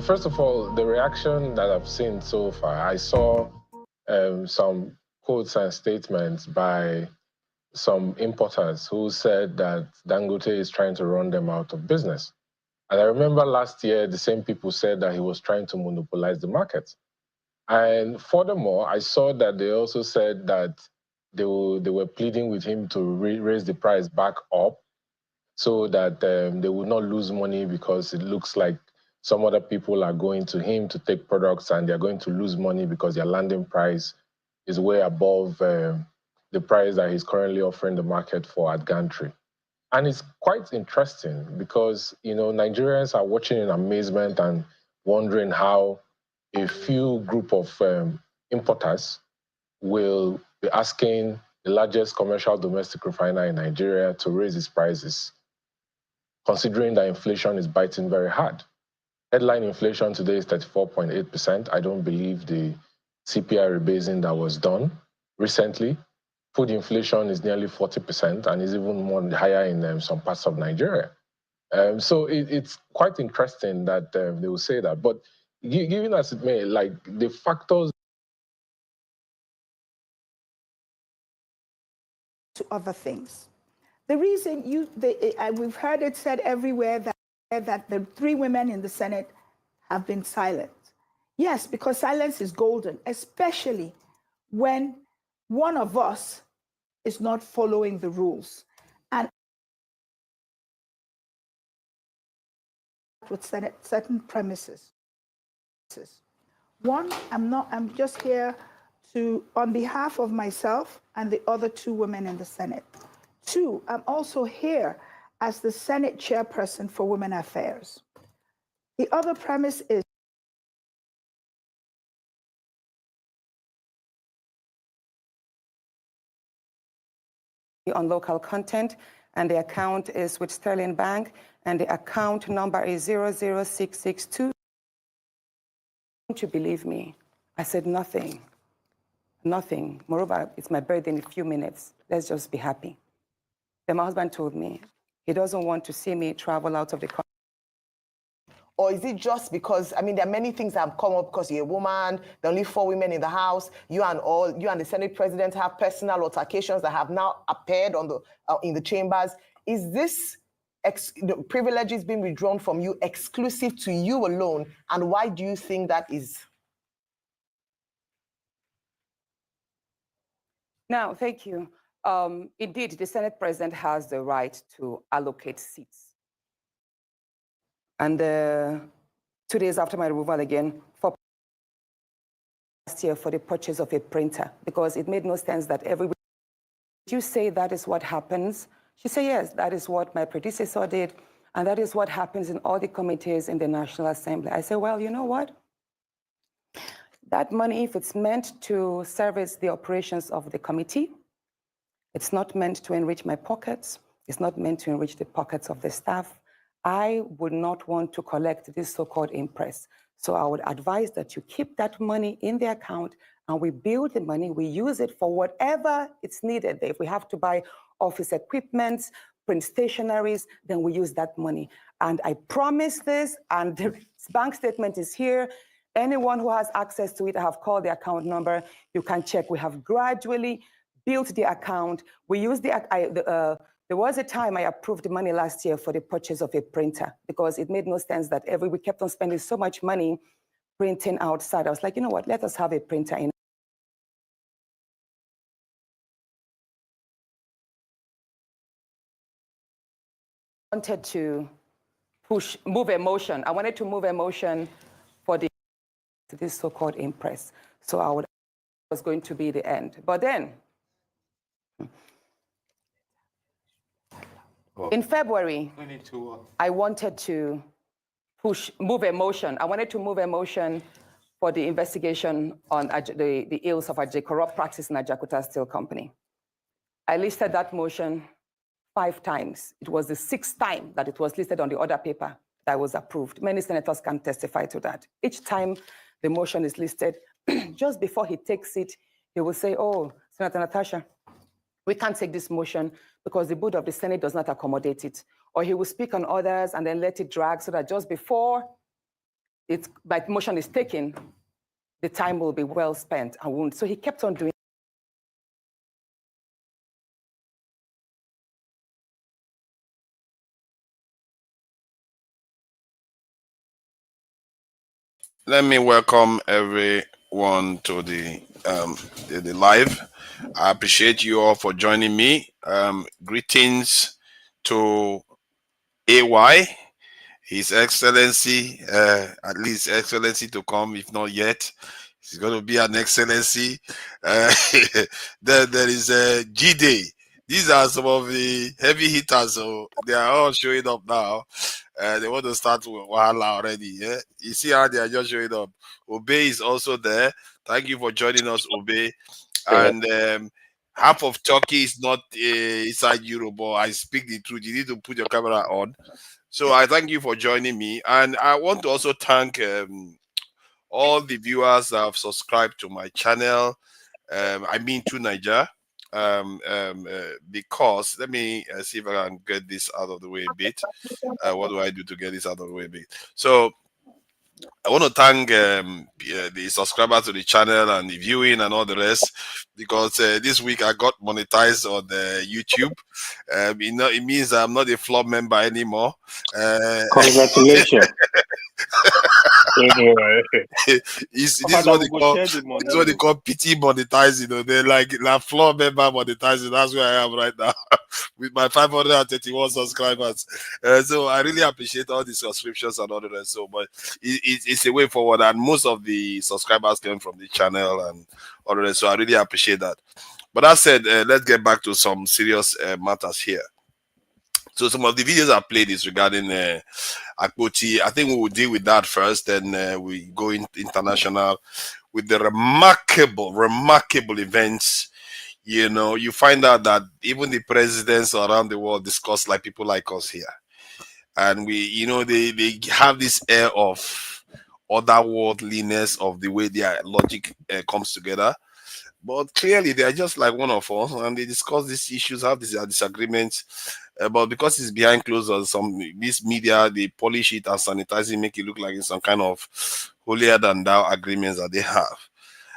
first of all, the reaction that I've seen so far, I saw some quotes and statements by some importers who said that Dangote is trying to run them out of business. And I remember last year, the same people said that he was trying to monopolize the market. And furthermore, I saw that they also said that they were pleading with him to raise the price back up so that they would not lose money, because it looks like some other people are going to him to take products and they're going to lose money because their landing price is way above the price that he's currently offering the market for at gantry. And it's quite interesting because, Nigerians are watching in amazement and wondering how a few group of importers will be asking the largest commercial domestic refiner in Nigeria to raise its prices, considering that inflation is biting very hard. Headline inflation today is 34.8%. I don't believe the CPI rebasing that was done recently. Food inflation is nearly 40% and is even more higher in some parts of Nigeria. So it's quite interesting that they will say that. But given as it may, like the factors to other things. The reason we've heard it said everywhere that the 3 women in the Senate have been silent. Yes, because silence is golden, especially when one of us is not following the rules. And with certain premises. One, I'm just here on behalf of myself and the other 2 women in the Senate. 2, I'm also here as the Senate chairperson for Women Affairs. The other premise is on local content, and the account is with Sterling Bank, and the account number is 00662. Don't you believe me? I said nothing. Nothing. Moreover, it's my birthday in a few minutes. Let's just be happy. Then my husband told me he doesn't want to see me travel out of the country. Or is it just because, I mean, there are many things that have come up because you're a woman, there are only 4 women in the House, you and the Senate President have personal altercations that have now appeared in the chambers. Is this the privileges being withdrawn from you exclusive to you alone? And why do you think that is? Now, thank you. Indeed, the Senate President has the right to allocate seats. And 2 days after my removal again, for last year for the purchase of a printer, because it made no sense that everybody, you say that is what happens? She said, yes, that is what my predecessor did, and that is what happens in all the committees in the National Assembly. I said, well, you know what? That money, if it's meant to service the operations of the committee, it's not meant to enrich my pockets. It's not meant to enrich the pockets of the staff. I would not want to collect this so-called impress. So I would advise that you keep that money in the account and we build the money, we use it for whatever it's needed. If we have to buy office equipment, print stationaries, then we use that money. And I promise this, and the bank statement is here. Anyone who has access to it, I have called the account number. You can check. We have gradually built the account. We use there was a time I approved the money last year for the purchase of a printer because it made no sense that we kept on spending so much money printing outside. I was like, you know what, let us have a printer in. I wanted to move a motion. I wanted to move a motion for this so-called impress. So was going to be the end. But then, in February, I wanted to move a motion. I wanted to move a motion for the investigation on the ills of corrupt practice in Ajakuta Steel Company. I listed that motion 5 times. It was the 6th time that it was listed on the order paper that was approved. Many senators can testify to that. Each time the motion is listed, just before he takes it, he will say, oh, Senator Natasha, we can't take this motion because the board of the Senate does not accommodate it. Or he will speak on others and then let it drag so that just before by motion is taken, the time will be well spent and won't. So he kept on doing. Let me welcome everyone to the live. I appreciate you all for joining me. Greetings to AY, His Excellency, at least Excellency to come, if not yet. He's going to be an Excellency. There is a G-Day. These are some of the heavy hitters, so they are all showing up now. They want to start with Wahala already. Yeah? You see how they are just showing up. Obey is also there. Thank you for joining us, Obey. And half of Turkey is not inside Europe, but I speak the truth. You need to put your camera on. So I thank you for joining me. And I want to also thank all the viewers that have subscribed to my channel. I mean to Niger. Because let me see if I can get this out of the way a bit. What do I do to get this out of the way a bit? So I want to thank the subscribers to the channel and the viewing and all the rest, because this week I got monetized on YouTube. It means I'm not a flop member anymore. Congratulations. This is what they call PT monetizing. They're like floor member monetizing. That's where I am right now with my 531 subscribers. So I really appreciate all the subscriptions and all the rest. So, but it's a way forward, and most of the subscribers came from the channel and all the rest. So I really appreciate that. But that said, let's get back to some serious matters here. So some of the videos I played is regarding Akpoti. I think we will deal with that first, then we go international with the remarkable events. You know, you find out that even the presidents around the world discuss like people like us here. And they have this air of otherworldliness of the way their logic comes together. But clearly, they are just like one of us, and they discuss these issues, have these disagreements. But because it's behind closed doors, this media, they polish it and sanitize it, make it look like it's some kind of holier than thou agreements that they have.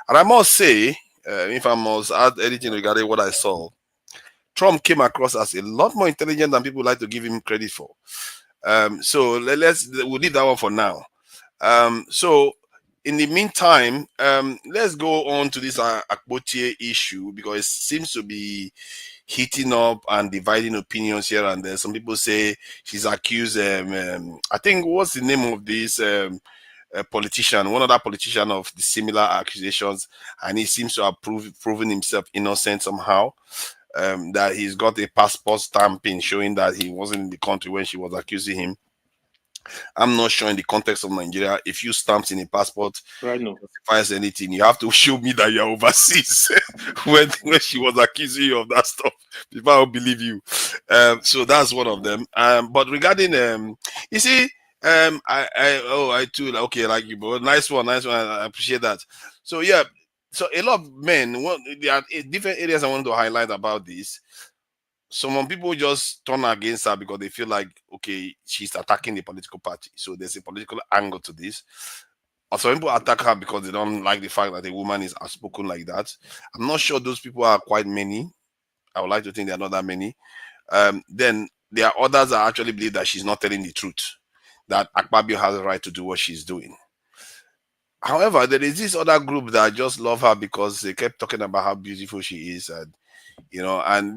And I must say, if I must add anything regarding what I saw, Trump came across as a lot more intelligent than people like to give him credit for. So we'll leave that one for now. So in the meantime, let's go on to this Akpoti issue, because it seems to be heating up and dividing opinions here and there. Some people say she's accused. I think, what's the name of this politician? One other politician of the similar accusations, and he seems to have proven himself innocent somehow. That he's got a passport stamping showing that he wasn't in the country when she was accusing him. I'm not sure in the context of Nigeria, if you stamps in a passport justifies anything, you have to show me that you're overseas when she was accusing you of that stuff before I'll believe you. So that's one of them. But regarding you see, I too, okay, like you, bro. Nice one. I appreciate that. So yeah, so a lot of men, there are different areas I want to highlight about this. Some people just turn against her because they feel like, okay, she's attacking the political party. So there's a political angle to this. Or some people attack her because they don't like the fact that a woman is outspoken like that. I'm not sure those people are quite many. I would like to think they're not that many. Then there are others that actually believe that she's not telling the truth, that Akpabio has a right to do what she's doing. However, there is this other group that just love her because they kept talking about how beautiful she is, and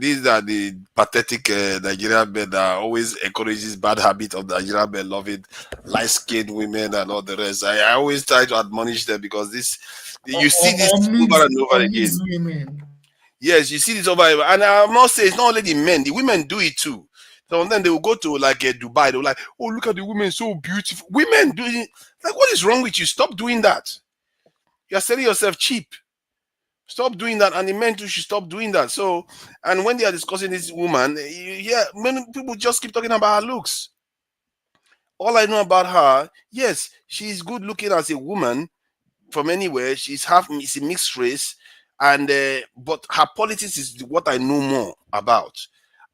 these are the pathetic Nigerian men that always encourages bad habit of Nigerian men, loving light-skinned women and all the rest. I always try to admonish them because you see this over and over again. Women. Yes, you see this over, and I must say it's not only the men; the women do it too. So then they will go to like Dubai. They're like, "Oh, look at the women, so beautiful." Women doing it. Like, what is wrong with you? Stop doing that. You're selling yourself cheap. Stop doing that, and the men too should stop doing that. So, and when they are discussing this woman, many people just keep talking about her looks. All I know about her, yes, she's good looking as a woman from anywhere. She's a mixed race, and but her politics is what I know more about.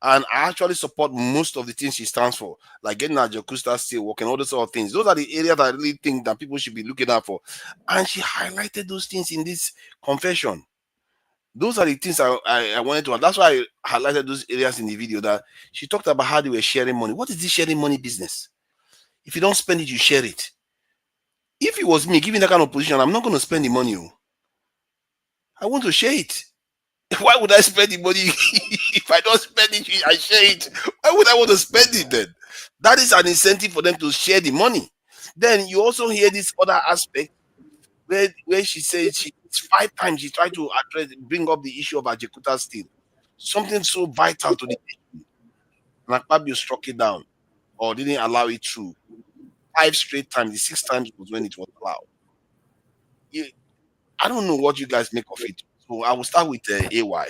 And I actually support most of the things she stands for, like getting her Jakusta still working, all those sort of things. Those are the areas I really think that people should be looking out for. And she highlighted those things in this confession. Those are the things I wanted to. That's why I highlighted those areas in the video, that she talked about how they were sharing money. What is this sharing money business? If you don't spend it, you share it. If it was me giving that kind of position, I'm not going to spend the money. I want to share it. Why would I spend the money if I don't spend it? I share it. Why would I want to spend it then? That is an incentive for them to share the money. Then you also hear this other aspect where she says it's 5 times she tried to bring up the issue of Ajekuta steel, something so vital to the nation. And Akpabio struck it down or didn't allow it through 5 straight times. The 6th time was when it was allowed. I don't know what you guys make of it. So I will start with AY.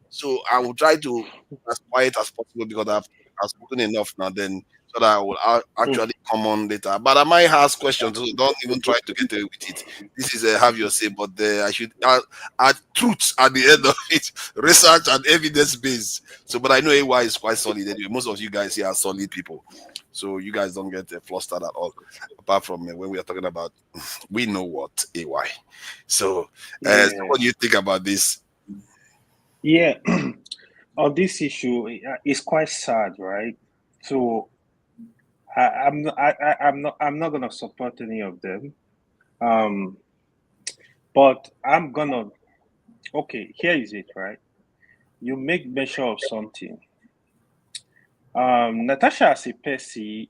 So I will try to be as quiet as possible because I've spoken enough now. Then so that I will actually come on later. But I might ask questions. So don't even try to get away with it. This is a have your say, but I should add truths at the end of it, research and evidence based. So, but I know AY is quite solid anyway. Most of you guys here are solid people, so you guys don't get flustered at all. Apart from when we are talking about, we know what AY. So, so what do you think about this? Yeah, on this issue, it's quite sad, right? So I'm not gonna support any of them. But I'm gonna. Okay, here is it, right? You make mention of something. Natasha as a Percy,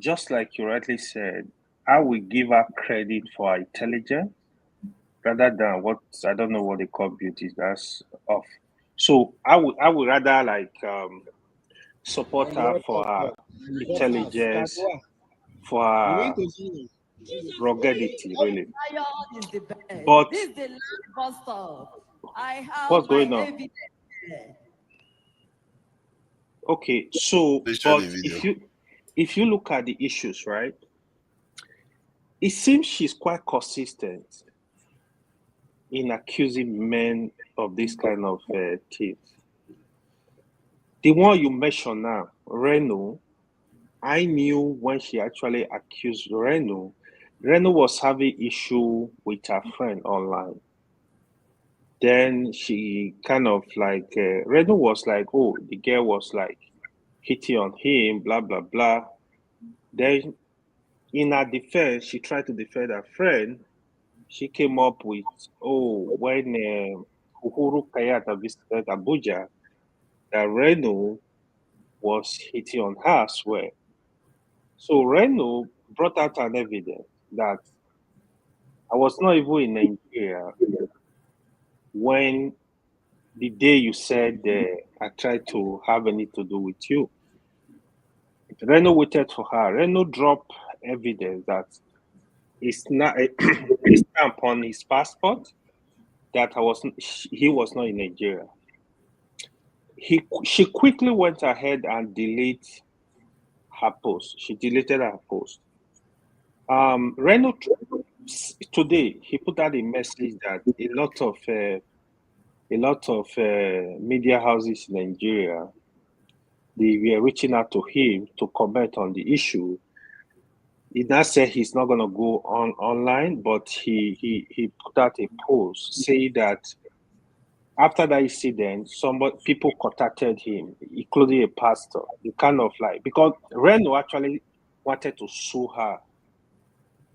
just like you rightly said, I will give her credit for her intelligence rather than what I don't know what they call beauty. That's off. So I would rather like support her for her intelligence, for her ruggedity, really. But what's going on? Okay, so but if you look at the issues, right, it seems she's quite consistent in accusing men of this kind of things. The one you mentioned now, Reno, I knew when she actually accused Reno was having issue with her friend online. Then she kind of like, Reno was like, oh, the girl was like hitting on him, blah, blah, blah. Then in her defense, she tried to defend her friend. She came up with, oh, when Uhuru Kenyatta visited Abuja, that Reno was hitting on her as well. So Reno brought out an evidence that I was not even in Nigeria when the day you said I tried to have anything to do with you. Reno waited for her. Reno dropped evidence that it's not a stamp on his passport that he was not in Nigeria. She quickly went ahead and deleted her post. She deleted her post. Reno today he put out a message that a lot of media houses in Nigeria, they were reaching out to him to comment on the issue. He now said he's not going to go online, but he put out a post saying that after that incident, people contacted him, including a pastor. He kind of like, because Reno actually wanted to sue her.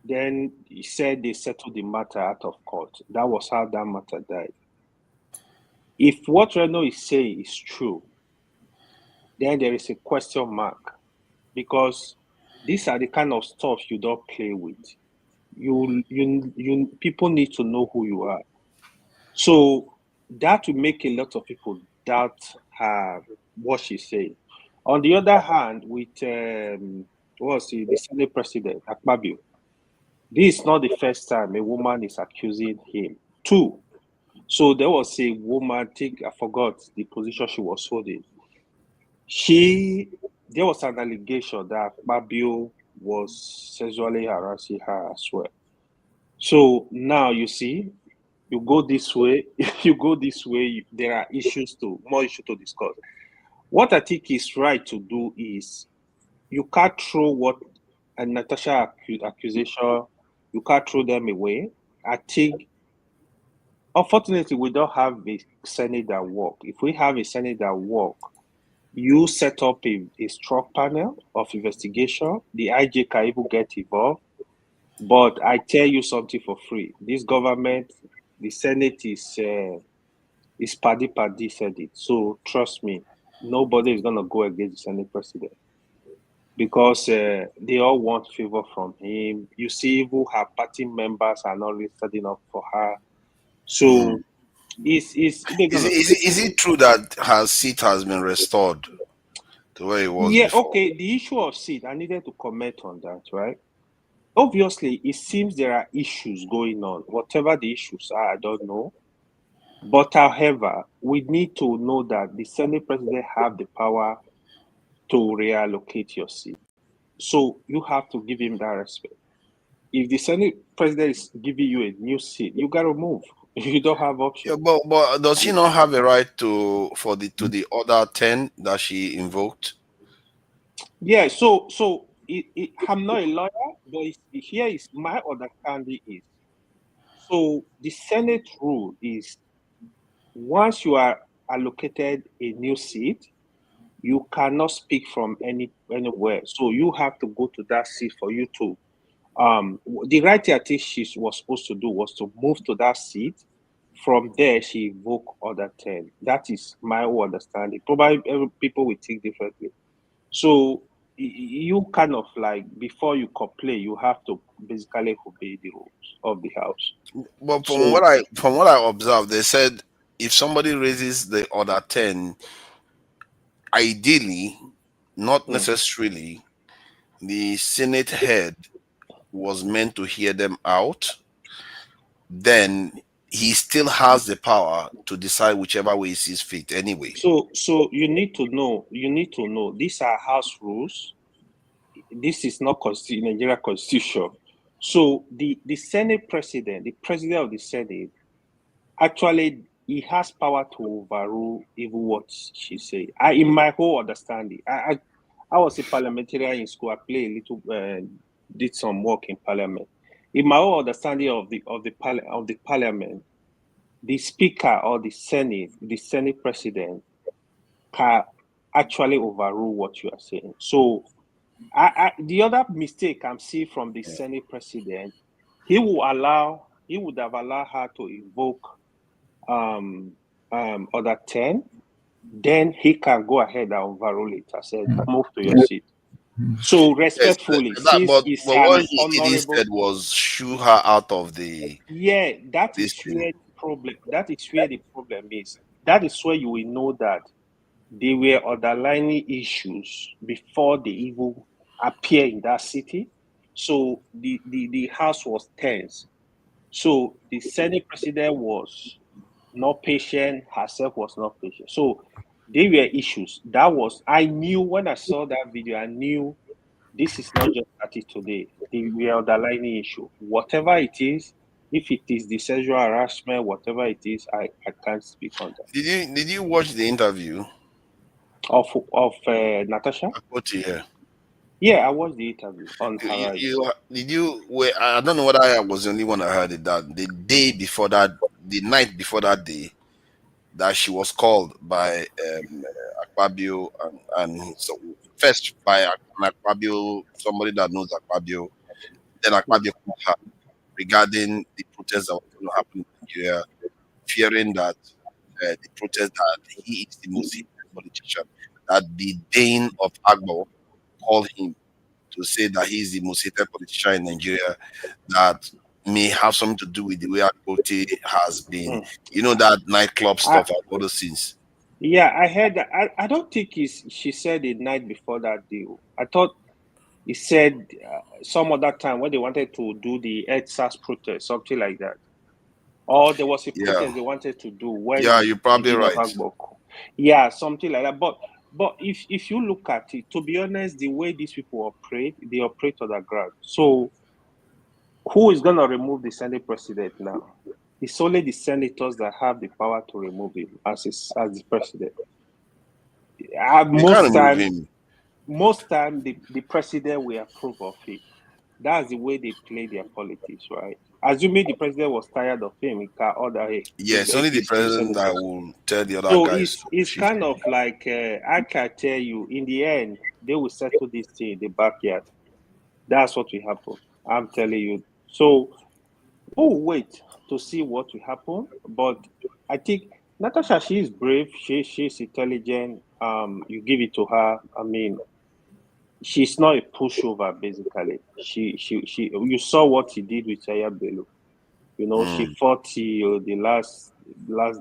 Then he said they settled the matter out of court. That was how that matter died. If what Reno is saying is true, then there is a question mark, because these are the kind of stuff you don't play with. You people need to know who you are. So that will make a lot of people doubt what she's saying. On the other hand, with the Senate President Akpabio, this is not the first time a woman is accusing him. Two. So there was a woman, I forgot the position she was holding. There was an allegation that Akpabio was sexually harassing her as well. So now you see, you go this way, there are more issues to discuss. What I think is right to do is you can't throw what a Natasha accusation, you can't throw them away. I think, unfortunately, we don't have a Senate that work. If we have a Senate that work, you set up a strong panel of investigation. The IJ can even get involved. But I tell you something for free. This government, the Senate is paddy said it. So trust me, nobody is going to go against the Senate president because they all want favor from him. You see, even her party members are not really standing up for her. So is it true that her seat has been restored to where it was before? Okay. The issue of seat, I needed to comment on that, right? Obviously, it seems there are issues going on. Whatever the issues are, I don't know. But however, we need to know that the Senate president have the power to reallocate your seat. So you have to give him that respect. If the Senate president is giving you a new seat, you gotta move. You don't have options. Yeah, but does she not have a right to the other 10 that she invoked? Yeah, so I'm not a lawyer, but here is my understanding is, so the Senate rule is once you are allocated a new seat, you cannot speak from anywhere. So you have to go to that seat for you to the right I think she was supposed to do was to move to that seat. From there, she invoked other 10. That is my own understanding. Probably people will think differently. So you kind of like, before you complain, you have to basically obey the rules of the house. But from what I observed, they said if somebody raises the other 10, ideally, not necessarily, the Senate head was meant to hear them out. Then he still has the power to decide whichever way he sees fit anyway. So you need to know, these are house rules. This is not Nigeria constitution. So the Senate president, the president of the Senate, actually he has power to overrule even what she say. In my whole understanding, I was a parliamentarian in school. I played a little, did some work in parliament. In my whole understanding of the parliament, the speaker or the Senate president can actually overrule what you are saying. So the other mistake I'm seeing from the Senate president, he would have allowed her to invoke other 10, then he can go ahead and overrule it. I said, move to your seat. So respectfully, but what he did honorable, instead was shoo her out of the. Yeah, that is where the problem. That is where the problem is. That is where you will know that there were underlying issues before they even appear in that city. So the house was tense. So the Senate president was not patient, herself was not patient. So there were issues. I knew when I saw that video, I knew this is not just started today. There were underlying issue. Whatever it is, if it is the sexual harassment, whatever it is, I can't speak on that. Did you watch the interview Of Natasha? Yeah, I watched the interview on Harassment. I don't know whether I was the only one that heard it, that the night before that day, that she was called by Akpabio and so first by Akpabio, somebody that knows Akpabio, then Akpabio called her regarding the protest that was going to happen in Nigeria, fearing that the protest that he is the most hated politician, that the Dane of Agbo called him to say that he is the most hated politician in Nigeria, that may have something to do with the way Akpoti has been, that nightclub stuff and all those things. Yeah, I heard that. I don't think she said the night before that deal. I thought he said some other time when they wanted to do the EdSARS protest, something like that. Or there was a protest they wanted to do when you're probably right. Yeah, something like that. But if you look at it, to be honest, the way these people operate, they operate on the ground. So who is going to remove the Senate president now? It's only the senators that have the power to remove him as the president. most time the president will approve of it. That's the way they play their politics, right? Assuming the president was tired of him, he can order him. Yes, only the president that will tell the other so guys. So it's kind of like I can tell you, in the end, they will settle this thing in the backyard. That's what will happen. I'm telling you. So we'll wait to see what will happen. But I think Natasha, she is brave. She's intelligent. You give it to her. I mean, she's not a pushover. Basically, she. You saw what she did with Yaya Bello. You know, she fought till the last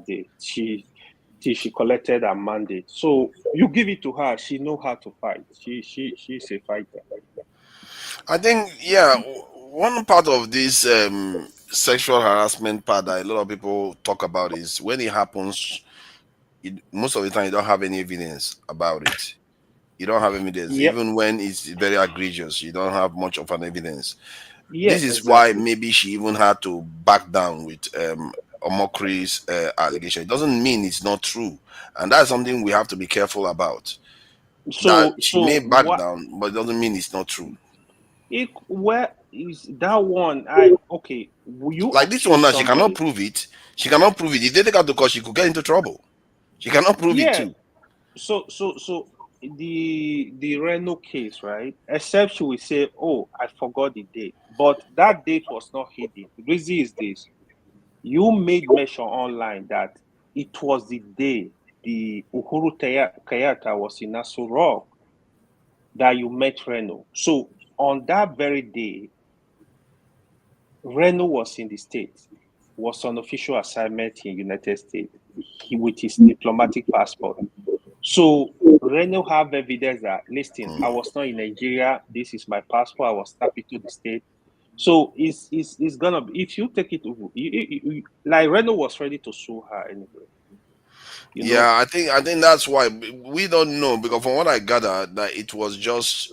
day. She collected her mandate. So you give it to her. She know how to fight. She's a fighter. I think, one part of this sexual harassment part that a lot of people talk about is when it happens, most of the time you don't have any evidence about it. You don't have evidence. Yep. Even when it's very egregious, you don't have much of an evidence. Yes, this is why maybe she even had to back down with Omokri's allegation. It doesn't mean it's not true. And that's something we have to be careful about. That she may back down, but it doesn't mean it's not true. Where is that one? You like this one now, she cannot prove it. She cannot prove it. If they take her to court, she could get into trouble. She cannot prove it too. So the Reno case, right? Except she will say, "Oh, I forgot the date," but that date was not hidden. The reason is this: you made mention online that it was the day the Uhuru Kenyatta was in Nassau Rock that you met Reno. So on that very day, Reno was in the States, was on official assignment in United States with his diplomatic passport. So Reno have evidence that, listen, I was not in Nigeria. This is my passport. I was tapped into the state. So it's gonna be, if you take it, like Reno was ready to sue her anyway. You know? I think that's why we don't know, because from what I gathered, that it was just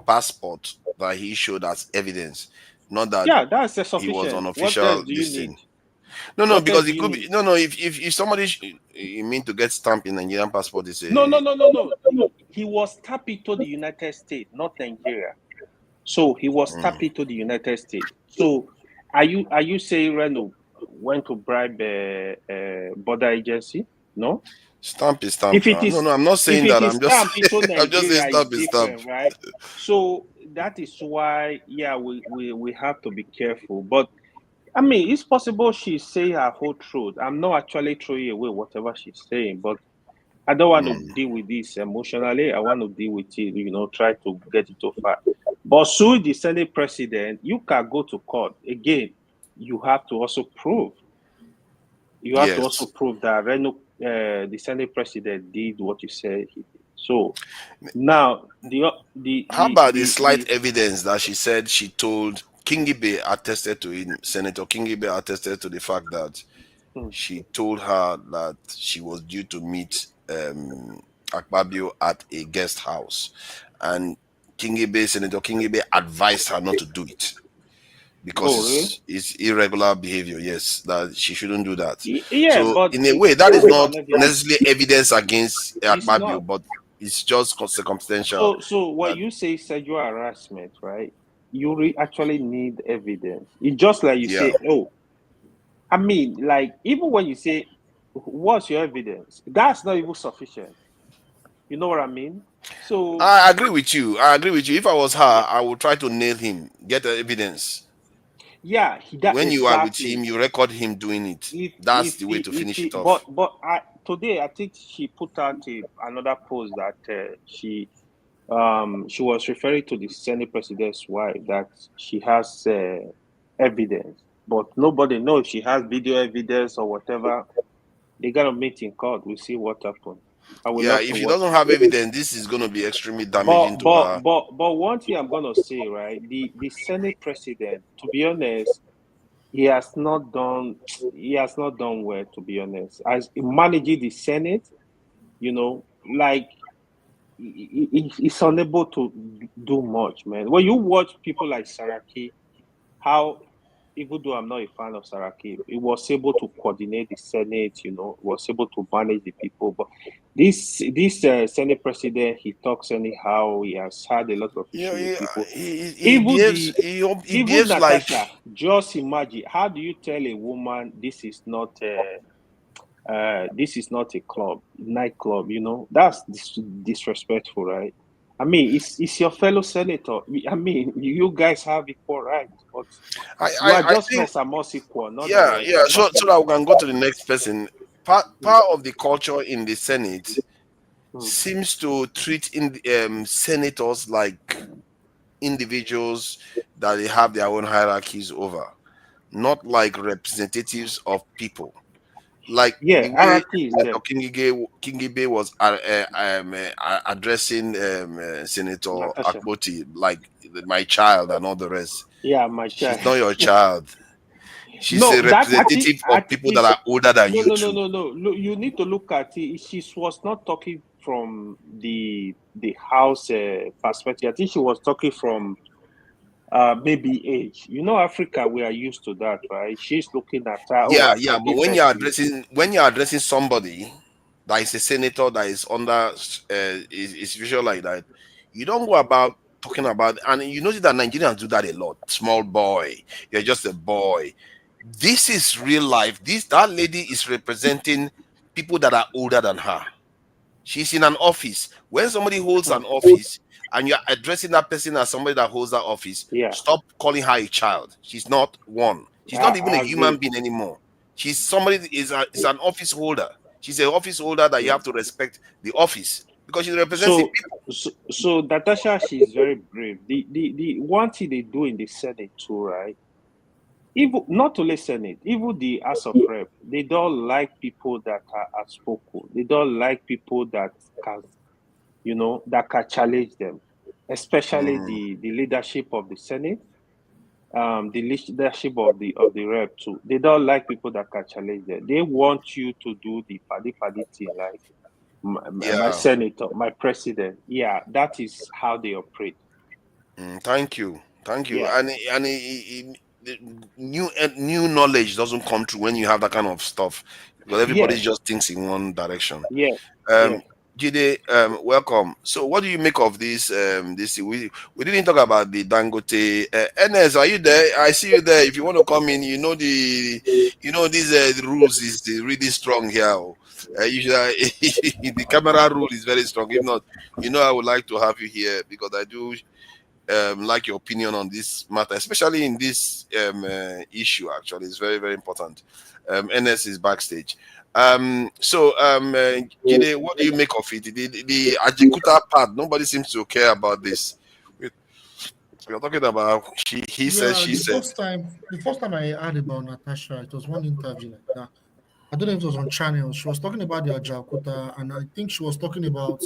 passport that he showed as evidence, not that that's sufficient. He was on official what else do you need? No, because it could be if somebody you mean to get stamped in Nigerian passport is no. He was tapped into the United States, not Nigeria. So he was tapped into the United States. So are you saying Reno went to bribe a border agency? No. Stamp is stamp. No, I'm not saying that. I'm just saying stamp is stamp, right? So that is why, we have to be careful. But I mean, it's possible she's saying her whole truth. I'm not actually throwing away whatever she's saying, but I don't want to deal with this emotionally. I want to deal with it, try to get it to far. But sue the Senate president, you can go to court. Again, you have to also prove. You have to also prove that Reno, the Senate president, did what you said he did. So now how about the slight evidence that she said she told Kingibe attested to him, Senator Kingibe attested to the fact that she told her that she was due to meet Akpabio at a guest house, and Senator Kingibe advised her not to do it because it's irregular behavior. Yes, that she shouldn't do that. So but in a way, that is not necessarily evidence against Akpabio, but it's just circumstantial. So when you say sexual harassment, right? You actually need evidence. It's just like you say, oh, I mean, like, even when you say, what's your evidence? That's not even sufficient. You know what I mean? So I agree with you. If I was her, I would try to nail him, get the evidence. Yeah, when you are with him, you record him doing it. That's the way to finish it off. But today, I think she put out another post that she was referring to the Senate president's wife, that she has evidence, but nobody knows if she has video evidence or whatever. They gotta meet in court. We'll see what happens. If she doesn't have evidence, this is going to be extremely damaging to her. But one thing I'm going to say, right? The Senate president, to be honest, he has not done well, to be honest. As managing the Senate, like, he's unable to do much, man. When you watch people like Saraki, how even though I'm not a fan of Saraki, he was able to coordinate the Senate, was able to manage the people. But this Senate president, he talks anyhow. He has had a lot of issues with people. He behaves like Natasha, just imagine, how do you tell a woman this is not a club, nightclub? That's disrespectful, right? I mean, it's your fellow senator. I mean, you guys have equal rights, but you are just most equal. Not so that we can go to the next person. Part of the culture in the Senate seems to treat senators like individuals that they have their own hierarchies over, not like representatives of people. Like the way Kingibe was addressing Senator Akpoti, like my child and all the rest. Yeah, my child. She's not your child. She's a representative of people that are older than you. No. You need to look at it. She was not talking from the House perspective. I think she was talking from maybe age. Africa, we are used to that, right? She's looking at her. But when you're addressing somebody that is a senator that is under is visual like that, you don't go about talking about, and you notice that Nigerians do that a lot. Small boy, you're just a boy. This is real life. That lady is representing people that are older than her. She's in an office. When somebody holds an office and you're addressing that person as somebody that holds that office, stop calling her a child. She's not one. She's not even a human being anymore. She's somebody is an office holder. She's an office holder that you have to respect the office because she represents the people. So Natasha, she's very brave. The one thing they do in the Senate too, right? Even not only Senate, even the House of Rep, they don't like people that are outspoken. They don't like people that can, that can challenge them, especially the leadership of the Senate, the leadership of the Rep too. They don't like people that can challenge them. They want you to do the paddy thing, like my senator, my president. Yeah, that is how they operate. Thank you. Yeah. And new knowledge doesn't come through when you have that kind of stuff because everybody just thinks in one direction. Jide, welcome. So what do you make of this we didn't talk about the Dangote. NS, are you there? I see you there. If you want to come in, these rules is really strong here. Usually the camera rule is very strong. If not, I would like to have you here because I do like your opinion on this matter, especially in this issue. Actually, it's very, very important. NS is backstage. Jide, what do you make of it? The Ajikuta part, nobody seems to care about this. We're talking about he said, she said. The first time I heard about Natasha, it was one interview like that. I don't know if it was on channel. She was talking about the Ajakuta, and I think she was talking about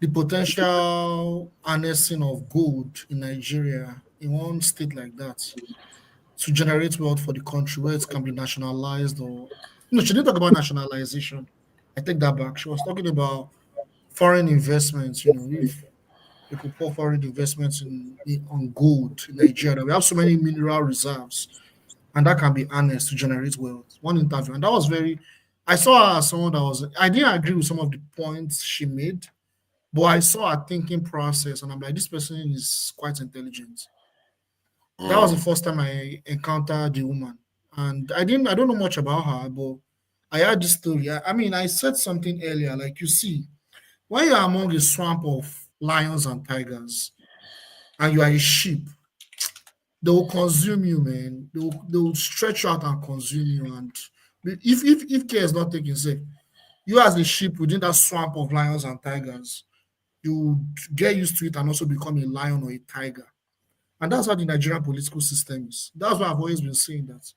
the potential harnessing of gold in Nigeria, in one state like that, to generate wealth for the country where it can be nationalized or... No, she didn't talk about nationalization. I take that back. She was talking about foreign investments, if we could pour foreign investments on gold in Nigeria. We have so many mineral reserves, and that can be harnessed to generate wealth. One interview, and that was I saw her as someone that was... I didn't agree with some of the points she made, but I saw her thinking process, and I'm like, this person is quite intelligent. That was the first time I encountered the woman. And I don't know much about her, but I heard this story. I said something earlier, like, you see, when you're among a swamp of lions and tigers, and you are a sheep, they will consume you, man. They will stretch you out and consume you. And if care is not taken, say, you as the sheep within that swamp of lions and tigers, you get used to it and also become a lion or a tiger. And that's how the Nigerian political system is. That's why I've always been saying that.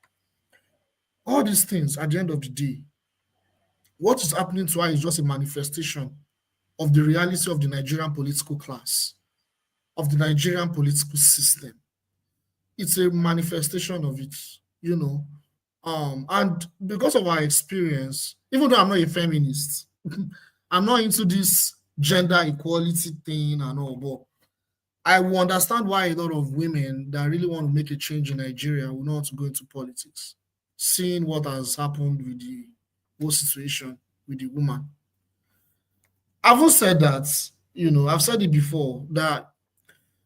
All these things, at the end of the day, what is happening to her is just a manifestation of the reality of the Nigerian political class, of the Nigerian political system. It's a manifestation of it, And because of our experience, even though I'm not a feminist, I'm not into this gender equality thing and all, but I will understand why a lot of women that really want to make a change in Nigeria will not want to go into politics, seeing what has happened with the whole situation with the woman. I've said that, I've said it before, that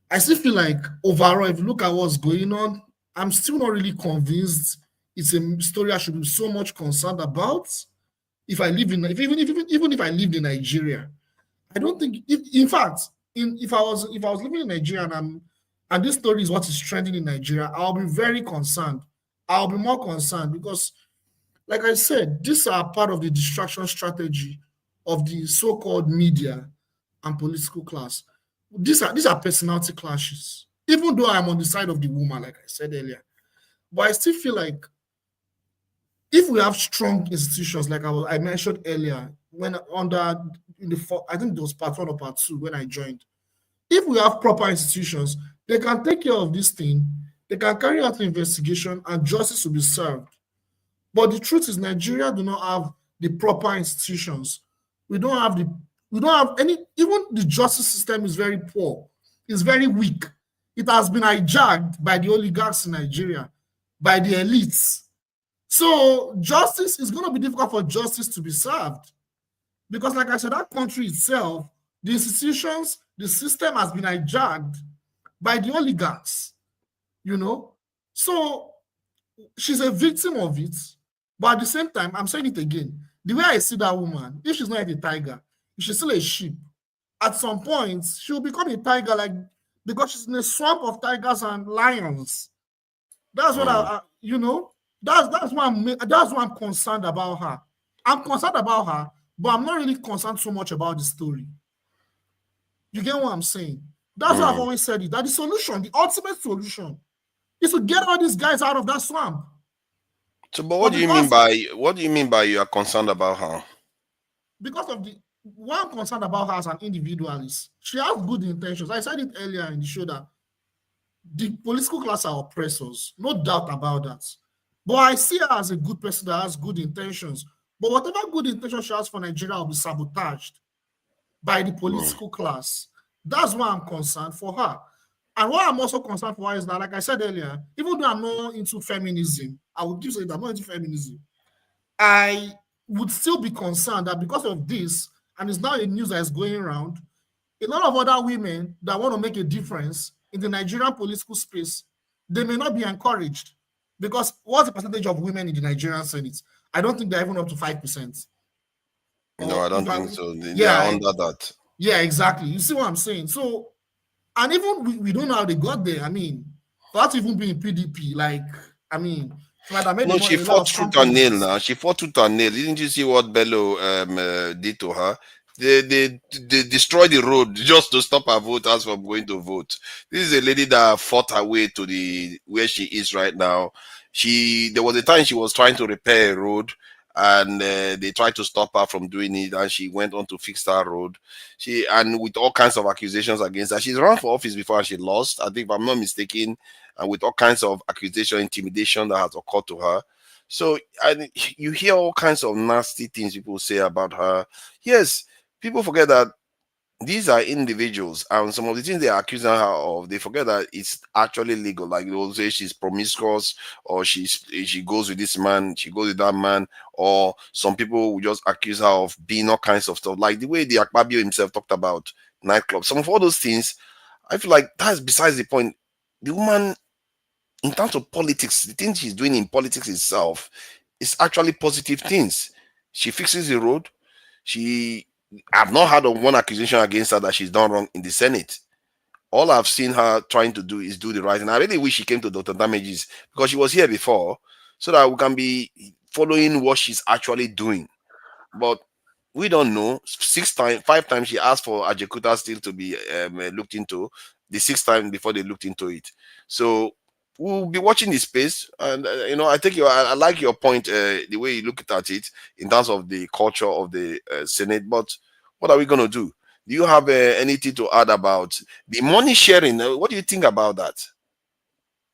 I still feel like overall, if you look at what's going on, I'm still not really convinced it's a story I should be so much concerned about. If I live in, even if I lived in Nigeria, I don't think. In fact, if I was living in Nigeria and this story is what is trending in Nigeria, I'll be very concerned. I'll be more concerned because, like I said, these are part of the distraction strategy of the so-called media and political class. These are personality clashes. Even though I'm on the side of the woman, like I said earlier, but I still feel like if we have strong institutions, like I mentioned earlier, when I think it was part 1 or part 2 when I joined. If we have proper institutions, they can take care of this thing. They can carry out the investigation, and justice will be served. But the truth is, Nigeria do not have the proper institutions. We don't have any. Even the justice system is very poor. It's very weak. It has been hijacked by the oligarchs in Nigeria, by the elites. So justice is going to be difficult for justice to be served. Because like I said, that country itself, the institutions, the system has been hijacked by the oligarchs, So she's a victim of it. But at the same time, I'm saying it again, the way I see that woman, if she's not a tiger, if she's still a sheep, at some point, she'll become a tiger, because she's in a swamp of tigers and lions. That's what that's why I'm concerned about her. I'm concerned about her, but I'm not really concerned so much about the story. You get what I'm saying? That's what I've always said, that the solution, the ultimate solution, is to get all these guys out of that swamp. So, but what do you mean by you are concerned about her? Because of what I'm concerned about her as an individual is she has good intentions. I said it earlier in the show that the political class are oppressors, no doubt about that. But I see her as a good person that has good intentions. But whatever good intentions she has for Nigeria will be sabotaged by the political class. That's why I'm concerned for her. And what I'm also concerned for her is that, like I said earlier, even though I'm not into feminism, I would just say that I'm not into feminism, I would still be concerned that because of this, and it's now a news that is going around, a lot of other women that want to make a difference in the Nigerian political space, they may not be encouraged. Because what's the percentage of women in the Nigerian Senate? I don't think they're even up to 5%. No, I don't think so. They are under that. Yeah, exactly. You see what I'm saying? So, and even we don't know how they got there. I mean, not even being PDP, she fought tooth and nail now. She fought tooth and nail. Didn't you see what Bello did to her? They destroyed the road just to stop her voters from going to vote. This is a lady that fought her way to where she is right now. There was a time she was trying to repair a road, and they tried to stop her from doing it, and she went on to fix that road. And with all kinds of accusations against her. She's run for office before and she lost, I think, if I'm not mistaken, and with all kinds of accusation, intimidation that has occurred to her. So you hear all kinds of nasty things people say about her. Yes, people forget that these are individuals, and some of the things they are accusing her of, they forget that it's actually legal. Like they'll say she's promiscuous, or she goes with this man, she goes with that man, or some people will just accuse her of being all kinds of stuff. Like the way the Akpabio himself talked about nightclubs. Some of all those things, I feel like that's besides the point. The woman, in terms of politics, the things she's doing in politics itself is actually positive things. She fixes the road. I've not heard of one accusation against her that she's done wrong in the Senate. All I've seen her trying to do is do the right thing. I really wish she came to Dr. Damages, because she was here before, so that we can be following what she's actually doing. But we don't know. 5 times she asked for Ajekuta still to be looked into. The 6th time before they looked into it. So we'll be watching this space, and I like your point, the way you look at it in terms of the culture of the Senate. But what are we going to do? Do you have anything to add about the money sharing? What do you think about that?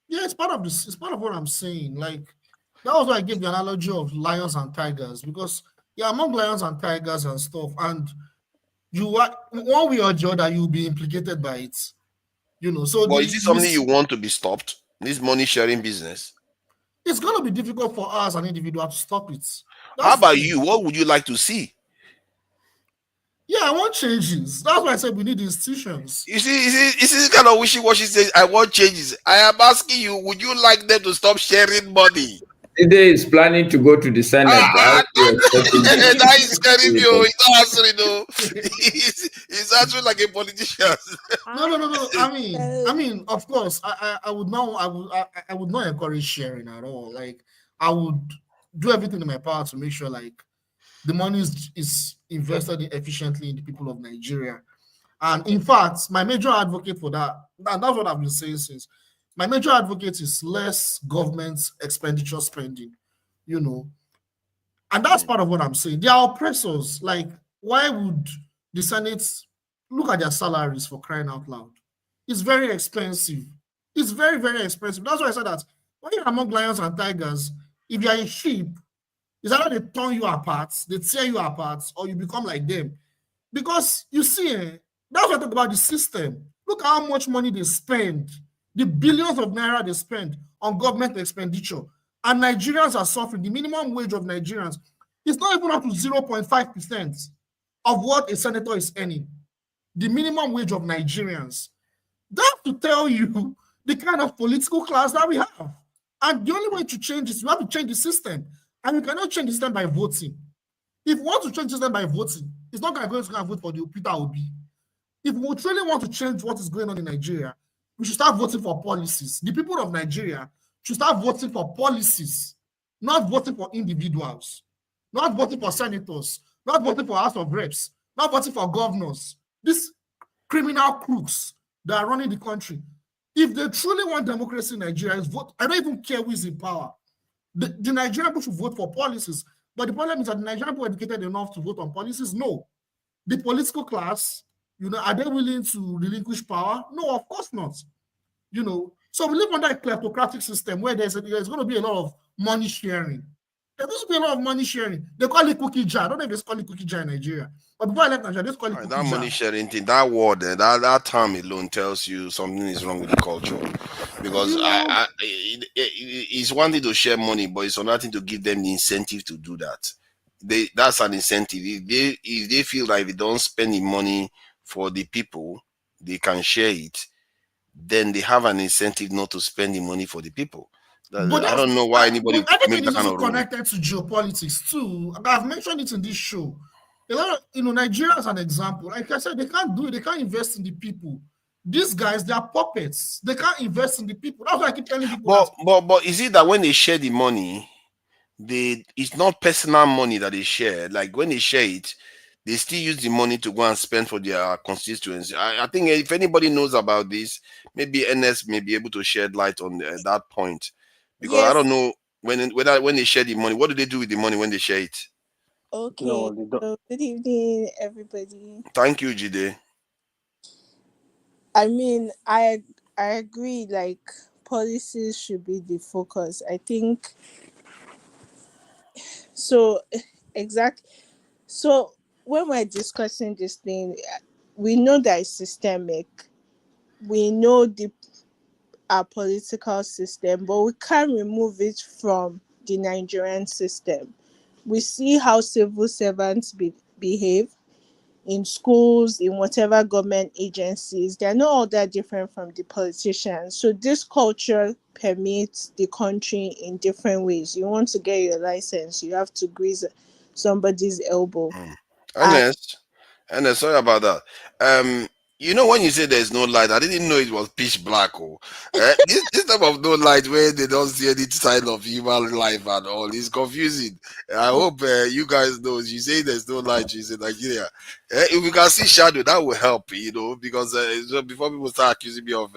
Yeah, it's part of this. It's part of what I'm saying. Like, that was why I gave the analogy of lions and tigers, because among lions and tigers and stuff, and you are one way or the other, you'll be implicated by it. You know, so is it something you want to be stopped? This money sharing business? It's going to be difficult for us as an individual to stop it. How about you? What would you like to see? Yeah, I want changes. That's why I said we need institutions. You see kind of wishy-washy says, I want changes. I am asking you, would you like them to stop sharing money? Today is planning to go to the Senate. That is scaring you. He's not answering, no. He's answering like a politician. No. I mean, of course, I would not encourage sharing at all. Like, I would do everything in my power to make sure, like, the money is invested efficiently in the people of Nigeria. And in fact, my major advocate for that, and that's what I've been saying since, my major advocate is less government expenditure spending, you know. And that's part of what I'm saying. They are oppressors. Like, why would the Senate look at their salaries, for crying out loud? It's very expensive. It's very, very expensive. That's why I said that when you're among lions and tigers, if you're a sheep, it's either they turn you apart, they tear you apart, or you become like them. Because you see, that's what I talk about the system. Look how much money they spend, the billions of naira they spend on government expenditure. And Nigerians are suffering. The minimum wage of Nigerians is not even up to 0.5% of what a senator is earning. The minimum wage of Nigerians. That's to tell you the kind of political class that we have. And the only way to change is you have to change the system. And you cannot change the system by voting. If you want to change the system by voting, it's not going to go and vote for the Peter Obi. If we truly want to change what is going on in Nigeria, we should start voting for policies. The people of Nigeria should start voting for policies, not voting for individuals, not voting for senators, not voting for House of Reps, not voting for governors. These criminal crooks that are running the country. If they truly want democracy in Nigeria, vote. I don't even care who is in power. The Nigerian people should vote for policies. But the problem is that the Nigerian people are educated enough to vote on policies? No. The political class, you know, are they willing to relinquish power? No, of course not. You know, so we live under a kleptocratic system where there's going to be a lot of money sharing. There's going to be a lot of money sharing. They call it cookie jar. I don't know if they call it cookie jar in Nigeria. But before I left Nigeria, they call it cookie jar. That money sharing thing, that word, that term alone tells you something is wrong with the culture. Because it's one thing to share money, but it's another thing to give them the incentive to do that. That's an incentive. If they feel like they don't spend the money for the people, they can share it, then they have an incentive not to spend the money for the people. But I don't know why anybody would make that kind of rule. Connected to geopolitics too. I've mentioned it in this show. A lot of, Nigeria as an example, like I said, they can't do it. They can't invest in the people. These guys, they are puppets. They can't invest in the people. That's why I keep telling people. But is it that when they share the money, it's not personal money that they share? Like when they share it, they still use the money to go and spend for their constituency. I think if anybody knows about this, maybe NS may be able to shed light on that point. Because I don't know when they share the money, what do they do with the money when they share it? Okay. So, good evening, everybody. Thank you, Jide. I mean, I agree. Like, policies should be the focus. I think so. Exactly. So when we're discussing this thing, we know that it's systemic. We know our political system, but we can't remove it from the Nigerian system. We see how civil servants behave in schools, in whatever government agencies. They're not all that different from the politicians. So this culture permeates the country in different ways. You want to get your license, you have to grease somebody's elbow. And sorry about that. When you say there's no light, I didn't know it was pitch black. This type of no light where they don't see any sign of human life at all is confusing. I hope you guys know. You say there's no light, you say Nigeria. If we can see shadow, that will help, because before people start accusing me of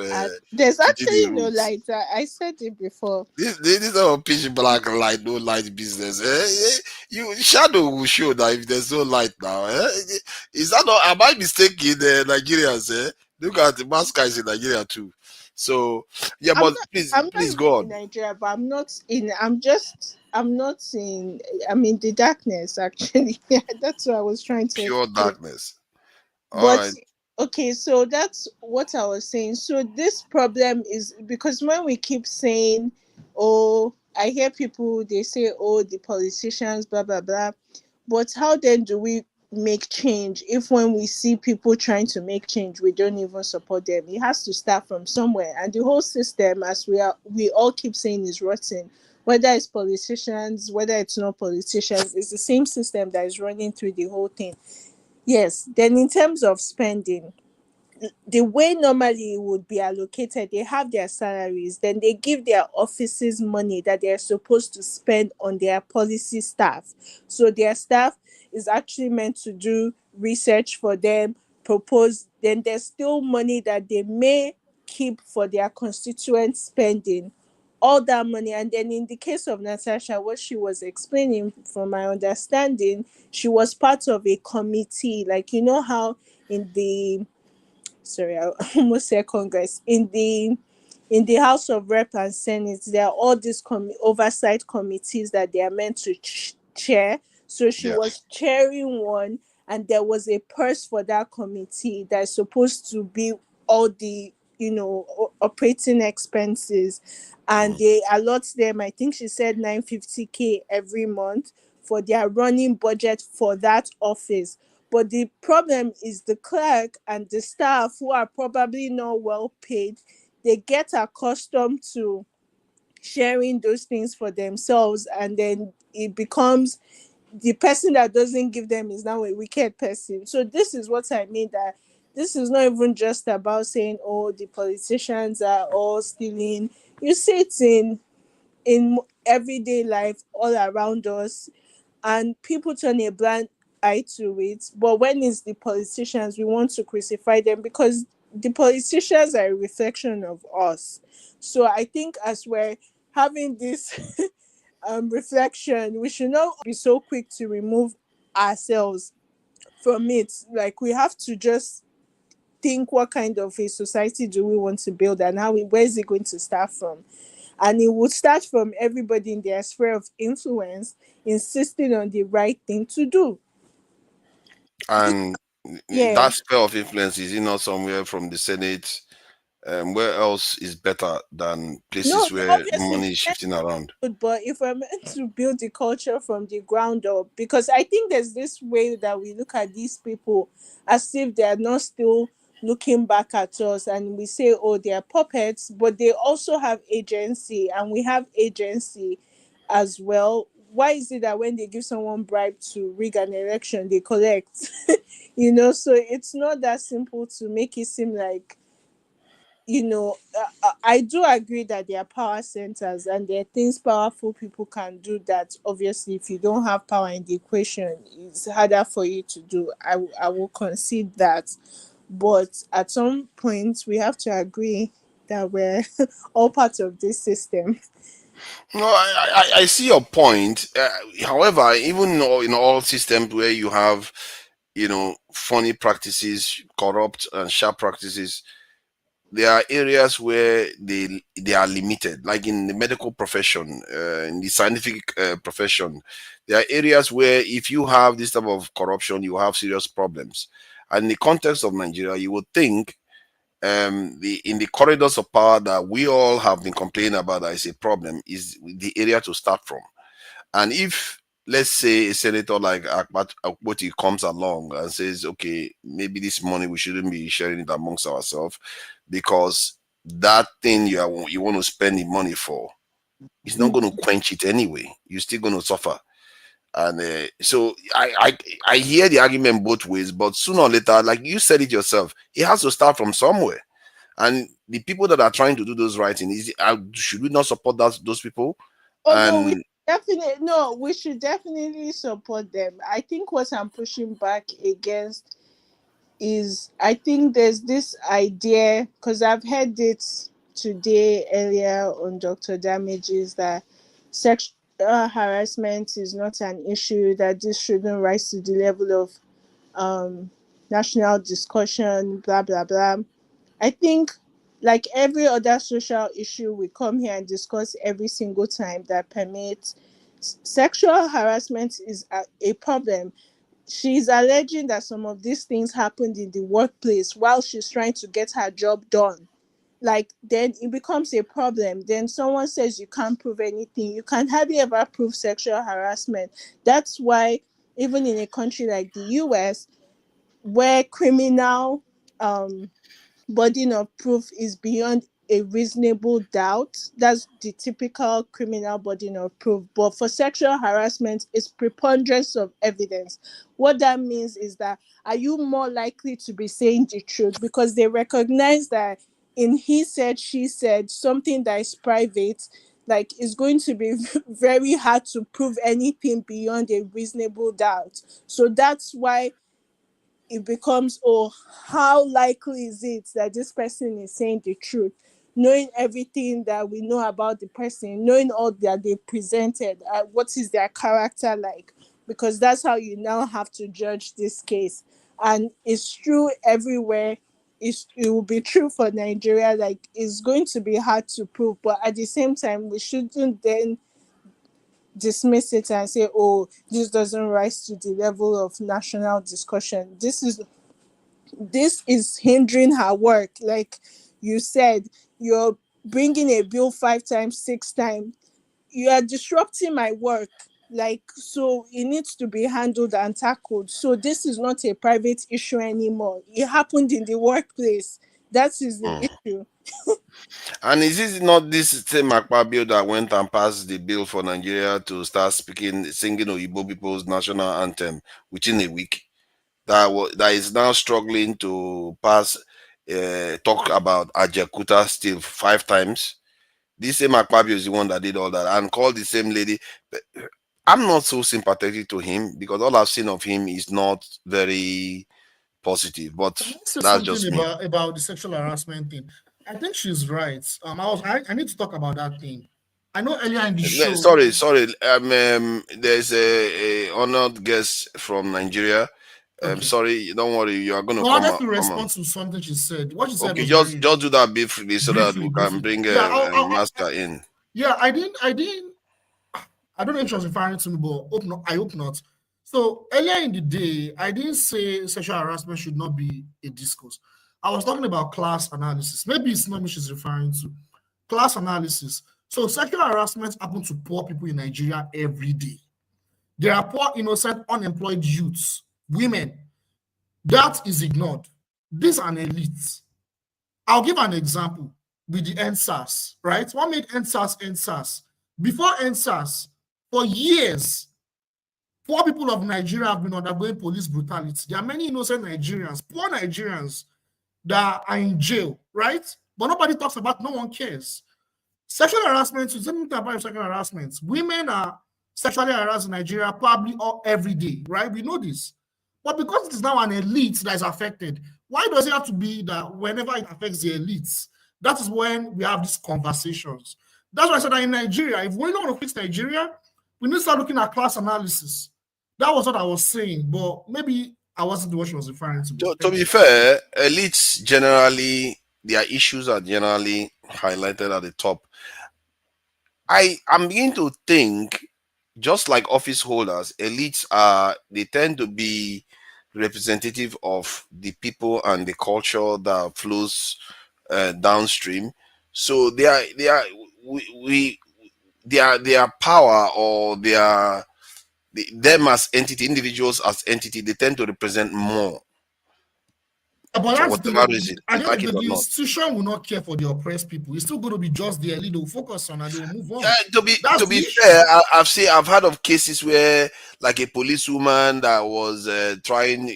there's actually no light. I said it before. This is a pitch black light, no light business. Shadow will show that if there's no light now. Is that not? Am I mistaken, Nigerians? Look at the mask guys in Nigeria too. So yeah, please go on. In Nigeria, but I'm not in. I'm not in. I'm in the darkness. Actually, that's what I was trying to. Pure darkness. All right. Okay, so that's what I was saying. So this problem is because when we keep saying, oh, I hear people, they say, oh, the politicians, blah, blah, blah. But how then do we make change if when we see people trying to make change, we don't even support them? It has to start from somewhere. And the whole system, as we all keep saying, is rotten. Whether it's politicians, whether it's not politicians, it's the same system that is running through the whole thing. Yes, then in terms of spending, the way normally it would be allocated, they have their salaries, then they give their offices money that they're supposed to spend on their policy staff. So their staff is actually meant to do research for them, propose, then there's still money that they may keep for their constituent spending. All that money, and then in the case of Natasha, what she was explaining, from my understanding, she was part of a committee, like you know how in the sorry, I almost said Congress, in the House of Rep and Senate, there are all these oversight committees that they are meant to chair. So she Yeah. was chairing one, and there was a purse for that committee that's supposed to be all the operating expenses, and they allot them. I think she said 950K every month for their running budget for that office. But the problem is the clerk and the staff, who are probably not well paid, they get accustomed to sharing those things for themselves, and then it becomes the person that doesn't give them is now a wicked person. So this is what I mean, that this is not even just about saying, oh, the politicians are all stealing. You see it in everyday life all around us, and people turn a blind eye to it. But when it's the politicians, we want to crucify them because the politicians are a reflection of us. So I think as we're having this reflection, we should not be so quick to remove ourselves from it. Like, we have to just think, what kind of a society do we want to build, and where is it going to start from? And it would start from everybody in their sphere of influence insisting on the right thing to do. And Yeah. that sphere of influence is not somewhere from the Senate. Where else is better than No, places where obviously, money is shifting around? but if we're meant to build the culture from the ground up, because I think there's this way that we look at these people as if they're not still looking back at us, and we say, oh, they're puppets, but they also have agency, and we have agency as well. Why is it that when they give someone bribe to rig an election, they collect? So it's not that simple to make it seem like, I do agree that there are power centers and there are things powerful people can do that obviously if you don't have power in the equation, it's harder for you to do. I will concede that. But at some point, we have to agree that we're all part of this system. No, I see your point. However, even in all systems where you have, funny practices, corrupt and sharp practices, there are areas where they are limited. Like in the medical profession, in the scientific profession, there are areas where if you have this type of corruption, you have serious problems. And in the context of Nigeria, you would think in the corridors of power that we all have been complaining about that is a problem is the area to start from. And if, let's say, a senator like Akpoti comes along and says, okay, maybe this money we shouldn't be sharing it amongst ourselves because that thing you want to spend the money for is not going to quench it anyway. You're still going to suffer. And so I hear the argument both ways, but sooner or later, like you said it yourself, it has to start from somewhere. And the people that are trying to do those right things, should we not support those people? Oh no, And we should definitely support them. I think what I'm pushing back against is, I think there's this idea, because I've heard it today earlier on Dr. Damages, that sexual harassment is not an issue, that this shouldn't rise to the level of national discussion, blah blah blah. I think, like every other social issue we come here and discuss every single time that permits, sexual harassment is a problem. she's alleging that some of these things happened in the workplace while she's trying to get her job done. Like, then it becomes a problem. Then someone says you can't prove anything. You can hardly ever prove sexual harassment. That's why even in a country like the US, where criminal burden of proof is beyond a reasonable doubt, that's the typical criminal burden of proof. But for sexual harassment, it's preponderance of evidence. What that means is that, are you more likely to be saying the truth? Because they recognize that in he said, she said, something that is private, like, it's going to be very hard to prove anything beyond a reasonable doubt. So that's why it becomes, oh, how likely is it that this person is saying the truth? Knowing everything that we know about the person, knowing all that they presented, what is their character like? Because that's how you now have to judge this case. And it's true everywhere. It will be true for Nigeria. Like, it's going to be hard to prove, but at the same time, we shouldn't then dismiss it and say, oh, this doesn't rise to the level of national discussion. This is hindering her work. Like you said, you're bringing a bill 5 times, 6 times. You are disrupting my work. Like, so it needs to be handled and tackled. So this is not a private issue anymore. It happened in the workplace. That is the issue. And is it not this same Akpabio that went and passed the bill for Nigeria to start singing Oyibo people's national anthem within a week? That is now struggling to pass, talk about Ajakuta still 5 times. This same Akpabio is the one that did all that and called the same lady. I'm not so sympathetic to him because all I've seen of him is not very positive. But that's just me. About the sexual harassment thing. I think she's right. I need to talk about that thing. I know earlier in the show. Sorry. There's a honored guest from Nigeria. Okay. Sorry, don't worry. You are going to come. I have to respond to something she said. What she said. Okay, was just do that briefly so that we can bring a master in. Yeah, I don't know if she was referring to me, but I hope not. So earlier in the day, I didn't say sexual harassment should not be a discourse. I was talking about class analysis. Maybe it's not me she's referring to. Class analysis. So sexual harassment happens to poor people in Nigeria every day. There are poor, innocent, unemployed youths, women. That is ignored. These are an elite. I'll give an example with the NSAS, right? What made NSAS? Before NSAS, for years, poor people of Nigeria have been undergoing police brutality. There are many innocent Nigerians, poor Nigerians, that are in jail, right? But nobody talks about, no one cares. Sexual harassment, sexual harassment. Women are sexually harassed in Nigeria probably every day, right? We know this. But because it is now an elite that is affected, why does it have to be that whenever it affects the elites, that is when we have these conversations? That's why I said that in Nigeria, if we don't want to fix Nigeria, we need to start looking at class analysis. That was what I was saying, but maybe I wasn't what she was referring to. To be fair, elites generally, their issues are generally highlighted at the top. I'm beginning to think, just like office holders, elites they tend to be representative of the people and the culture that flows downstream. So their power or them as entity, individuals as entity, they tend to represent more. But that's whatever reason, the institution will not care for the oppressed people. It's still going to be just the elite. They'll focus on and they'll move on. To be fair, I've heard of cases where, like, a policewoman that was trying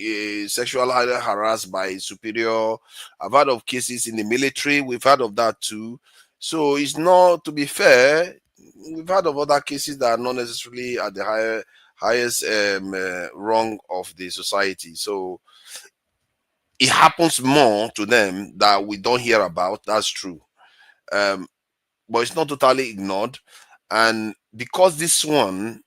sexually harassed by a superior. I've heard of cases in the military. We've heard of that too. So it's not, to be fair, we've heard of other cases that are not necessarily at the highest rung of the society. So it happens more to them that we don't hear about. That's true. But it's not totally ignored. And because this one,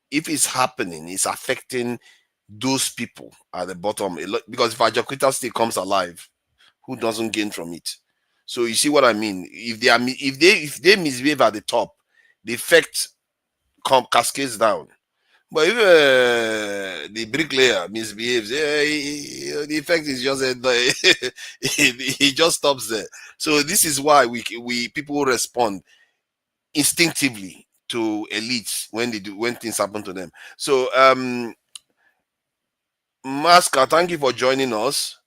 if it's happening, it's affecting those people at the bottom. Because if Ajakuta still comes alive, who doesn't gain from it? So you see what I mean? If they misbehave at the top, the effect cascades down. But if the bricklayer misbehaves, the effect is just he just stops there. So this is why we people respond instinctively to elites when things happen to them. So Maska, thank you for joining us.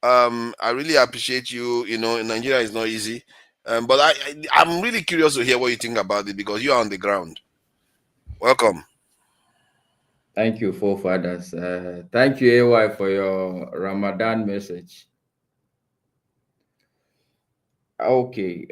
I really appreciate you. You know, Nigeria is not easy. But I'm really curious to hear what you think about it because you are on the ground. Welcome. Thank you, forefathers. Thank you, AY, for your Ramadan message. Okay.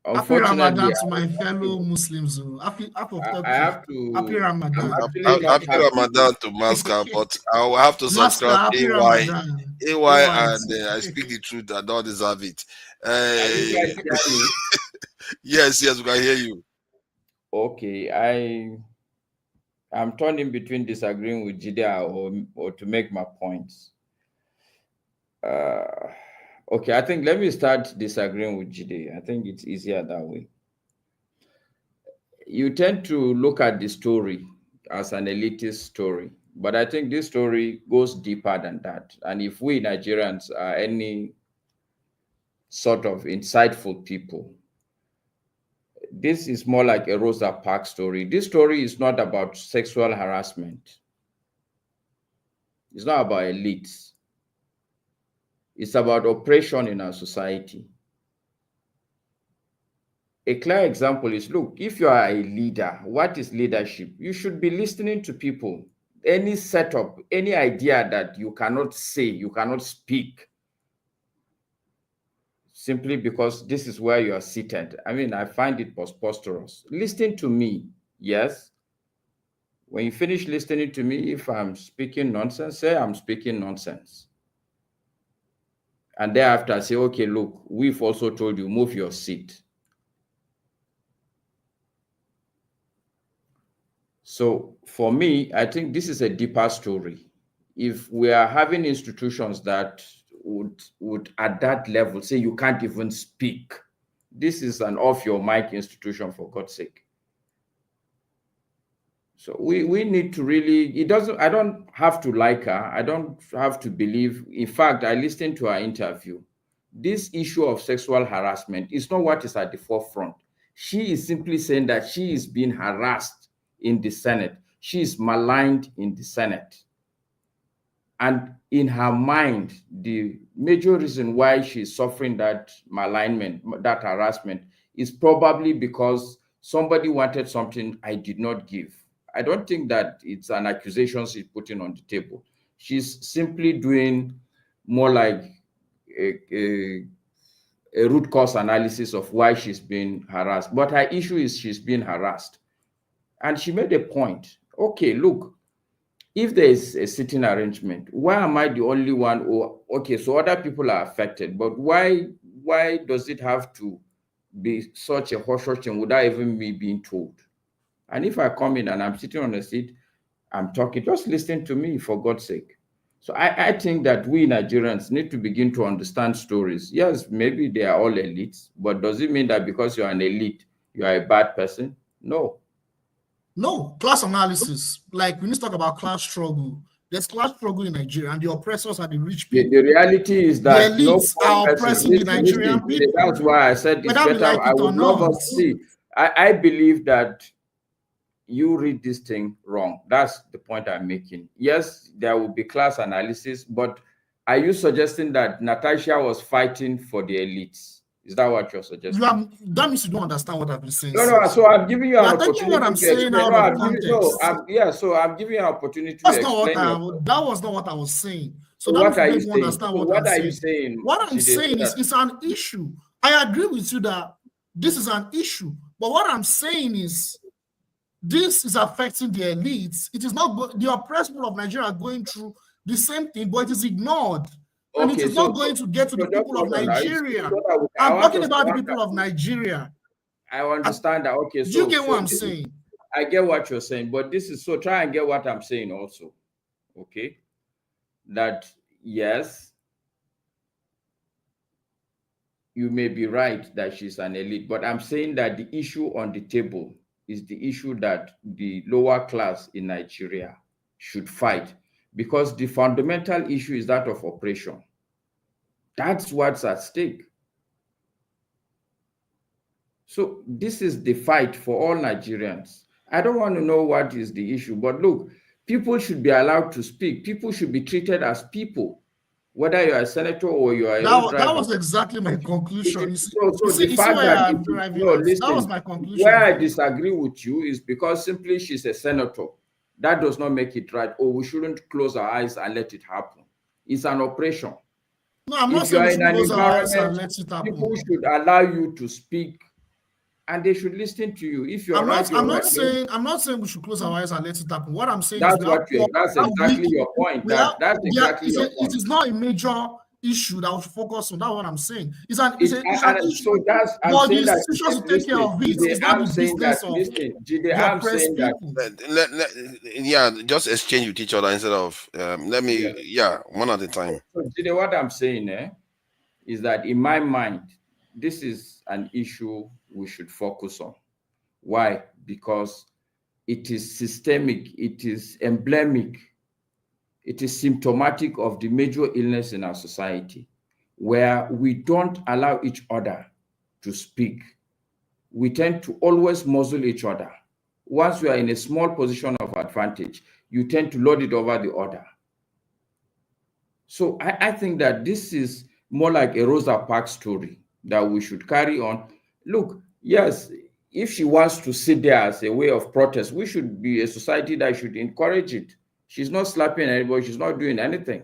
Happy Unfortunately, Ramadan to my fellow Muslims. Happy I have Happy to. I'm Ramadan. actually not Happy happy. Ramadan to Maska, but I will have to Master, subscribe happy AY, Ramadan. and I speak the truth. I don't deserve it. Can you guys Uh, hear me? yes, we can hear you. Okay, I'm torn in between disagreeing with Jide or to make my points. Okay, I think let me start disagreeing with Jide. I think it's easier that way. You tend to look at the story as an elitist story, but I think this story goes deeper than that. And if we Nigerians are any sort of insightful people, this is more like a Rosa Parks story. This story is not about sexual harassment. It's not about elites. It's about oppression in our society. A clear example is, look, if you are a leader, what is leadership? You should be listening to people. Any setup, any idea that you cannot say, you cannot speak, simply because this is where you are seated. I mean, I find it preposterous. Listen to me, yes. When you finish listening to me, if I'm speaking nonsense, say I'm speaking nonsense. And thereafter, say, okay, look, we've also told you, move your seat. So for me, I think this is a deeper story. If we are having institutions that would at that level say you can't even speak, this is an off your mic institution, for God's sake. So we need to really, I don't have to like her. I don't have to believe. In fact, I listened to her interview. This issue of sexual harassment is not what is at the forefront. She is simply saying that she is being harassed in the Senate. She is maligned in the Senate. And in her mind, the major reason why she's suffering that malignment, that harassment, is probably because somebody wanted something I did not give. I don't think that it's an accusation she's putting on the table. She's simply doing more like a root cause analysis of why she's been harassed. But her issue is she's been harassed. And she made a point. Okay, look, if there is a sitting arrangement, why am I the only one? Okay, so other people are affected, but why does it have to be such a hush-hush thing without even me being told? And if I come in and I'm sitting on a seat, I'm talking, just listen to me, for God's sake. So I think that we Nigerians need to begin to understand stories. Yes, maybe they are all elites, but does it mean that because you're an elite, you are a bad person? No. No, class analysis. Like we need to talk about class struggle. There's class struggle in Nigeria, and the oppressors are the rich people. The reality is that the elites are oppressing the Nigerian people. That's why I said it's better. Like I would love us to see. I believe that you read this thing wrong. That's the point I'm making. Yes, there will be class analysis, but are you suggesting that Natasha was fighting for the elites? Is that what you're suggesting? That means you don't understand what I've been saying. No. So I'm giving you an opportunity. What I'm saying out of context. So I'm giving you an opportunity to explain. That was not what I was saying. So what are you saying? Understand what are you saying? What I'm saying is it's an issue. I agree with you that this is an issue. But what I'm saying is this is affecting the elites. It is not the oppressed people of Nigeria are going through the same thing, but it is ignored. And it is not going to get to the people of Nigeria. I'm talking about the people of Nigeria. I understand that. Okay, so do you get what I'm saying? I get what you're saying, but this is so try and get what I'm saying also. Okay, that yes, you may be right that she's an elite, but I'm saying that the issue on the table is the issue that the lower class in Nigeria should fight, because the fundamental issue is that of oppression. That's what's at stake. So this is the fight for all Nigerians. I don't want to know what is the issue, but look, people should be allowed to speak. People should be treated as people, whether you're a senator or you're a road driver. That was exactly my conclusion. So the fact that that was my conclusion. Where I disagree with you is because simply she's a senator. That does not make it right. Or we shouldn't close our eyes and let it happen. It's an oppression. No, I'm not saying we should close our eyes and let it happen. People should allow you to speak, and they should listen to you. If you're I'm not saying we should close our eyes and let it happen. What I'm saying that's exactly your point. That's exactly your point. It is not a major issue that we should focus on. That's what I'm saying. It's an issue. So that's I'm saying that institutions take care of it. It's not the business of the oppressed people. Yeah, just exchange with each other instead of one at a time. So what I'm saying is that in my mind, this is an issue we should focus on. Why? Because it is systemic, it is emblematic, it is symptomatic of the major illness in our society, where we don't allow each other to speak. We tend to always muzzle each other. Once we are in a small position of advantage, you tend to load it over the other. So I think that this is more like a Rosa Parks story that we should carry on. Look, yes, if she wants to sit there as a way of protest, we should be a society that should encourage it. She's not slapping anybody. She's not doing anything.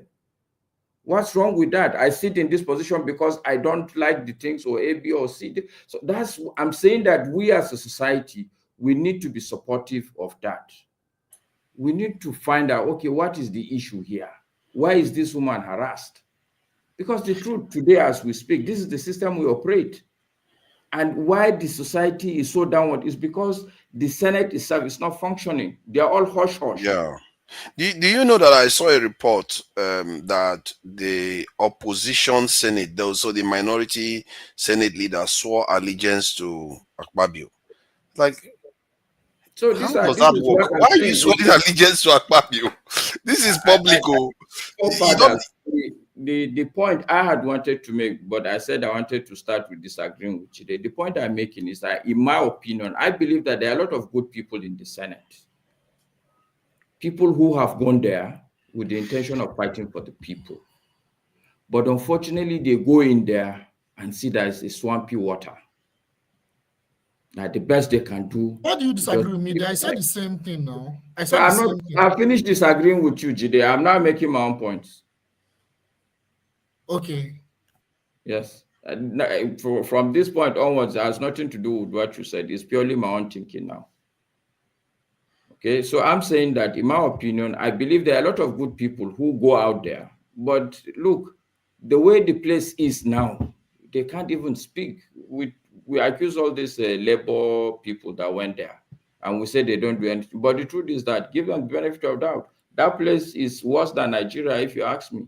What's wrong with that? I sit in this position because I don't like the things or A, B, or C. So I'm saying that we as a society, we need to be supportive of that. We need to find out, okay, what is the issue here? Why is this woman harassed? Because the truth today, as we speak, this is the system we operate. And why the society is so downward is because the Senate itself is not functioning. They are all hush-hush. Yeah. Do you know that I saw a report that the opposition Senate, so the minority Senate leader, swore allegiance to Akpabio? Like, so how does that work? Why are you swearing allegiance to Akpabio? This is public. The point I had wanted to make, but I said I wanted to start with disagreeing with Chide. The point I'm making is that, in my opinion, I believe that there are a lot of good people in the Senate. People who have gone there with the intention of fighting for the people. But unfortunately, they go in there and see that it's a swampy water. Now, the best they can do. What do you disagree with me? I said the same thing now. I finished disagreeing with you, Jide. I'm now making my own points. Okay. Yes. From this point onwards, it has nothing to do with what you said. It's purely my own thinking now. Okay, so I'm saying that, in my opinion, I believe there are a lot of good people who go out there. But look, the way the place is now, they can't even speak. We accuse all these labor people that went there, and we say they don't do anything. But the truth is that, give them the benefit of doubt, that place is worse than Nigeria, if you ask me.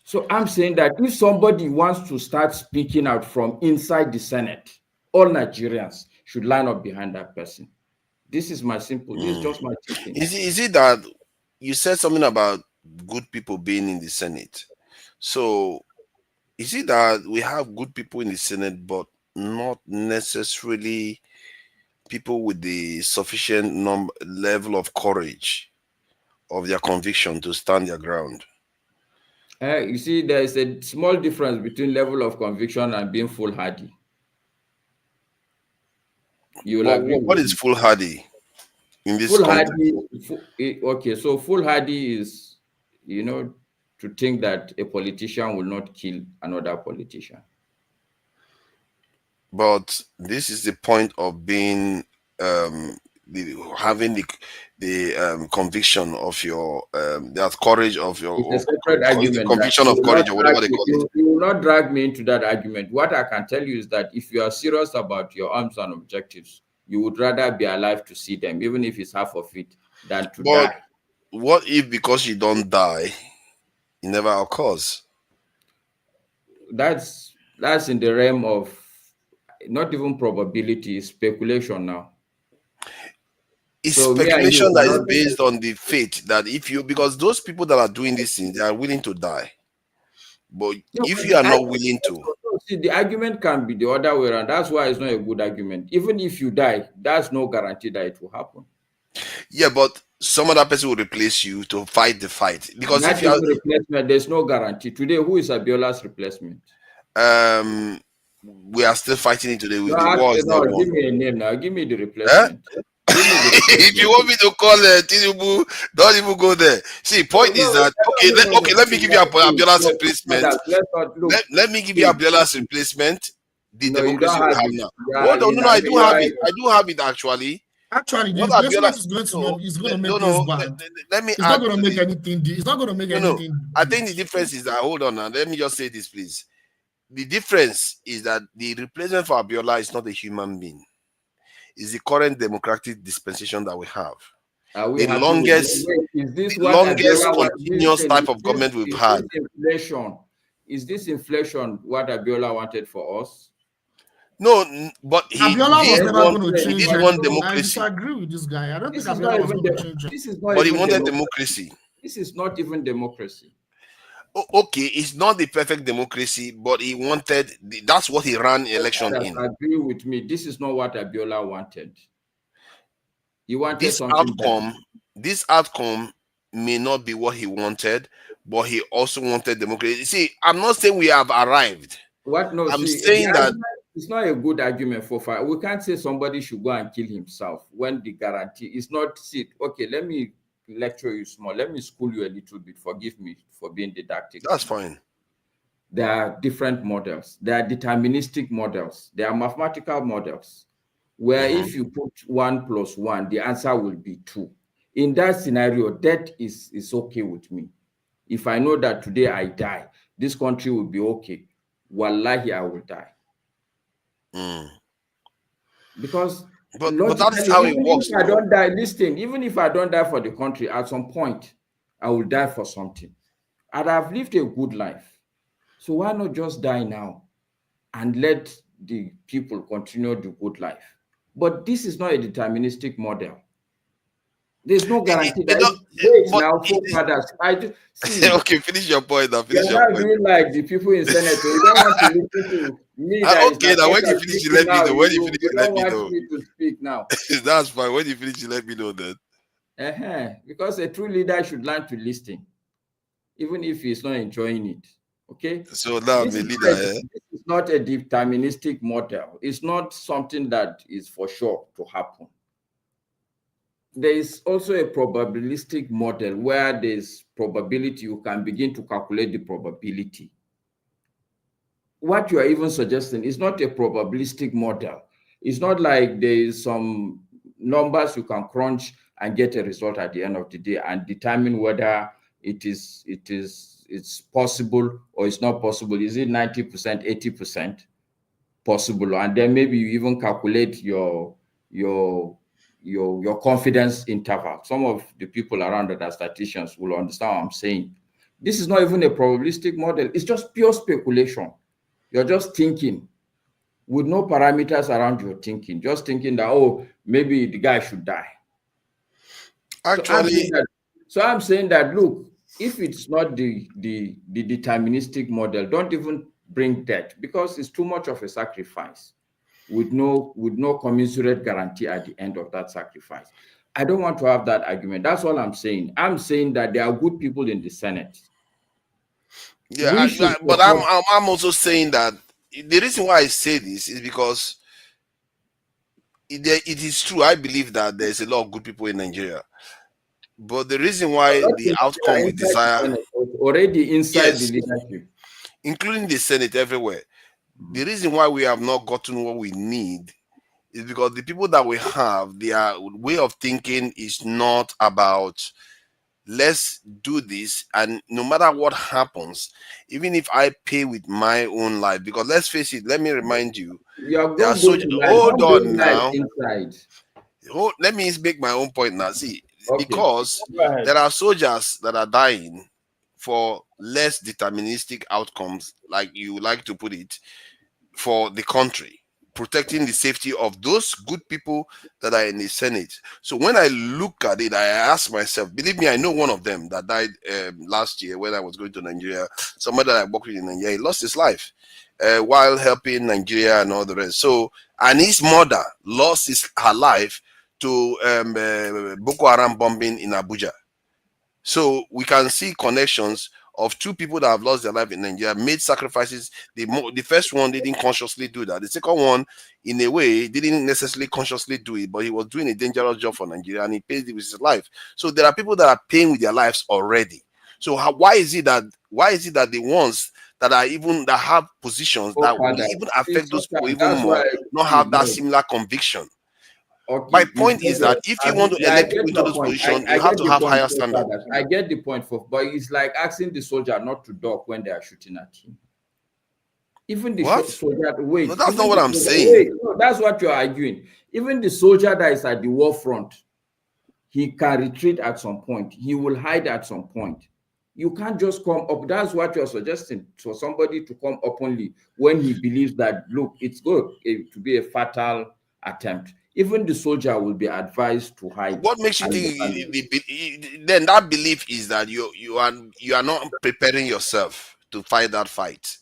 So I'm saying that if somebody wants to start speaking out from inside the Senate, all Nigerians should line up behind that person. This is this is just my thinking. Is it that you said something about good people being in the Senate? So is it that we have good people in the Senate, but not necessarily people with the sufficient level of courage of their conviction to stand their ground? You see, there is a small difference between level of conviction and being foolhardy. What is foolhardy in this foolhardy? Okay, so foolhardy is, to think that a politician will not kill another politician. But this is the point of being having the conviction of your that courage of your conviction of courage, or whatever they call it. You will not drag me into that argument. What I can tell you is that if you are serious about your aims and objectives, you would rather be alive to see them, even if it's half of it, than to die. What if, because you don't die, it never occurs? That's in the realm of not even probability, it's speculation now. It's speculation that is based on the faith that because those people that are doing these things, they are willing to die. But if you are not willing to, see, the argument can be the other way around. That's why it's not a good argument. Even if you die, that's no guarantee that it will happen. Yeah, but some other person will replace you to fight the fight. Because if you have replacement, there's no guarantee. Today, who is Abiola's replacement? We are still fighting it today with the war. No, give me a name now. Give me the replacement. If you want me to call Tinubu, don't even go there. See, point is that let me give you Abiola's replacement. Let me give you Abiola's replacement. The democracy we have now. Hold on, no, I do have it. I do have it actually. Actually, the replacement is going to make this bad. Let me. It's not going to make anything. It's not going to make anything. I think the difference is that. Hold on, now. Let me just say this, please. The difference is that the replacement for Abiola is not a human being. It's the current democratic dispensation that we have. The longest continuous type of government we've had. Is this inflation what Abiola wanted for us? No, but Abiola was never going to change. He didn't want democracy. I disagree with this guy. I don't think Abiola was going to change it. But he wanted democracy. This is not even democracy. Okay, it's not the perfect democracy, but he wanted. That's what he ran election in. Agree with me. This is not what Abiola wanted. He wanted this outcome. This outcome may not be what he wanted, but he also wanted democracy. See, I'm not saying we have arrived. What? No, I'm saying that it's not a good argument for fire. We can't say somebody should go and kill himself when the guarantee is not. See, okay, let me lecture you small. Let me school you a little bit. Forgive me for being didactic. That's fine. There are different models. There are deterministic models. There are mathematical models where if you put 1 + 1, the answer will be 2. In that scenario, that is okay with me. If I know that today I die, this country will be okay. Wallahi, I will die. Because but that's how it works. If I don't die, listen, even if I don't die for the country, at some point, I will die for something. And I've lived a good life. So why not just die now and let the people continue the good life? But this is not a deterministic model. There's no guarantee okay, finish your point now. Finish your point. Doing like the people in Senate. You don't want to listen to me. Okay, now when you finish, you let me know. When you finish, you let me know. You don't want me to speak now. That's fine. When you finish, you let me know then. Because a true leader should learn to listen, even if he's not enjoying it. Okay. So now the leader. This is not a deterministic model. It's not something that is for sure to happen. There is also a probabilistic model where there's probability. You can begin to calculate the probability. What you are even suggesting is not a probabilistic model. It's not like there is some numbers you can crunch and get a result at the end of the day and determine whether it's possible or it's not possible. Is it 90%, 80% possible? And then maybe you even calculate your confidence interval. Some of the people around that are statisticians will understand what I'm saying. This is not even a probabilistic model. It's just pure speculation. You're just thinking with no parameters around your thinking, just thinking that, oh, maybe the guy should die. Actually, so I'm saying that, look, if it's not the deterministic model, don't even bring that because it's too much of a sacrifice with no commensurate guarantee at the end of that sacrifice. I don't want to have that argument. That's all I'm saying. I'm saying that there are good people in the Senate. Yeah, but I'm also saying that the reason why I say this is because it is true. I believe that there's a lot of good people in Nigeria. But the reason why the outcome we desire already inside the leadership, including the Senate everywhere, the reason why we have not gotten what we need is because the people that we have, their way of thinking is not about let's do this, and no matter what happens, even if I pay with my own life, because let's face it, let me remind you, hold on now. Let me make my own point now. See, because there are soldiers that are dying for less deterministic outcomes, like you like to put it, for the country. protecting the safety of those good people that are in the Senate. So when I look at it, I ask myself, believe me, I know one of them that died last year when I was going to Nigeria. Somebody that I worked with in Nigeria, he lost his life while helping Nigeria and all the rest. So, and his mother lost her life to Boko Haram bombing in Abuja. So we can see connections of two people that have lost their life in Nigeria, made sacrifices. The first one didn't consciously do that. The second one, in a way, didn't necessarily consciously do it, but he was doing a dangerous job for Nigeria and he paid it with his life. So there are people that are paying with their lives already. So why is it that the ones that are even that have positions that will even affect those people even more not have that similar conviction? Okay, my point is that if you want to elect people into those positions, you have to have higher standards. I get the point, but it's like asking the soldier not to duck when they are shooting at him. Even the soldier, wait. No, that's not what I'm saying. Wait, no, that's what you're arguing. Even the soldier that is at the war front, he can retreat at some point. He will hide at some point. You can't just come up. That's what you're suggesting, for somebody to come openly when he believes that, look, it's going to be a fatal attempt. Even the soldier will be advised to hide. What makes you think then that belief is that you are not preparing yourself to fight that fight?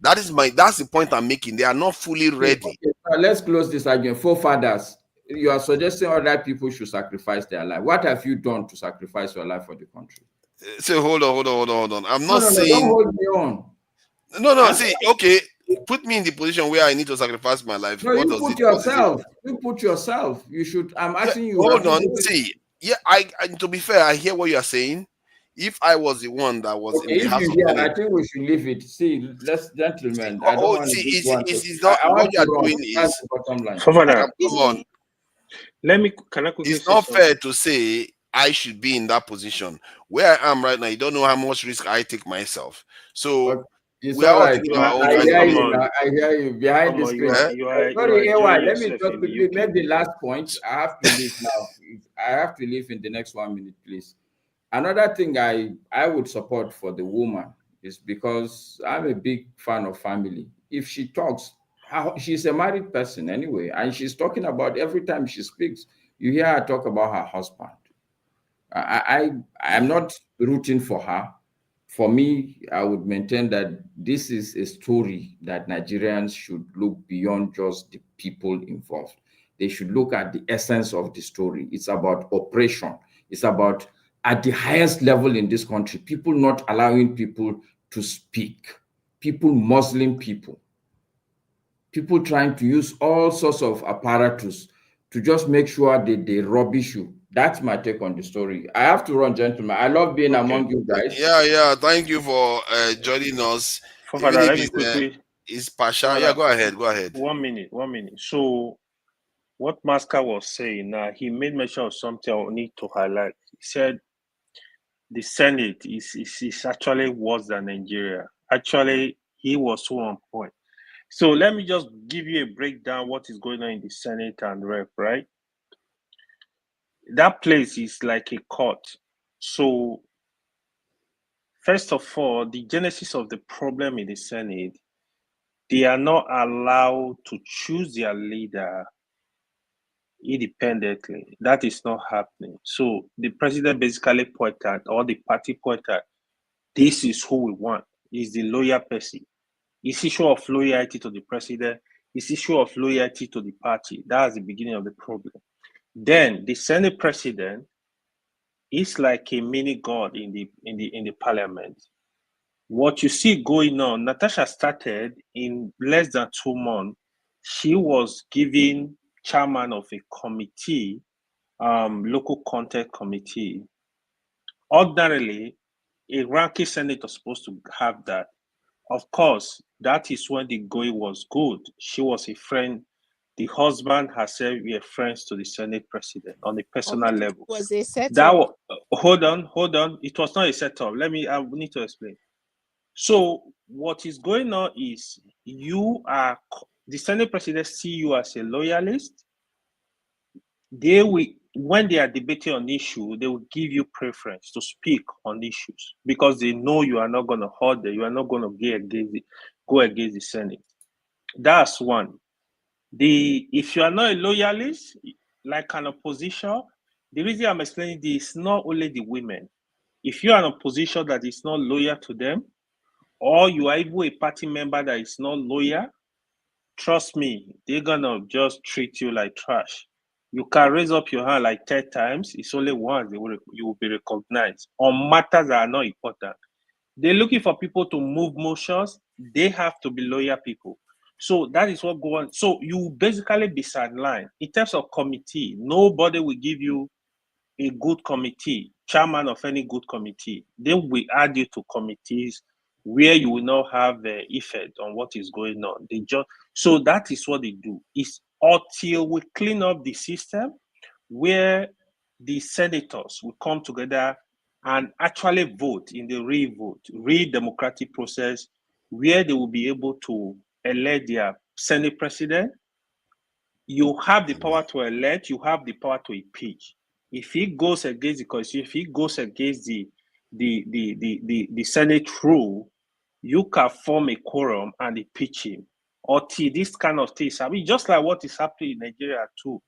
That's the point I'm making. They are not fully ready. Okay, let's close this argument. Forefathers, you are suggesting other people should sacrifice their life. What have you done to sacrifice your life for the country? So hold on. I'm not saying. Don't hold me on. No. See, okay. Put me in the position where I need to sacrifice my life. No, you put yourself. You put yourself. You should. I'm asking you. Hold on. See, yeah. I to be fair, I hear what you are saying. If I was the one that was in the house of Senate, I think we should leave it. See, let's gentlemen. It's not what you are doing is. Come on. It's not fair to say I should be in that position. Where I am right now, you don't know how much risk I take myself. So. It's all right. I hear you behind the screen. Sorry, Ewa, let me just quickly make the last point. I have to leave now. I have to leave in the next 1 minute, please. Another thing I would support for the woman is because I'm a big fan of family. If she talks, she's a married person anyway, and she's talking about every time she speaks, you hear her talk about her husband. I'm not rooting for her. For me, I would maintain that this is a story that Nigerians should look beyond just the people involved. They should look at the essence of the story. It's about oppression. It's about, at the highest level in this country, people not allowing people to speak, people muzzling people trying to use all sorts of apparatus to just make sure that they rubbish you. That's my take on the story. I have to run, gentlemen. I love being among you guys. Yeah. Thank you for joining us. It's partial. Yeah, go ahead. 1 minute. So, what Masker was saying now, he made mention of something I need to highlight. He said the Senate is actually worse than Nigeria. Actually, he was so on point. So let me just give you a breakdown what is going on in the Senate and Rep, right? That place is like a court. So first of all, the genesis of the problem in the Senate, they are not allowed to choose their leader independently. That is not happening. So the president basically pointed, or the party pointed, this is who we want. Is the loyal person. It's issue of loyalty to the president. It's issue of loyalty to the party. That's the beginning of the problem. Then the Senate president is like a mini god in the parliament. What you see going on, Natasha started in less than 2 months. She was given chairman of a committee, local content committee. Ordinarily, a ranking senator is supposed to have that. Of course, that is when the going was good. She was a friend. The husband herself were friends to the Senate president on a personal level. Was a setup. Hold on. It was not a setup. I need to explain. So what is going on is the Senate president see you as a loyalist. When they are debating on issue, they will give you preference to speak on issues because they know you are not going to hold them. You are not going to go against the Senate. That's one. If you are not a loyalist, like an opposition, the reason I'm explaining this is not only the women. If you are an opposition that is not loyal to them, or you are even a party member that is not loyal, trust me, they're gonna just treat you like trash. You can raise up your hand like 10 times, it's only once you will be recognized on matters that are not important. They're looking for people to move motions, they have to be loyal people. So that is what go on. So you basically be sidelined. In terms of committee, nobody will give you a good committee, chairman of any good committee. They will add you to committees where you will not have the effect on what is going on. So that is what they do. It's until we clean up the system where the senators will come together and actually vote in the real democratic process, where they will be able to elect their Senate president. You have the power to elect, you have the power to impeach. If he goes against the constitution, if he goes against the Senate rule, you can form a quorum and impeach him. Until this kind of things, I mean, just like what is happening in Nigeria too,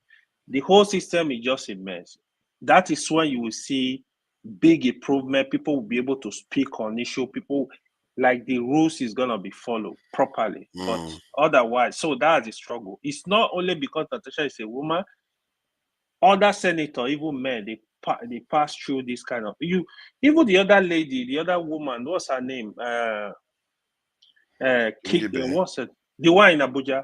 the whole system is just a mess. That is when you will see big improvement. People will be able to speak on issue. People, like, the rules is gonna be followed properly. But otherwise, so that's the struggle. It's not only because Natasha is a woman. Other senators, even men, they pass through this kind of even the other lady, the other woman, what's her name? What's it? The one in Abuja.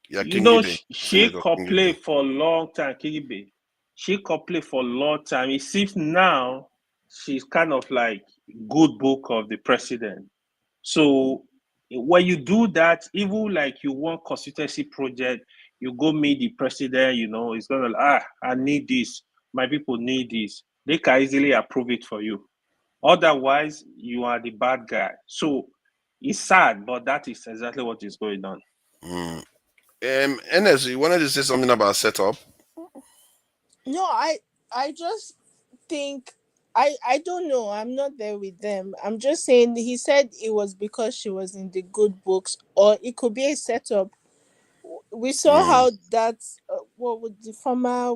Yeah, you know, Kingibe. she complained for a long time, Kingibe. She complained for a long time. It seems now she's kind of like good book of the president. So when you do that, even like you want constituency project, you go meet the president, you know, it's gonna I need this, my people need this. They can easily approve it for you. Otherwise, you are the bad guy. So it's sad, but that is exactly what is going on. Enes, you wanted to say something about setup? No, I just think I don't know. I'm not there with them. I'm just saying he said it was because she was in the good books, or it could be a setup. We saw how that what would the former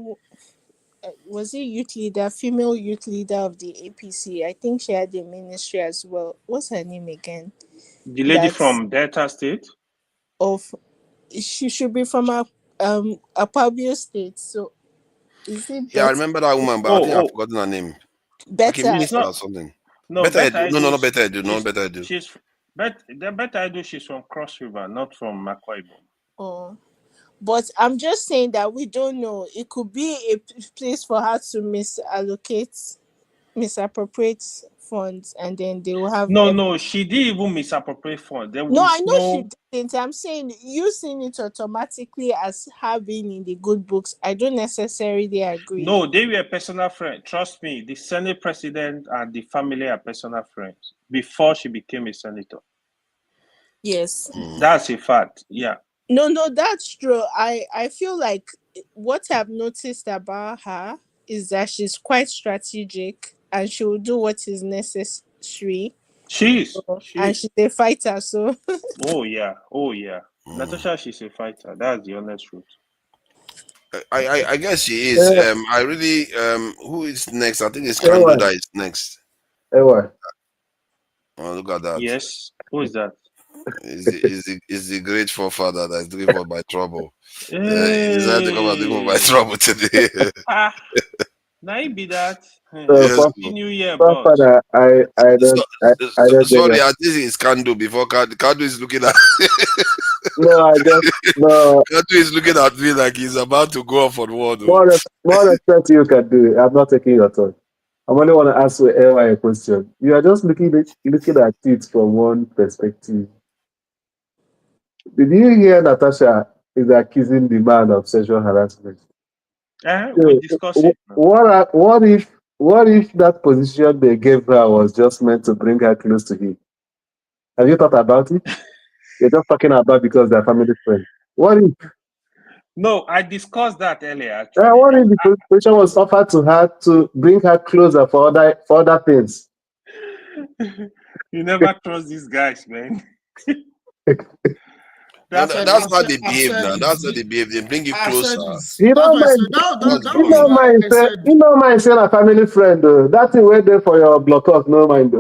was he youth leader, female youth leader of the APC. I think she had a ministry as well. What's her name again? The lady from Delta State? She should be from Akpabio State. So is it Yeah, I remember that woman, but I think I've forgotten her name. Better. Like minister or something. No, not Better Edu. Better Edu, she's from Cross River, not from Akwa Ibom. Oh. But I'm just saying that we don't know. It could be a place for her to misappropriate funds, and then they will have. No, she didn't even misappropriate funds. I know she didn't. I'm saying you seeing it automatically as her being in the good books. I don't necessarily agree. No, they were personal friends. Trust me, the Senate president and the family are personal friends before she became a senator. Yes. That's a fact. Yeah. No, that's true. I feel like what I've noticed about her is that she's quite strategic and she will do what is necessary. And she's a fighter, so. Oh yeah. Natasha, she's a fighter. That's the honest truth. I guess she is. I really who is next? I think it's Kando that is next. Oh, look at that. Yes. Who is that? Is the great forefather that is looking for my trouble. He decided to come and look for my trouble today. Now it be that. New Year, forefather, I don't. Sorry, I think it's Kando before Kando is looking at. No. Kando is looking at me like he's about to go off on word. More respect you can do. I'm not taking your turn. I only want to ask you a question. You are just looking at it from one perspective. Did you hear Natasha is accusing the man of sexual harassment? We discussed it. What if that position they gave her was just meant to bring her close to him? Have you thought about it? You're just talking about because they're family friends. What if? No, I discussed that earlier. Actually. What if the position was offered to her to bring her closer for other things? You never trust these guys, man. That's how they behave now. That's how they behave. They bring you closer. You don't mind. You don't mind saying a family friend. That's the way there for your block talk. No mind.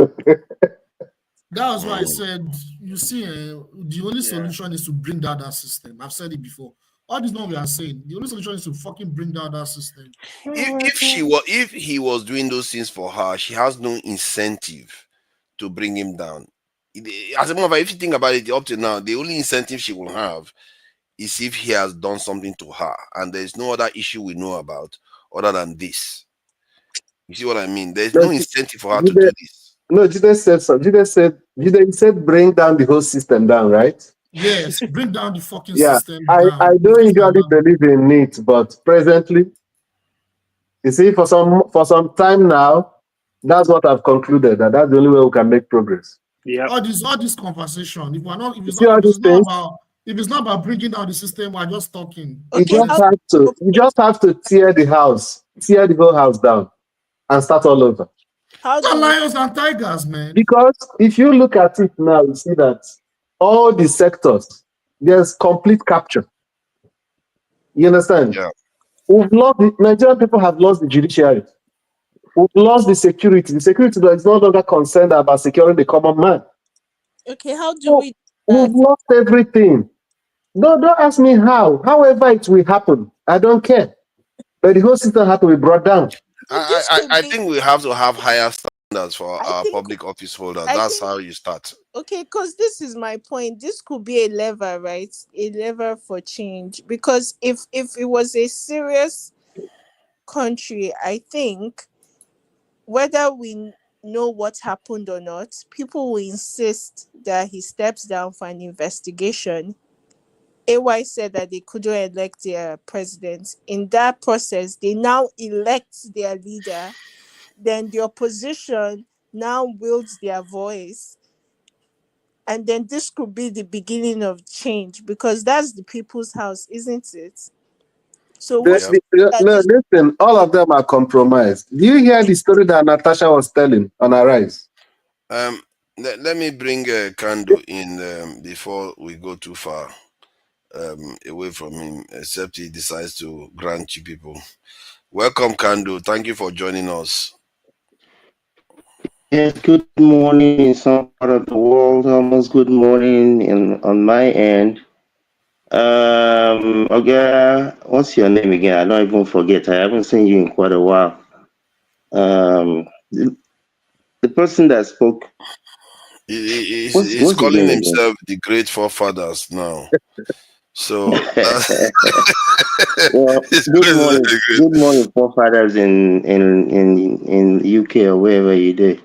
That was why I said, you see, the only solution is to bring down that system. I've said it before. All this one we are saying, the only solution is to fucking bring down that system. If he was doing those things for her, she has no incentive to bring him down. As a matter of fact, if you think about it, up to now, the only incentive she will have is if he has done something to her, and there's no other issue we know about other than this. You see what I mean? There's no incentive for her to do this. No, Jide said so. Jide said bring down the whole system down, right? Yes, bring down the fucking system down. I don't usually believe in it, but presently, you see, for some time now, that's what I've concluded, that that's the only way we can make progress. Yeah. All this conversation, if it's not about bringing down the system, we're just talking. Okay, you just have to tear the whole house down and start all over. The lions and tigers, man. Because if you look at it now, you see that all the sectors, there's complete capture. You understand? Yeah. Nigerian people have lost the judiciary. We've lost the security. The security is no longer concerned about securing the common man. Okay, how do we do that? We've lost everything. Don't ask me how. However it will happen, I don't care. But the whole system has to be brought down. I think we have to have higher standards for our public office holders. That's how you start. Okay, because this is my point. This could be a lever, right? A lever for change. Because if it was a serious country, I think whether we know what happened or not, people will insist that he steps down for an investigation. AY said that they couldn't elect their president. In that process, they now elect their leader. Then the opposition now wields their voice. And then this could be the beginning of change, because that's the people's house, isn't it? So listen, all of them are compromised. Do you hear the story that Natasha was telling on Arise? Let me bring Kando in before we go too far away from him, except he decides to grant you people. Welcome, Kando. Thank you for joining us. Yes, good morning in some part of the world. Almost good morning on my end. Okay, what's your name again? I don't even forget. I haven't seen you in quite a while. The person that spoke. He's calling himself the Great Forefathers now. So well, good morning, forefathers in UK or wherever you did.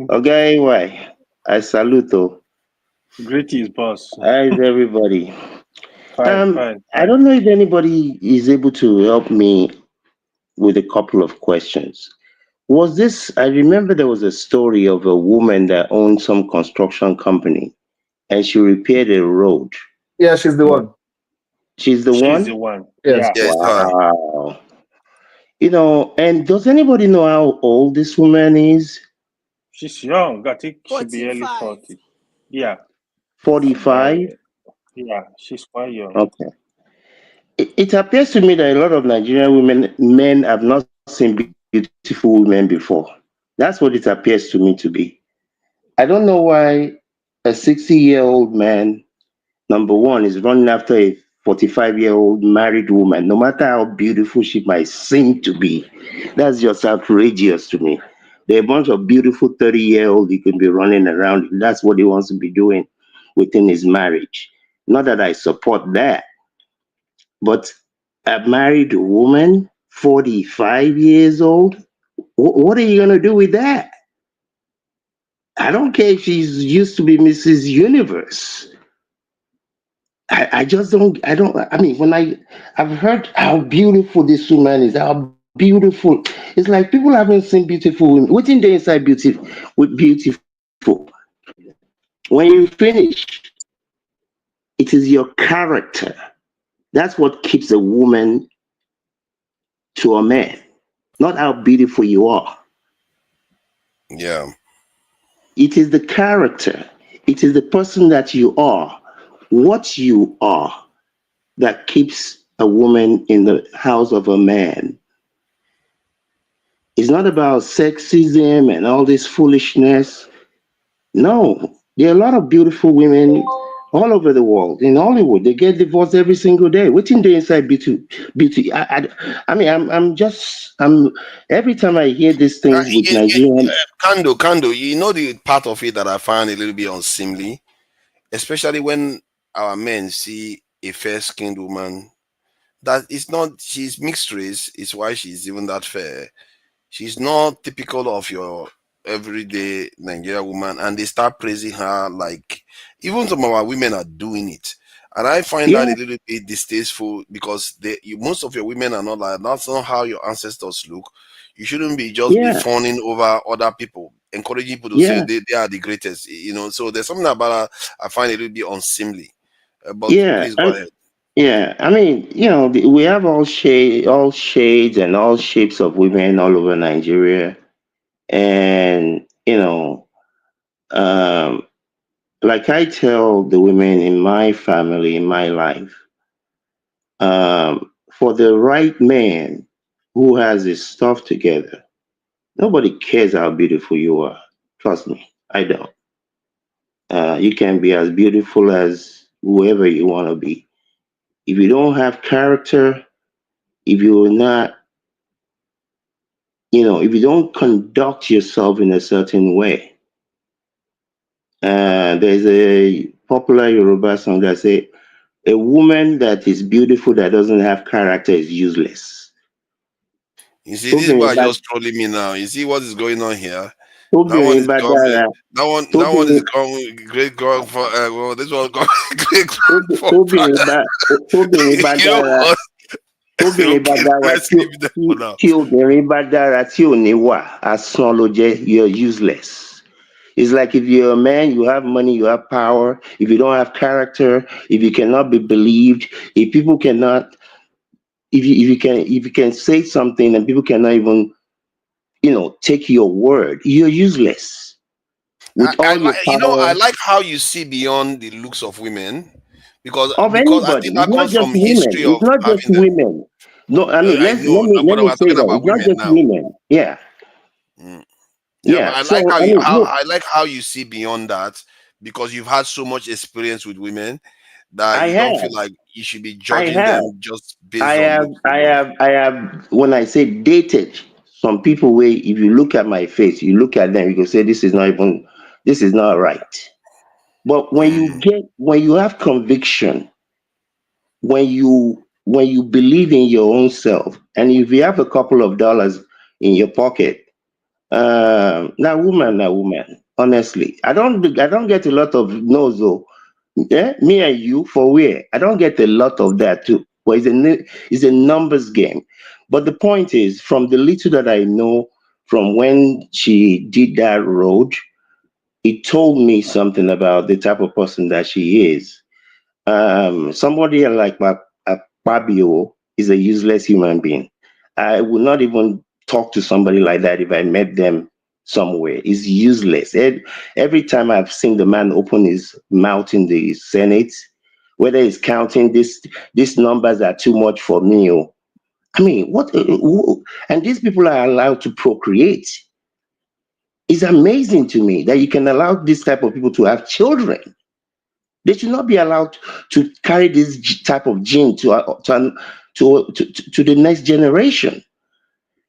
Okay, why? I salute you. Greetings, boss. How is everybody? Fine. I don't know if anybody is able to help me with a couple of questions. I remember there was a story of a woman that owned some construction company and she repaired a road. Yeah, she's the one. She's the one? Yes. Yeah. Wow. And does anybody know how old this woman is? She's young. I think she'll be early 40s. Yeah. 45? Yeah, she's quite young. Okay. It appears to me that a lot of Nigerian men have not seen beautiful women before. That's what it appears to me to be. I don't know why a 60-year-old man, number one, is running after a 45-year-old married woman, no matter how beautiful she might seem to be. That's just outrageous to me. There are a bunch of beautiful 30-year-olds he can be running around. That's what he wants to be doing within his marriage. Not that I support that, but a married woman, 45 years old, what are you going to do with that? I don't care if she's used to be Mrs. Universe. I mean, when I've heard how beautiful this woman is, how beautiful. It's like people haven't seen beautiful women. What's in the inside beautiful? When you finish, it is your character. That's what keeps a woman to a man, not how beautiful you are. Yeah. It is the character. It is the person that you are. what you are that keeps a woman in the house of a man. It's not about sexism and all this foolishness. No, there are a lot of beautiful women all over the world. In Hollywood, they get divorced every single day. Within the inside beauty, beauty. I mean, I'm. Every time I hear these things with Nigerian, Kando, you know the part of it that I find a little bit unseemly, especially when our men see a fair-skinned woman that is not, she's mixed race, is why she's even that fair. She's not typical of your everyday Nigerian woman, and they start praising her like even some of our women are doing it. And I find that yeah, a little bit distasteful because most of your women are not like that's not how your ancestors look. You shouldn't be just be yeah, fawning over other people, encouraging people to say yeah, they are the greatest. So there's something about I find a little bit unseemly. But yeah. please go ahead. Yeah, I mean, we have all shades and all shapes of women all over Nigeria, and um, like I tell the women in my family, in my life, for the right man who has his stuff together, nobody cares how beautiful you are. Trust me, I don't. You can be as beautiful as whoever you want to be. If you don't have character, if you're not if you don't conduct yourself in a certain way, there's a popular Yoruba song that say, "A woman that is beautiful that doesn't have character is useless." You see, these people Tóbìnrin are bá just trolling me now. You see what is going on here? That one tóbìnrin is bá government. dára That one is tóbìnrin great God for well, this one great God for tóbìnrin brother. bá tóbìnrin bá You know dára what? tóbìnrin bá Okay, dára let's leave that for now. tí obìnrin bá dára tí ò ní wà, asán ló jẹ́, you're useless. It's like if you're a man, you have money, you have power. If you don't have character, if you cannot be believed, if people cannot, if you can say something and people cannot even, take your word, you're useless. With I all your like I power like how you see beyond the looks of women because of I anybody, think it's that not comes just from women. history It's of not just having them. women. No, I mean, I know, let but me we're say talking that about it's not women just now. women. Yeah, Mm. Yeah, but yeah. So I mean, look, I like how you see beyond that because you've had so much experience with women that I you don't have, feel like you should be I judging have. them just based on looks I have. When I say dated, some people where if you look at my face, you look at them, you can say this is not right. But alone. when you have conviction, when you believe in your own self, and if you have a couple of dollars in your pocket, now woman. Honestly, I don't get a lot of no's though. Yeah, me and you for where? I don't get a lot of that too. But it's a numbers game. But the point is, from the little that I know from when she did that road, it told me something about the type of person that she is. Somebody like my Fabio is a useless human being. I would not even talk to somebody like that if I met them somewhere. It's useless. Every time I've seen the man open his mouth in the Senate, whether he's counting these numbers are too much for me. I mean, what? And these people are allowed to procreate. It's amazing to me that you can allow this type of people to have children. They should not be allowed to carry this type of gene to the next generation.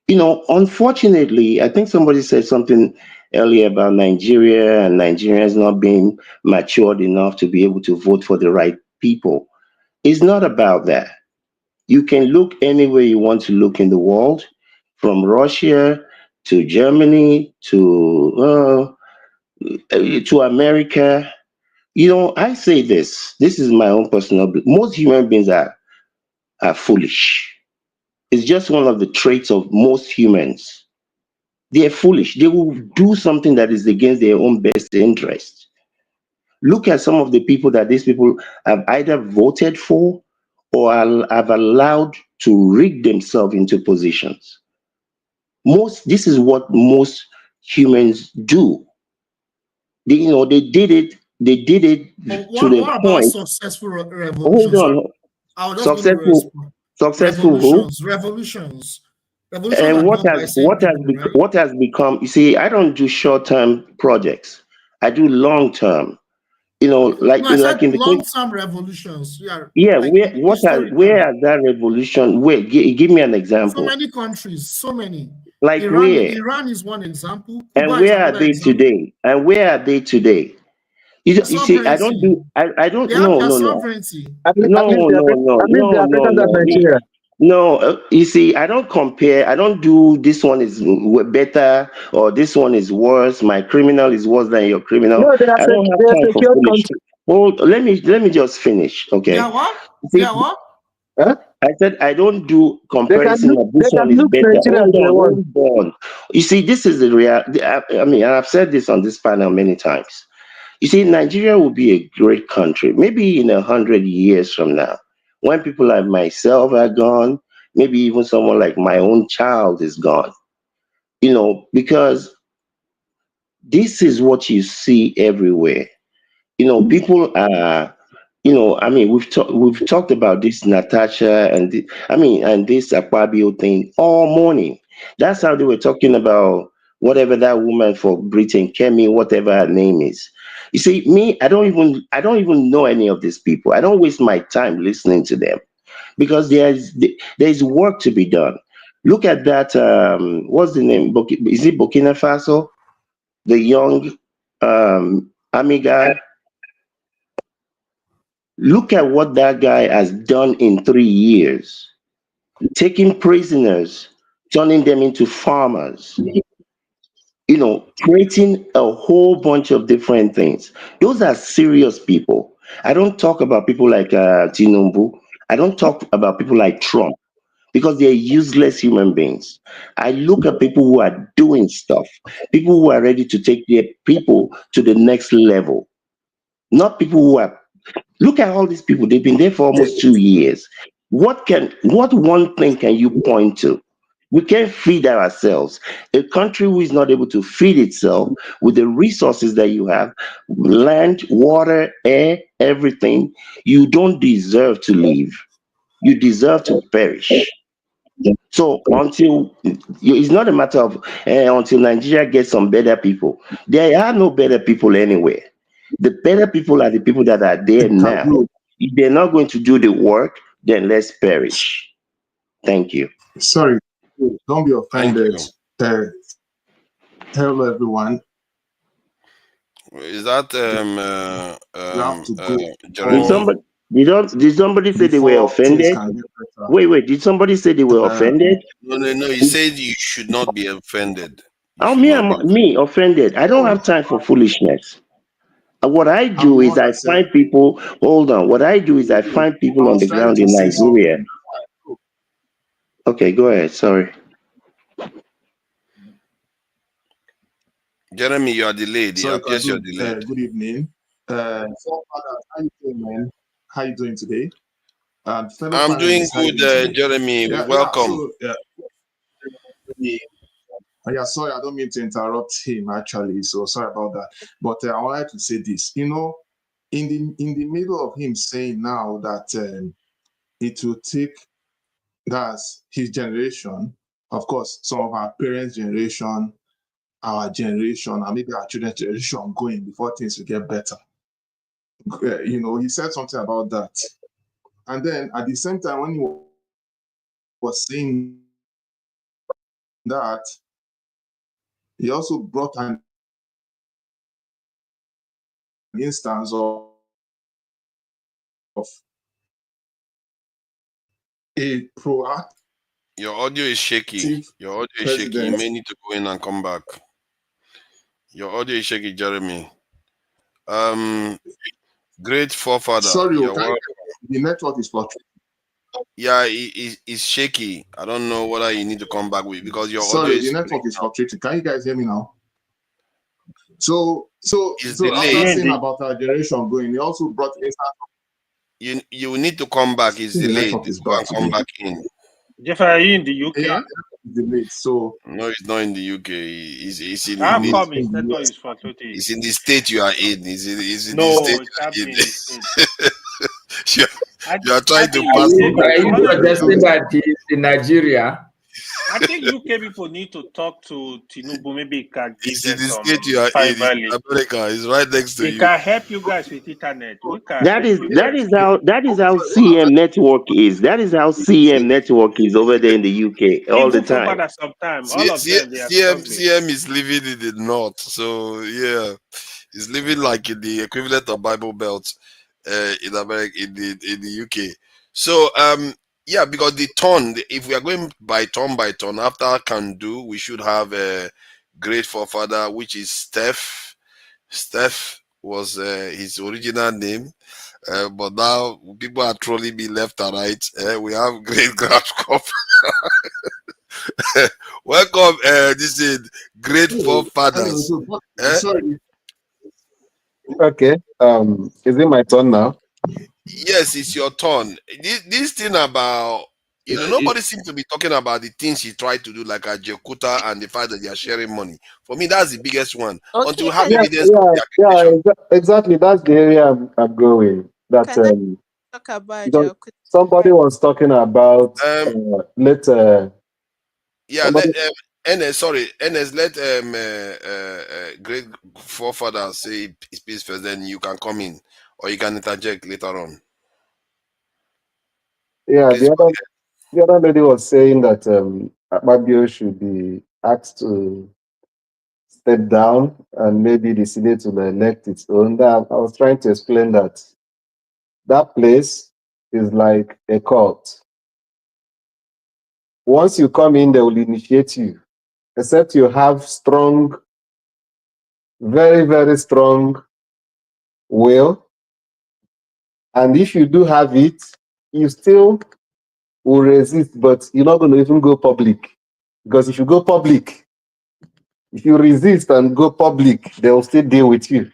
Unfortunately, I think somebody said something earlier about Nigeria and Nigerians not being matured enough to be able to vote for the right people. It's not about that. You can look anywhere you want to look in the world, from Russia to Germany to America. I say this. This is my own personal belief. Most human beings are foolish. It's just one of the traits of most humans. They are foolish. They will do something that is against their own best interest. Look at some of the people that these people have either voted for or have allowed to rig themselves into positions. This is what most humans do. They did it they did it to the What about point. successful Hold revolutions? on. I'll just go to Successful who? Revolutions. Revolutions And are done by same people, right? what has become? You see, I don't do short-term projects. I do long-term. You know, No, I said like in the case. long-term revolutions. Yeah, Yeah, like where has that revolution? Where? Give me an so example. many countries, so many. Like where? Iran is one example. Cuba And is where are another they example. today? And where are they today? You see, I don't do. I don't. They have their No. sovereignty. No. No, you see, I don't compare. I don't do this one is better or this one is worse. My criminal is worse than your criminal. No, I don't have they are time for secure foolish. country. Hold, let me just finish, They okay? are what? See, They are what? Huh? I said I don't do They can comparison of they this one can is look better. Nigeria if they want. Hold on. You see, this is the real. I mean, and I've said this on this panel many times. You see, Nigeria will be a great country, maybe in 100 years from now, when people like myself are gone, maybe even someone like my own child is gone. You know, because this is what you see everywhere. You know, people are, you know, I mean, we've talked about this Natasha and and this Akpabio thing all morning. That's how they were talking about whatever that woman for Britain, Kemi, whatever her name is. You see, me, I don't even know any of these people. I don't waste my time listening to them because there's work to be done. Look at that. What's the name? Is it Burkina Faso? The young army guy. Look at what that guy has done in 3 years, taking prisoners, turning them into farmers, you know, creating a whole bunch of different things. Those are serious people. I don't talk about people like Tinubu. I don't talk about people like Trump because they're useless human beings. I look at people who are doing stuff, people who are ready to take their people to the next level, not people who are. Look at all these people. They've been there for almost 2 years. What one thing can you point to? We can't feed ourselves. A country who is not able to feed itself with the resources that you have, land, water, air, everything, you don't deserve to live. You deserve to perish. So it's not a matter of until Nigeria gets some better people. There are no better people anywhere. The better people are the people that are there now. If they're not going to do the work, then let's perish. Thank you. Sorry, don't be Thank offended. you. Hello, everyone. Is that You have to go Jeremy? Did somebody say they were before things offended? can get better. Wait. Did somebody say they were offended? No. He said you should not be offended. Oh, me offended. I don't have time for foolishness. What I do is I find people. Hold on. What I do is I find people on the ground in Nigeria. Okay, go ahead. Sorry. Jeremy, you are delayed. So It appears you're delayed. good evening. Forefathers, how you doing, man? How you doing today? Fellow I'm doing panelists, how you good, doing today? Jeremy. Welcome. Sorry, I don't mean to interrupt him actually. So sorry about that. But I wanted to say this. You know, in the middle of him saying now that it will take that's his generation, of course, some of our parents' generation, our generation, and maybe our children's generation going before things will get better. You know, he said something about that. And then at the same time, when he was saying that, he also brought an instance of a proactive. Your audio is shaky. Your audio is shaky. You may need to go in and come back. Your audio is shaky, Jeremy. Great forefather. Sorry, the network is fluctuating. Yeah, it's shaky. I don't know whether you need to come back with because your audio Sorry, is the network is fluctuating. Can you guys hear me now? So it's after saying about our generation going, he also brought instance. You need to come back. It's delayed. Is Go and come back in. Jeff, are you in the UK? Yeah, so no, he's not in the UK. He's in How the come his network is fluctuating? He's in the state you are in. He's in No, the state it can't you be are in the state. you are trying to think pass. Are you honestly, suggesting that he's in Nigeria? I think UK people need to talk to Tinubu. Maybe he can give He's in them the some state you are in. fiber He's in link. America. He's right next to He you. can help you guys with internet. We can That help is you that guys. is how CM network is. That is how CM network is over there in the UK all the Even for time. father, sometimes all of them they are struggling. CM is living in the north, so yeah, he's living like in the equivalent of Bible Belt in America, in the UK. So yeah, because the turn, if we are going by turn, after can do, we should have a great forefather, which is Steph. Steph was his original name. But now people are trolling me left and right. We have great grandfather. Welcome, this is great forefathers. Sorry. Okay. Is it my turn now? Yes, it's your turn. This thing about nobody seems to be talking about the things he tried to do, like a Jakuta and the fact that they are sharing money. For me, that's the biggest one. Okay, Until we have can I evidence of the accusation. Exactly. That's the area I'm going. That can I talk about because Joe? somebody was talking about Yeah, somebody. NS, let great forefather say his piece first, then you can come in, or you can interject later on. Yeah, Please the other lady was saying that Akpabio should be asked to step down and maybe the Senate will elect its own. That I was trying to explain that place is like a cult. Once you come in, they will initiate you, except you have strong, very, very strong will. And if you do have it, you still will resist, but you're not going to even go public. Because if you go public, if you resist and go public, they will still deal with you.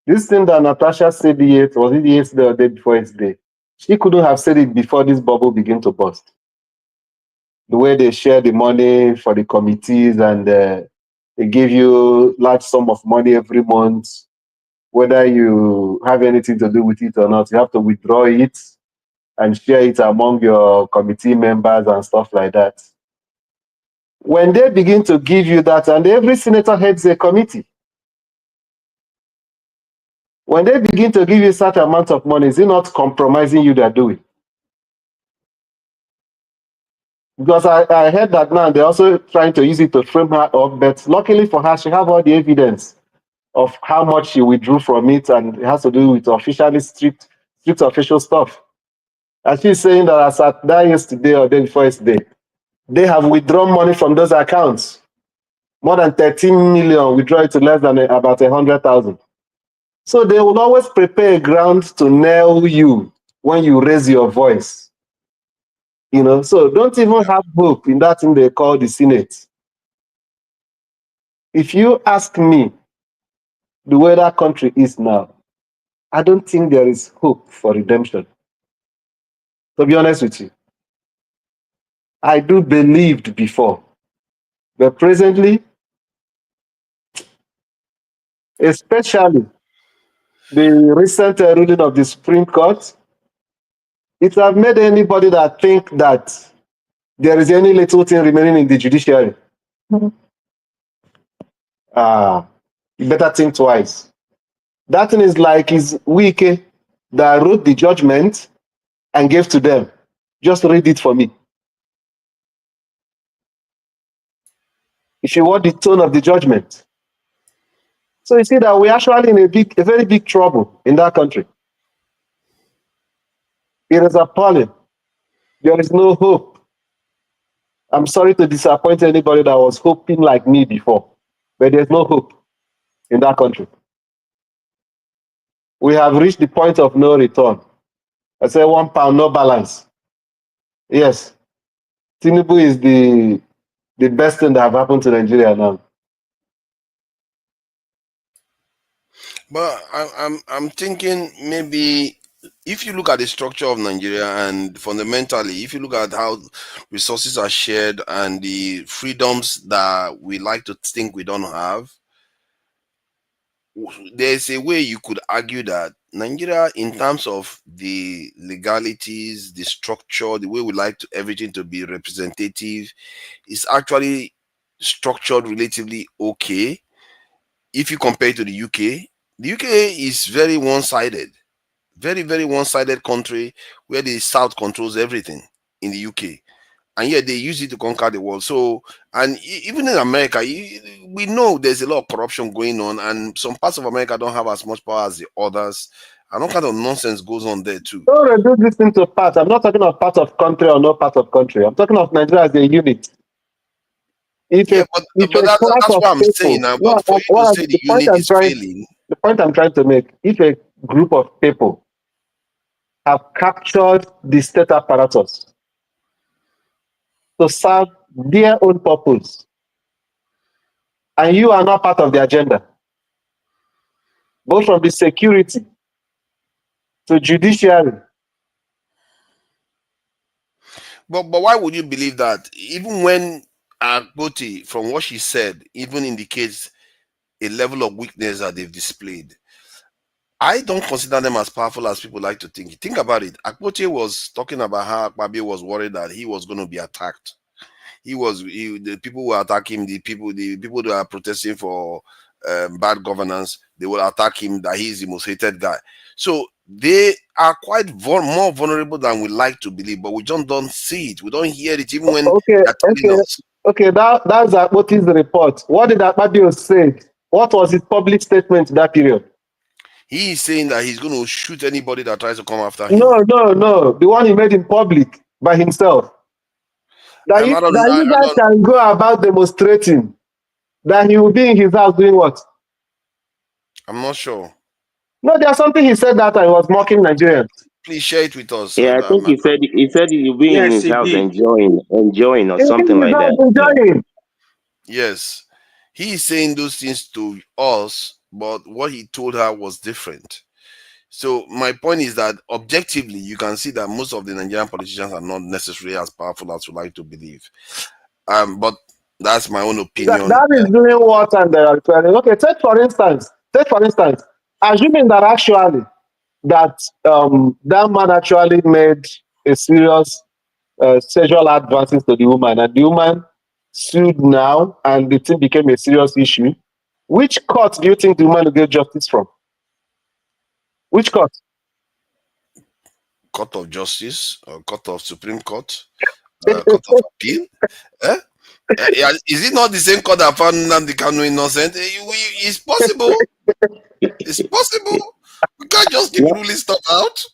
This thing that Natasha said was it yesterday or the day before yesterday? She couldn't have said it before this bubble began to burst. The way they share the money for the committees and they give you large sum of money every month, whether you have anything to do with it or not, you have to withdraw it and share it among your committee members and stuff like that. When they begin to give you that, and every senator heads a committee, when they begin to give you such amount of money, is it not compromising you they're doing? Because I heard that now they're also trying to use it to frame her up, but luckily for her, she have all the evidence of how much she withdrew from it, and it has to do with officially strict official stuff. And she's saying that as at that yesterday or day before yesterday, they have withdrawn money from those accounts. More than 13 million withdraw it to less than about 100,000. So they will always prepare a ground to nail you when you raise your voice. So don't even have hope in that thing they call the Senate. If you ask me the way that country is now, I don't think there is hope for redemption. To be honest with you, I do believed before, but presently, especially the recent ruling of the Supreme Court, it has made anybody that think that there is any little thing remaining in the judiciary. You better think twice. That thing is like is Wike that wrote the judgment and gave to them. Just read it for me. If you want the tone of the judgment. So you see that we're actually in a very big trouble in that country. It is appalling. There is no hope. I'm sorry to disappoint anybody that was hoping like me before, but there's no hope in that country. We have reached the point of no return. I say £1, no balance. Yes, Tinubu is the best thing that have happened to Nigeria now. But I'm thinking maybe if you look at the structure of Nigeria and fundamentally, if you look at how resources are shared and the freedoms that we like to think we don't have, there's a way you could argue that Nigeria, in terms of the legalities, the structure, the way we like to everything to be representative, is actually structured relatively okay. If you compare it to the UK, the UK is very one-sided, very, very one-sided country where the South controls everything in the UK. And yet they use it to conquer the world. So, and even in America, we know there's a lot of corruption going on, and some parts of America don't have as much power as the others, and all kind of nonsense goes on there too. Don't reduce this thing to parts. I'm not talking of part of country or no part of country. I'm talking of Nigeria as a unit. Yeah, but that's what I'm saying now. But for you to say the unit is failing, the point I'm trying to make, if a group of people have captured the state apparatus to serve their own purpose, and you are not part of the agenda, both from the security to judiciary. But why would you believe that? Even when Akpoti, from what she said, even indicates a level of weakness that they've displayed, I don't consider them as powerful as people like to think. Think about it. Akpoti was talking about how Akpabio was worried that he was going to be attacked. The people who attack him, the people that are protesting for bad governance, they will attack him, that he's the most hated guy. So they are quite more vulnerable than we like to believe, but we just don't see it. We don't hear it even when they're telling us. Okay, that's Akpoti's report. What did Akpabio say? What was his public statement in that period? He is saying that he's going to shoot anybody that tries to come after him. No. The one he made in public by himself. That you guys can go about demonstrating. That he will be in his house doing what? I'm not sure. No, there's something he said that I was mocking Nigerians. Please share it with us. Yeah, I think he said he'll be in his house enjoying or something like that. Enjoying. Yes. He is saying those things to us, but what he told her was different. So my point is that objectively, you can see that most of the Nigerian politicians are not necessarily as powerful as we like to believe. But that's my own opinion. That is doing what and they are referring. Okay, take for instance, assuming that actually that man actually made a serious sexual advances to the woman, and the woman sued now, and the thing became a serious issue. Which court do you think the woman will get justice from? Which court? Court of Justice or Court of Supreme Court? Court of Appeal? Is it not the same court that found Nnamdi Kanu innocent? It's possible. It's possible. We can't just keep ruling stuff out.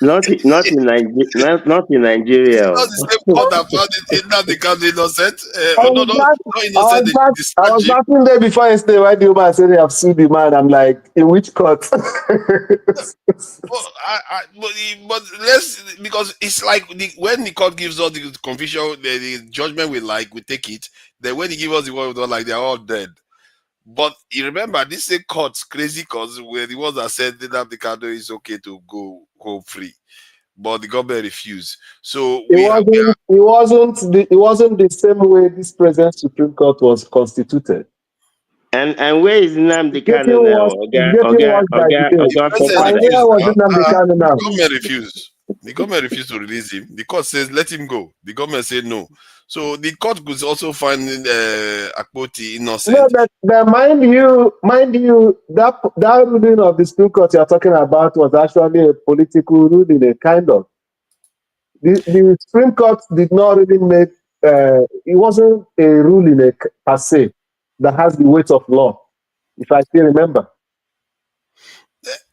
Not in Nigeria. It's not the same court that found Nnamdi Kanu innocent. I was laughing there before yesterday when the woman said they have sued the man. I'm like, in which court? Because it's like when the court gives us the conviction, the judgment we take it. Then when he gives us the one we don't like, they're all dead. But you remember, these same courts, crazy courts, were the ones that said that the Kanu is okay to go home free, but the government refused. So it wasn't the same way this present Supreme Court was constituted. And where is Nnamdi Kanu now? The government refused. The government refused to release him. The court says let him go. The government said no. So the court could also find Akpoti innocent. No, but mind you, that ruling of the Supreme Court you're talking about was actually a political ruling, a kind of. The Supreme Court did not really make. It wasn't a ruling per se that has the weight of law, if I still remember.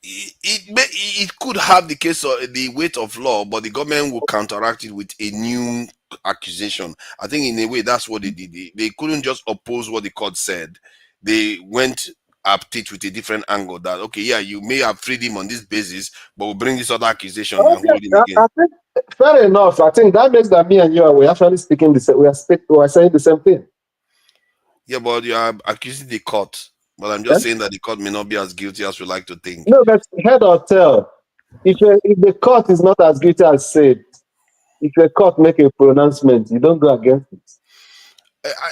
It could have the case of the weight of law, but the government will counteract it with a new accusation. I think in a way that's what they did. They couldn't just oppose what the court said. They went at it with a different angle that, okay, yeah, you may have freed him on this basis, but we'll bring this other accusation and hold him again. I think, fair enough. I think that makes that me and you are actually speaking the same. We are saying the same thing. Yeah, but you are accusing the court. But I'm just saying that the court may not be as guilty as we like to think. No, but head or tail, If the court is not as guilty as said, if the court make a pronouncement, you don't go against it.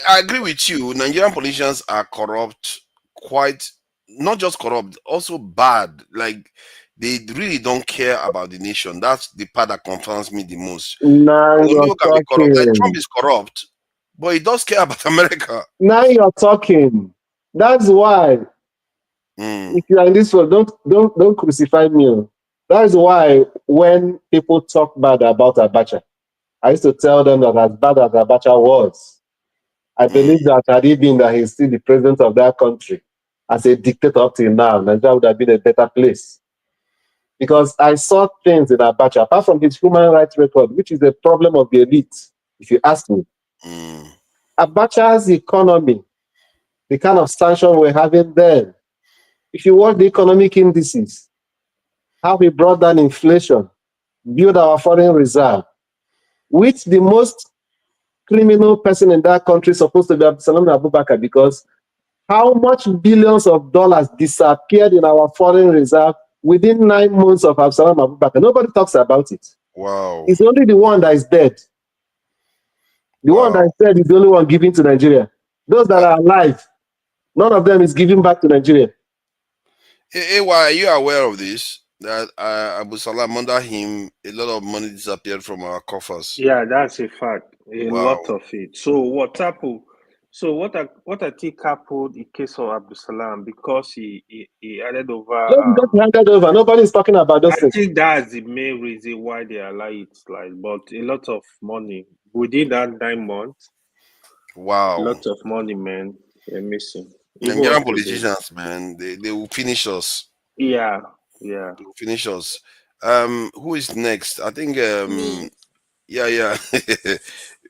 I agree with you. Nigerian politicians are corrupt, quite not just corrupt, also bad. Like they really don't care about the nation. That's the part that concerns me the most. Now Some you're people can be corrupt. Like Trump talking. is corrupt, but he does care about America. Now you're talking. That's why if you are in this world, don't crucify me. That's why when people talk bad about Abacha, I used to tell them that as bad as Abacha was, I believe that had he been that he's still the president of that country, as a dictator up till now, Nigeria would have been a better place. Because I saw things in Abacha, apart from his human rights record, which is a problem of the elite, if you ask me. Abacha's economy, the kind of sanction we're having then, if you watch the economic indices, how we brought down inflation, build our foreign reserve, which the most criminal person in that country is supposed to be Abdulsalam Abubakar, because how much billions of dollars disappeared in our foreign reserve within 9 months of Abdulsalam Abubakar? Nobody talks about it. Wow. It's only the one that is dead. The one that is dead is the only one giving to Nigeria. Those that are alive, none of them is giving back to Nigeria. Hey, why are you aware of this? That Abu Salam, under him, a lot of money disappeared from our coffers. Yeah, that's a fact. A Wow. lot of it. So what happened? So what I think happened in case of Abu Salam, because he added over. Just handed over. Nobody's talking about those I things. think that's the main reason why they allow it. Like, but a lot of money within that 9 months. Wow. A lot of money, man. They're missing. Nigerian politicians, man, they will finish us. Yeah. They will finish us. Who is next? I think Me. Yeah.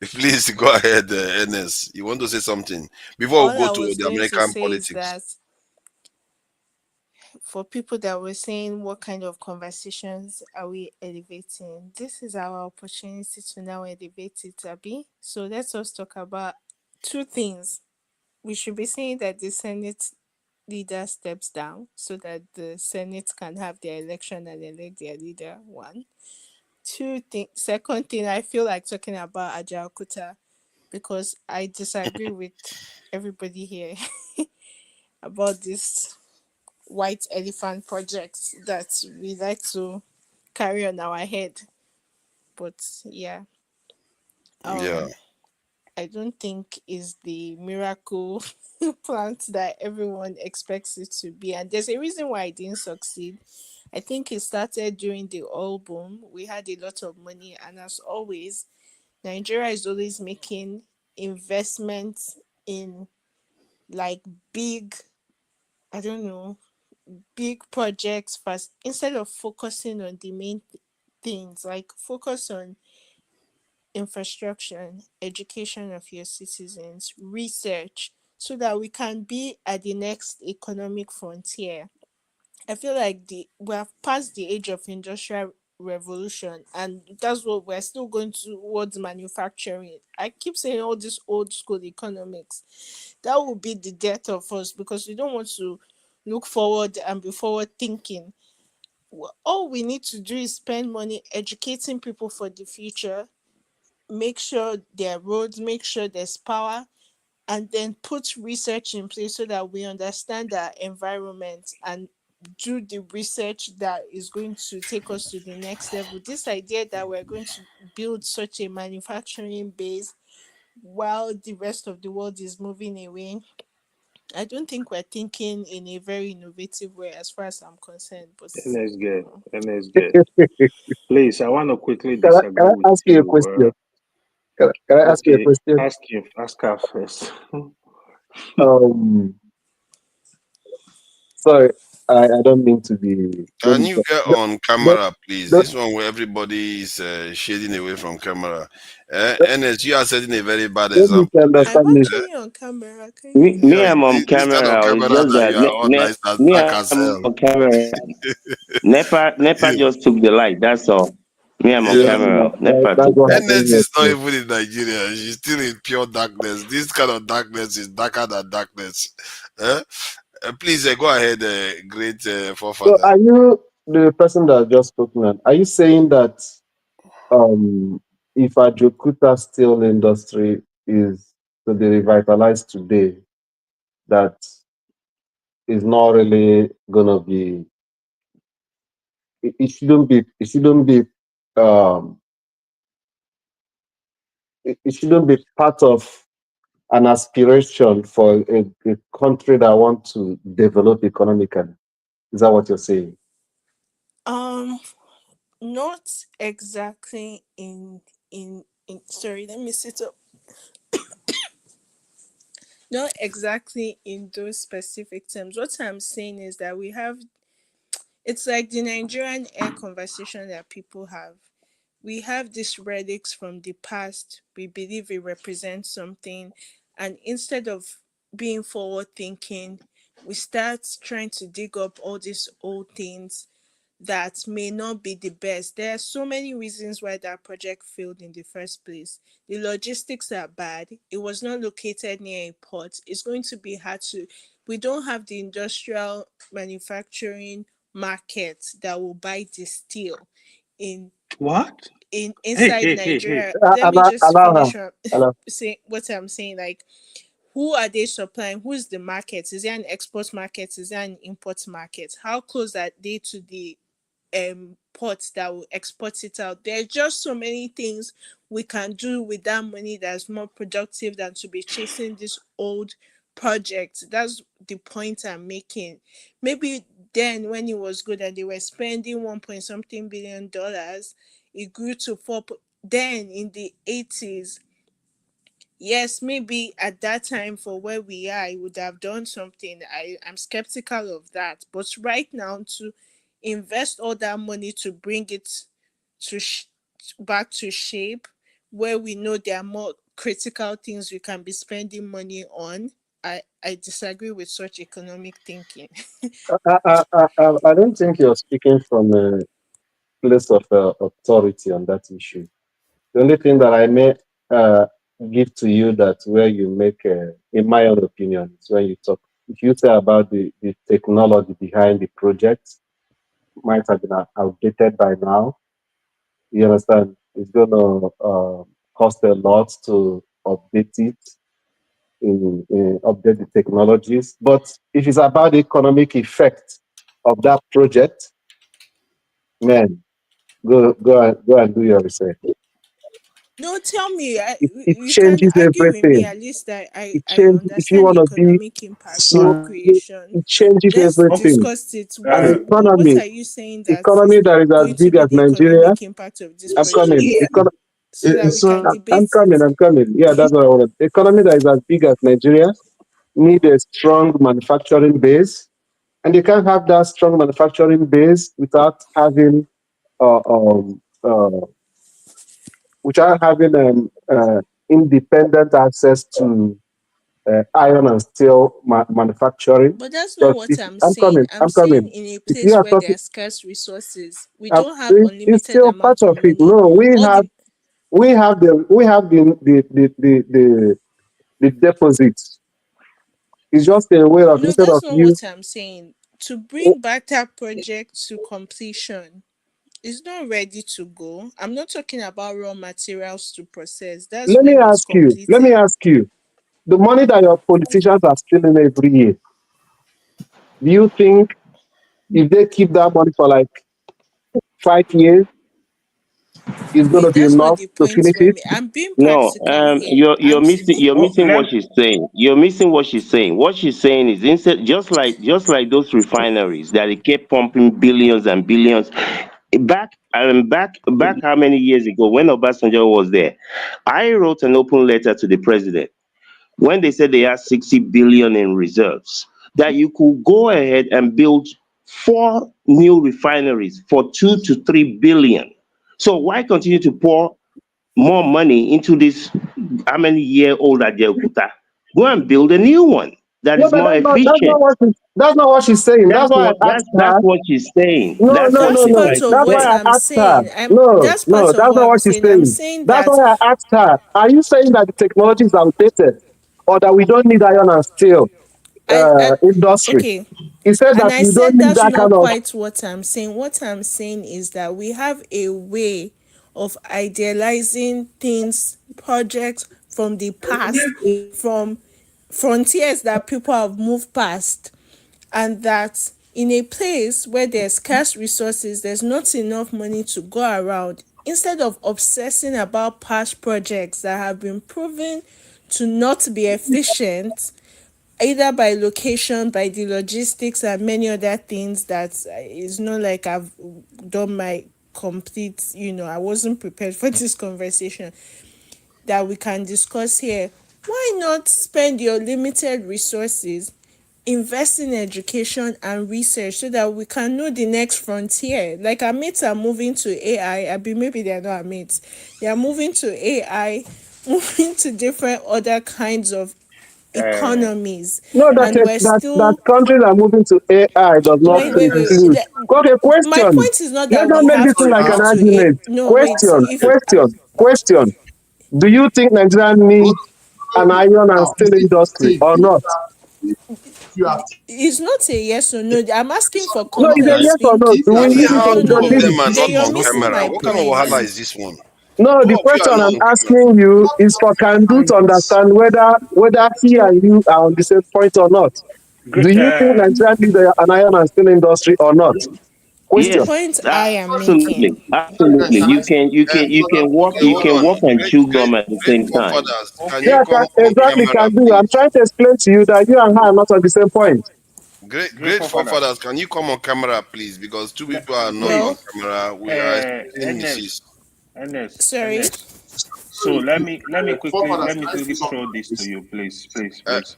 Please go ahead, Ernest. You want to say something before All we go I to was the going to American say is politics? that for people that were saying what kind of conversations are we elevating, this is our opportunity to now elevate it, Abby. So let's us talk about two things. We should be saying that the Senate leader steps down so that the Senate can have their election and elect their leader. One. Second thing, I feel like talking about Ajaokuta because I disagree with everybody here about this white elephant projects that we like to carry on our head. But yeah. I don't think is the miracle plant that everyone expects it to be. And there's a reason why it didn't succeed. I think it started during the oil boom. We had a lot of money, and as always, Nigeria is always making investments in like big, I don't know, big projects first instead of focusing on the main things, like focus on infrastructure, education of your citizens, research, so that we can be at the next economic frontier. I feel like we have passed the age of industrial revolution, and that's what we're still going towards manufacturing. I keep saying all this old school economics. That will be the death of us because we don't want to look forward and be forward thinking. All we need to do is spend money educating people for the future, make sure there are roads, make sure there's power, and then put research in place so that we understand our environment and do the research that is going to take us to the next level. This idea that we're going to build such a manufacturing base while the rest of the world is moving away, I don't think we're thinking in a very innovative way as far as I'm concerned. But NSG. Please, I want to quickly Can disagree I with ask you a question? Can I ask you a question? Ask her first. Sorry, I don't mean to be. Can you get on camera, please? This one where everybody is shading away from camera. Ernest, you are setting a very bad example. I'm actually on camera. Me, I'm on camera. On It's just that me, I'm on camera. Nepa just took the light. That's all. Me, I'm on camera. Nepa took Ernest is not even in Nigeria. She's still in pure darkness. This kind of darkness is darker than darkness. Please go ahead, great forefather. So the person that just spoke now, are you saying that if a Jokuta steel industry is to be revitalized today, that is not really gonna be um it shouldn't be part of an aspiration for a country that want to develop economically. Is that what you're saying? Not exactly in sorry, let me sit up. Not exactly in those specific terms. What I'm saying is that we have, it's like the Nigerian air conversation that people have. We have these relics from the past. We believe it represents something. And instead of being forward thinking, we start trying to dig up all these old things that may not be the best. There are so many reasons why that project failed in the first place. The logistics are bad. It was not located near a port. It's going to be hard to, we don't have the industrial manufacturing market that will buy the steel in What? inside Hey. Nigeria. Let me just Allow her. finish up Allow. say what I'm saying. Like, who are they supplying? Who's the market? Is there an export market? Is there an import market? How close are they to the ports that will export it out? There are just so many things we can do with that money that's more productive than to be chasing this old project. That's the point I'm making. Maybe then when it was good and they were spending 1 point something billion dollars, it grew to then in the 80s. Yes, maybe at that time for where we are, I would have done something. I'm skeptical of that. But right now, to invest all that money to bring it to back to shape, where we know there are more critical things we can be spending money on, I disagree with such economic thinking. I don't think you're speaking from a place of authority on that issue. The only thing that I may uh, give to you that where you make, in my own opinion, is when you talk, if you say about the technology behind the project, might have been outdated by now. You understand? It's going to cost a lot to update it, update the technologies. But if it's about the economic effect of that project, man, go and do your research. No, tell me. It You can changes argue with me. everything. At least It I changes if you understand want to be. economic impact You, of So, creation. it changes Let's everything. discuss it. An What economy, are you saying that is economy that is as going to big be as the Nigeria. economic impact of this I'm project? coming. So that we can so debate it. I'm coming. Yeah, that's what I wanted. Economy that is as big as Nigeria need a strong manufacturing base, and you can't have that strong manufacturing base uh, um, uh, without having independent access to iron and steel manufacturing. But that's not Because what I'm I'm saying. coming, I'm I'm saying coming. in a If you place are where there talking, are scarce resources, we don't have it's unlimited still part amount of of it. money. No, All the we have the deposits. It's just a way of no, instead that's of not you. what I'm saying. To bring back that project to completion, it's not ready to go. I'm not talking about raw materials to process. That's when it's Let me completed. ask you, the money that your politicians are stealing every year, do you think if they keep that money for like 5 years, it's going Wait, to be that's not enough the to point finish for it? me. I'm being No, practical here. you're missing what she's saying. You're missing what she's saying. What she's saying is instead just like those refineries that they kept pumping billions and billions back how many years ago when Obasanjo was there. I wrote an open letter to the president when they said they had 60 billion in reserves, that you could go ahead and build 4 new refineries for 2 to 3 billion. So why continue to pour more money into this how many year old Ajaokuta? Go and build a new one that No, is but more efficient. that's not what she's saying. That's That's why what I asked that's her. what she's saying. No, That's no, no, That's something no. part like of That's what why when I I'm asked her. saying. No, That's no, part of that's what not I'm what she's saying. I'm saying. saying That's that why I asked her. Are you saying that the technology is outdated or that we don't need iron and steel? industry. Okay. He said And that I you don't said need that's that not kind of. quite what I'm saying. What I'm saying is that we have a way of idealizing things, projects from the past, from frontiers that people have moved past, and that in a place where there's scarce resources, there's not enough money to go around. Instead of obsessing about past projects that have been proven to not be efficient, either by location, by the logistics, and many other things, that it's not like I've done my complete, I wasn't prepared for this conversation that we can discuss here. Why not spend your limited resources, invest in education and research so that we can know the next frontier? Like our mates are moving to AI. Maybe they're not our mates. They are moving to AI, moving to different other kinds of economies, No, and we're that still countries are moving to AI does not wait. include. Okay, My question. point is not Let's that not we make have this thing to like an move to a argument. no wait Question, if question. Do you think Nigeria needs an iron and Now, steel industry or not? you have it's not a yes or no. I'm asking for No, it's a yes context. or no. if Do you we are need it How or No, we two don't no, of need no. it? them are Then not you're on missing camera? my What kind of point. wahala is this one? No, Two the of you are question not I'm on camera. asking you is for Kandu to understand whether he and you are on the same point or not. Do you think Nigeria needs an iron and steel industry or not? The Question. Yes, point I am absolutely, making. absolutely. can I You Okay, hold can on. walk and chew gum at the Great same time. forefathers, can you Yeah, come on exactly, camera, Kandu. I'm please? trying to explain to you that you and her are not on the same point. Great forefathers, can you come on camera, please? Because two people are not on Well, camera. We are experiencing misses. sorry. So let me forefathers, can I say quickly something throw on this to this? you, please.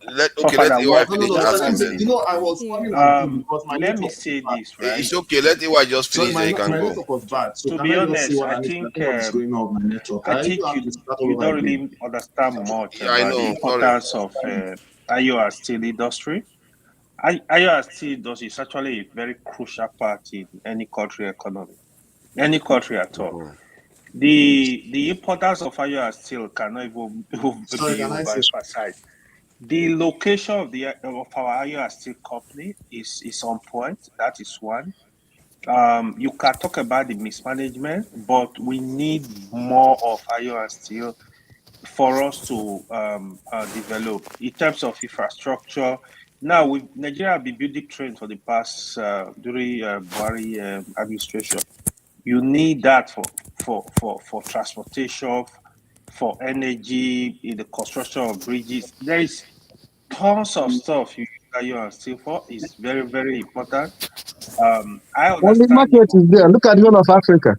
Let Father, AY No, no, finish no. Sorry, asking listen. them. I was Yeah. coming on him because my let me network was say bad. this, right? It's okay. Let AY just Sorry, finish, then you can my go. network was bad. So To can be I just say honest, what I need? I don't know what is going on with my network. I I think even have to start all you over don't again. really understand much Yeah, I about the know. Sorry. importance of IO steel industry. IO steel industry is actually a very crucial part in any country economy, any country at all. Mhm. The importance of IO steel cannot even Sorry, be can I say? overemphasized. The location of our IO steel company is on point. That is one. You can talk about the mismanagement, but we need more of iron and steel for us to develop in terms of infrastructure. Now, Nigeria have been building trains for the past during Buhari administration. You need that for transportation, for energy, in the construction of bridges. There is tons of stuff you use iron and steel for. It's very, very important. I And the understand market you. is there. Look at the whole of Africa.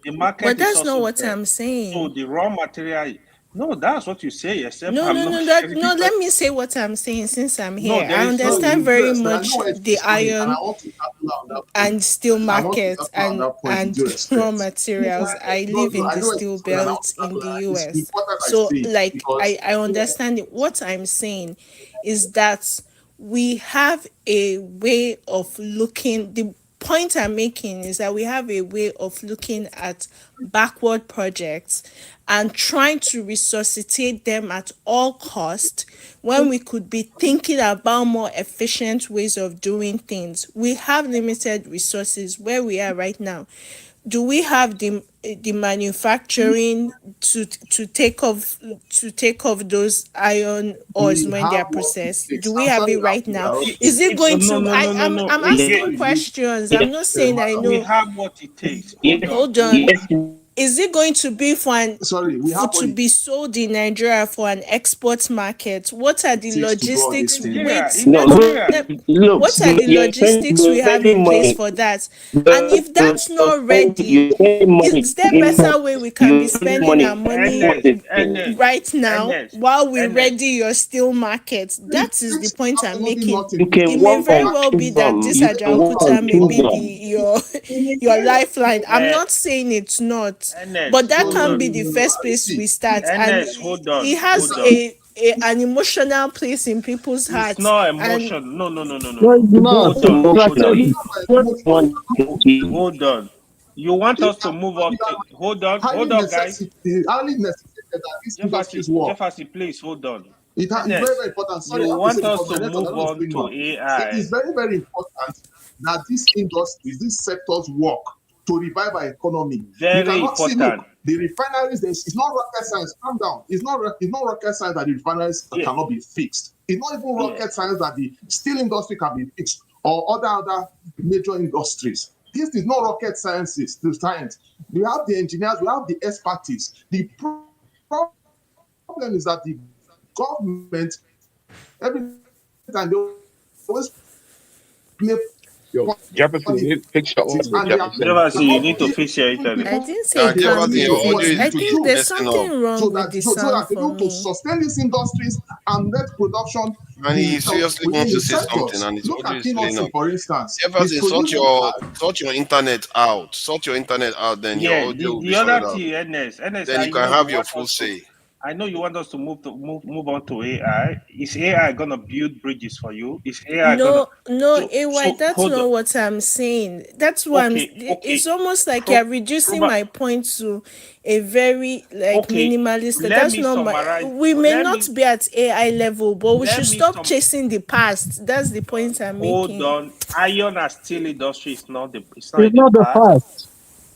The But market is that's not also what there. I'm So saying. the raw material, no, that's what you say, except No, I'm no, not no, hearing you. let me say what I'm saying since I'm No, here. there I is no. understand Sorry, very I know much where it the is coming, and I iron want to tackle on that point. and steel I want to market tackle on that point with and due raw respect. materials. I No, live no, in I the know where it steel is coming, and I want belt to in tackle the that. It's US. important I So say it like because I understand it. What I'm saying is that we have a way of looking. The point I'm making is that we have a way of looking at backward projects and trying to resuscitate them at all cost when we could be thinking about more efficient ways of doing things. We have limited resources where we are right now. Do we have the manufacturing to take off those iron ores we when they have are what it processed? Do takes. we I'm have sorry it to right now? interrupt Is you. it going No, to? no, no, no, no. I'm Yes, asking Sorry, questions. I'm not saying I We know. have what it takes. Hold yes, on. Hold on. yes. Is it going to be sorry, we for have what to it be sold in Nigeria for an export market? What are the takes to do all logistics? these things. Wait, In No, look, what are the you're logistics we spending have in place money. for that? And if that's not ready, You're spending money is there import. better way we can be You're spending spending our money money NS, importing things. NS, right now NS, while we NS. ready your steel market? It That is the takes point I'm absolutely making. nothing. You It can may walk very and well be chew that gum. this You can walk Ajaokuta and may chew be gum. your lifeline. I'm Uh, not saying it's not, but NS, that hold can on. be the first place See, we start. And NS, hold it on, has hold on. an emotional place in people's It's hearts. not And emotion. No, no, no, no, no, No, no. it's not. Hold on, hold Emotional. on, Strategic. You don't want to see. hold on. You want us to move up to highly hold on, guys. necessitated that these industries work. Jefferson, please hold on. It's very, very important. Sorry, you I have to want say us because to my network move is on going to mad. AI. It is very, very important that these industries, these sectors work to revive our economy. Very you cannot important. see, look, the refineries, it's not rocket science. Calm down. It's not rocket science that the refineries cannot be fixed. It's not even rocket science that the steel industry can be fixed or other major industries. This is not rocket science. We have the engineers, we have the expertise. The problem is that the government, every time they always play. Yo, Jefferson, you need to fix your audio, Jefferson, you need to fix your internet. I didn't say it can be fixed. I think there's something wrong with the sound for able to me. sustain these industries and let production. And he seriously wants to say something, and his audio is playing up. For instance, Jefferson, sort your internet out. Sort your internet out, then your audio will be sorted out. Ernest, then you can have your full say. I know you want us to move on to AI. Is AI gonna build bridges for you? Is AI No, gonna... AY, that's not what I'm saying. That's why it's almost like you're reducing my point to a very minimalist. That's not my. We may not be at AI level, but we should stop chasing the past. That's the point I'm making. Hold on, iron and steel industry is not the. It's It's not the past.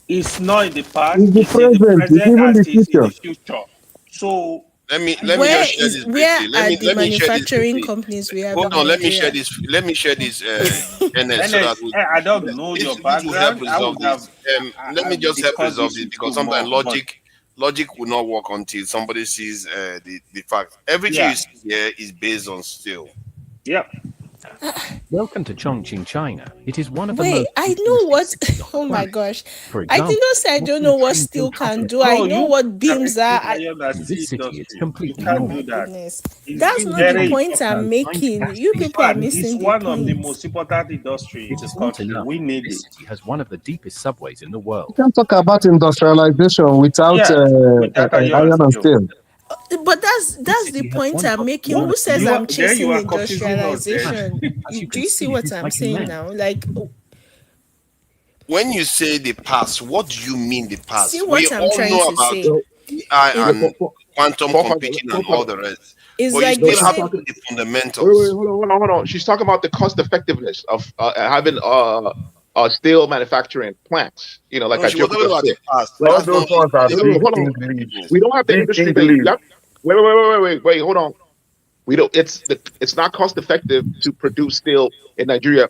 It's not in the past. It's the present. It's even the future. In the future. So let me just share this briefly. Let me manufacturing companies we have. Hold on, let me share this. Let me share this. Ernest, so that I don't know your background. Let me just help resolve this because sometimes logic will not work until somebody sees the fact. Everything you see here is based on steel. Yeah. Welcome to Chongqing, China. It is one of the most. I know what. Oh my gosh! For example, I did not say I don't know what steel can do. I know what beams are. In this city, it's completely normal. That's not the point I'm making. You people are missing the point. It's one of the most important industries in this country. We need it. This city has one of the deepest subways in the world. You can't talk about industrialization without iron and steel. But that's the point I'm making. Who says I'm chasing industrialization? Do you see what I'm saying now? Like, when you say the past, what do you mean the past? See what I'm trying to say. AI and quantum computing and all the rest. It's but like you still have the fundamentals. Wait, hold on. She's talking about the cost effectiveness of having steel manufacturing plants. You know, like I joke about the past. We don't have the industry. Wait, hold on. We don't. It's not cost effective to produce steel in Nigeria.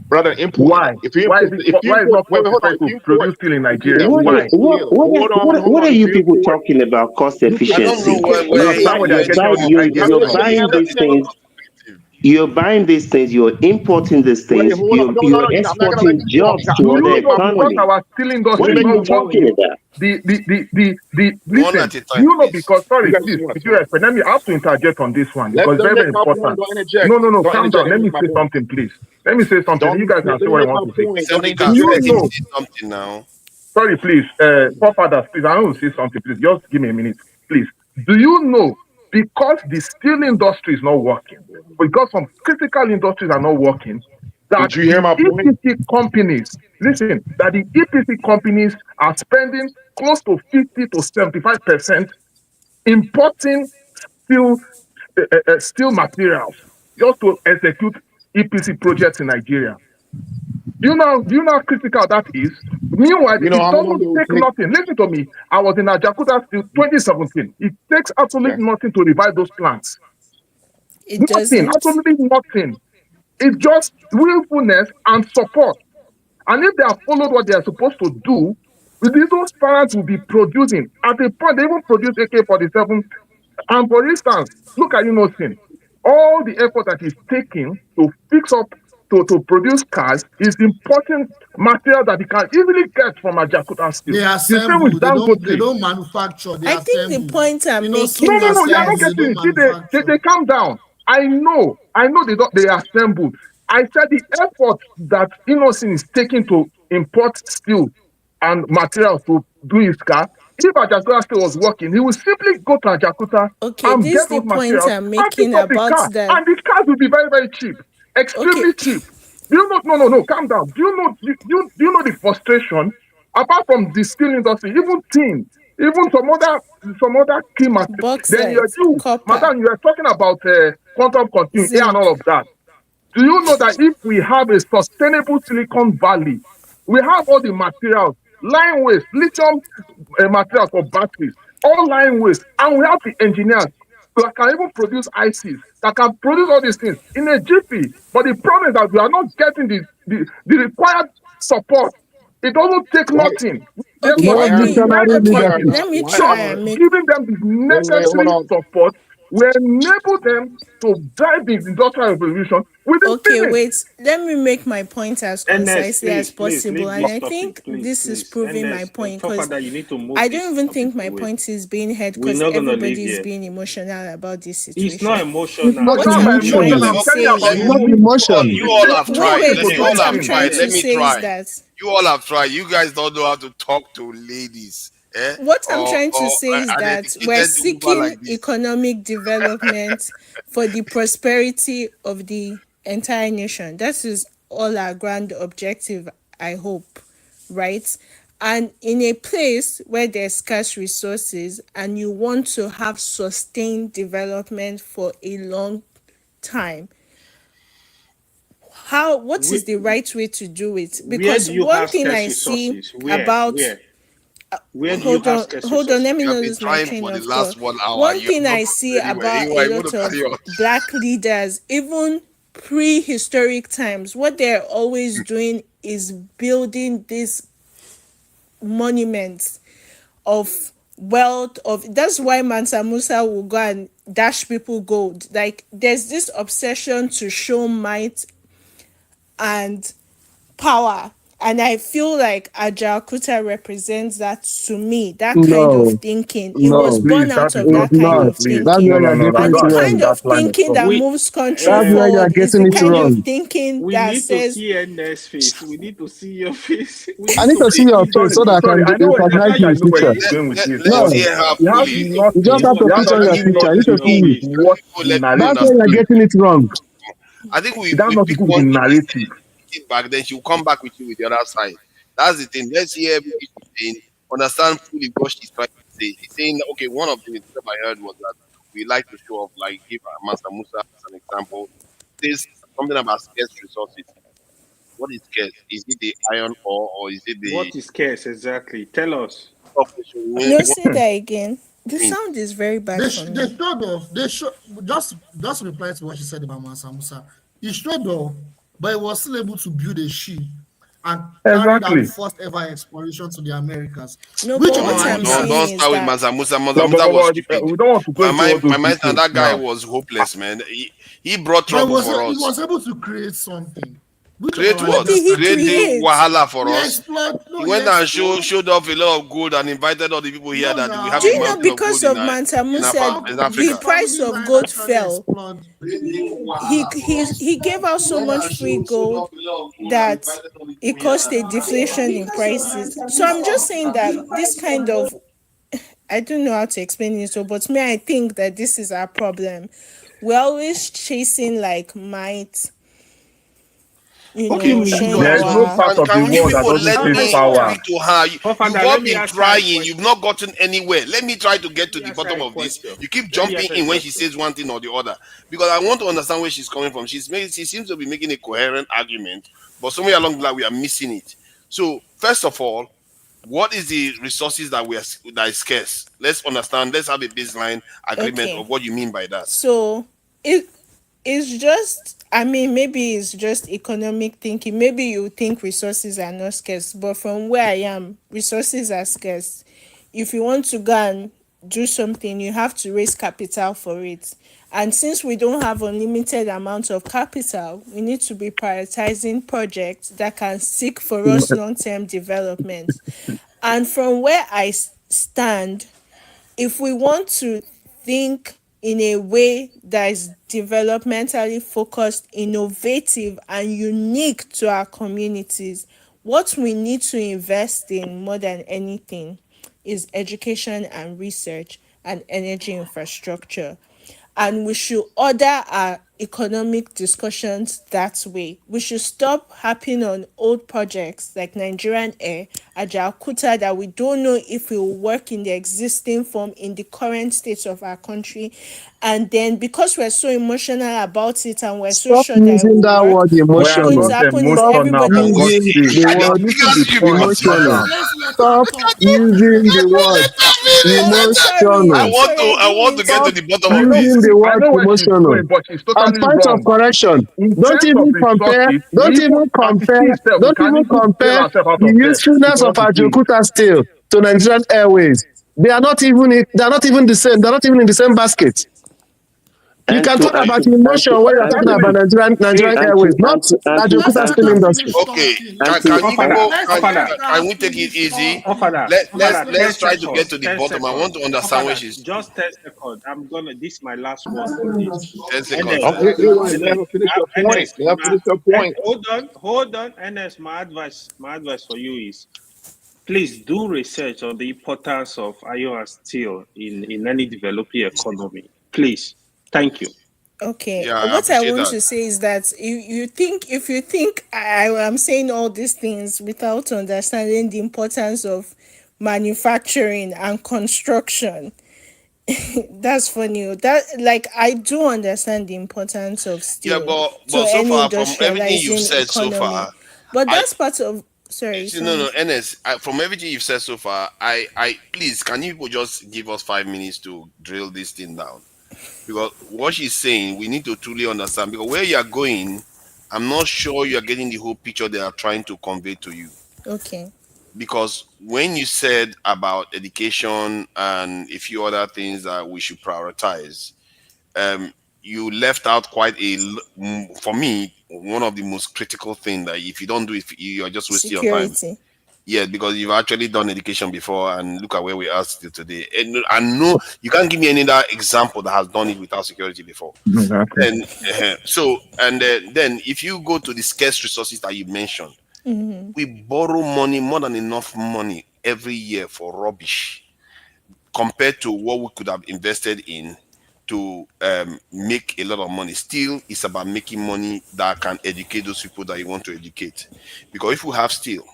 Rather import. Why? Why is it not cost effective to produce steel in Nigeria? Why? What are you people talking about? Cost efficiency. You're buying these things. You're buying these things, you're importing these things, you're exporting jobs to other economies. Our steel industry is not talking about. Listen, you know, because sorry, please, let me have to interject on this one because it's very, very important. No, calm down. Let me say something, please. Let me say something. You guys can say what I want to say. You know something now. Sorry, please, forefathers, please. I want to say something, please. Just give me a minute, please. Do you know? Because the steel industry is not working, because some critical industries are not working, that the EPC companies, listen, that the EPC companies are spending close to 50 to 75% importing steel materials just to execute EPC projects in Nigeria. Do you know how critical that is? Meanwhile, it doesn't take nothing. Listen to me. I was in Ajakuta still 2017. It takes absolutely nothing to revive those plants. Nothing, absolutely nothing. It's just willfulness and support. And if they have followed what they are supposed to do, those plants will be producing. At a point, they even produce AK-47. And for instance, look at all the effort that is taking to fix up to produce cars is important material that you can easily get from Ajakuta steel. They assemble. They don't manufacture. I think the point I'm making. No, you're not getting it. They calm down. I know they assembled. I said the effort that Innocent is taking to import steel and materials to do his car. If Ajakuta steel was working, he would simply go to Ajakuta and get those materials I'm making about that. And the cars will be very, very cheap. Extremely cheap. Do you know? No, calm down. Do you know the frustration? Apart from the steel industry, even some other some other key materials. Then Madam, you are talking about quantum continuum and all of that. Do you know that if we have a sustainable Silicon Valley, we have all the materials, line waste, lithium materials for batteries, all line waste, and we have the engineers that can even produce ICs, that can produce all these things in a jiffy. But the problem is that we are not getting the required support. It doesn't take nothing. Okay, Therefore, let me try and make giving them the necessary support will enable them to drive the industrial revolution within minutes. Wait. Let me make my point as concisely as possible. And I think this is proving my point, because I don't even think my point is being heard, because everybody is being emotional about this situation. It's not emotional. What I'm trying to say is, You all have tried. what I'm trying to say is that you all have tried. You guys don't know how to talk to ladies. What I'm trying to say is that we're seeking economic development for the prosperity of the entire nation. That is all our grand objective, I hope, right? And in a place where there's scarce resources and you want to have sustained development for a long time, what is the right way to do it? Because one thing I see about hold on, let me not lose my train of thought. One thing I see about a lot of black leaders, even prehistoric times, what they're always doing is building these monuments of wealth. That's why Mansa Musa will go and dash people gold. Like, there's this obsession to show might and power, and I feel like Ajaokuta represents that to me, that kind of thinking. It was born out of that kind of thinking. And the kind of thinking that moves country forward is the kind of thinking that says... We need to see NS face. We need to see your face. I need to see your face so that I can recognize you in picture. No, you just have to put on your picture. I need to see you. That's why you're getting it wrong. I think we pick one narrative back, then she'll come back with you with the other side. That's the thing. Let's hear everything she's saying, understand fully what she's trying to say. She's saying, okay, one of the things I heard was that we like to show off, like give Master Musa as an example. There's something about scarce resources. What is scarce? Is it the iron ore or is it the... What is scarce exactly? Tell us. No, say that again. The sound is very bad for me. Just reply to what she said about Mansa Musa. He showed off, but he was still able to build a ship and carry out the first ever exploration to the Americas. No, but what I'm saying don't start with Mansa Musa. Mansa Musa was stupid. We don't want to go my mind, that guy was hopeless, man. He brought trouble for us. He was able to create something. Create what? Create wahala for us. He went and showed off a lot of gold and invited all the people here that we have. Do you know, because of Mansa Musa, the price of gold fell? He gave out so much free gold that it caused a deflation in prices. So I'm just saying that this kind of, I don't know how to explain it, but I think that this is our problem. We're always chasing like might. There's no part of the world that doesn't take power. You've all been trying. You've not gotten anywhere. Let me try to get to the bottom of this. You keep jumping in when she says one thing or the other, because I want to understand where she's coming from. She seems to be making a coherent argument, but somewhere along the line we are missing it. So first of all, what is the resources that is scarce? Let's understand. Let's have a baseline agreement of what you mean by that. So it's just, maybe it's just economic thinking. Maybe you think resources are not scarce, but from where I am, resources are scarce. If you want to go and do something, you have to raise capital for it. And since we don't have unlimited amounts of capital, we need to be prioritizing projects that can seek for us long-term development. And from where I stand, if we want to think in a way that is developmentally focused, innovative, and unique to our communities, what we need to invest in more than anything is education and research and energy infrastructure. And we should order our economic discussions that way. We should stop harping on old projects like Nigerian Air, Ajaokuta, that we don't know if it will work in the existing form in the current state of our country. And then because we're so emotional about it and we're so Stop sure that it using will that work, word what's going to emotional. happen is Stop everybody will using the word emotional. Stop using the word I emotional. want to get to the bottom I of know, Using this. the I word know where she's emotional. going, but she's And totally point of wrong. correction. In Don't terms of even compare. resources, Don't we even even as it compare. is there, we Don't can even even bail compare ourselves out the of debt if usefulness we of want to do it. Ajaokuta Steel to Nigerian Airways. They are not even. They are not even the same. They are not even in the same basket. You And can to talk and about to and emotion to when you are and talking to about Nigerian and Airways, to not and to and to Ajaokuta and Steel to Industry. Okay, and can to we go? Can we take it Let's easy? Ofada, Let's 10 try to get seconds, to the 10 bottom. I want seconds. to understand where Ofada, she's. just 10 seconds. This is my last word on this. 10 seconds. NS, Okay, you're right. Let her finish her point. NS, Let her finish her point. hold on. NS, my advice for you is, please do research on the importance of iron and steel in any developing economy. Please. Thank you. Okay, Yeah, I what I appreciate want that. to say is that if you think I am saying all these things without understanding the importance of manufacturing and construction, that's funny. That, like, I do understand the importance of Yeah, steel to but so any far from everything you've industrializing said so economy, far, but I that's part of. Sorry, no, sorry. NS. From everything you've said so far, I please can you people just give us 5 minutes to drill this thing down? Because what she's saying, we need to truly understand. Because where you are going, I'm not sure you are getting the whole picture they are trying to convey to you. Okay. Because when you said about education and a few other things that we should prioritize, um, you left out for me, one of the most critical thing that if you don't do it, you are just wasting your time. Security. Yeah, because you've actually done education before, and look at where we are still today. And I know you can't give me any other example that has done it without security before. Exactly. And then if you go to the scarce resources that you mentioned, Mm-hmm. we borrow money, more than enough money every year for rubbish compared to what we could have invested in to make a lot of money. Still, it's about making money that can educate those people that you want to educate. Because if we have steel,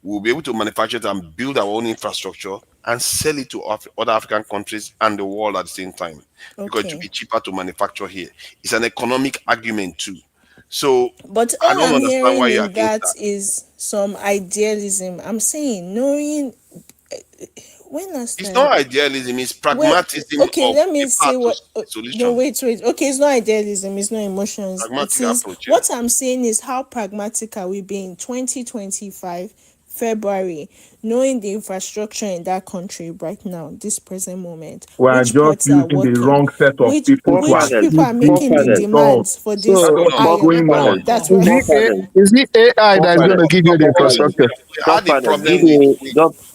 we'll be able to manufacture it and build our own infrastructure and sell it to other African countries and the world at the same time. Because it will Okay. be cheaper to manufacture here. It's an economic argument too. So But I all don't I'm understand why hearing you're in against that that. is some idealism. I'm saying, knowing when last It's time. not idealism, it's Wait, pragmatism okay, of let a me path say to what. No, solution. wait. Okay, it's not idealism, it's not emotions. It Pragmatic is approach, yeah. what I'm saying is how pragmatic are we being 2025 February, knowing the infrastructure in that country right now, this present moment, We are which just ports are using the working, wrong set of which people to which forefathers, people achieve are these making the forefathers. results. demands for So this That's what is iron. going on. Forefathers, That's what. forefathers, is it AI that's going forefathers, to give you the infrastructure? We had the forefathers. problem Give with, me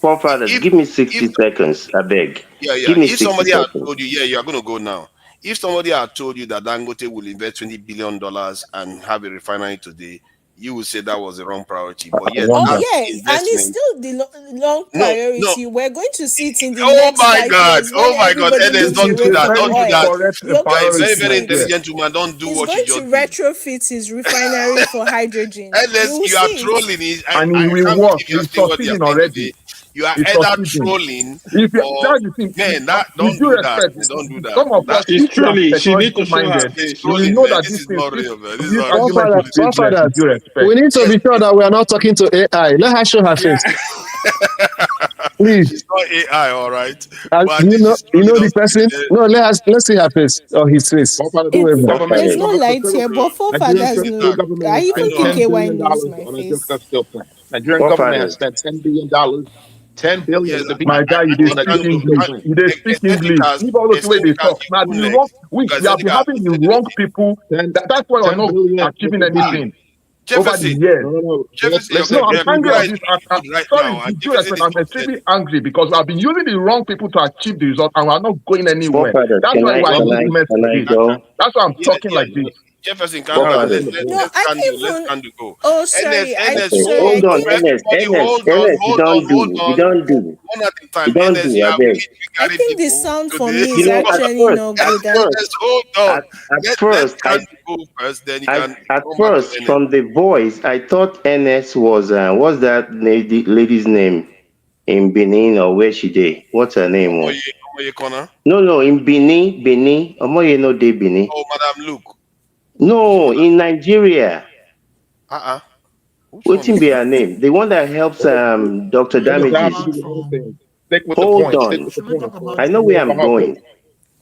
forefathers. if Give me if 60 seconds. I beg. yeah. Give me If 60 somebody had seconds. told you, yeah, you are gonna go now. If somebody had told you that Dangote will invest $20 billion and have a refinery today, you would say that was the wrong priority. I But yet Oh wonder. that yeah, and it's investment, still the long no. priority. We're going to see it in the Oh next my 5 years God, when everybody Enes, moves don't It's do away a that, from don't very do oil. that. correct You're You're going a to very, priority, very my see it. dear. intelligent woman. Don't do He's what you going to just did. retrofit his refinery for hydrogen. You Unless will you are see it. trolling it, And I it will can't work. believe you are It's saying what you are succeeding saying already. today. You are It's either succeeding. trolling If you, or that's the thing, man, with don't due do that. respect, Man, don't do that. some of us, That She's if we are trolling. She need to technologically show her minded, is face. we will trolling, know man. that This this is thing, not real, man. This is this not real. She's argument is trolling. baseless, with Forefathers, due respect. we need to Yes, be sure that we are not talking to AI. Let her show her Yeah. face, please. she's not AI, all right. Do But you this know? is You trolling know the us. person? No, let's see her face or his face. It's Whoever. Forefathers. there's Yes, no Give light here, but true. Nigerian forefathers It's know. federal not. government I has I even spent know. think $10 AY billion knows my on a face. Jessica steel plant. Nigerian government has forefathers. spent $10 billion, Yes, to My build guy, you I dey think on a speak Jessica can, steel English. can plant. You dey speak English. Ethnicals, Leave all those way they talk. Now the even wrong, you we guys you have been ethnicals having will the say wrong anything. people. 10, That's why we're 10 not billion achieving to build. anything over the Jefferson, years. No. Your, No, Listen, I'm your listen, angry career of is this. doing good right Sorry, now, and with due Jefferson respect, is I'm extremely angry because we have been using the wrong people to achieve the result and we are not going anywhere. Forefathers. That's Can why I we're can using I mess can for I this. go? That's why I'm yeah, talking yeah. like this. Jefferson What Kandu, father? let's Kandu go. Oh, sorry. Hold on, NS, Everybody, NS, hold you on. don't do. One at a time. You don't NS, do, you I are beg. I carrying think the people sound for today. me is actually not good. NS, hold on. At Let first, Kandu go first, then you can at come back to first, NS. from the voice, I thought NS was what's that lady's name in Benin or where she did? What's her name? Omoye Kona? No, in Benin. Omoye no de Benin. Oh, Madam Luke. No, in Nigeria. Which What's one? be her name? The one that helps Dr. Damages. Stick with the Hold point. Stick on. with the point. I know where I'm going.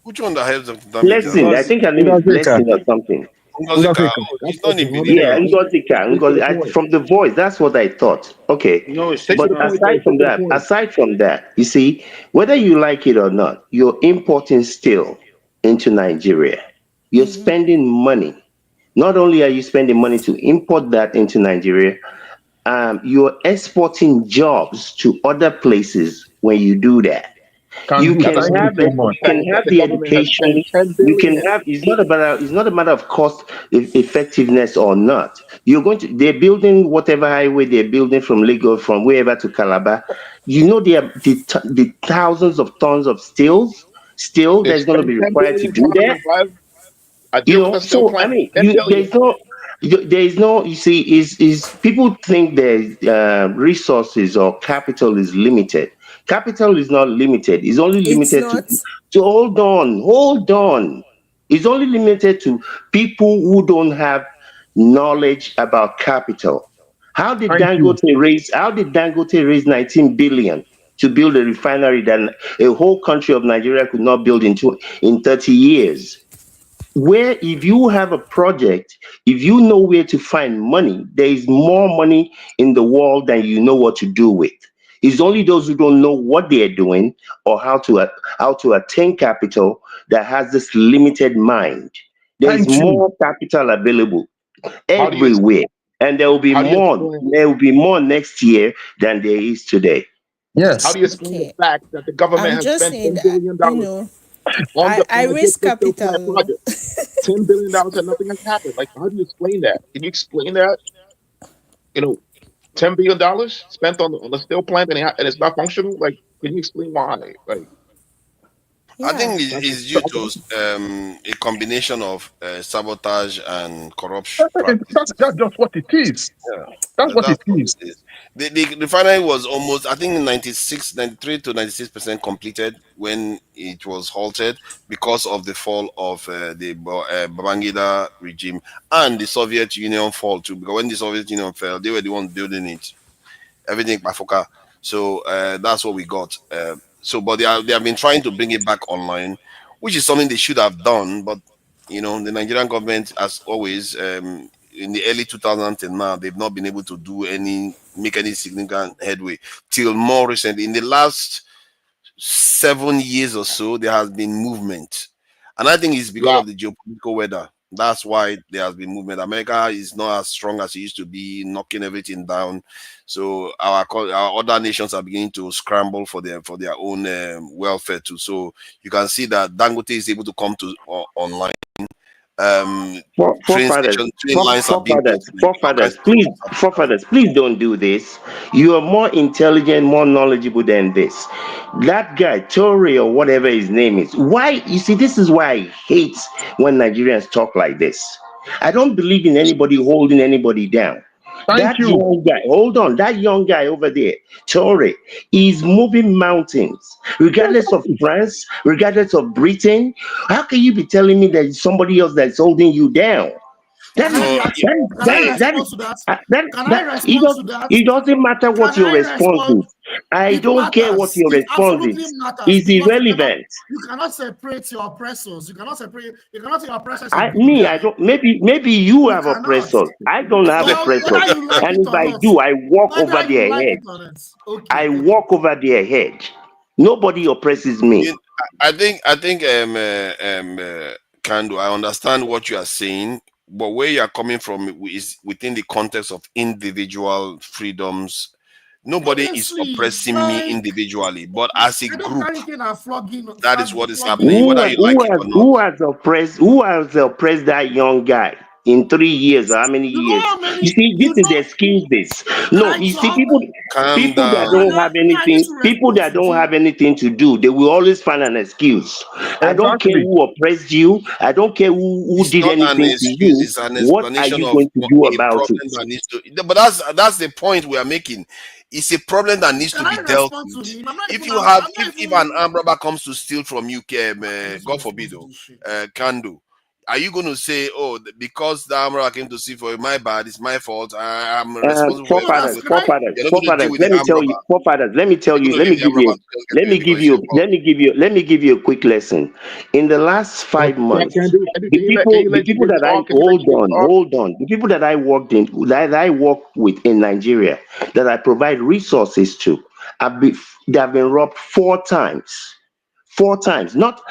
Which one that helps them to damage? Blessing. I think her name is Blessing or something. Ngozika. Oh, she's not in Benin Yeah, now. from the voice, that's what I thought. Okay. No, But aside from that, you see, whether you like it or not, you're importing steel into Nigeria. You're spending money. Not only are you spending money to import that into Nigeria, you're exporting jobs to other places when you do that. You can have the education. You can have. It's not a matter of cost effectiveness or not. You're going to. They're building whatever highway they're building from Lagos, from wherever to Calabar. You know, the thousands of tons of steel They that's going to spent be 10 required to billion do dollars that. on five. A You deal for know, the steel so I plant. mean, 10 billion. there is no. You see, is people think there's resources or capital is limited. Capital is not limited. It's only It's limited not. to hold on. It's only limited to people who don't have knowledge about capital. How did Dangote raise 19 billion to build a refinery that a whole country of Nigeria could not build in 30 years? Where if you have a project, if you know where to find money, there is more money in the world than you know what to do with. It's only those who don't know what they are doing or how to attain capital that has this limited mind. There is more capital available How do you everywhere, and there will be how do you more. explain There will be more next year than there is today. how do you explain the fact that the government I'm has just spent saying $10 that, billion on I the raise steel plant capital. project? $10 billion and nothing has happened. Like, how do you explain that? Can you explain that? $10 billion spent on the steel plant and it's not functional. Like, can you explain why? Like, I think that's it's due to a combination of sabotage and corruption That's practices. just what it is. Yeah, That's what it that's what is. it is. The refinery was almost, I think, 93 to 96% completed when it was halted because of the fall of the Babangida regime and the Soviet Union fall too. Because when the Soviet Union fell, they were the ones building it, everything by Foka. So that's what we got. But they have been trying to bring it back online, which is something they should have done. But the Nigerian government, as always, in the early 2000s till now, they've not been able to make any significant headway till more recently. In the last 7 years or so, there has been movement, and I think it's because of the geopolitical weather. That's why there has been movement. America is not as strong as it used to be, knocking everything down. So our other nations are beginning to scramble for their own welfare too. So you can see that Dangote is able to come to online. Train lines are being built. Forefathers, please don't do this. You are more intelligent, more knowledgeable than this. That guy, Tory or whatever his name is. Why? You see, this is why I hate when Nigerians talk like this. I don't believe in anybody holding anybody down. Thank you. Young guy, hold on, that young guy over there, Tory, is moving mountains, regardless of France, regardless of Britain. How can you be telling me that it's somebody else that's holding you down? Can I respond to that? It doesn't matter what Can your I response respond? is. I It don't care what matters. your It response absolutely is. matters It's because irrelevant. you cannot separate your oppressors. You cannot say your oppressor is a I good guy. don't. Maybe you have cannot. oppressors. I don't have Well, oppressors, whether you like and it if or I not. do, I walk over Whether you their like head. it or not. Okay. I walk over their head. Nobody oppresses me. I think Kandu, I understand what you are saying, but where you are coming from is within the context of individual freedoms. Nobody is Honestly, oppressing me like, individually, but as a I don't group, carry anything I'm flogging. that is what is happening, Who whether you like it or not. has oppressed that young guy? in 3 years or how many years? You see, this is excuses. No, you see, Calm people that down. don't have anything, people that don't have anything to do, they will always find an excuse. I don't care Exactly. who oppressed you. I don't care who It's did not an anything to excuse, you. it's an What are explanation you of going to do a about it? problem that needs to. But that's the point we are making. It's a problem that needs to be dealt with. If an armed robber comes to steal from you, God forbid, Kando, are you going to say, oh, because the armed robber came to steal for you, my bad, it's my fault, I'm responsible for Forefathers, everything? You're not going to deal with the let me armed tell you, robber. forefathers, let me tell You're you, going to leave the armed robber to just get away because it's your fault. let me give you a quick lesson. In the last 5 months, Can you let the people Jide that I talk? Can you let Jide talk? hold on, the people that I work with in Nigeria, that I provide resources to, they have been robbed 4 times. 4 times, not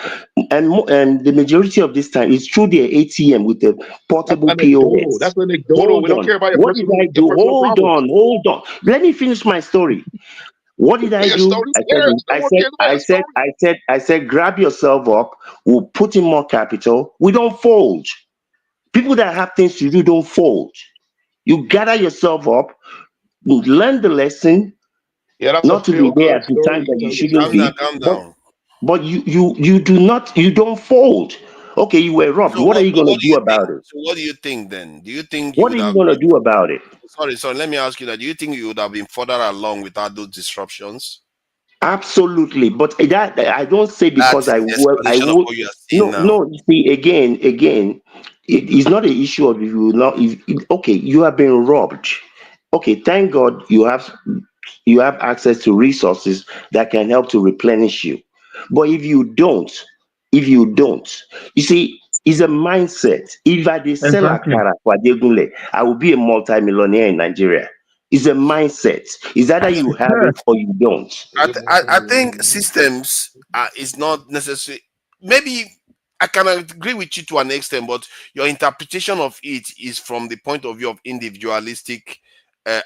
and the majority of this time is through their ATM with the That's portable anecdotal. That's POS. anecdotal. We Hold don't on. care about What did I your do? personal problems. Hold on. Let me finish my story. What did Tell I your do? story. Yeah, no one cares about your story. I said, grab yourself up. We'll put in more capital. We don't fold. People that have things to do don't fold. You gather yourself up, you learn the lesson, Yeah, that's a not to be feel there good at the time story you that you tell shouldn't Calm yourself. down, be. calm But down. you don't fold. Okay, you were robbed. So What are you what gonna do do you think? about it? So what do you think then? Do you think you What would are you have gonna been do about it? sorry, let me ask you that. Do you think you would have been further along without those disruptions? Absolutely, but that I don't say That because is the explanation of will. what you are saying No, now. no. You see, again, it is not an issue of you will not. Okay, you have been robbed. Okay, thank God you have access to resources that can help to replenish you. But if you don't, you see, it's a mindset. If I did sell Exactly. Akara for Adegunle, I will be a multimillionaire in Nigeria. It's a mindset. It's either you have Yes. it or you don't. I think systems is not necessary. Maybe I can agree with you to an extent, but your interpretation of it is from the point of view of individualistic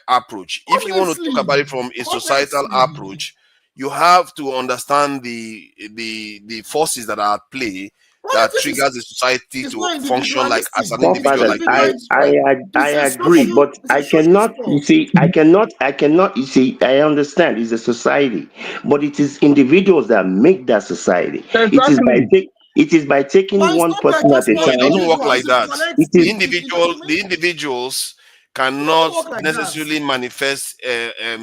approach. If you want to talk about it from a societal approach, you have to understand the forces that are at play that triggers the society to function like as an individual Forefathers, like you. I agree, but I cannot, you see, I cannot, you see, I understand it's a society, but it is individuals that make that society. Exactly. It is by taking one person at a No, it time. doesn't work like that. It The is individuals cannot necessarily manifest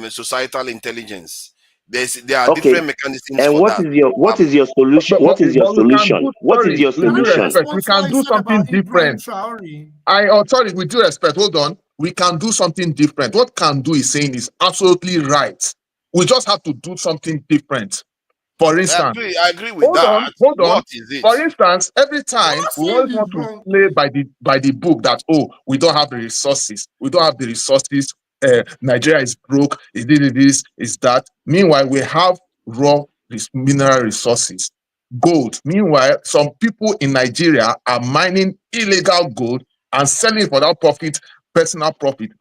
societal intelligence. There are okay. different mechanisms And for that. what is your solution? What is your But we can solution? do, What is sorry, your with due solution? respect, we can do something different. Sorry, with due respect, hold on. We can do something different. What Kandu is saying is absolutely right. We just have to do something different. For instance, I agree with that. hold on. What is it? For instance, every time we always want to play by the book that, oh, we don't have the resources. We don't have the resources. Nigeria is broke. Is this, is that. Meanwhile, we have raw mineral resources, gold. Meanwhile, some people in Nigeria are mining illegal gold and selling for that profit, personal profit.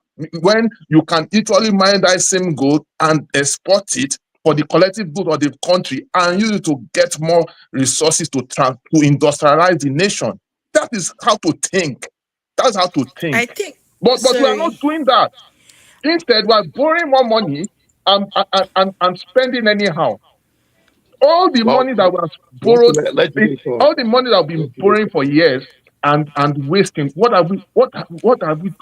When you can literally mine that same gold and export it for the collective good of the country and use it to get more resources to industrialize the nation. That is how to think. That's how to I think. think, But we are not sorry. doing that. Instead, we are borrowing more money and spending anyhow. All the Well, money that was let's borrowed, let Jide talk. all the money that we've been borrowing for years and wasting. What are we to I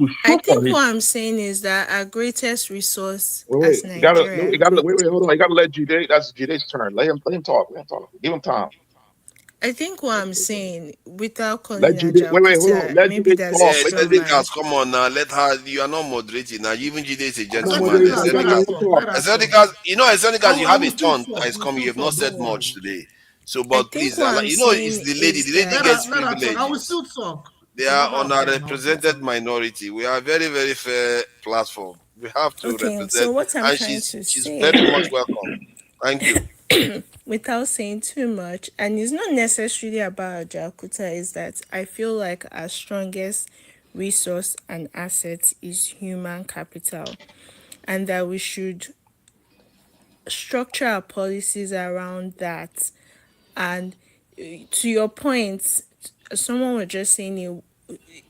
show for think it? what I'm saying is that our greatest resource Wait. as You gotta, no, you Nigeria, gotta wait. Hold on. You gotta let Jide. That's Jide's turn. Let him talk. Let him talk. Give him time. I think what I'm saying, without Let calling Jide. Wait. Hold on. Ajakuta, Let maybe Jide that's a talk. Let straw Jide talk. man. Exedicas, come on now. Let her. You are not moderating now. Even Jide is a I'm not gentleman. moderating. You gotta let him talk. Exedicas, you have a turn that is coming. You have not said much today. So, I but think please, what I'm it's saying the lady. is The lady that gets privileges. They are on a represented minority. We are a very, very fair platform. We have to okay, represent, so what I'm and trying to she's say, very much welcome. Thank you. without saying too much, and it's not necessarily about Ajakuta, is that I feel like our strongest resource and asset is human capital, and that we should structure our policies around that. And to your point, someone was just saying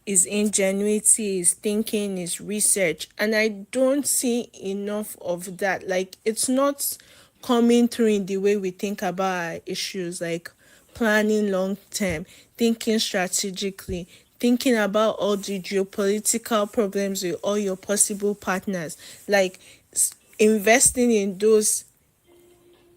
his ingenuity, his thinking, his research, and I don't see enough of that. Like, it's not coming through in the way we think about our issues, like planning long term, thinking strategically, thinking about all the geopolitical problems with all your possible partners, like investing in those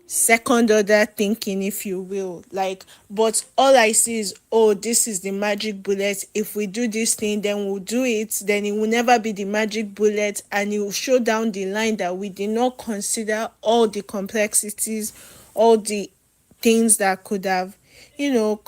second order thinking, if you will. Like, but all I see is, oh, this is the magic bullet. If we do this thing, then we'll do it. Then it will never be the magic bullet, and it will show down the line that we did not consider all the complexities, all the things that could have, you know,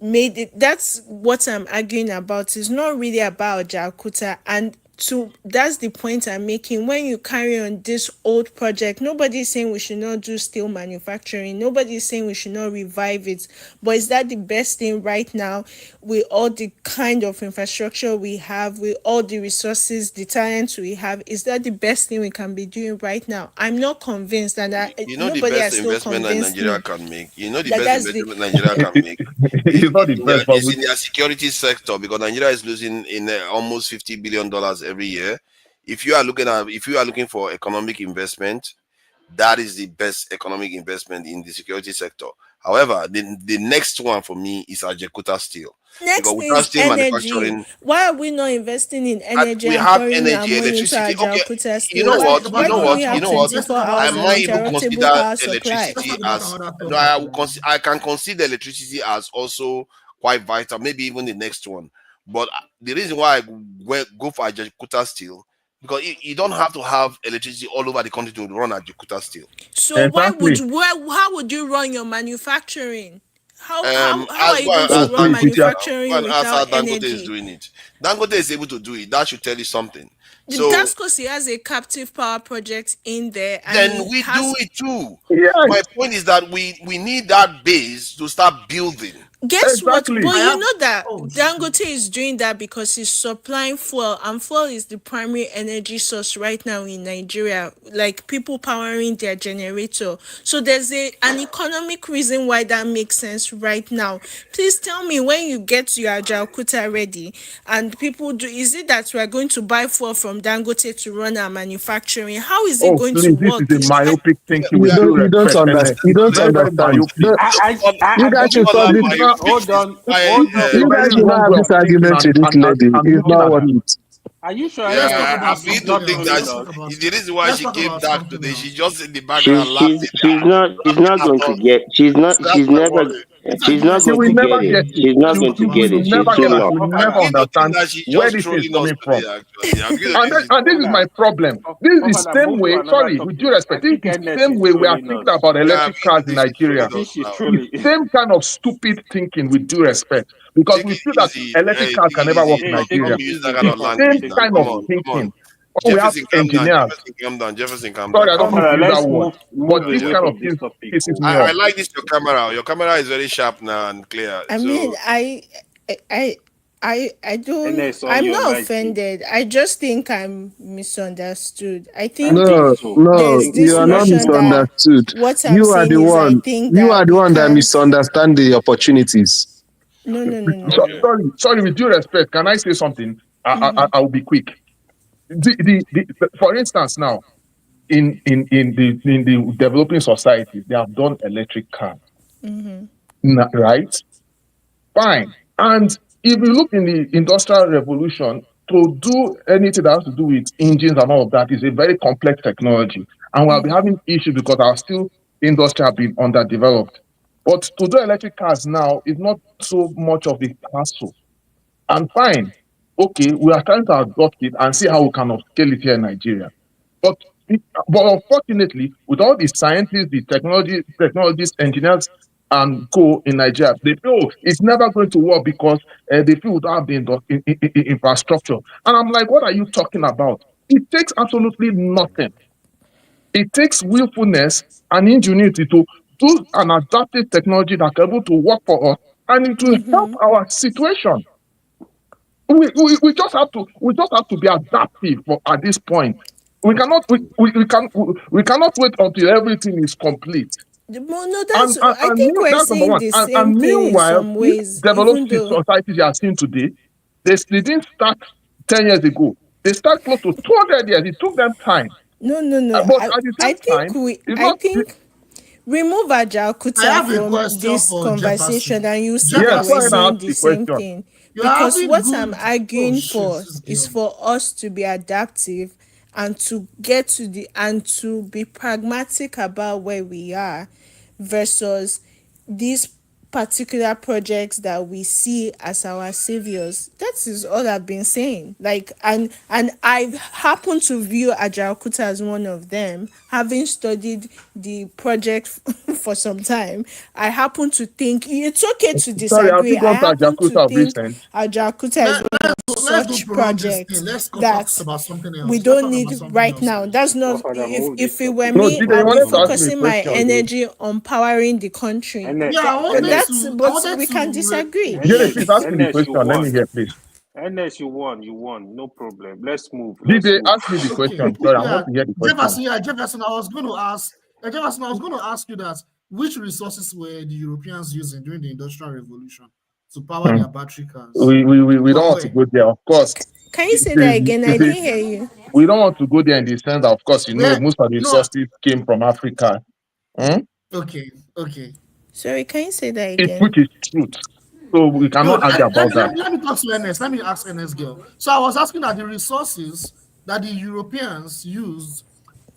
made it. That's what I'm arguing about. It's not really about Jakarta. And to that's the point I'm making. When you carry on this old project, nobody's saying we should not do steel manufacturing, nobody's saying we should not revive it, but is that the best thing right now, with all the kind of infrastructure we have, with all the resources, the talents we have? Is that the best thing we can be doing right now? I'm not convinced, and You know the nobody best has still investment that convinced Nigeria me can make. You know the that best that's the investment Nigeria can make It's not the best, but is in their security sector, because Nigeria is losing in almost $50 billion every year. If you are looking for economic investment, that is the best economic investment in the security sector. However, the next one for me is Ajakuta Steel, because next thing without is steel energy. manufacturing, Why are we not investing in energy we and have pouring our energy, money into our electricity. Okay, Jalkuta you steel? know Let's Why talk what? about You why know don't another what? we You have know topic. what? Let's talk 24 about I hours might another even topic. uninterruptible consider power supply? electricity Let's as talk about no. another I topic will now. I can consider electricity as also quite vital. Maybe even the next one. But the reason why I go for Ajakuta Steel, because you don't have to have electricity all over the country to run Ajakuta Steel. So exactly. how would you run your manufacturing? How are As you going Oh, to run please, if you are, Go manufacturing and ask how without Dangote is energy? doing it. Dangote is able to do it. That should tell you something. So That's because he has a captive power project in there, and then he we do has. it too. yes, My point is that we need that base to start building. Guess what? exactly. But I you have. know that Oh, Dangote is doing that because he's supplying fuel, and fuel is the primary energy source right now in Nigeria. Like, people powering their generator. So there's an economic reason why that makes sense right now. Please tell me, when you get your Jalkuta ready, and people do, is it that we are going to buy fuel from Dangote to run our manufacturing? How is it Oh, going to please, this is work? a myopic thinking We with are, due You don't respect, and understand. You don't very, very understand. myopic. You guys should Bukola stop this. Biopic is quite, hold on. You Very guys should wrong not have way this of thinking argument with this lady. and It's looking not at worth it. it. Are you sure Let's talk NS yeah, is about I not begin something to not think else. that trolling Let's us? talk about. the reason why Let's she talk came about back something today, else. she's just in the background laughing. She's not going to get. That's my worry. This She's not argument She is going will to not get never it. get working. it. She's not Let's going talk to about get She will it. something She's never else. too get it. She lost. will I never Ofana, begin to think understand that she's where just this thing is trolling us coming from. today, actually. I begin to And think then, she's and this is trolling my us. problem. This is the Ofana, same move to way. another Sorry, with due topic. I respect, this is think the NS same is way we are trolling thinking us. about Yeah, I electric begin to cars in think she's Nigeria. I trolling think us she's now. It's trolling. the same kind of stupid thinking with due respect, because Take we it feel that easy. electric Hey, cars take can it never easy. work in Hey, take Don't Nigeria. it use that easy. kind It's of the Take same language it now. kind Come of easy. on, come on. thinking. When we have Jefferson, calm down. engineers, Jefferson, calm down. Jefferson, calm sorry, down. I don't Come on. mean Ofana, to use that let's word, move but Yeah, this away yeah. kind of from this thing topic. pisses Oh. me I off. like this your camera. Your camera is very sharp now and clear. I mean, So I don't, NS on I'm your not mic, please. offended. I just think I'm misunderstood. I I think think No, so. I no, there's think you this so. are not Let's notion move on. that misunderstood. what I'm You are saying the is, I one. think You are that the we one that can't. misunderstand the opportunities. No, no, no, no, So, okay. no. sorry, with due respect, can I say something? Mm-hmm. I'll be quick. For instance, now in the developing societies, they have done electric cars, Mm-hmm. right? Fine. And if you look in the industrial revolution, to do anything that has to do with engines and all of that is a very complex technology, and we'll be Mm-hmm. having issues because our steel industry have been underdeveloped. But to do electric cars now is not so much of a hassle. And fine, okay, we are trying to adopt it and see how we can upscale it here in Nigeria. But but unfortunately, with all the scientists, the technologists, engineers, and co in Nigeria, they feel it's never going to work because they feel we don't have the infrastructure. And I'm like, what are you talking about? It takes absolutely nothing. It takes willfulness and ingenuity to do an adaptive technology that's able to work for us, and it will help Mm-hmm. our situation. We just have to be adaptive at this point. We cannot wait until everything is complete. No, that's. I And think we're that's number saying one. the And same thing in meanwhile, some these ways, developed even though. societies you are seeing today, they didn't start 10 years ago. They start close to 200 years. It took them time. No. But at the I same think time, it's I not. think remove I Ajaokuta have a from question this for conversation, Jefferson. and you see Yes, that go we're Jefferson, ahead and ask saying the the same question. thing. you're Because having what I'm good. Oh arguing shit, for this is girl. for us to be adaptive and to get to the and to be pragmatic about where we are versus these particular projects that we see as our saviors. That is all I've been saying. Like, and I happen to view Ajaokuta as one of them, having studied the project for some time. I happen to think it's okay to Sorry, have disagree. you I gone to happen to Ajakuta of think recent? Ajaokuta is one of Let's go such prolong this thing. projects Let's go talk that about something we else. Let's don't talk need about something right else. now. That's Oh, not Father, move this if it topic. were No, me, Jide, I'll you be wanted to ask me a focusing my question, though. energy on powering the country. Yeah, I But wanted we can to. disagree. Jide, please ask me the NS, you question. Let me won. hear, please. NS, you won. No problem. Let's move. Jide, ask me the Okay, question. Sorry, I yeah, want to hear the question. Jefferson. I was going to ask. Jefferson, I was going to ask you that which resources were the Europeans using during the Industrial Revolution to power their battery cars? We don't From want to where? go there, of course. Can you say that again? I didn't hear you. We don't want to go there in the sense that, of course, Where? most of the No. resources came from Africa. Okay. Sorry, can you say that It's again? which is truth. So we No, cannot argue about that. let me talk to NS. Let me ask NS girl. So I was asking that the resources that the Europeans used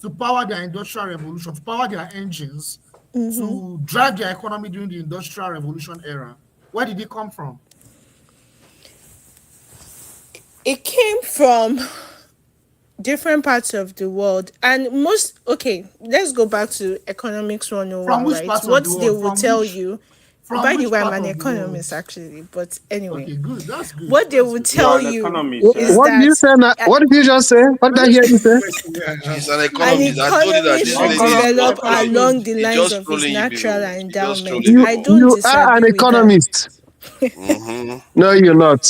to power their industrial revolution, to power their engines, to drive their economy during the industrial revolution era, where did it come from? It came from different parts of the world, and let's go back to economics 101. From which Right, part of what the they world? will tell you. From By the which way, I'm part an of the world? economist actually, but anyway. Okay, good. That's good. What they will tell an you economist, is What did you that say? What did you just say? What did I hear you say? She's an an economist. I told you that economist this should lady is develop just trolling you. along the She's lines just of his trolling you natural people. She's just endowment. trolling you. I don't You are an disagree with that. economist. Mm-hmm. No, you're not.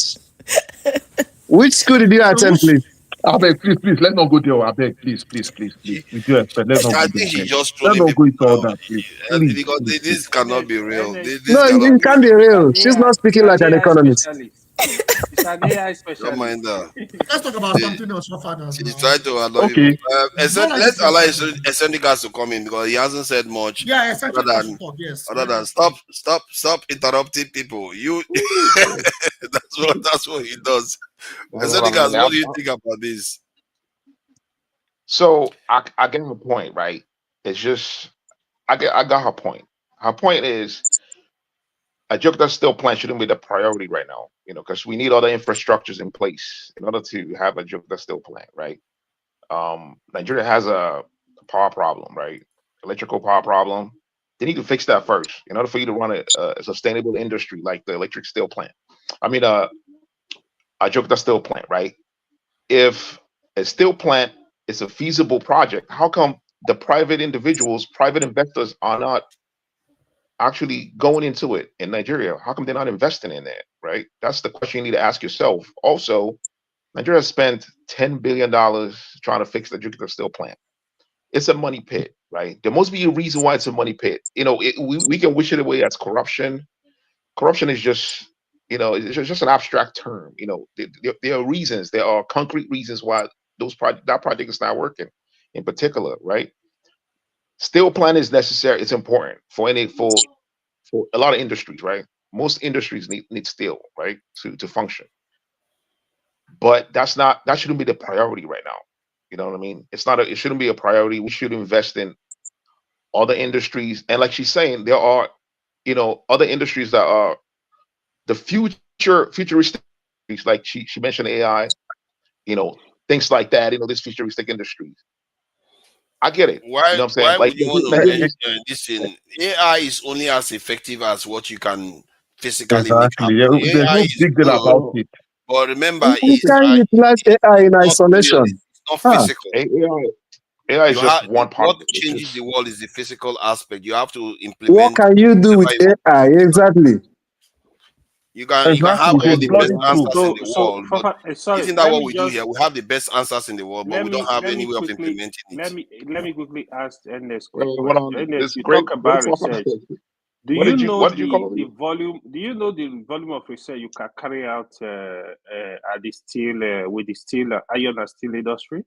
Which school did you attend, please? I beg, please, let's not go there. I beg, please. With your respect, let's not I go think there. she's just Let's trolling not people go into all now. that, please. Please. Because this cannot be real. This No, cannot it be can't be real. real. She's not speaking like an economist. It's an AI specialist. Don't mind her. Let's talk about something else for fathers She's now. trying to annoy Okay. people. Let's allow Eccentric guys to come in because he hasn't said much. Yeah, Eccentric other has than, to talk, yes. other than stop interrupting people. You that's what he does. Eccentric guys, what do you think about this? So I get her point, right? It's just I got her point. Her point is a Jupiter steel plant shouldn't be the priority right now, because we need all the infrastructures in place in order to have a Jupiter steel plant, right? Nigeria has a power problem, right? Electrical power problem. They need to fix that first in order for you to run a sustainable industry like the electric steel plant. I mean, a Jupiter steel plant, right? If a steel plant is a feasible project, how come the private individuals, private investors are not actually going into it in Nigeria? How come they're not investing in it, right? That's the question you need to ask yourself. Also, Nigeria spent $10 billion trying to fix the Jupiter steel plant. It's a money pit, right? There must be a reason why it's a money pit. We can wish it away as corruption. Corruption is just, it's just an abstract term. There are reasons, there are concrete reasons why that project is not working in particular, right? Steel plant is necessary. It's important for a lot of industries, right? Most industries need steel, right, to function. But that shouldn't be the priority right now. You know what I mean? It shouldn't be a priority. We should invest in other industries. And like she's saying, there are, other industries that are the futuristic industries, like she mentioned AI, things like that, these futuristic industries. I get it. You know what I'm saying? Why Like would you want to mention this in AI is only as effective as what you can physically make Exactly. Yeah, happen. there's AI no is big deal about it. but remember, We can utilize AI in not real, isolation. it's not physical. AI is just one part what of it. changes the world is the physical aspect. You have to What implement can you do with AI? Exactly. You can have all the best answers in the world, but isn't that what we do here? We have the best answers in the world, but we don't have any way of implementing it. Let me quickly ask Ernest. This You great, talk about research. Do you know the volume? Do you know the volume of research you can carry out at the steel with the steel iron and steel industry?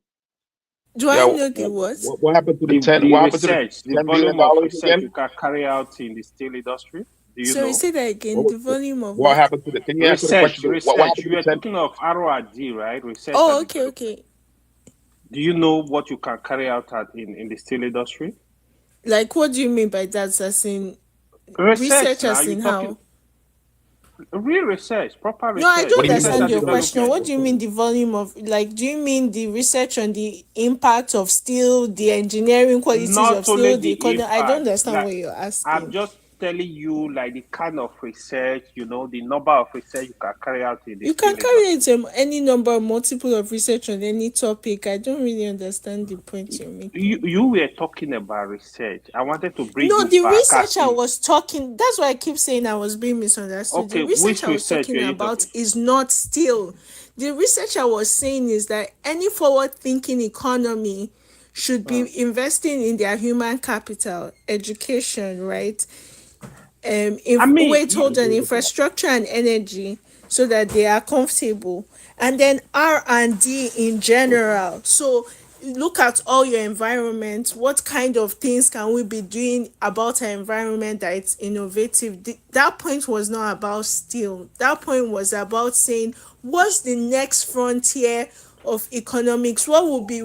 Do I know the what? What happened to the 10? What happened to the $10 billion again? You can carry out in the steel industry? Do you know? Sorry, say that again. The volume of what happened to the? Can you answer the question? Research. You were talking of R&D, right? Research. Oh, okay. Do you know what you can carry out in the steel industry? Like, what do you mean by that? As in research as in how? Real research, proper research. No, I don't understand your question. What do you mean the volume of, like, do you mean the research on the impact of steel, the engineering qualities of steel, the economy? I don't understand what you're asking. I'm just telling you, like, the kind of research, the number of research you can carry out in the You can carry out any number, multiple of research on any topic. I don't really understand the point you're making. You were talking about research. I wanted to bring you back. No, the research I in. was talking, that's why I keep saying I was being misunderstood. Okay, the research I was talking about is not steel. The research I was saying is that any forward-thinking economy should be investing in their human capital, education, right? Infrastructure and energy, so that they are comfortable, and then R&D in general. So look at all your environment. What kind of things can we be doing about our environment that it's innovative? That point was not about steel. That point was about saying, what's the next frontier of economics? What would be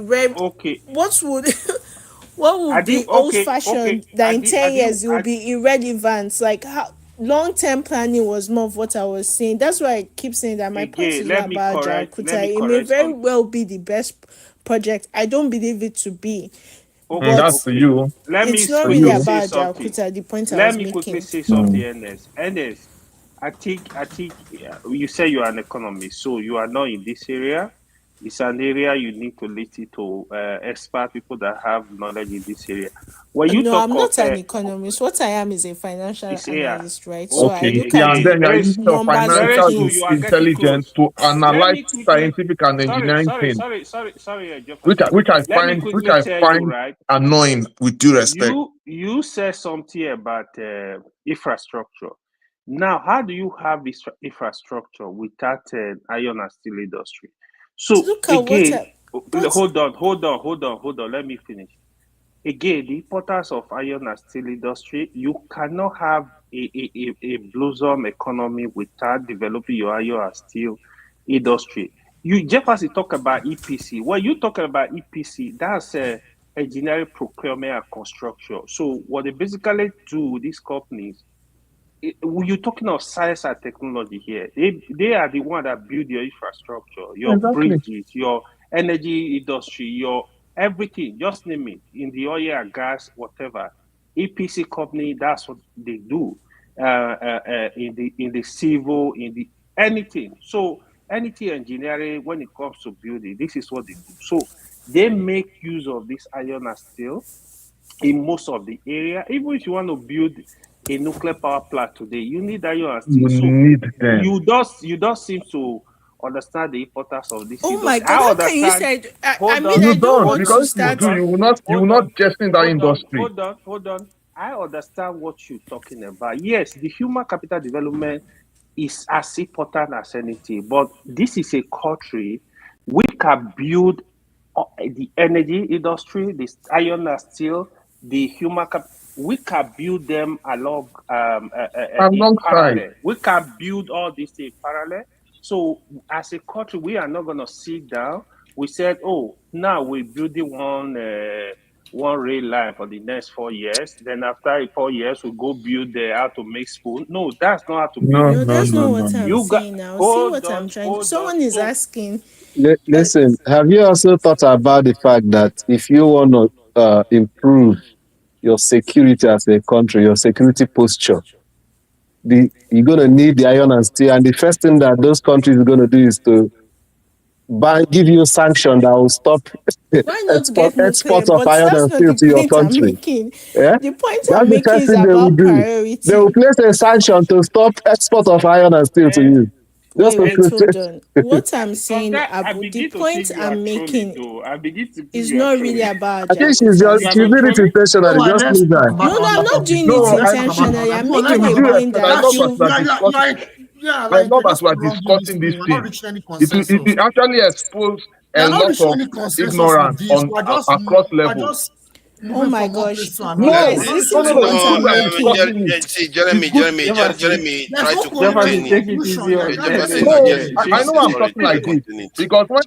what would be old-fashioned that in 10 years it will be irrelevant? Like, how long-term planning was more of what I was saying. That's why I keep saying that my point is not about Jakarta. It may very well be the best project. I don't believe it to be. That's for you. It's not really about Jakarta, the point I was making. Let me quickly say something, Ernest. I think you say you are an economist, so you are not in this area. It's an area you need to listen to expert people that have knowledge in this area. I'm not an economist. What I am is a financial analyst, right? So I look at and then you use your financial intelligence to analyze scientific and engineering things. Sorry, which I find annoying, with due respect. You said something about infrastructure. Now, how do you have this infrastructure without iron and steel industry? So again, hold on. Let me finish. Again, the importance of iron and steel industry, you cannot have a blossom economy without developing your iron and steel industry. Jefferson talk about EPC. When you talk about EPC, that's engineering, procurement, and construction. So what they basically do, these companies, you're talking of science and technology here. They are the one that build your infrastructure, your bridges, your energy industry, your everything. Just name it. In the oil and gas, whatever. EPC company, that's what they do. In the civil, in the anything. So anything engineering, when it comes to building, this is what they do. So they make use of this iron and steel in most of the area. Even if you want to build a nuclear power plant today, you need iron and steel. You don't seem to understand the importance of this. Oh my God! How can you say? I don't want to start. You will not just in that industry. Hold on. I understand what you're talking about. Yes, the human capital development is as important as anything, but this is a country we can build the energy industry, the iron and steel, the human capital. We can build them along in parallel. We can build all these in parallel. So as a country, we are not going to sit down. We said, oh, now we're building one rail line for the next 4 years. Then after 4 years, we go build how to make spoon. No, that's not how to build. No, that's not what I'm saying now. See what I'm trying. Someone is asking. Listen, have you also thought about the fact that if you want to improve your security as a country, your security posture, you're going to need the iron and steel. And the first thing that those countries are going to do is to give you sanction that will stop Why not get nuclear? export of But iron that's and not steel the to your point I'm country. making. Yeah? The point That's I'm the making first is thing they will about do. They will priority. place a sanction to stop export of iron and steel to you. Just Wait, hold to on. What I'm saying, Sometimes I Abu, the begin to point think you are I'm trolling, making though. I begin to think is you are not really trolling. about I think You she's are Jakutas. not doing it trolling? intentionally. Just leave that. No, I'm not doing it No, intentionally. I'm see, making with a due point respect, I that love as you we are discussing. I like love you're as just we are prolonging this discussing thing. this You're not thing. reaching any It consensus. actually expose You're a not lot reaching of any consensus with ignorance this. on across We're levels. just oh moving my from one gosh. place to No, another. We're Guys, not no, listen reaching no, to any no. It's what good I'm we are conclusion. making. discussing it. See, It's Jeremy, good. There's try no to coherent contain it. conclusion. You're trying to say No, again. I know I'm Sorry, talking try like to this contain it. because when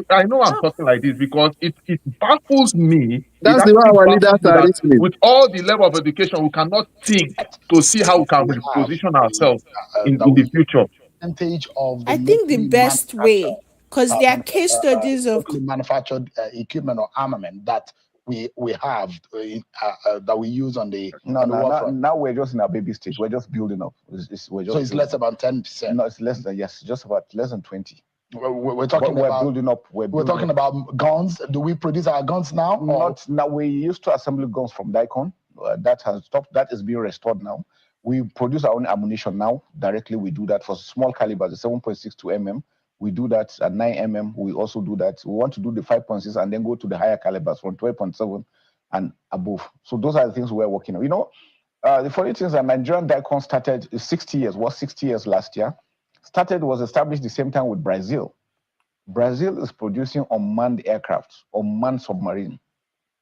I know I'm talking like this because it baffles me. It That's the way actually our leaders baffles me are that listening. with all the level of education, we cannot think to see how we can reposition ourselves in the future. Percentage of the I think the locally best way, because there are case studies of locally manufactured equipment or armament that we have that we use on the war front. Now we're just in a baby stage. We're just building up. We're just So it's less about 10%. No, it's less than just about less than 20. We're talking We're about building up. We're talking about guns. Do we produce our guns now? Not now. We used to assemble guns from Daikon. That has stopped. That is being restored now. We produce our own ammunition now. Directly, we do that for small caliber, the 7.62 mm. We do that at 9 mm. We also do that. We want to do the 5.6 and then go to the higher calibers from 12.7 and above. So those are the things we're working on. You know, the funny thing is that Nigerian Daikon started 60 years. Was 60 years last year. Was established the same time with Brazil. Brazil is producing unmanned aircraft, unmanned submarine.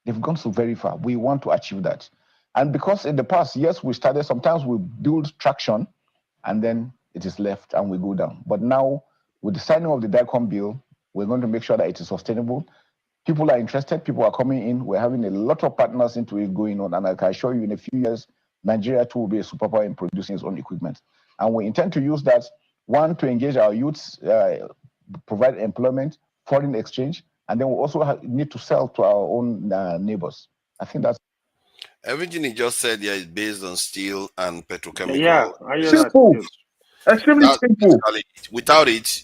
They've gone so very far. We want to achieve that. And because in the past, yes, we started, sometimes we build traction and then it is left and we go down. But now, with the signing of the DICOM bill, we're going to make sure that it is sustainable. People are interested, people are coming in. We're having a lot of partners into it going on. And I can assure you, in a few years, Nigeria too will be a superpower in producing its own equipment. And we intend to use that, one, to engage our youths, provide employment, foreign exchange, and then we also need to sell to our own neighbors. I think that's everything he just said here is based on steel and petrochemical. Yeah, I hear that. Simple, extremely That's simple. basically it. Without it,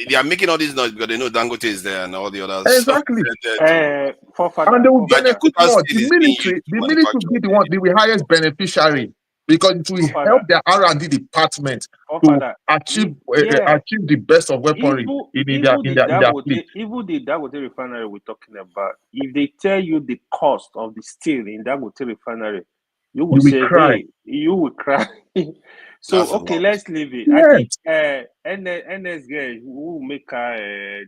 they are making all this noise because they know Dangote is there and all the others. Exactly. Forefather, And they will But benefit Jakarta more. steel is being used to The military will manufacture. be the highest beneficiary because it will help their R&D department to achieve achieve the best of weaponry in their fleet. Even the Dangote refinery we're talking about, if they tell you the cost of the steel in Dangote refinery, you will say, cry. hey, you will cry. So, That's okay, let's leave it. Yes. I think NS guy will make our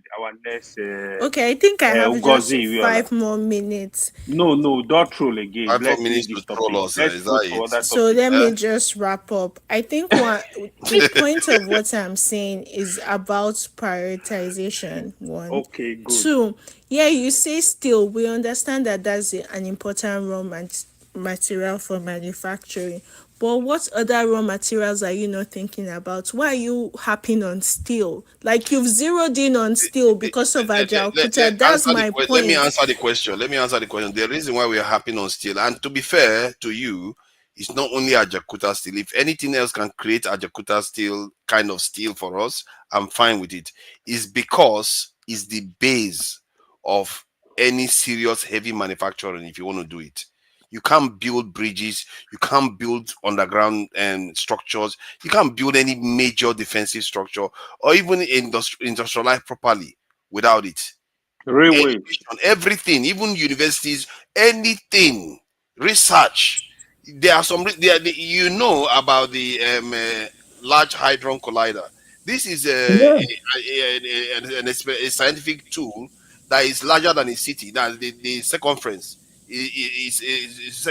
next. Okay, I think I have Ugozi, just 5 more minutes. No, don't troll again. 5 more Let's minutes leave this to topic. troll us. Let's Is go that to it? other So topic. let me just wrap up. I think the point of what I'm saying is about prioritization. One. Okay, good. Two, yeah, you say still, we understand that that's an important material for manufacturing. But what other raw materials are you not thinking about? Why are you harping on steel? Like you've zeroed in on steel because of Ajaokuta. That's my point. Let me answer the question. The reason why we are happy on steel, and to be fair to you, it's not only Ajakuta steel. If anything else can create Ajakuta steel kind of steel for us, I'm fine with it. It's because it's the base of any serious heavy manufacturing if you want to do it. You can't build bridges. You can't build underground structures. You can't build any major defensive structure or even industrialize properly without it. Railway. Education, everything, even universities, anything, research. There are some, you know about the Large Hadron Collider. This is a scientific tool that is larger than a city. That the circumference is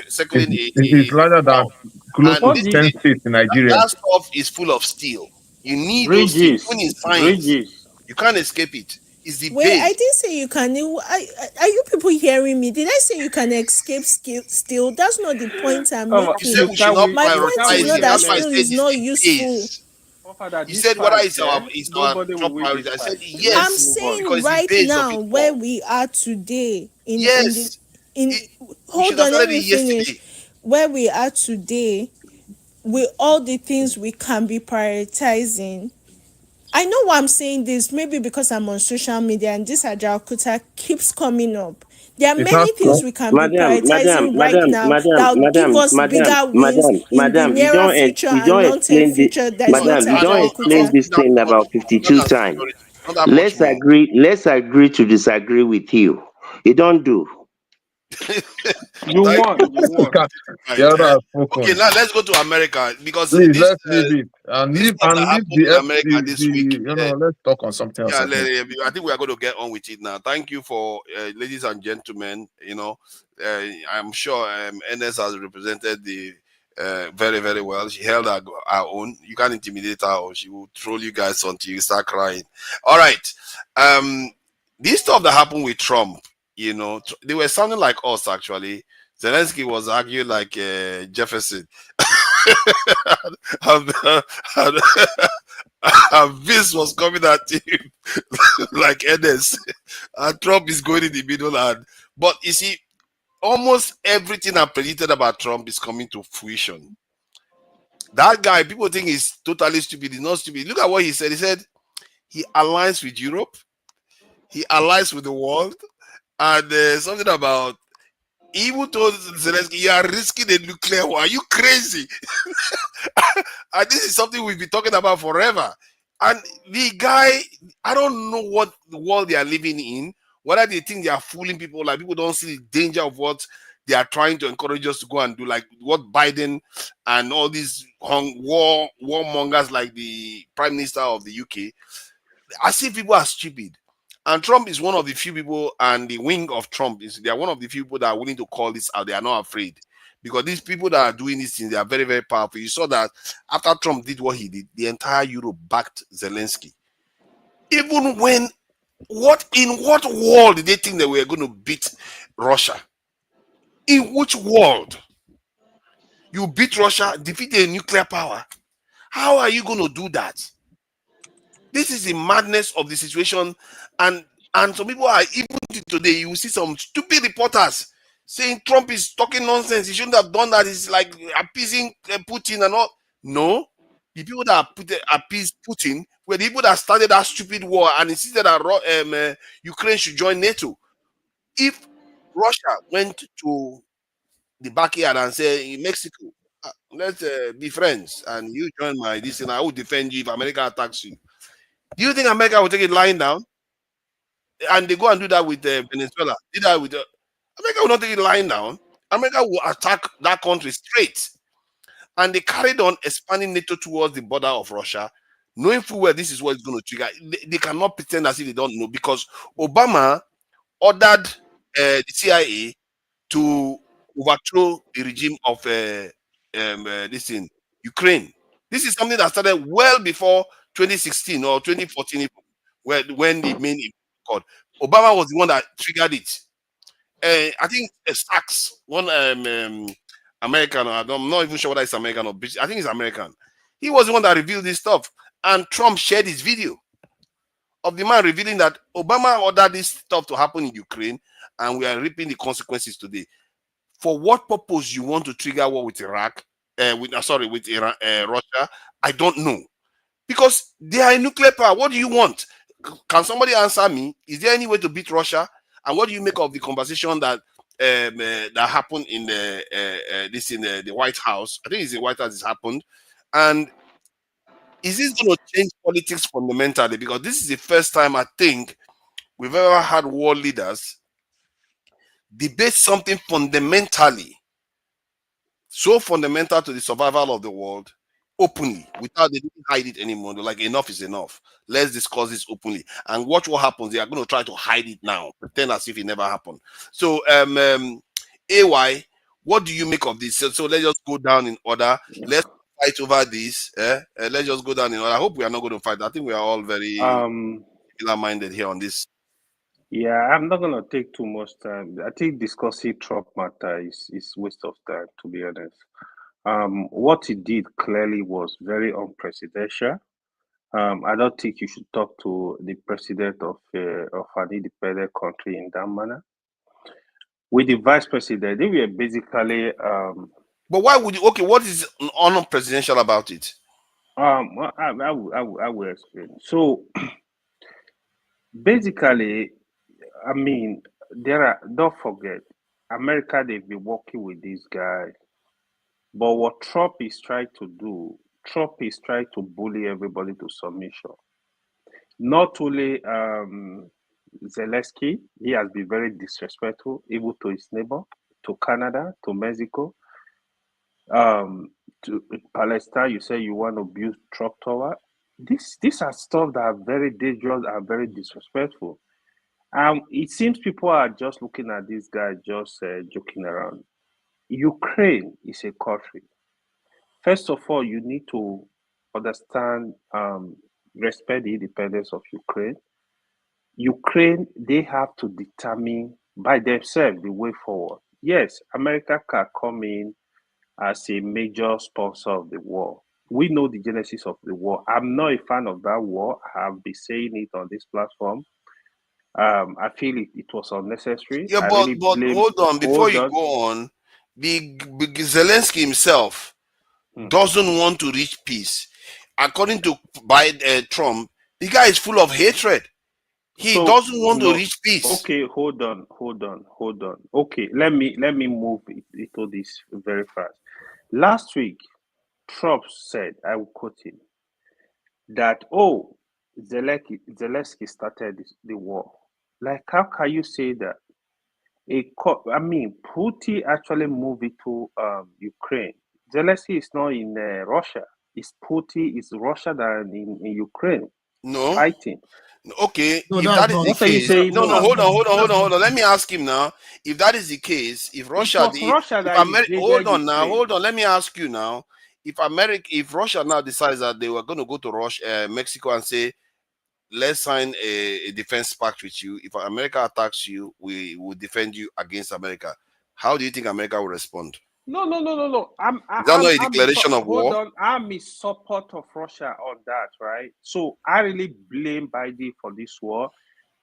circling It's larger than close and to 10 states in Nigeria. that stuff is full of steel. You need those things. Even in science, you can't escape it. It's the Wait, base. I didn't say you can. Are you people hearing me? Did I say you can escape steel? That's not the point I'm making. You said we should not My point is not prioritize it. that That's why I steel said is it's not the useful. base. You said whether it's our top priority. I said yes. I'm saying because right it's the base now of it where all. we are today. Yes. Hold on, let me finish. Where we are today, with all the things we can be prioritizing, I know why I'm saying this, maybe because I'm on social media and this Ajaokuta keeps coming up. There are many things we can be prioritizing right now that will give us bigger wins in the nearer future and long-term future that is not you don't explain Ajaokuta. this thing about 52 times. Let's agree to disagree with you. You don't do. You won. The other has Okay, spoken. now let's go to America because Please, this let's leave it and this leave stuff that happened in America this week. let's talk on something else. Yeah, I think we are going to get on with it now. Thank you for, ladies and gentlemen. You know, I'm sure NS has represented the very, very well. She held her own. You can't intimidate her, or she will troll you guys until you start crying. All right. This stuff that happened with Trump, you know, they were sounding like us actually. Zelensky was arguing like Jefferson. and Vince was coming at him like NS. And Trump is going in the middle. But you see, almost everything I predicted about Trump is coming to fruition. That guy, people think he's totally stupid. He's not stupid. Look at what he said. He said he aligns with Europe. He aligns with the world. And something about, he even told Zelensky, you are risking a nuclear war. Are you crazy? And this is something we've been talking about forever. And the guy, I don't know what the world they are living in, whether they think they are fooling people, like people don't see the danger of what they are trying to encourage us to go and do, like what Biden and all these warmongers like the Prime Minister of the UK. I see people are stupid. And Trump is one of the few people, and the wing of Trump they are one of the few people that are willing to call this out. They are not afraid. Because these people that are doing these things, they are very, very powerful. You saw that after Trump did what he did, the entire Europe backed Zelensky. Even when, in what world did they think they were going to beat Russia? In which world? You beat Russia, defeat a nuclear power. How are you going to do that? This is the madness of the situation. And some people are, even today, you will see some stupid reporters saying Trump is talking nonsense. He shouldn't have done that. It's like appeasing Putin and all. No. The people that appeased Putin were the people that started that stupid war and insisted that Ukraine should join NATO. If Russia went to the backyard and said, in Mexico, let's be friends, and you join my this, and I will defend you if America attacks you. Do you think America will take it lying down? And they go and do that with Venezuela. Did that with America will not take it lying down. America will attack that country straight. And they carried on expanding NATO towards the border of Russia, knowing full well this is what it's going to trigger. They cannot pretend as if they don't know, because Obama ordered the CIA to overthrow the regime of this in Ukraine. This is something that started well before 2016 or 2014, when the main called. Obama was the one that triggered it. I think Sachs, one American, I'm not even sure whether it's American or British. I think it's American. He was the one that revealed this stuff, and Trump shared his video of the man revealing that Obama ordered this stuff to happen in Ukraine, and we are reaping the consequences today. For what purpose you want to trigger war with Iraq? With Iran, Russia? I don't know, because they are a nuclear power. What do you want? Can somebody answer me? Is there any way to beat Russia? And what do you make of the conversation that that happened in the White House? I think it's the White House has happened. And is this going to change politics fundamentally? Because this is the first time I think we've ever had world leaders debate something fundamentally, so fundamental to the survival of the world, openly, without they didn't hide it anymore. They're like, enough is enough. Let's discuss this openly. And watch what happens. They are going to try to hide it now, pretend as if it never happened. So, AY, what do you make of this? So let's just go down in order. Let's fight over this. Let's just go down in order. I hope we are not going to fight. I think we are all very minded here on this. Yeah, I'm not gonna take too much time. I think discussing Trump matter is waste of time, to be honest. What he did clearly was very unprecedented. I don't think you should talk to the president of an independent country in that manner. With the vice president, they were basically. But why would you? Okay, what is unpresidential about it? Well, I will explain. So basically, I mean, don't forget, America, they've been working with this guy. But what Trump is trying to do, Trump is trying to bully everybody to submission. Not only Zelensky, he has been very disrespectful, even to his neighbor, to Canada, to Mexico, to Palestine. You say you want to build Trump Tower. These are stuff that are very dangerous and very disrespectful. It seems people are just looking at this guy just joking around. Ukraine is a country. First of all, you need to understand, respect the independence of Ukraine. Ukraine, they have to determine by themselves the way forward. Yes, America can come in as a major sponsor of the war. We know the genesis of the war. I'm not a fan of that war. I have been saying it on this platform. I feel it was unnecessary. Yeah, I but really blame. hold on, before Hold you on. go on, the Zelensky himself doesn't want to reach peace. According to Trump, the guy is full of hatred. He doesn't want to reach peace. Okay, hold on. Okay, let me move into this very fast. Last week, Trump said, I will quote him, that Zelensky started the war. Like, how can you say that? Putin actually moved into Ukraine. Zelensky is not in Russia. It's Putin, it's Russia that are in Ukraine fighting. Okay, No, if that's that is not. the What are you case, saying? no, No. hold on. Let me ask him now. If that is the case, if Russia, It was Russia that invaded hold on now, Ukraine. hold on. Let me ask you now. If Russia now decides that they were going to go to Mexico and say, let's sign a defense pact with you. If America attacks you, we will defend you against America. How do you think America will respond? No. Is that not a declaration of war? Hold on. I'm in support of Russia on that, right? So I really blame Biden for this war.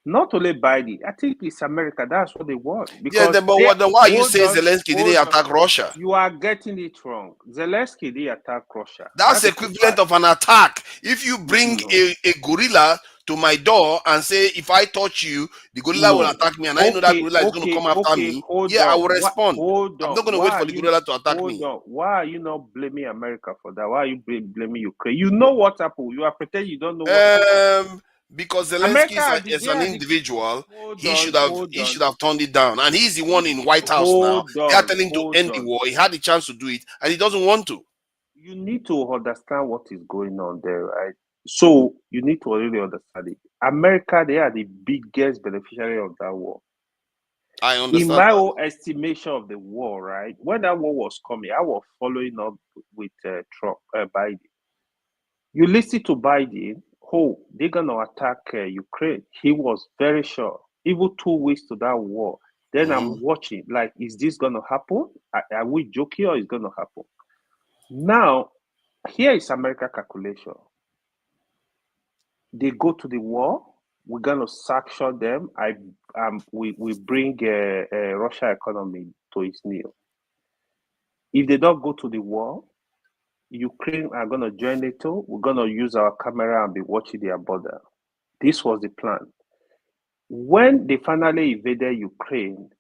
Not only Biden, I think it's America. That's what they want. Because then why are you saying Zelensky didn't attack Russia? You are getting it wrong. Zelensky didn't attack Russia. That's equivalent of an attack. If you bring a gorilla to my door and say, if I touch you, the gorilla will attack me, and I know that gorilla is going to come after me, I will respond. I'm not going to wait for the gorilla to attack me. Why are you not blaming America for that? Why are you blaming Ukraine? You know what happened. You are pretending you don't know what happened. Because Zelensky is an individual, he should have turned it down, and he's the one in White House now. They are telling him to end the war. He had the chance to do it, and he doesn't want to. You need to understand what is going on there, right? So you need to really understand it. America, they are the biggest beneficiary of that war. I understand. In my own estimation of the war, right? When that war was coming, I was following up with Biden. You listen to Biden. They're gonna attack Ukraine. He was very sure. Even 2 weeks to that war. Then I'm watching. Like, is this gonna happen? Are we joking, or is gonna happen? Now, here is America calculation. They go to the war. We're gonna sanction them. We bring Russia economy to its knee. If they don't go to the war, Ukraine are gonna join NATO. We're gonna use our camera and be watching their border. This was the plan. When they finally invaded Ukraine,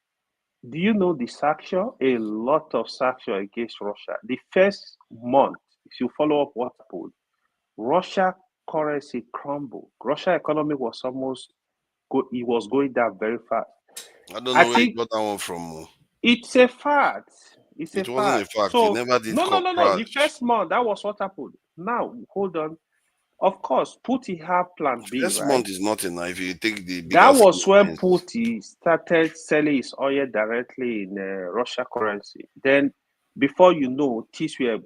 do you know the sanction? A lot of sanction against Russia. The first month, if you follow up what happened, Russia currency crumbled. Russia economy was it was going down very fast. I don't know where you got that one from. It's a fact. It wasn't a fact. So, it never did. No. The first month, that was what happened. Now, hold on. Of course, Putin have plan B. First month is not enough. If you take the that was when Putin started selling his oil directly in Russia currency. Then, before you know, things were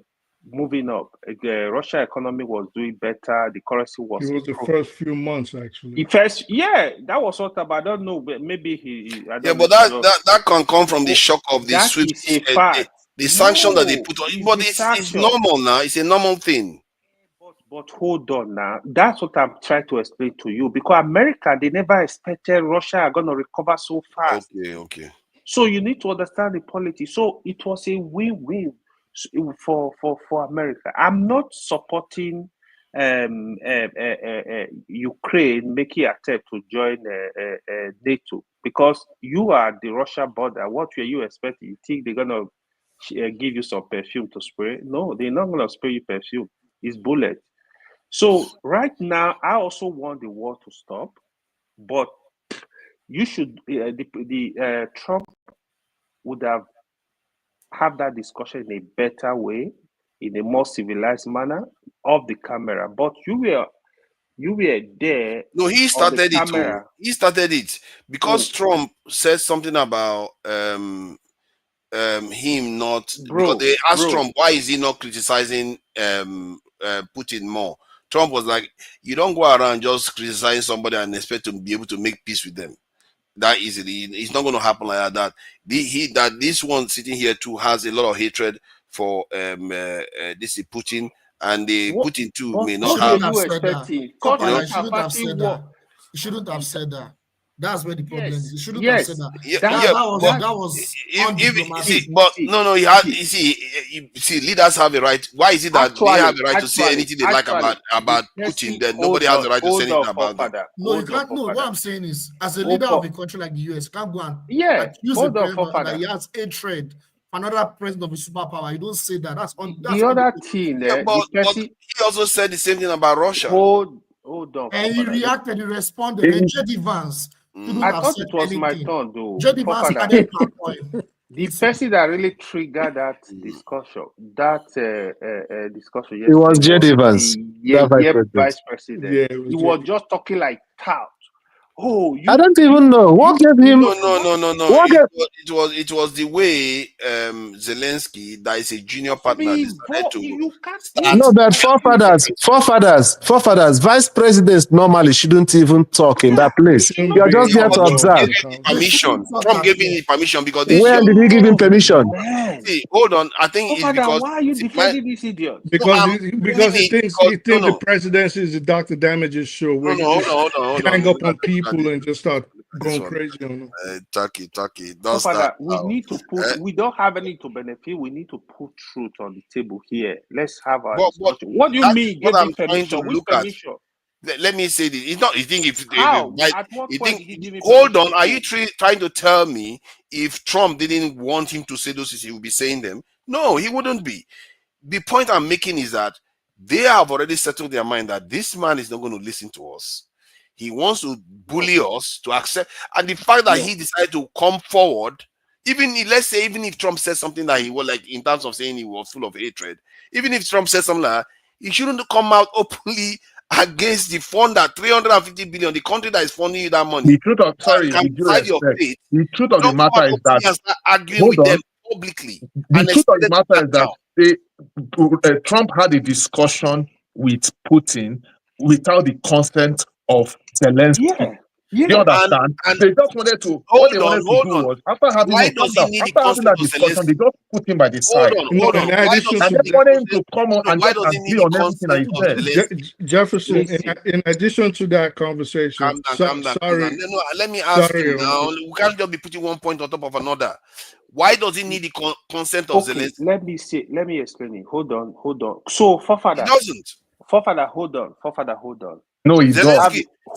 moving up. The Russia economy was doing better. The currency was. It was the first few months, actually. That was what about. I don't know, but maybe I don't but that can come from the shock of the SWIFT, the sanction that they put on. But it's normal now. It's a normal thing. But hold on now. That's what I'm trying to explain to you. Because America, they never expected Russia are going to recover so fast. Okay. So you need to understand the politics. So it was a win-win for America. I'm not supporting Ukraine making attempt to join NATO, because you are the Russia border. What were you expecting? You think they're gonna give you some perfume to spray? No, they're not gonna spray you perfume. It's bullet. So right now, I also want the war to stop, but you should Trump would have that discussion in a better way, in a more civilized manner, off the camera. But you were there. No, he started it. He started it because Trump said something about him not, because they asked Trump why is he not criticizing Putin more. Trump was like, you don't go around just criticizing somebody and expect to be able to make peace with them that easily. It's not going to happen like that. That this one sitting here too has a lot of hatred for this Putin, and the Putin too may not have. He shouldn't have said that. That's where the problem is. He shouldn't have said that. That was undiplomatic. But no, he had. You see, leaders have a right. Why is it that they have the right to say anything they like about Putin? That nobody has the right to say anything about them. No, you can't. No, what I'm saying is, as a leader of a country like the US, you can't go and accuse a president that he has hatred for another president of a superpower. You don't say that. That's the other thing. But he also said the same thing about Russia. Hold on. And he reacted. He responded. And J.D. Vance. I thought it was my turn, though. The person that really triggered that discussion, yesterday, it was J.D. Vance, vice president. Yeah, he was just talking like tout. Oh, I don't even know what gave him. No. It was the way Zelensky, that is a junior partner, decided to start. No, but forefathers, vice presidents normally shouldn't even talk in that place. You're just there to observe. Permission. Trump gave him permission because where did he give him permission? See, hold on. I think it's because why are you defending this idiot? Because he thinks the presidency is a Dr. Damages show where hold on. Hang up on people and just start going crazy on them. Turkey. We don't have any to benefit. We need to put truth on the table here. Let's have our discussion. What do you mean? What I'm trying to look at. Let me say this. It's not. You think if hold on? Are you trying to tell me if Trump didn't want him to say those things, he would be saying them? No, he wouldn't be. The point I'm making is that they have already settled their mind that this man is not going to listen to us. He wants to bully us to accept, and the fact that he decided to come forward, even if Trump said something that he was like in terms of saying he was full of hatred, even if Trump said something like that, he shouldn't come out openly against the funder, 350 billion, the country that is funding you that money. The truth of the matter is that arguing with them publicly. The truth of the matter is that Trump had a discussion with Putin without the consent of Zelensky. You understand? And they just wanted to. What they wanted to do was after having that discussion, they just put him by the side. Hold on. And they wanted him to come on and just agree on everything that he said. Jefferson, in addition to that conversation, calm down. No, let me ask you now. We can't just be putting one point on top of another. Why does he need the consent of Zelensky? Let me explain it. Hold on. So, Forefather. He doesn't. Forefather, hold on. No, he does.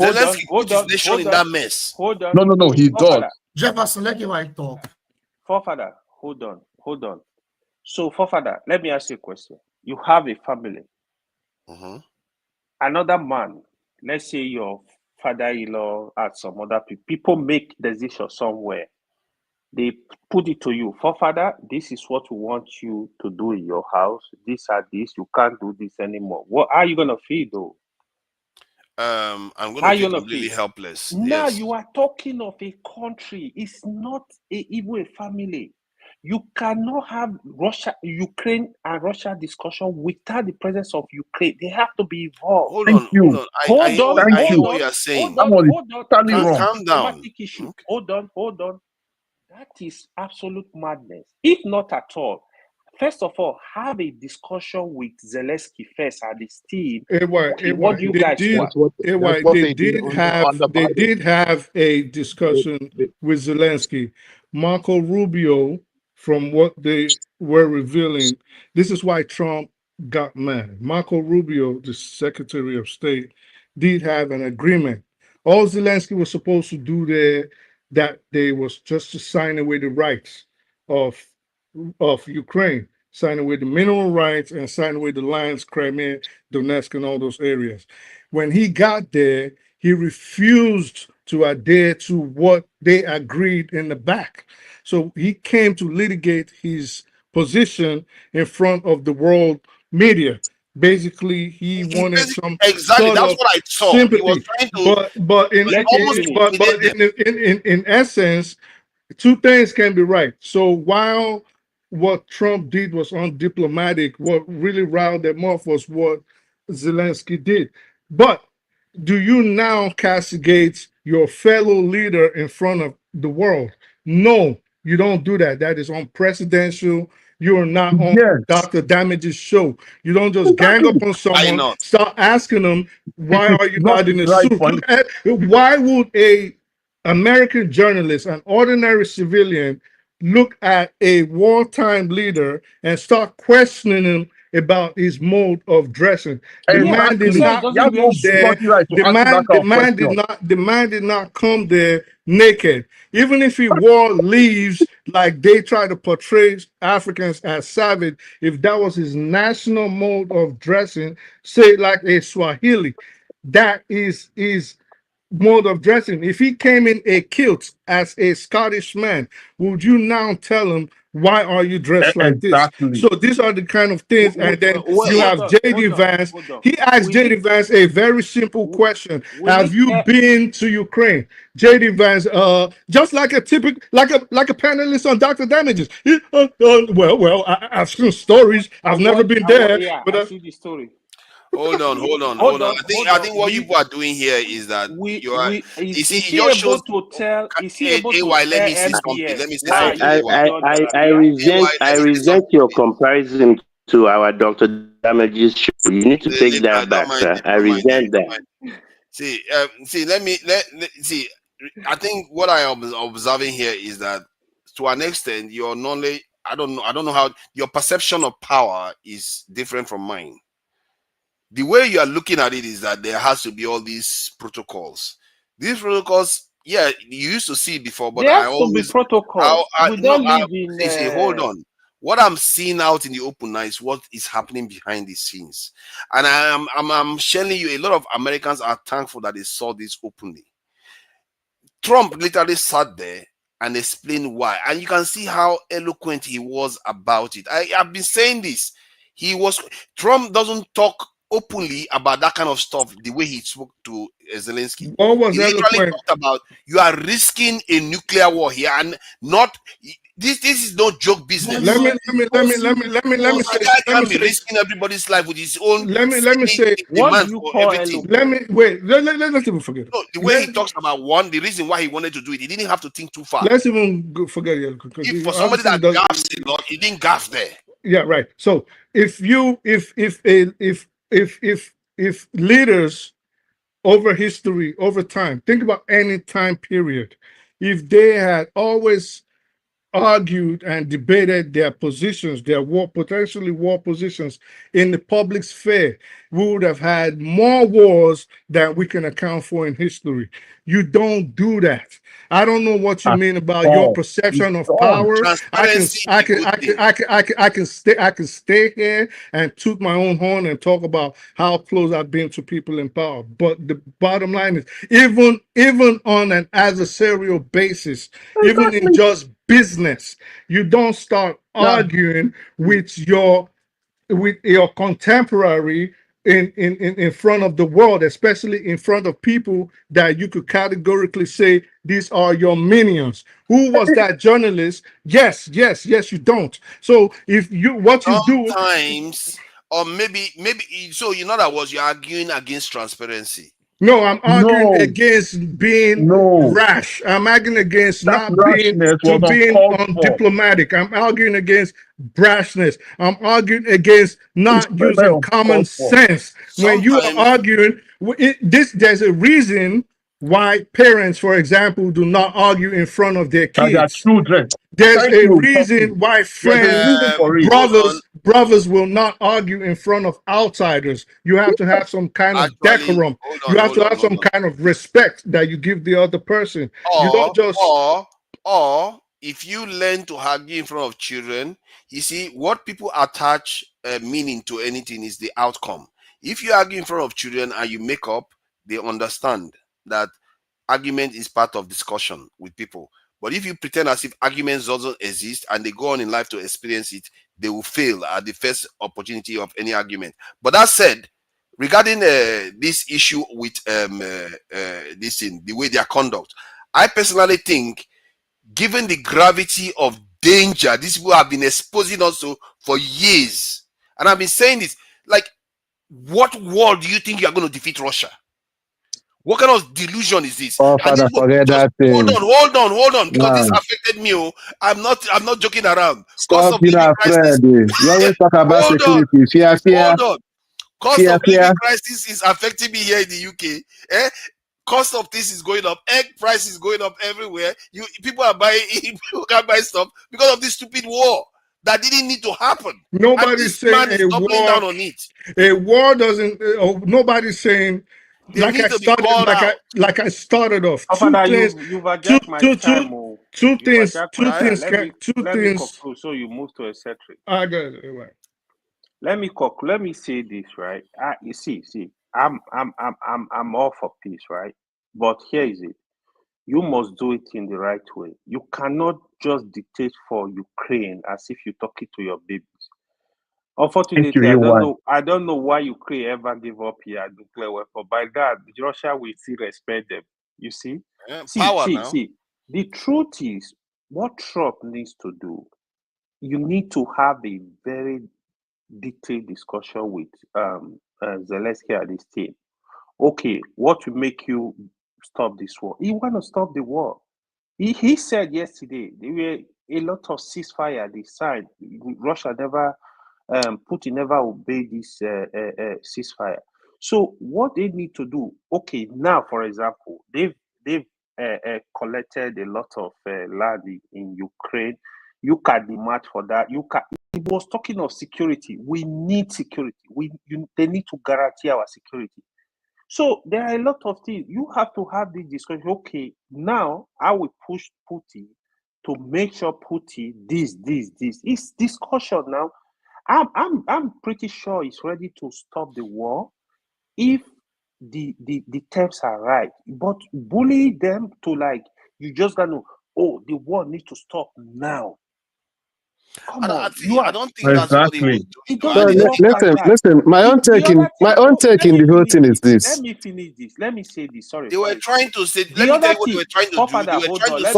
Zelensky put his nation in that mess. Hold on. No, he does. Jefferson, let him talk. Forefather, hold on. So, Forefather, let me ask you a question. You have a family. Another man, let's say your father-in-law and some other people make decisions somewhere. They put it to you, Forefather, this is what we want you to do in your house. This and this, you can't do this anymore. What are you gonna feel though? I'm gonna feel completely helpless. Now you are talking of a country. It's not even a family. You cannot have Ukraine and Russia discussion without the presence of Ukraine. They have to be involved. Hold on. I hear what you're saying. Hold on. Calm down. Hold on. That is absolute madness. If not at all, first of all, have a discussion with Zelensky first and his team. What do you guys want? They did have a discussion with Zelensky. Marco Rubio, from what they were revealing, this is why Trump got mad. Marco Rubio, the Secretary of State, did have an agreement. All Zelensky was supposed to do there, that day, was just to sign away the rights of Ukraine, sign away the mineral rights and sign away the lands, Crimea, Donetsk, and all those areas. When he got there, he refused to adhere to what they agreed in the back. So he came to litigate his position in front of the world media. Basically, he wanted some Exactly. sort That's of what I saw. He was sympathy. trying to But he was almost intimidate them. in essence, two things can be right. So while what Trump did was undiplomatic, what really riled them off was what Zelensky did. But do you now castigate your fellow leader in front of the world? No, you don't do that. That is unprecedented. You are not on Yes, Dr. Damage's show. You don't just gang exactly. up on Why someone, not? start asking them, It why is are you not not in a right suit? for Look at, why would a American journalist, an ordinary civilian, look at a wartime leader and start questioning him about his mode of dressing? The man did exactly. not You have no come there. bloody right to The ask that man, kind of question. the man did not come there naked. Even if he wore leaves like they try to portray Africans as savage, if that was his national mode of dressing, say like a Swahili, that is mode of dressing. If he came in a kilt as a Scottish man, would you now tell him, why are you dressed like this? Exactly. So these are the kind of things. And then you have JD Vance. He asked JD Vance a very simple question. Have you been to Ukraine? JD Vance, just like a typical, like a panelist on Dr. Damages. I've seen stories. I've never been there, Yeah, but I see the story. Hold on. I think what you are doing here is that you are. You see, Is it he just shows. able to tell? Is he able to AY, let tell me say something. Let MBS me say why are something. you secured on Abia? I Let me say resent something. your comparison to our Dr. Damages show. You need to take I that don't back, mind sir. it. I Don't mind it. resent Don't that. mind it. See. See. I think what I am observing here is that, to an extent, your knowledge. I don't know. I don't know how your perception of power is different from mine. The way you are looking at it is that there has to be all these protocols. These protocols, yeah, you used to see it before, but There has to be protocols. We don't live in. See, hold on. What I'm seeing out in the open now is what is happening behind the scenes, and I'm sharing you. A lot of Americans are thankful that they saw this openly. Trump literally sat there and explained why, and you can see how eloquent he was about it. I've been saying this. Trump doesn't talk openly about that kind of stuff the way he spoke to Zelensky. what was He literally eloquent? talked about, you are risking a nuclear war here, and not this is no joke business. Let me A guy can't be risking everybody's life with his own let me say What do demands you for call everything. let me wait. Let's even forget it. No, the way he talks about one, the reason why he wanted to do it, he didn't have to think too far. Let's even forget it. If for somebody that gaffs a lot, he didn't gaff there. Yeah, right. So if leaders over history, over time, think about any time period, if they had always argued and debated their positions, their potentially war positions in the public sphere, we would have had more wars than we can account for in history. You don't do that. I don't know what you mean about your perception of power. I can stay here and toot my own horn and talk about how close I've been to people in power. But the bottom line is, even on an adversarial basis, even in just business, you don't start arguing with your contemporary in front of the world, especially in front of people that you could categorically say these are your minions. Who was that journalist? Yes, you don't. So if you what you do sometimes, or maybe so in other words, you're arguing against transparency. No, I'm arguing against being rash. I'm arguing against not being undiplomatic. I'm arguing against brashness. I'm arguing against not using common sense. When you are arguing, there's a reason why parents, for example, do not argue in front of their And their kids. children. There's Thank a you. reason why There's a reason friends, for it. brothers will not argue in front of outsiders. You have to have some kind of decorum. You have to have some kind of respect that you give the other person. You don't just Or if you learn to argue in front of children, you see what people attach meaning to anything is the outcome. If you argue in front of children and you make up, they understand that argument is part of discussion with people. But if you pretend as if arguments doesn't exist and they go on in life to experience it, they will fail at the first opportunity of any argument. But that said, regarding this issue with this thing, the way their conduct, I personally think, given the gravity of danger these people have been exposing us to for years, and I've been saying this, like, what war do you think you are going to defeat Russia? What kind of delusion is this? Oh, Father, forget that thing. Hold on, because this Man, affected me. Oh, I'm not joking around. Cost stop of being living crisis. afraid. You always talk about Hold on, security. Fear. hold on. Cost of living crisis is affecting me here in the UK. Cost of this is going up. Egg price is going up everywhere. People are buying. People can't buy stuff because of this stupid war that didn't need to happen. nobody's saying a doubling down on it. A war doesn't. Nobody's saying. They Like need I to be started, called out. like I started off. Father, you've hijacked my time. Two things. Let me conclude so you move to eccentric. I got it. Right. Let me say this, right? You see, I'm all for peace, right? But here is it. You must do it in the right way. You cannot just dictate for Ukraine as if you're talking to your babies. Unfortunately, I don't know why Ukraine ever give up here nuclear weapon. By God, Russia will still respect them. You see? See. The truth is, what Trump needs to do, you need to have a very detailed discussion with Zelensky and his team. Okay, what will make you stop this war? He want to stop the war. He said yesterday there were a lot of ceasefire they signed. Russia never, Putin never obeyed this ceasefire. So what they need to do? Okay, now for example, they've collected a lot of land in Ukraine. You can demand for that. He was talking of security. We need security. They need to guarantee our security. So there are a lot of things. You have to have this discussion. Okay, now I will push Putin to make sure Putin this. It's discussion now. I'm pretty sure he's ready to stop the war if the terms are right. But bully them to like you just gonna the war needs to stop now. Come on, I don't think that's what he was doing. Listen. My own take in the whole thing is this. Let me finish this. Let me say this. Sorry. They were trying to say. Let me tell you what they were trying to do. They were trying to say.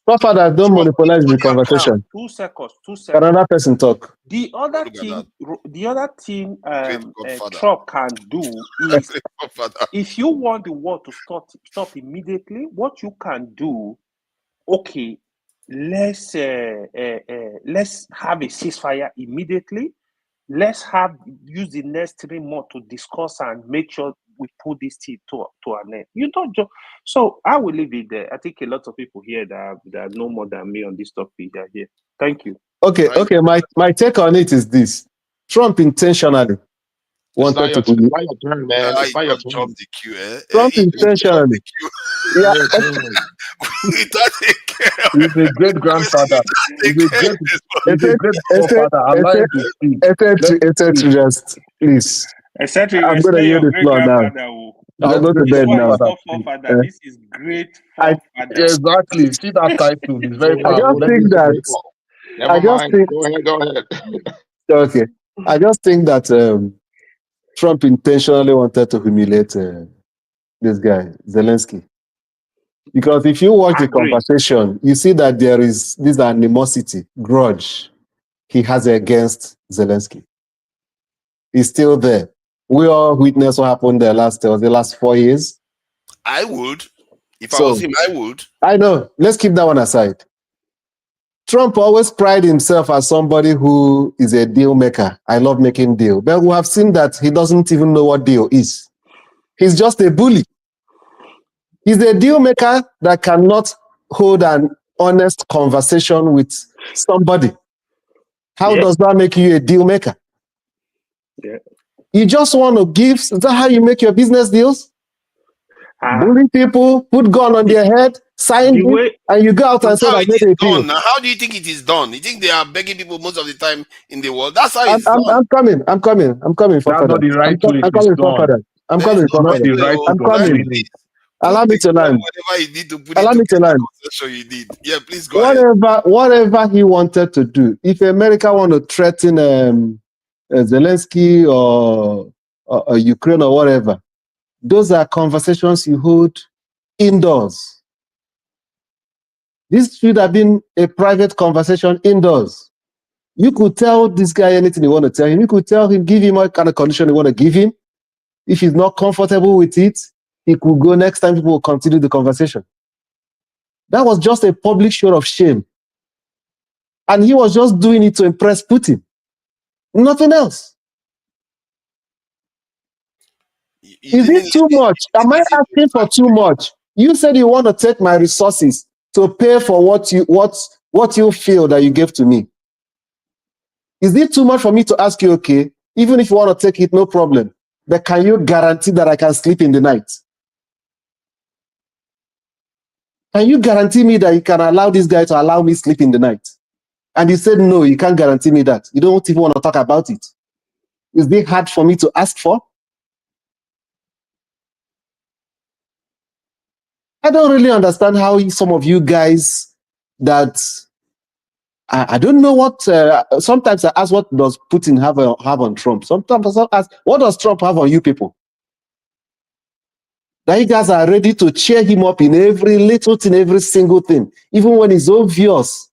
Forefathers don't monopolize the conversation. 2 seconds. Another person talk. The other thing Trump can do is, if you want the war to stop immediately, what you can do, okay, let's have a ceasefire immediately. Let's use the next 3 months to discuss and make sure we put this thing to an end. You don't just. So I will leave it there. I think a lot of people here that know more than me on this topic are here. Thank you. Okay. My take on it is this: Trump intentionally wanted to. It's not your turn, man. It's not your turn. Trump intentionally. Yeah. He's a great grandfather. He's a great forefather. Allow him to speak. Just please. I'm going to use the floor now. I'll go to bed now. This is great forefather. Exactly. See that title. It's very powerful. I just think that. Go ahead. Okay. I just think that Trump intentionally wanted to humiliate this guy, Zelensky. Because if you watch the conversation, you see that there is this animosity, grudge he has against Zelensky. He's still there. We all witnessed what happened there the last 4 years. I would. If I was him, I would. I know. Let's keep that one aside. Trump always prided himself as somebody who is a deal maker. I love making deals. But we have seen that he doesn't even know what deal is. He's just a bully. He's a deal maker that cannot hold an honest conversation with somebody. How does that make you a deal maker? Yeah. You just want to give, is that how you make your business deals? Bully people, put gun on their head, sign it, and you go out and say, I made a deal. Now, how do you think it is done? You think they are begging people most of the time in the world? That's how it's I'm done. coming for That's further. not the right way it is done. I'm coming for Not further. the right I'm way of coming. doing it. Allow me to land. Whatever you need to put Allow into me to land. concession, you did. Yeah, please go ahead. Whatever he wanted to do. If America want to threaten Zelensky or Ukraine or whatever, those are conversations you hold indoors. This should have been a private conversation indoors. You could tell this guy anything you want to tell him. You could tell him, give him what kind of condition you want to give him. If he's not comfortable with it, he could go next time. People will continue the conversation. That was just a public show of shame. And he was just doing it to impress Putin. Nothing else. Is it too much? Am I asking for too much? You said you want to take my resources to pay for what you feel that you gave to me. Is it too much for me to ask you, okay, even if you want to take it, no problem, but can you guarantee that I can sleep in the night? Can you guarantee me that you can allow this guy to allow me sleep in the night? And he said, no, you can't guarantee me that. You don't even want to talk about it. Is it hard for me to ask for? I don't really understand how some of you guys that I don't know what. Sometimes I ask, what does Putin have on Trump? Sometimes I ask, what does Trump have on you people? That you guys are ready to cheer him up in every little thing, every single thing, even when it's obvious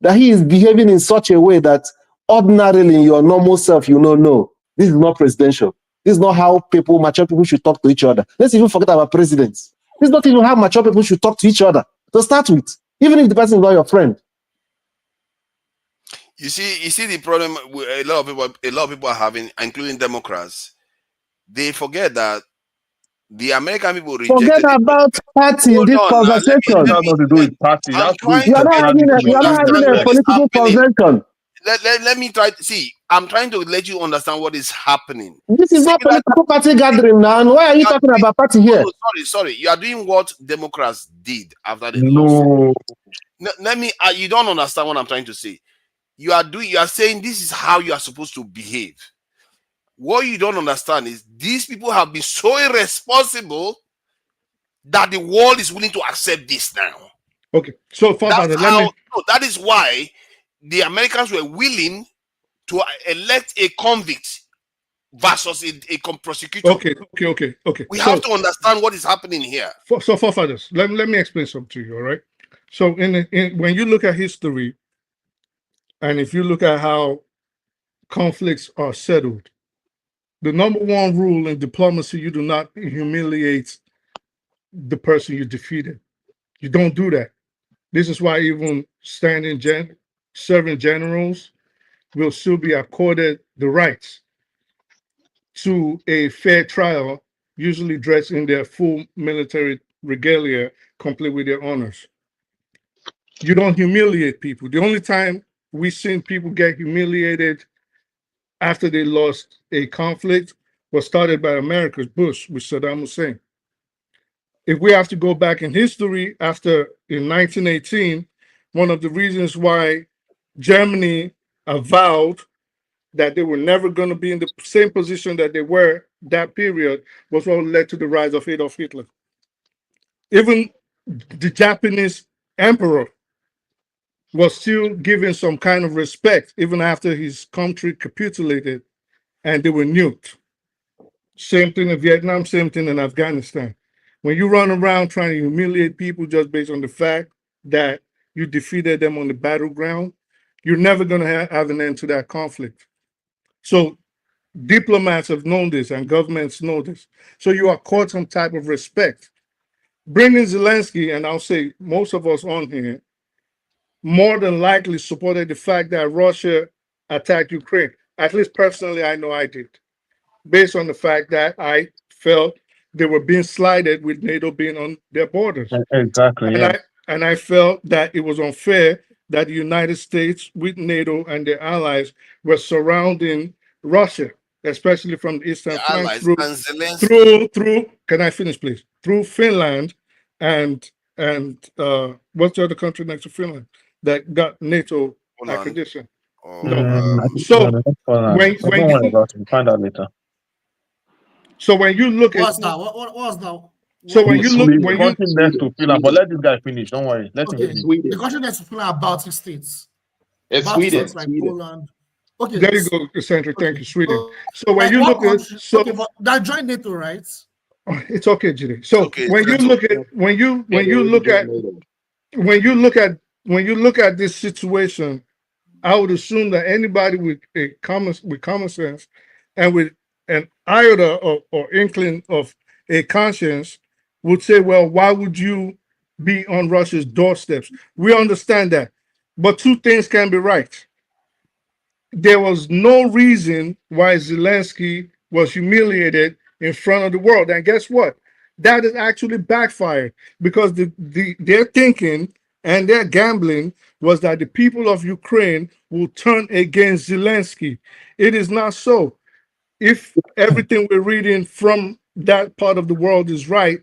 that he is behaving in such a way that ordinarily in your normal self, you know, no, this is not presidential. This is not how mature people should talk to each other. Let's even forget about presidents. This is not even how mature people should talk to each other to start with, even if the person is not your friend. You see the problem a lot of people are having, including Democrats. They forget that the American people rejected. Forget about party in this conversation. It has nothing to do with party. You are not having a political convention. Let me try to see. I'm trying to let you understand what is happening. This is not political party gathering now. And why are you talking about party here? No, sorry. You are doing what Democrats did after the loss. Let me. You don't understand what I'm trying to say. You are saying this is how you are supposed to behave. What you don't understand is these people have been so irresponsible that the world is willing to accept this now. Okay, so that is why the Americans were willing to elect a convict versus a prosecutor. Okay. We have to understand what is happening here. So, forefathers, let me explain something to you, all right? So, when you look at history, and if you look at how conflicts are settled, the number one rule in diplomacy, you do not humiliate the person you defeated. You don't do that. This is why even serving generals will still be accorded the rights to a fair trial, usually dressed in their full military regalia, complete with their honors. You don't humiliate people. The only time we've seen people get humiliated after they lost a conflict was started by America's Bush with Saddam Hussein. If we have to go back in history, in 1918, one of the reasons why Germany avowed that they were never going to be in the same position that they were that period was what led to the rise of Adolf Hitler. Even the Japanese emperor was still given some kind of respect even after his country capitulated and they were nuked. Same thing in Vietnam, same thing in Afghanistan. When you run around trying to humiliate people just based on the fact that you defeated them on the battleground, you're never going to have an end to that conflict. So diplomats have known this and governments know this. So you are caught some type of respect. Bringing Zelensky, and I'll say most of us on here, more than likely supported the fact that Russia attacked Ukraine. At least personally, I know I did. Based on the fact that I felt they were being slighted with NATO being on their borders. Exactly. And Yeah. I felt that it was unfair that the United States with NATO and their allies were surrounding Russia, especially from the eastern flank allies through and Zelensky. can I finish, please? Through Finland and what's the other country next to Finland that got NATO Poland. accreditation? Or, So when don't worry about it. We'll find out later. so when you look What's at that? What was that? so when you look The when you country next to Finland, but let this guy finish. Don't worry. Let him Okay, finish. the country next to Finland are Baltic states. It's Baltic Sweden. states like Poland. Okay. there you go, Centric. Thank you, Sweden. So, So when like you what look at country? Okay, but that joined NATO, right? it's okay, Jide. So okay, when you look at when you look at when you look at this situation, I would assume that anybody with common sense and with an iota or inkling of a conscience would say, well, why would you be on Russia's doorsteps? We understand that. But two things can be right. There was no reason why Zelensky was humiliated in front of the world. And guess what? That is actually backfired because their thinking and their gambling was that the people of Ukraine will turn against Zelensky. It is not so. If everything we're reading from that part of the world is right,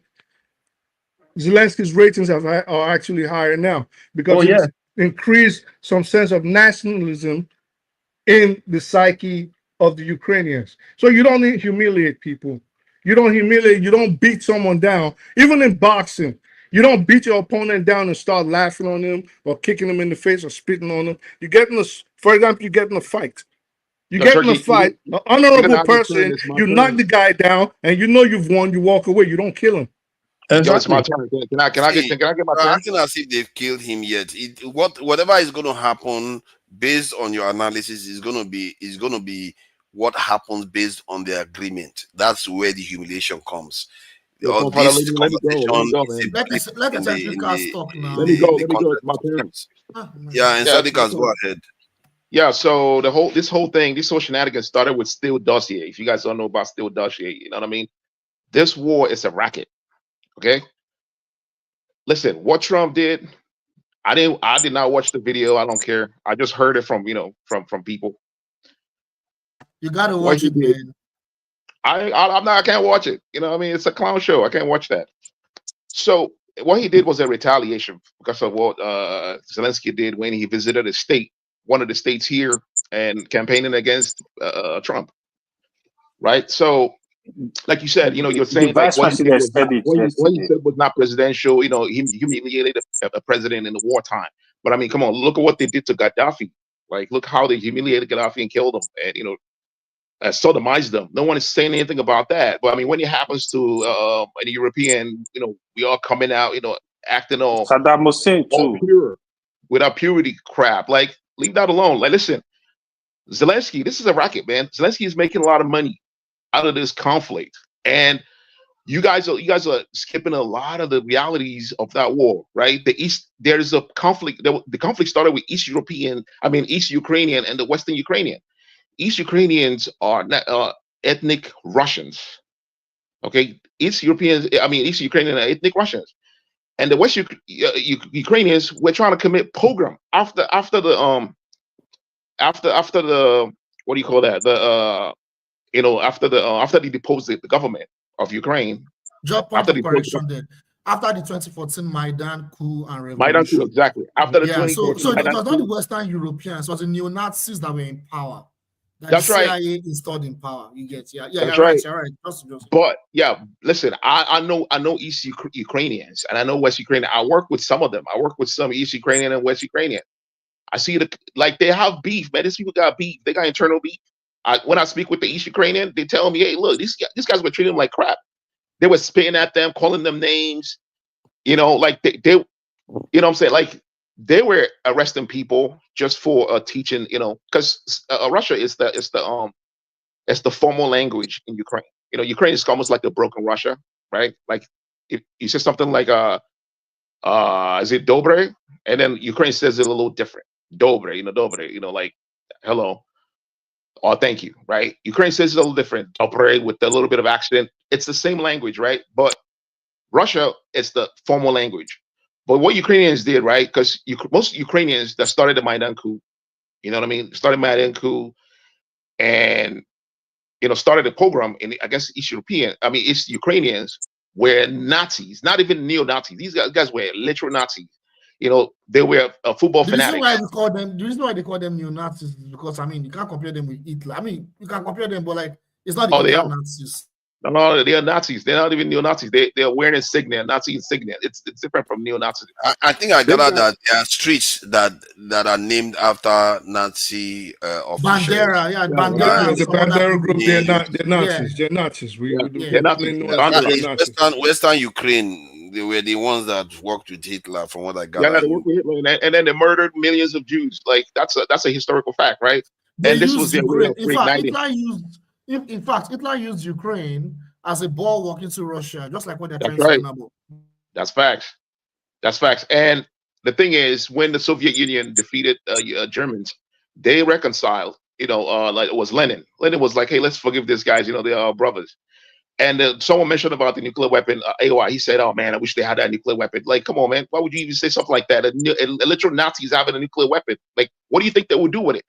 Zelensky's ratings are actually higher now because it's increased some sense of nationalism in the psyche of the Ukrainians. So you don't need to humiliate people. You don't beat someone down. Even in boxing, you don't beat your opponent down and start laughing on them or kicking them in the face or spitting on them. For example, you get in a fight. You No, get sir, in a fight, an honorable person, It's my you knock turn. the guy down, and you know you've won, you walk away, you don't kill him. Yo, it's my turn. Can I get my turn? Acting as if they've killed him yet. Whatever is going to happen based on your analysis is going to be what happens based on the agreement. That's where the humiliation comes. Yo, Or Father, this let me go, conversation man. is a Let blip the technical talk now. Let me go. the It's my turn. context. Yeah, and Yeah, it's my Sadikas, go turn. ahead. Yeah, so this whole thing, this whole shenanigans started with Steele dossier. If you guys don't know about Steele dossier, you know what I mean? This war is a racket. Okay. Listen, what Trump did, I did not watch the video. I don't care. I just heard it from from people. You gotta What watch he it, did, man. I can't watch it. You know what I mean? It's a clown show. I can't watch that. So what he did was a retaliation because of what Zelensky did when he visited a state, one of the states here, and campaigning against Trump. Right. So, like you said, you know, you're The saying like vice president said it what he yesterday. said was not presidential. You know, he humiliated a president in the wartime. But I mean, come on, look at what they did to Gaddafi. Like, look how they humiliated Gaddafi and killed him, and you know, sodomized them. No one is saying anything about that. But I mean, when it happens to a European, you know, we all coming out, you know, acting Saddam Hussein all too. pure without purity crap. Like, leave that alone. Like, listen, Zelensky, this is a racket, man. Zelensky is making a lot of money out of this conflict, and you guys are skipping a lot of the realities of that war, right? There is a conflict. The conflict started with East Ukrainian and the Western Ukrainian. East Ukrainians are ethnic Russians. Okay, East Ukrainian are ethnic Russians, and the Ukrainians were trying to commit pogrom after the what do you call that? After they deposed the government of Ukraine. Just point After of they deposed correction there. After the 2014 Maidan coup and Maidan coup, revolution. exactly. After the Yeah, so 2014 it Maidan was not the coup. Western Europeans, it was the neo-Nazis that were in power. That That's the right. CIA installed in power. You get, yeah, That's you're right. right, you're right. Just. But yeah, listen, I know East Ukrainians and I know West Ukrainian. I work with some of them. I work with some East Ukrainian and West Ukrainian. I see like they have beef, man. These people got beef. They got internal beef. When I speak with the East Ukrainian, they tell me, hey, look, these guys were treating them like crap. They were spitting at them, calling them names. You know, like they you know what I'm saying? Like they were arresting people just for teaching, you know, because Russia is the formal language in Ukraine. You know, Ukraine is almost like the broken Russia, right? Like if you say something like is it dobre? And then Ukraine says it a little different. Dobre, like hello. Oh, thank you. Right. Ukraine says it's a little different. Operate with a little bit of accent. It's the same language, right? But Russia is the formal language. But what Ukrainians did, right? Because most Ukrainians that started the Maidan coup, you know what I mean, started Maidan coup, and started a pogrom in, I guess, East Ukrainians were Nazis, not even neo-Nazis. These guys were literal Nazis. They were football The reason fanatics. why they call them neo-Nazis is because, you can't compare them with Hitler. You can compare them, but like, it's not the Hitler Nazis. No, they are Nazis. They're not even neo-Nazis. They're wearing insignia, Nazi insignia. It's different from neo-Nazis. I think I gathered that there are streets that are named after Nazi officials. Bandera, yeah, Bandera. The Bandera group, they're Nazis. They're Nazis. They're Nazis. Western Ukraine, they were the ones that worked with Hitler, from what I got. Yeah, they worked with Hitler, and then they murdered millions of Jews. Like that's a historical fact, right? They and this was their way of In fact, Hitler used Ukraine as a bulwark into Russia, just like what they're trying right. to do. That's facts. That's facts. And the thing is, when the Soviet Union defeated Germans, they reconciled. Like it was Lenin. Lenin was like, "Hey, let's forgive these guys. They are brothers." And someone mentioned about the nuclear weapon. AOI. He said, "Oh man, I wish they had that nuclear weapon." Like, come on, man. Why would you even say something like that? A literal Nazis having a nuclear weapon. Like, what do you think they would do with it?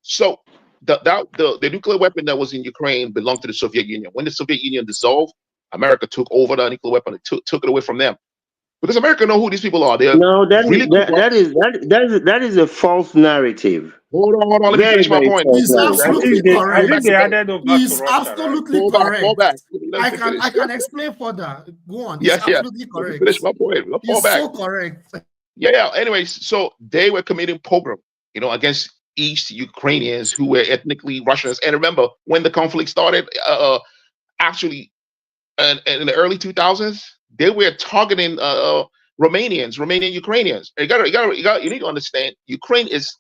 So the nuclear weapon that was in Ukraine belonged to the Soviet Union. When the Soviet Union dissolved, America took over the nuclear weapon and took it away from them. Because America know who these people are. That is a false narrative. Hold on. Let me finish my point. He's absolutely correct. He's absolutely correct. Fall back. I can explain further. Go on. He's absolutely correct. Finish my point. He's so correct. Yeah. Anyways, so they were committing pogrom, against East Ukrainians who were ethnically Russians. And remember, when the conflict started, actually, in the early 2000s, they were targeting Romanian Ukrainians. You need to understand, Ukraine is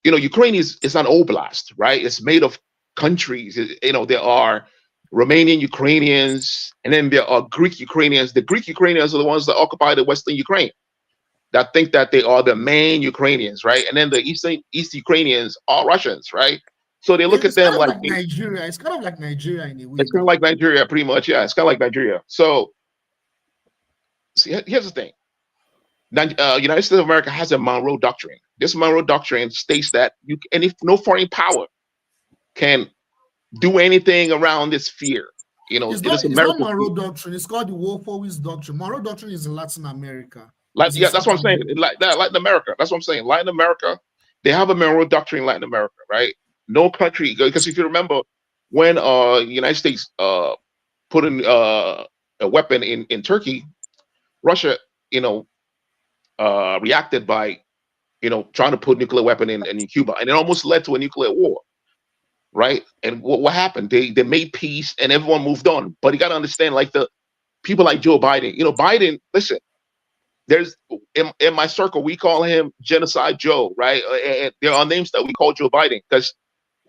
an oblast, right? It's made of countries. There are Romanian Ukrainians, and then there are Greek Ukrainians. The Greek Ukrainians are the ones that occupy the Western Ukraine, that think that they are the main Ukrainians, right? And then the East Ukrainians are Russians, right? So they look at them like Nigeria. It's kind of like Nigeria in a way. It's kind of like Nigeria, pretty much. Yeah, it's kind of like Nigeria. So, see, here's the thing. United States of America has a Monroe Doctrine. This Monroe Doctrine states that no foreign power can do anything around this sphere. It's not Monroe Doctrine. It's called the Wolfowitz Doctrine. Monroe Doctrine is in Latin America. That's what I'm saying. Latin America. That's what I'm saying. Latin America, they have a Monroe Doctrine in Latin America, right? No country, because if you remember, when United States put in a weapon in Turkey, Russia, reacted by, trying to put nuclear weapon in Cuba, and it almost led to a nuclear war, right? And what happened? They made peace, and everyone moved on. But you got to understand, like the people like Joe Biden. Biden. Listen, there's in my circle, we call him Genocide Joe, right? And there are names that we call Joe Biden because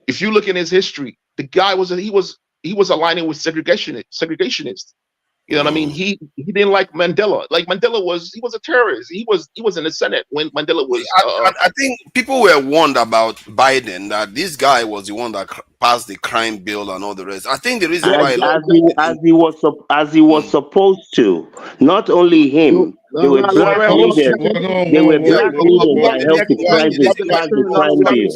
if you look in his history, the guy was aligning with segregationists. You know what I mean? He didn't like Mandela. Like Mandela was a terrorist. He was in the Senate when Mandela was. I think people were warned about Biden, that this guy was the one that passed the crime bill and all the rest. I think the reason why as he was supposed to, not only him. There were black leaders. There were black leaders that helped to pass the crime bill.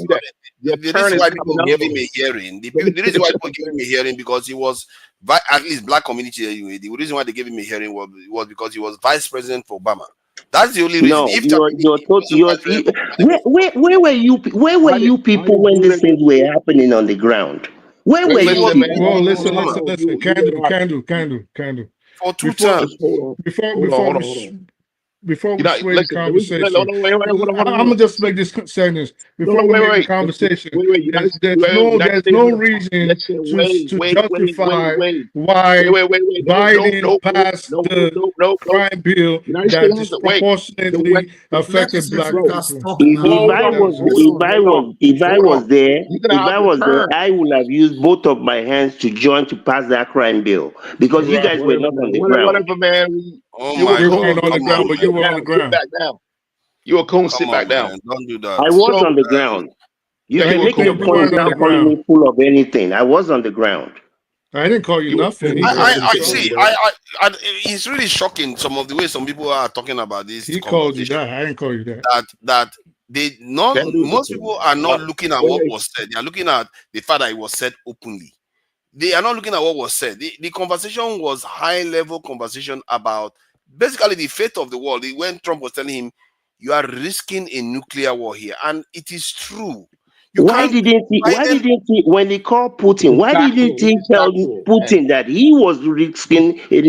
The reason why people gave him a hearing, the reason why people gave him a hearing because he was, at least black community anyway, the reason why they gave him a hearing was because he was vice president for Obama. That's the only reason. Where were you people when these things were happening on the ground? Where were you? Well, listen. Candle. For 2 terms. Before we sway the conversation, I'm gonna just make this sentence. Before we make the conversation, there's no reason to justify why Biden passed the crime bill that disproportionately affected black people. If I was there, I would have used both of my hands to join to pass that crime bill because you guys were not on the ground. You weren't on the ground, but you were on the ground. You were coon, sit back down. Don't do that. I was on the ground. You can make your point without calling me full of anything. I was on the ground. I didn't call you nothing. I see. It's really shocking some of the way some people are talking about this. He called you that. I didn't call you that. That most people are not looking at what was said. They are looking at the fact that it was said openly. They are not looking at what was said. The conversation was high-level conversation about basically the fate of the world. When Trump was telling him, "You are risking a nuclear war here," and it is true. Why didn't he, when he called Putin, why didn't he tell Putin that he was risking a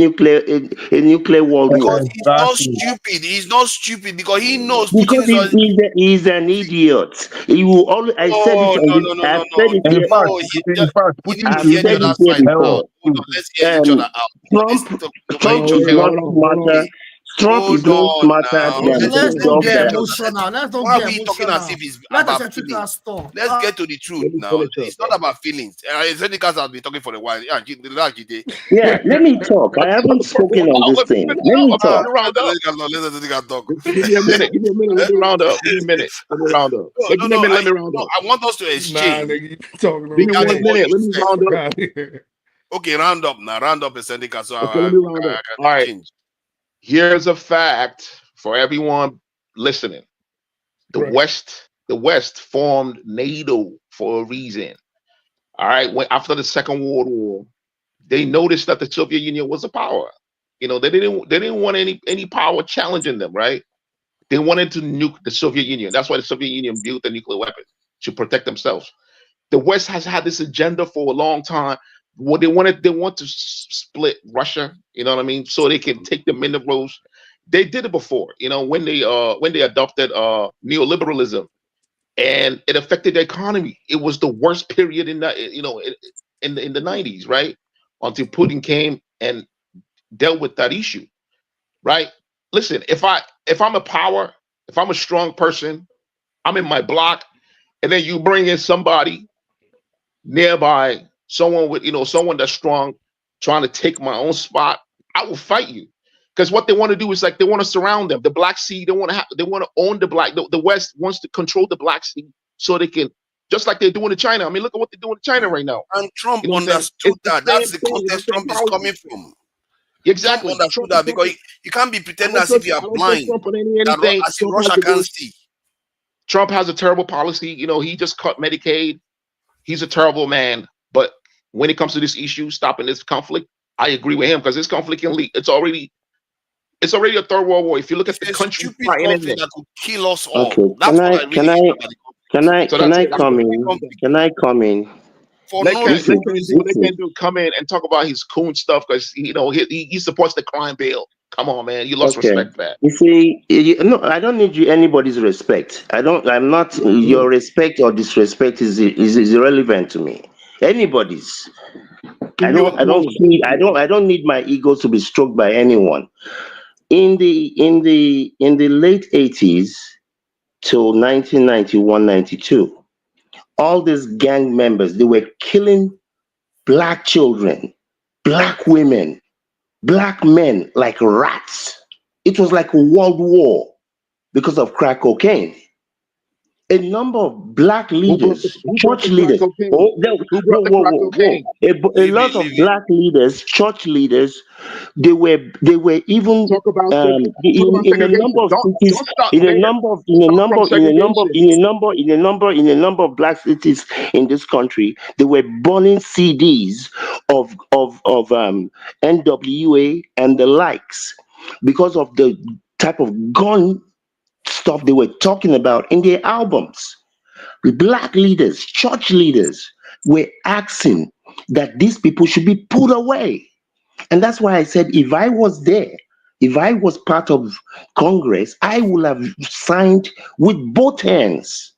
nuclear world war? Because he's not stupid. He's not stupid because he knows because Putin he's an idiot. He will always. I said it. I've said it here. I've said it here before. Let's hear each other out. Trump is not smarter. Trump is no smarter than Let's don't get Dobbs. emotional. Let's don't Why get are we talking emotional. as if it's Let us about take our feelings? stuff. Let's get to the truth now. It's not about feelings. Zedekaz has been talking for a while. Yeah, let me talk. I haven't spoken on this thing. Let me talk. Give me a minute. Give me a minute. Let me round up. Give me a minute. Let me round up. Let me round up. I want us to exchange. Give me 1 minute. Let me round up. Okay, round up now. Round up is Zedekaz. So okay, let me round up. All right. Change. Here's a fact for everyone listening. The West formed NATO for a reason. All right. After the Second World War, they noticed that the Soviet Union was a power. You know, they didn't want any power challenging them, right? They wanted to nuke the Soviet Union. That's why the Soviet Union built a nuclear weapon to protect themselves. The West has had this agenda for a long time. What they want to split Russia, you know what I mean, so they can take the minerals. They did it before, you know, when they adopted neoliberalism, and it affected the economy. It was the worst period in the in the 90s, right? Until Putin came and dealt with that issue, right? Listen, if I'm a power, if I'm a strong person, I'm in my block, and then you bring in somebody nearby, someone that's strong, trying to take my own spot, I will fight you. Because what they want to do is, like, they want to surround them. The Black Sea, they want to own the West wants to control the Black Sea so they can, just like they're doing in China. I mean, look at what they're doing in China right now. And Trump understood that. That's the context Trump is coming from. Exactly. Trump understood that, because you can't be pretending as if you are blind. As if Russia can't see. Trump has a terrible policy. You know, he just cut Medicaid. He's a terrible man. But when it comes to this issue, stopping this conflict, I agree with him, because this conflict can lead. It's already a third world war. If you look at the country conflict that could kill us all. Okay. Can I come in? Can I come in? For they no can, reason. what they can do, come in and talk about his coon stuff, because he supports the crime bill. Come on, man, you lost respect for that. You see, no, I don't need anybody's respect. I'm not. Your respect or disrespect is irrelevant to me. Anybody's. I don't need my ego to be stroked by anyone. In the late 80s till 1991, 92, all these gang members, they were killing Black children, Black women, Black men like rats. It was like a world war because of crack cocaine. A number of Black leaders, church leaders, a lot of Black leaders, church leaders, they were even in a number of cities, in a number of Black cities in this country, they were burning CDs of NWA and the likes because of the type of gun stuff they were talking about in their albums. The Black leaders, church leaders were asking that these people should be put away. And that's why I said, if I was there, if I was part of Congress, I would have signed with both hands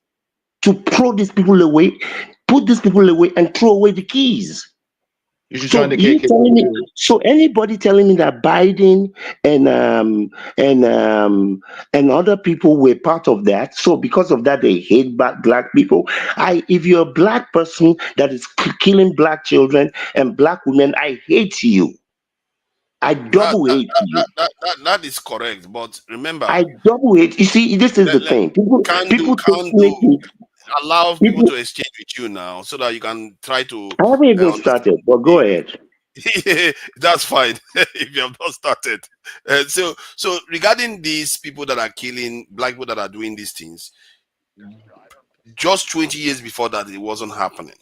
to throw these people away, put these people away, and throw away the keys. So anybody telling me that Biden and other people were part of that, so because of that they hate Black people. If you're a Black person that is killing Black children and Black women, I hate you. I double hate you. That is correct, but remember, I double hate. You see, this is the thing. People allow people to exchange with you now so that you can try to I haven't even started, but go ahead. That's fine if you have not started. So regarding these people that are killing black people that are doing these things, just 20 years before that, it wasn't happening.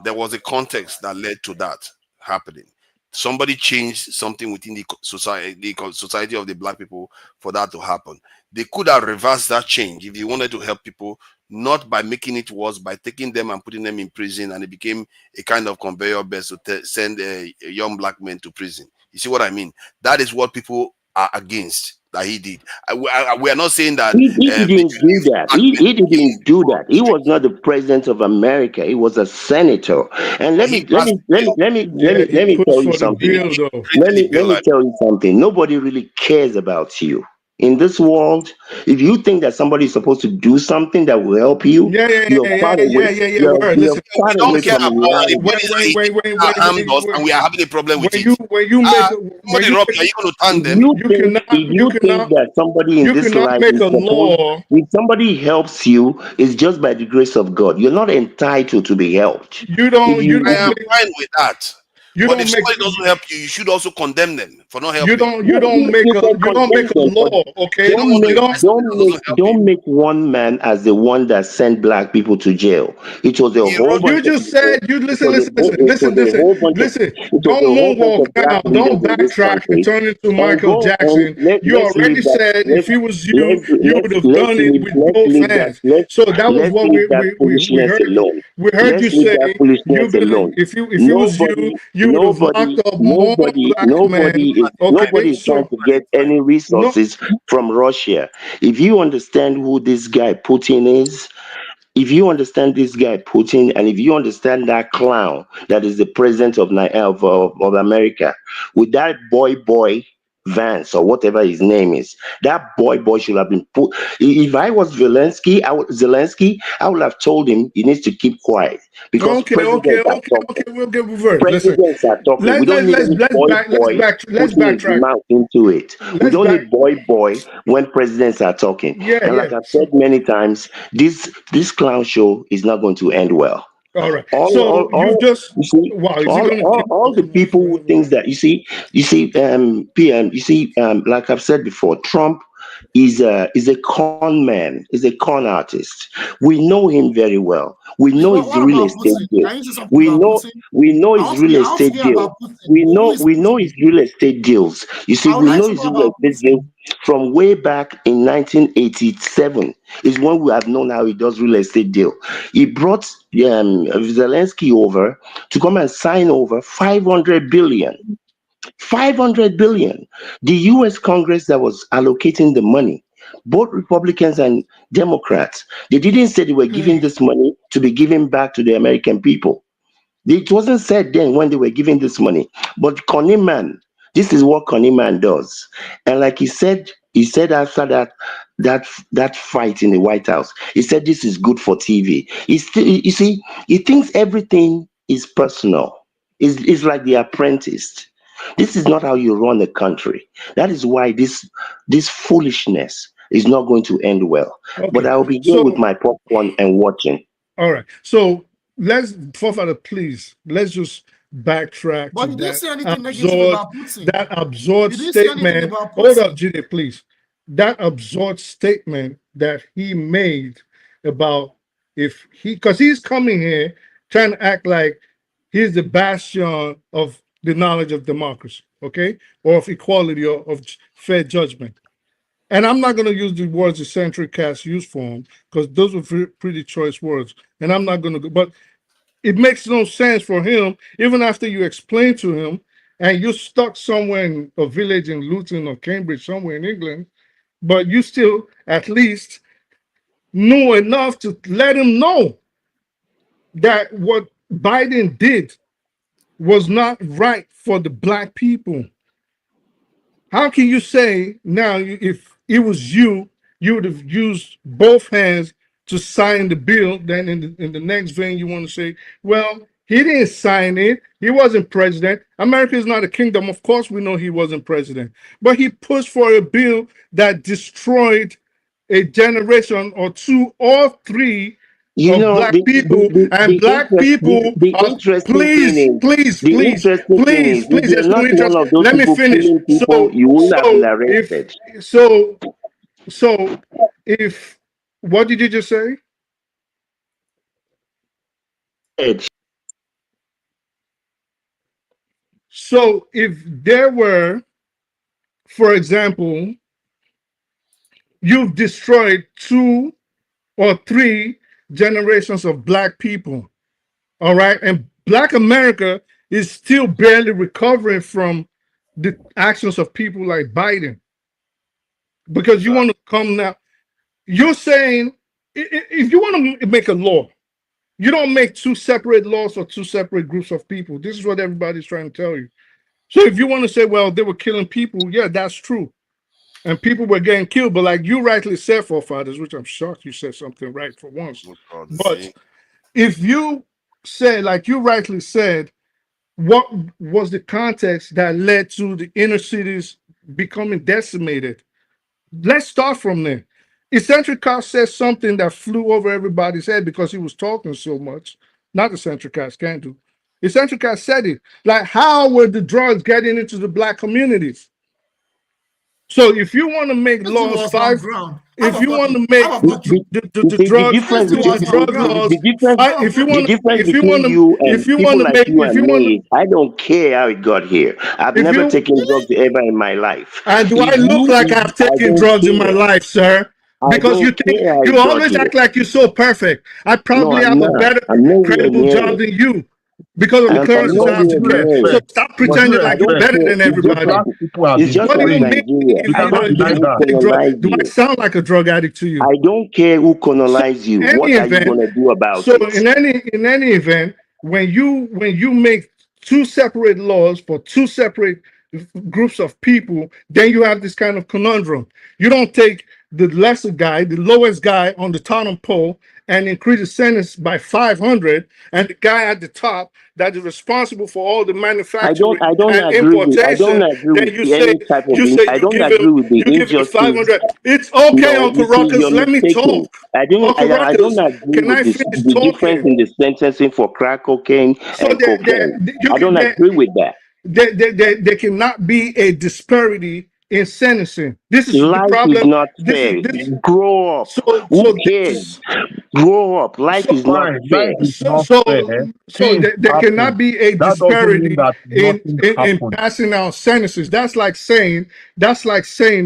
There was a context that led to that happening. Somebody changed something within the society of the black people for that to happen. They could have reversed that change if you wanted to help people, not by making it worse, by taking them and putting them in prison, and it became a kind of conveyor belt to send a young black man to prison. You see what I mean? That is what people are against that he did. We are not saying that He didn't do that. He didn't do that. He was not the president of America. He was a senator. And let me tell you something. Let me tell you something. Nobody really cares about you. In this world, if you think that somebody is supposed to do something that will help you, you're far away. You're far away from reality. And we are having a problem with it. If you think that somebody in this life is supposed, if somebody helps you, it's just by the grace of God. You're not entitled to be helped. I am fine with that. But if somebody doesn't help you, you should also condemn them for not helping. You don't make a law, okay? Don't make one man as the one that sent black people to jail. It was a whole bunch. You just said you listen. Don't moonwalk now. Don't backtrack and turn into Michael Jackson. You already said if it was you, you would have done it with both hands. So that was what we heard. We heard you say if it was you, you would have locked up more black men. Nobody is trying to get any resources from Russia. If you understand who this guy Putin is, if you understand this guy Putin, and if you understand that clown that is the president of America, with that boy Vance or whatever his name is, that boy should have been put. If I was Zelensky, I would have told him he needs to keep quiet because presidents are talking. We'll get reversed. Presidents are talking. We don't need any boy putting his mouth into it. We don't need boy when presidents are talking. And like I've said many times, this clown show is not going to end well. All right. All the people who thinks that like I've said before, Trump is a con man, is a con artist. We know him very well. We know his real estate deals. We know his real estate deals. We know his real estate deals. You see, we know his real estate deals from way back in 1987 is when we have known how he does real estate deal. He brought Zelensky over to come and sign over 500 billion. 500 billion. The US Congress that was allocating the money, both Republicans and Democrats, they didn't say they were giving this money to be given back to the American people. It wasn't said then when they were giving this money. But Connie Man, this is what Connie Man does. And like he said after that fight in the White House, he said this is good for TV. He thinks everything is personal. It's like The Apprentice. This is not how you run a country. That is why this foolishness is not going to end well. Okay. But I'll be here with my popcorn and watching. All right. So Forefather, please, let's just backtrack. But to he didn't say anything negative about Putin. That absurd statement. Hold up, Jide, please. That absurd statement that he made about because he's coming here trying to act like he's the bastion of the knowledge of democracy, okay, or of equality or of fair judgment. And I'm not going to use the words the Century Cast used for him because those were pretty choice words. And I'm not going to go, but it makes no sense for him, even after you explain to him and you're stuck somewhere in a village in Luton or Cambridge, somewhere in England, but you still at least know enough to let him know that what Biden did was not right for the black people. How can you say now if it was you would have used both hands to sign the bill? Then in the next vein, you want to say, well, he didn't sign it. He wasn't president. America is not a kingdom. Of course, we know he wasn't president. But he pushed for a bill that destroyed a generation or two or three You of know, black people, and black people the are, interesting thing please, is, please, the please, interesting thing is, please, if please, you're there's no not one interest. of those Let me people finish. killing people, So, you wouldn't have been so if, arrested. so if, what did you just say? So if there were, for example, you've destroyed 2 or 3 generations of black people, all right, and black America is still barely recovering from the actions of people like Biden, because you want to come now. You're saying if you want to make a law, you don't make 2 separate laws for 2 separate groups of people. This is what everybody's trying to tell you. So if you want to say, well, they were killing people, yeah, that's true. And people were getting killed. But like you rightly said, forefathers, which I'm shocked you said something right for once. But if you say, like you rightly said, what was the context that led to the inner cities becoming decimated? Let's start from there. Eccentric Cast said something that flew over everybody's head because he was talking so much. Not Eccentric Cast, can do. Eccentric Cast said it. Like, how were the drugs getting into the black communities? So if you want to make laws if you want to make the drugs laws, The difference between you and people like you and me is, I don't care how it got here. I've never taken drugs ever in my life. And do I If look like I've I taken don't drugs in my care. life, sir? I Because you don't think care how you it got always here. act like you're so perfect. I No, probably I'm have a not. better I'm nowhere credible near job it. than you because of the I'm clearances I have to nowhere get. near So it. stop But pretending I like you're don't better care. than It's just everybody. like, people have it's been just What do like you saying. mean? Nigeria. You I cannot don't deny care Do who that. colonized I you. sound like a drug addict to you? I don't care who colonized you. Any What are you event, gonna do about so it? in any event, when you make 2 separate laws for 2 separate groups of people, then you have this kind of conundrum. You don't take the lesser guy, the lowest guy on the totem pole, and increase the sentence by 500, and the guy at the top that is responsible for all the manufacturing I don't and agree importation. Then with any type of I you don't give him agree with the 500. injustice. It's okay, No, Uncle you see, Ruckus. you're Let me mistaken. talk. Uncle I don't Ruckus, agree can with I this, finish the difference talking? in the sentencing for crack cocaine So and cocaine. you I don't can agree with that. there cannot be a disparity in sentencing. This is the Life is problem. not This is fair. this. Grow up. Who So cares? this. Grow up. Life is not Fine, fair. life is not fair. So Things there cannot happen. be a That doesn't mean disparity that nothing in happened. passing out sentences. That's like saying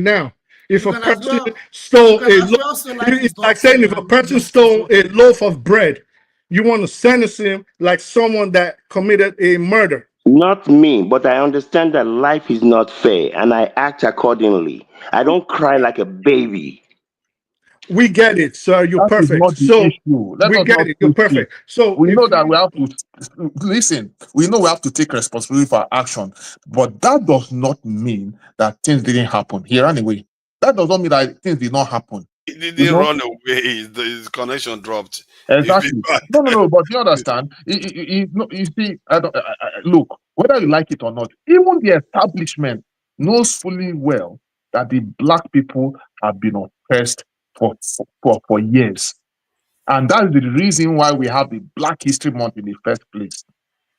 now, if You a can as person well. stole You can a as well say life it's is like not saying fair if a and person injustice is stole not a fair. loaf of bread, you want to sentence him like someone that committed a murder. Not me, but I understand that life is not fair and I act accordingly. I don't cry like a baby. We get it, sir. You're That is perfect. not the So issue. Let we us get not it. You're twist it. perfect. So We know if that you we have to listen. We know we have to take responsibility for our action, but that does not mean that things didn't happen. He ran away. That does not mean that things did not happen. He You didn't know run away. His connection dropped. If exactly. No. But you understand? No, you see, look. Whether you like it or not, even the establishment knows fully well that the black people have been oppressed for years. And that's the reason why we have the Black History Month in the first place.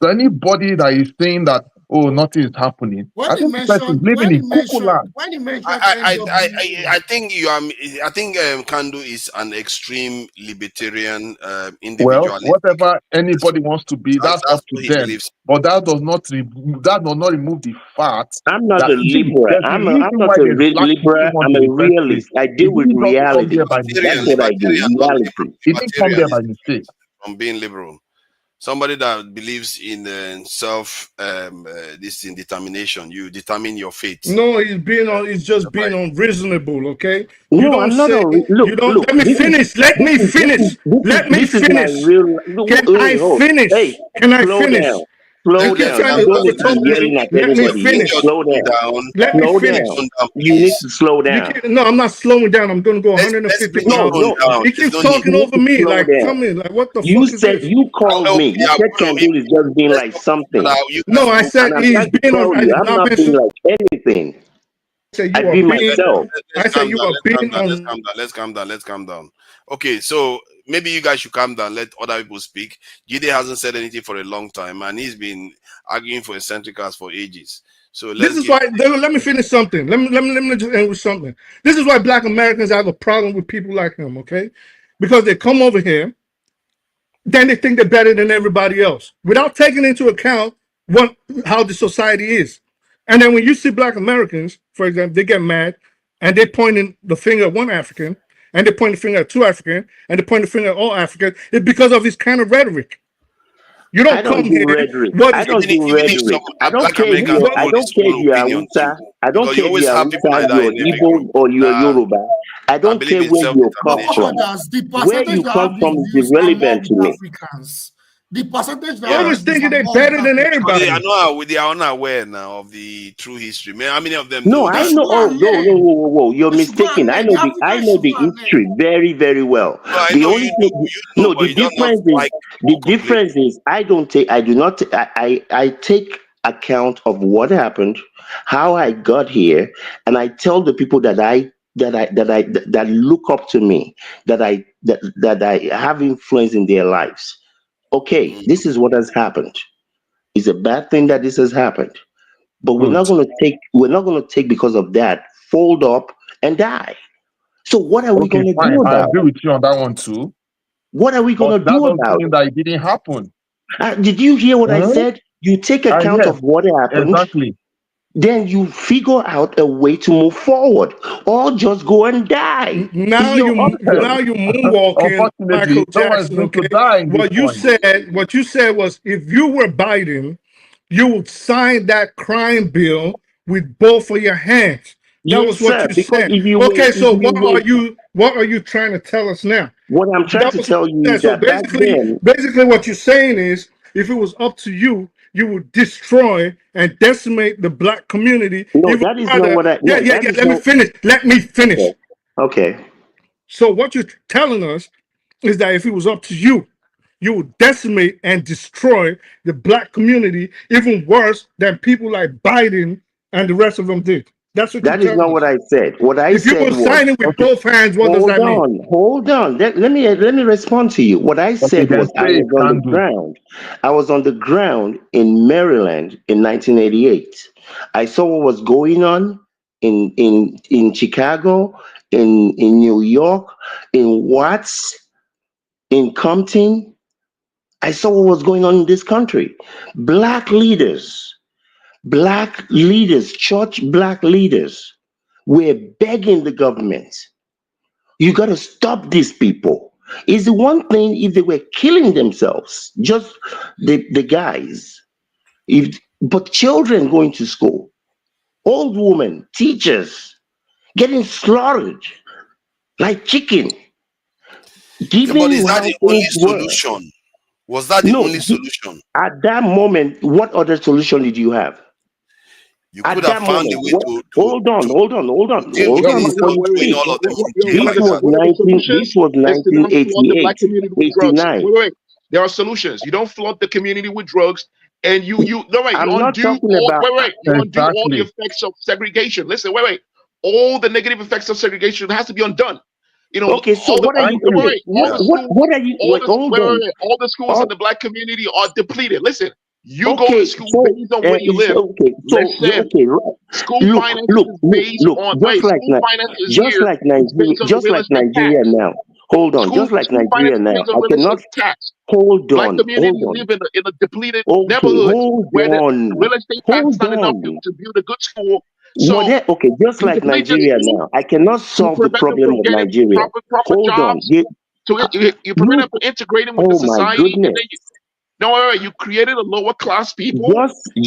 So anybody that is saying that, oh, nothing is happening, I think the person is living in cuckoo land. when he mentioned I think you are. I think Kandu is an extreme libertarian Well, individualist. whatever anybody wants to be, that's up That's to what he them. believes. But that does not remove the fact I'm not that a see, liberal. there's a I'm reason not why a there's Black History liberal. Month I'm in a the first place. realist. I It deal with didn't just come reality. there by That's mistake. what I do. Reality. It didn't come there by mistake. From being liberal. Somebody that believes in self this in determination. You determine your fate. no, it's just being unreasonable, okay? You No, don't I'm not say on. you don't Look. Let me finish. Let me finish. Let me This is my finish. real. Can Wait, I hold. Hey, finish? Can I slow down. finish? You Slow keep down. trying You to don't need to be overtalk me. yelling at Let me everybody here. finish. Slow down. Let me Slow finish. down. You need to slow down. No, I'm not slowing down. I'm going to go Let's 150 bring miles. No. He keeps There's no need. talking You need over to me. slow Like, down. come in. Like, what the You fuck is said this? you called me. You said Candle is just being like something. No, I said And I'm he's trying to being on. tell I you, did I'm not not being mention. like anything. I said I you are be being. myself. I said you are being on. Let's calm down. Okay, so maybe you guys should calm down, let other people speak. Jide hasn't said anything for a long time, and he's been arguing for eccentric cars for ages. So This is why. Let me finish something. Let me just end with something. This is why Black Americans have a problem with people like him. Okay, because they come over here, then they think they're better than everybody else without taking into account how the society is. And then when you see Black Americans, for example, they get mad and they pointing the finger at one African, and they point the finger at two African, and they point the finger at all African. It's because of his kind of rhetoric. You don't come do here. rhetoric. What I is don't do rhetoric. I don't care if Americans you're, I hold don't his care if own you're opinion too. Hausa. I don't Because care you if always you're have people like Hausa, that you're in every Igbo, group. or you're Yoruba. I don't believe care in where you come self-determination. from. The Where you percentage that come have from these is views irrelevant to among me. Africans. The percentage that You're have always these views thinking they're among better than Africans. everybody. I know they are unaware now of the true history. Man, how many of them No, know I that? know. Oh, no, whoa. You're They should go and mistaken. I learn. know The the Africans should go and learn. history very, very well. No, I The know only you thing, know, no, but the you don't know difference is like or complain. I take account of what happened, how I got here, and I tell the people that look up to me, that I have influence in their lives. Okay, this is what has happened. It's a bad thing that this has happened, but we're not going to take because of that, fold up and die. So what are we Okay, going to fine. do I about agree it? with you on that one too. What are we going But to that do doesn't about mean it? that it didn't happen. Did you hear what I Hmm? said? You take account Yes, of what happened, exactly. then you figure out a way to move forward, or just go and die. Is Now your you option. moonwalking like Unfortunately, Michael no one is Jackson. going to Okay, die in this point. what you said was, if you were Biden, you would sign that crime bill with both of your hands. That Yes, was what sir. you Because said. Okay, so what are you trying to tell us now? what I'm trying That to was what tell you you said. is So that back then, basically, what you're saying is, if it was up to you, you would destroy and decimate the Black community. no, Even that is not further. what I. Yeah, No, that is Let me not. finish. Let me finish. Okay. So what you're telling us is that if it was up to you, you would decimate and destroy the Black community even worse than people like Biden and the rest of them did. That's what you're That is not telling us. what I said. What I If you said were was, signing with both hands, what does hold that mean? on, hold on. Let me respond to you. What I Okay, said then was, I say it was on the can do. ground. I was on the ground in Maryland in 1988. I saw what was going on in Chicago, in New York, in Watts, in Compton. I saw what was going on in this country. Black leaders, church black leaders were begging the government, you got to stop these people. It's the one thing if they were killing themselves, just the guys, but children going to school, old women, teachers getting slaughtered like chicken, Yeah, but given is that how the only things were. solution? Was that the No, only solution? at that moment, what other solution did you have? You could At have that found a moment, way what? Hold on, deal with the before you between speak. all of them from This was One of the 19. This solutions was is to not flood the 1988, black community with drugs. 89. Wait. There are solutions. You don't flood the community with drugs, and you no wait. You I'm not undo talking all about. You undo all the Exactly. effects of segregation. Listen, wait. All the negative effects of segregation has to be undone. Okay, so All the what are you? wait, Okay, wait, all the schools, what are you? all Wait, the hold on. all the schools in the black community are depleted. Listen, you go to Okay, school so based on where you live. okay, so Listen, okay. school Look, finances look, is look, based look. on school finances Just here like is based Nigeria, on the just real like estate Nigeria tax. now. Hold on, just like School Nigeria finances now. based on I real cannot. estate tax. Hold Black on, community hold on. live in a depleted Okay, neighborhoods hold where the on, real estate tax is hold not enough on. to build a good school. So Okay, just you like deplete your Nigeria school, now. I cannot you solve the prevent them from problem of getting Nigeria. proper Hold on. jobs. So you prevent them Look, from integrating with the oh my society, and goodness. then you created a lower class people,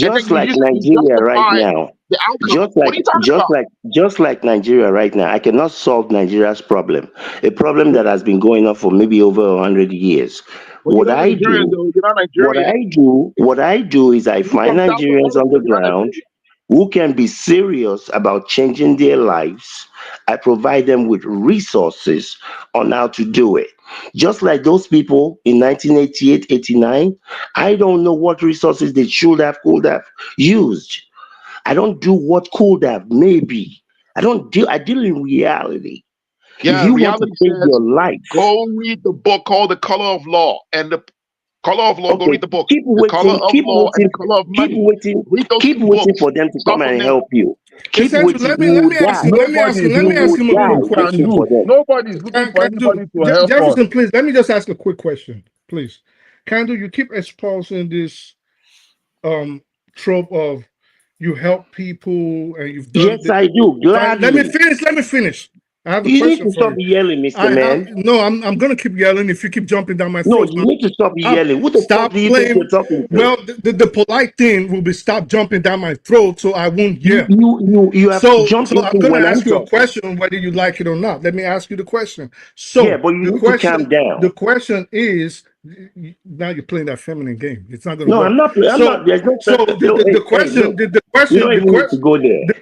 and then Just like you Nigeria right justify now. the outcome. What are you talking about? Just like Nigeria right now. I cannot solve Nigeria's problem. A problem that has been going on for maybe over 100 years. Well, you're not Nigerian, though. You're not Nigerian. What I do is I You're find from South Nigerians America. on the You're not ground Nigerian. who can be serious about changing their lives. I provide them with resources on how to do it. Just like those people in 1988, 89, I don't know what resources they could have used. I don't do what could have, maybe. I don't deal, I deal in reality. Yeah, you want to reality save says your life. go read the book called The Color of Law. And The Color of Law, go Okay, read the book. keep The Color waiting, of keep Law and waiting, The Color of keep Money. waiting, Read those keep two waiting books. for them to Start come from and there. help you. Keep Essentially, waiting. let You me will ask die. him. Let me ask Nobody him. is Let me You looking ask will him a for die quick you, can waiting question. for do. them. Nobody is looking for anybody to help us. Jefferson, please let me just ask a quick question, please. Kandu, you keep espousing this trope of you help people and you've done Yes, this. I do. Fine. Let me Gladly. finish. Let me finish. I have a You need question to for stop you. yelling, Mr. I have Man. no. I'm gonna keep yelling if you keep jumping down my No, throat. you need to stop yelling. Who the fuck Stop do you think you're playing. talking to? Well, the polite thing will be stop jumping down my throat so I won't You yell. you have So jumped I'm into gonna when I'm ask you a talking. question whether you like it or not. Let me ask you the question. Yeah, So but you need to calm down. the question is now you're playing that feminine game. It's not gonna No, work. I'm not. There's no. So Hey, hey, look. You don't even need to go there. the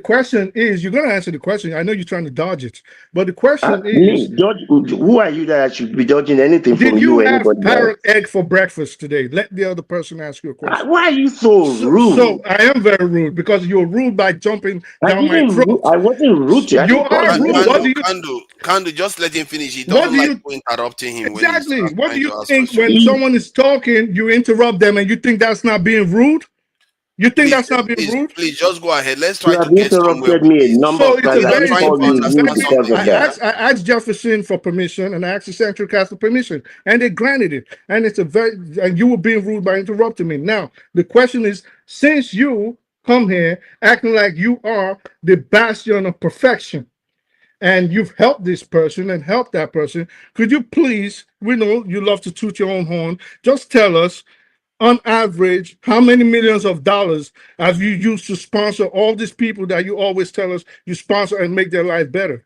question is you're gonna answer the question. I know you're trying to dodge it, but the question is, Me, judge. Who are you that I should be judging anything did from you you or have anybody else? parrot egg for breakfast today? Let the other person ask you a question. Why are you so So rude? I am very rude because you're rude by jumping down my throat. I wasn't rude to you. I You didn't call are you rude. What anything. do you Kandu, just let him finish. He what doesn't do like you people interrupting him when he's exactly what do trying you to ask think questions. when someone is talking, you interrupt them and you think that's not being rude? You think Please, that's not being please, rude? please, just go ahead. Let's You try have to get somewhere interrupted with me a this. number So of it's a times. We I are very didn't trying call to you simple. understand rude because of that. I asked Jefferson for permission and I asked the Central Cast for permission, and they granted it. And it's a very and you were being rude by interrupting me. Now the question is, since you come here acting like you are the bastion of perfection, and you've helped this person and helped that person, could you please? We know you love to toot your own horn. Just tell us on average, how many millions of dollars have you used to sponsor all these people that you always tell us you sponsor and make their life better?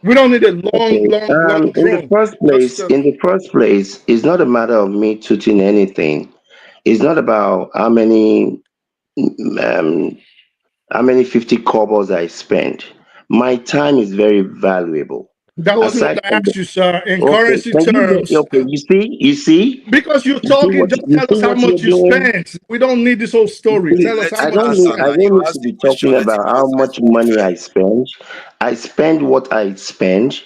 We don't need a long, Okay. long, long In the drone. first Just place, it's not a matter of me tooting anything. It's not about um, how many 50 cobbles I spend. My time is very valuable. that wasn't Aside what I from the, asked you, sir. In okay, currency can you get terms, okay? because you're you see talking, what just tell us how you're much you doing. spent. We don't need this whole story. Please, Tell us Let how him much you answer I now. spent. You don't need to asked the be question. talking Let him about how answer. much money I spend. I spend what I spend,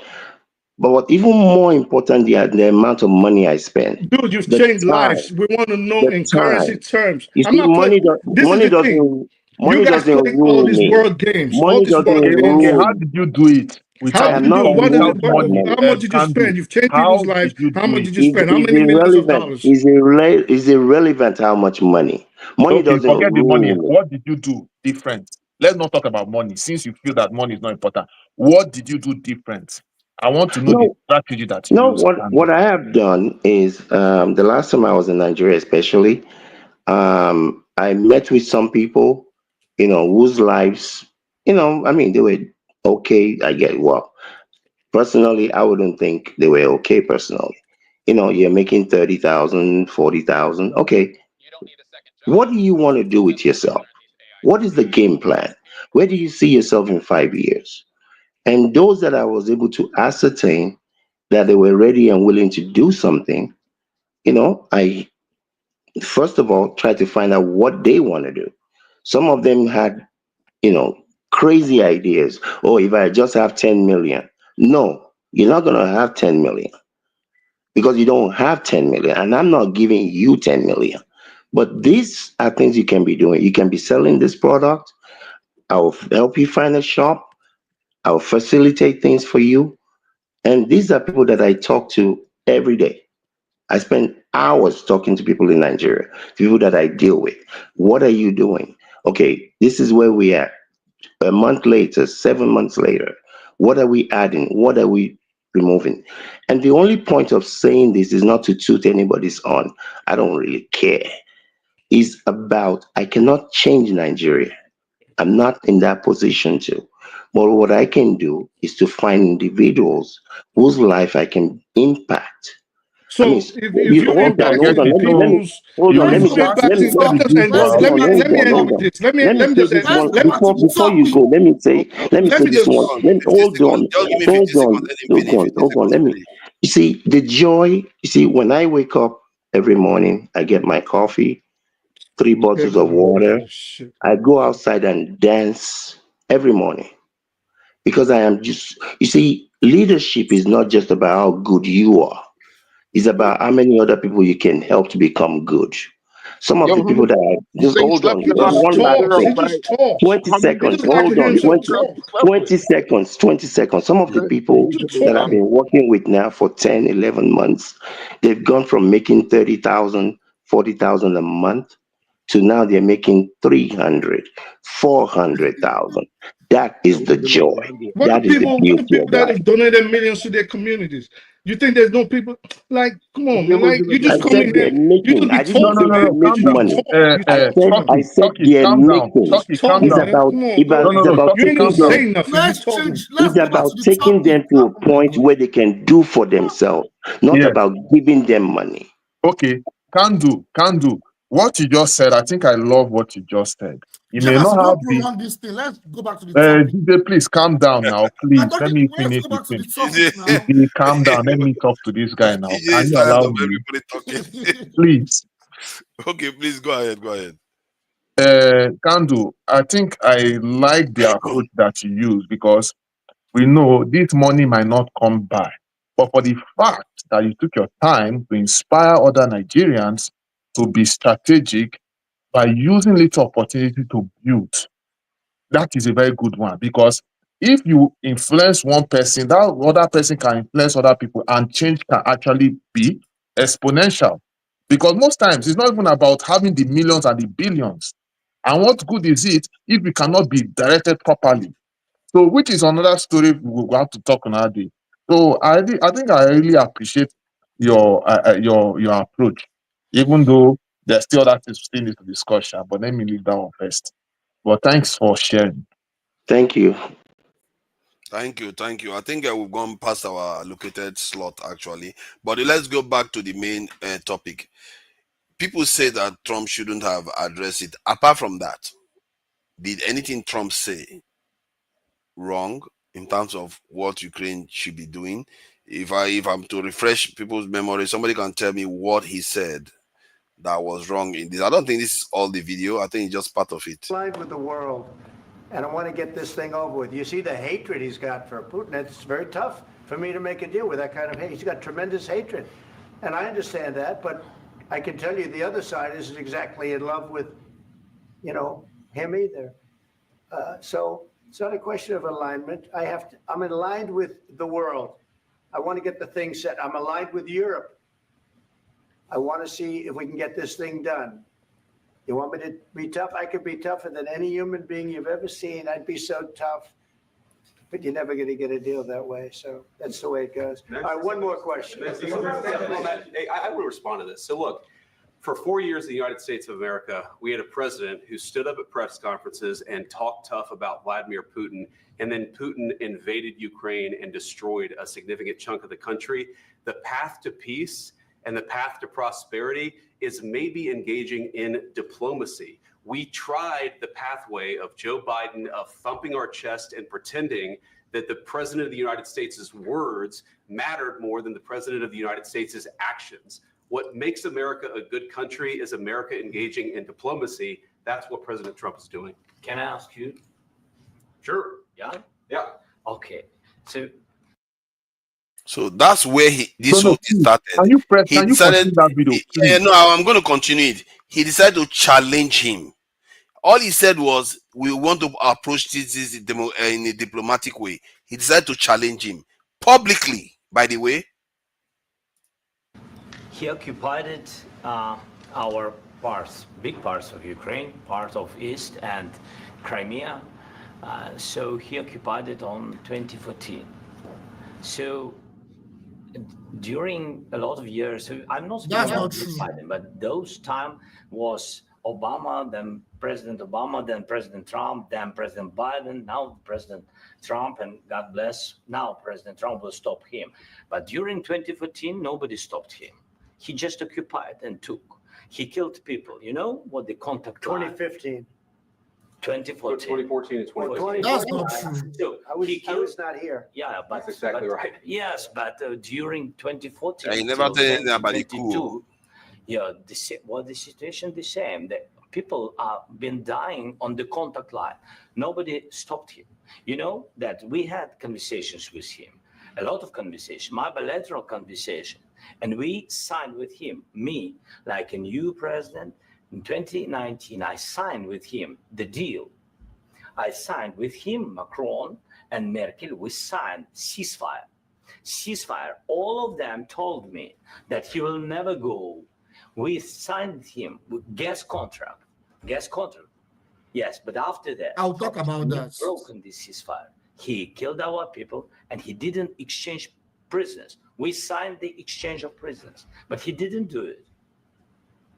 but what even more important than the amount of money I spend, Dude, you've the changed lives. time, We want to know the in currency time. terms. You I'm see, not playing. This is money the thing. doesn't You money guys doesn't play all rule these me. word games. All Money these doesn't word Okay, games. okay. rule How me. did you do it How I without did am you do not it? or What did without rude it, by money? how much did you Can do. spend? You've changed people's How lives. did you How do much it? did you spend? How Is many millions of irrelevant. dollars? Is irrelevant how much money. Money Okay, doesn't forget the money. rule me. What did you do different? Let's not talk about money since you feel that money is not important. What did you do different? I want to know the No, strategy that you no. use. What I have done is the last time I was in Nigeria, especially, I met with some people, whose lives, I mean, they were okay. I get well. Personally, I wouldn't think they were okay. Personally, you're making 30,000, 40,000. Okay, what do you want to do with yourself? What is the game plan? Where do you see yourself in 5 years? And those that I was able to ascertain that they were ready and willing to do something, I first of all try to find out what they want to do. Some of them had, you know, crazy ideas. Oh, if I just have 10 million. No, you're not going to have 10 million because you don't have 10 million. And I'm not giving you 10 million. But these are things you can be doing. You can be selling this product. I'll help you find a shop. I'll facilitate things for you. And these are people that I talk to every day. I spend hours talking to people in Nigeria, people that I deal with. What are you doing? Okay, this is where we are. A month later, 7 months later, what are we adding? What are we removing? And the only point of saying this is not to toot anybody's on. I don't really care. It's about I cannot change Nigeria. I'm not in that position to. But what I can do is to find individuals whose life I can impact. I mean, So if you Okay, I hold get impacting on. it. So people's, Hold you on. if you you asked impacting, what let you me just do end Hold this. for on. Let Hold me on. let me end Hold with on. this. Let me Let me let me say just this end. one Let me before you go. Let me let say me this just one. Hold on. Just give me 50 Hold seconds. on. Let him Hold finish. on. 50 Hold on. seconds Let to me. finish. You see the joy. You see when I wake up every morning, I get my coffee, 3 bottles of everybody water. this shit. I go outside and dance every morning because I am just, you see, leadership is not just about how good you are. It's about how many other people you can help to become good. Some of Yo, the people that are, just so you hold slept on, with He your just last just one last talks. He thing. right? just talks. 20 How many I seconds, just like people to hold hear on. him say 20, you talk. slept with? 20 seconds, 20 seconds. Some of the people Just that I've talk. been working with now for 10, 11 months, they've gone from making 30,000, 40,000 a month to now they're making 300, 400,000. That is the joy. That is the What the beauty people of that life. have donated millions to their communities? You think there's no people like? Come on, man! Like you I just come said in they're here. You making. just be I didn't talking, say they man. make You just money. talk. You talk too I much. said Chucky, they're calm down. making. Chucky, Just calm talk, It's down. man. about Come on, No, bro. no, it's no, about You Chucky, ain't even calm taking down. them. saying nothing. You Let's talking. change. It's Let's go back about to the taking topic. them to a point where they can do for themselves, not Yes. about giving them money. Okay. Can do. What you just said, I think I love what you just said. You may not Jemasi, have don't the prolong this thing. Let's go back to the topic. DJ, please calm down now. We're Please let talking. me Let's finish go the back to the thing. topic now. DJ, calm down. Let me talk to this guy now. DJ Can is you tired allow of me? everybody talking. Please. Okay, please go ahead. Go ahead. Kandu, I think I like the approach that you use because we know this money might not come by. But for the fact that you took your time to inspire other Nigerians to be strategic by using little opportunity to build, that is a very good one. Because if you influence one person, that other person can influence other people, and change can actually be exponential. Because most times it's not even about having the millions and the billions. And what good is it if we cannot be directed properly? So, which is another story we will have to talk another day. So, I think I really appreciate your approach, even though there's still other things still need to discussion. But let me leave that one first. But thanks for sharing. Thank you. Thank you, thank you. I think we've gone past our allocated slot actually, but let's go back to the main topic. People say that Trump shouldn't have addressed it. Apart from that, did anything Trump say wrong in terms of what Ukraine should be doing? If I'm to refresh people's memory, somebody can tell me what he said that was wrong in this. I don't think this is all the video. I think it's just part of it. Aligned with the world, and I want to get this thing over with. You see the hatred he's got for Putin. It's very tough for me to make a deal with that kind of hate. He's got tremendous hatred, and I understand that. But I can tell you the other side isn't exactly in love with, him either. So it's not a question of alignment. I'm aligned with the world. I want to get the thing set. I'm aligned with Europe. I want to see if we can get this thing done. You want me to be tough? I could be tougher than any human being you've ever seen. I'd be so tough. But you're never going to get a deal that way. So that's the way it goes. All right, one more question. Hey, I want to respond to this. So look, for 4 years in the United States of America, we had a president who stood up at press conferences and talked tough about Vladimir Putin, and then Putin invaded Ukraine and destroyed a significant chunk of the country. The path to peace and the path to prosperity is maybe engaging in diplomacy. We tried the pathway of Joe Biden of thumping our chest and pretending that the president of the United States' words mattered more than the president of the United States' actions. What makes America a good country is America engaging in diplomacy. That's what President Trump is doing. Can I ask you? Sure. Yeah? Yeah. Okay. So that's where this No, started. Can you decided, continue that video? no, I'm going to continue it. He decided to challenge him. All he said was, we want to approach this in a diplomatic way. He decided to challenge him publicly, by the way. He occupied our parts, big parts of Ukraine, part of East and Crimea. So he occupied it on 2014. So during a lot of years, so I'm not speaking about Biden, but those time was Obama, then President Obama, then President Trump, then President Biden, now President Trump, and God bless, now President Trump will stop him. But during 2014, nobody stopped him. He just occupied and took. He killed people. You know what the contact 2015. 2014. 2014 and 2015. That's not true. So I was not here. Yeah, but that's exactly right. Yes, but during 2014, I never tell anything about the coup. Yeah, the situation the same. The people have been dying on the contact line. Nobody stopped him. You know that we had conversations with him, a lot of conversation, my bilateral conversation, and we signed with him, me, like a new president. In 2019, I signed with him the deal. I signed with him, Macron and Merkel, we signed ceasefire. Ceasefire. All of them told me that he will never go. We signed him with gas contract. Gas contract. Yes, but after that, I'll talk about he that. broken this ceasefire. He killed our people and he didn't exchange prisoners. We signed the exchange of prisoners, but he didn't do it.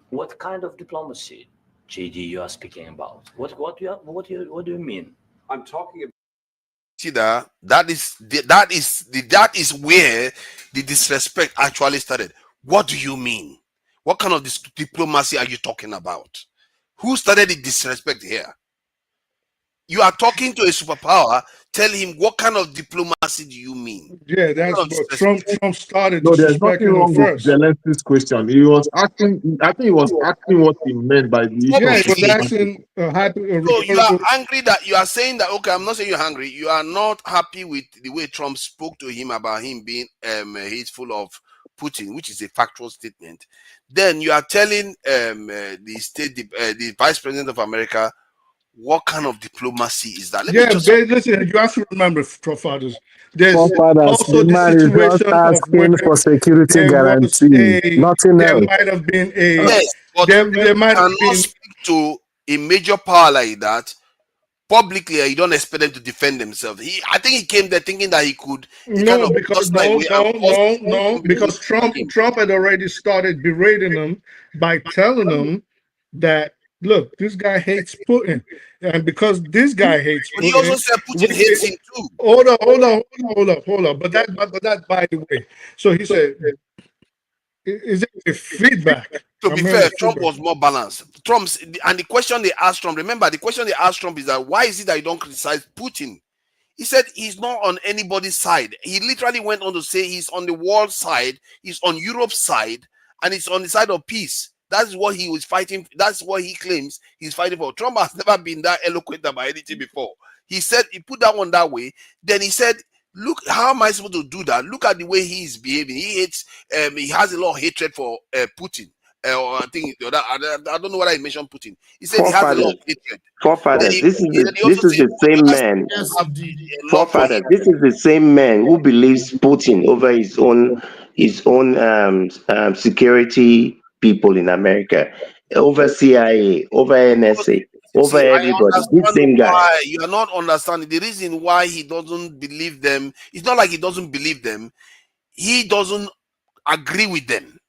What kind of diplomacy, JD, you are speaking about? What do you mean? I'm talking about. See that is where the disrespect actually started. What do you mean? What kind of diplomacy are you talking about? Who started the disrespect here? You are talking to a superpower. Tell him, what kind of diplomacy do you mean? Yeah, that's what Trump started No, there's nothing disrespecting him wrong with first. Zelensky's question. He was asking, I think he was asking what he meant by the issue. Yeah, of he was asking So you are angry that you are saying that, okay, I'm not saying you're angry. You are not happy with the way Trump spoke to him about him being hateful of Putin, which is a factual statement. Then you are telling the vice president of America, what kind of diplomacy is that? Listen, you have to remember, forefathers, there's Forefathers, also the the man is just situation of where asking for security there was guarantee, nothing there else. might have been a, yes, but there might have cannot been. speak to a major power like that publicly. You don't expect them to defend themselves. I think he came there thinking that he could. No, because because Trump had already started berating them by telling them that, look, this guy hates Putin, and because this guy hates But Putin, he also said Putin hates him too. Hold up. But that, by the way. So he said, is it a feedback? To be fair, Trump was more balanced. And the question they asked Trump, remember, the question they asked Trump is that why is it that you don't criticize Putin? He said he's not on anybody's side. He literally went on to say he's on the world side, he's on Europe's side, and it's on the side of peace. That's what he was fighting. That's what he claims he's fighting for. Trump has never been that eloquent about anything before. He said, he put that one that way. Then he said, look, how am I supposed to do that? Look at the way he is behaving. He hates, he has a lot of hatred for Putin. Or I think I don't know whether he mentioned Putin. He said he has a lot of hatred. Forefathers, this is the same man. Forefathers, this is the same man who believes Putin over his own security people in America, over CIA, over NSA, over everybody. This same guy. You are not understanding the reason why he doesn't believe them. It's not like he doesn't believe them. He doesn't agree with them.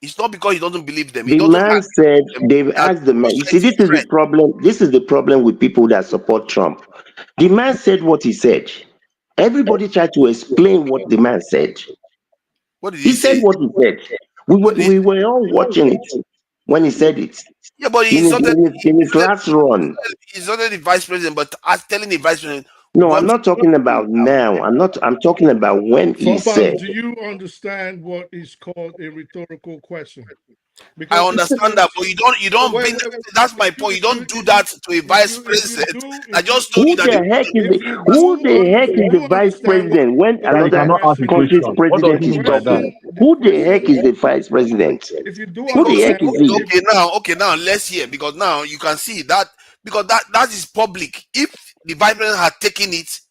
It's not because he doesn't believe them. The man said they've asked the man. You see, this is the problem. This is the problem with people that support Trump. The man said what he said. Everybody tried to explain what the man said. What did he said? What he said. We were all watching it when he said it. Yeah, but in his last run. He's not the vice president, but telling the vice president. No, I'm not talking about now. I'm talking about when he said. Do you understand what is called a rhetorical question? Because I understand that, but you don't wait, that's my point. You don't do that to a vice president. I just told you that who the heck is the vice president when another country's president is talking? Who the heck is the vice president? Who the heck is he? Okay, now let's hear, because now you can see that, because that is public. If the vice president had taken it,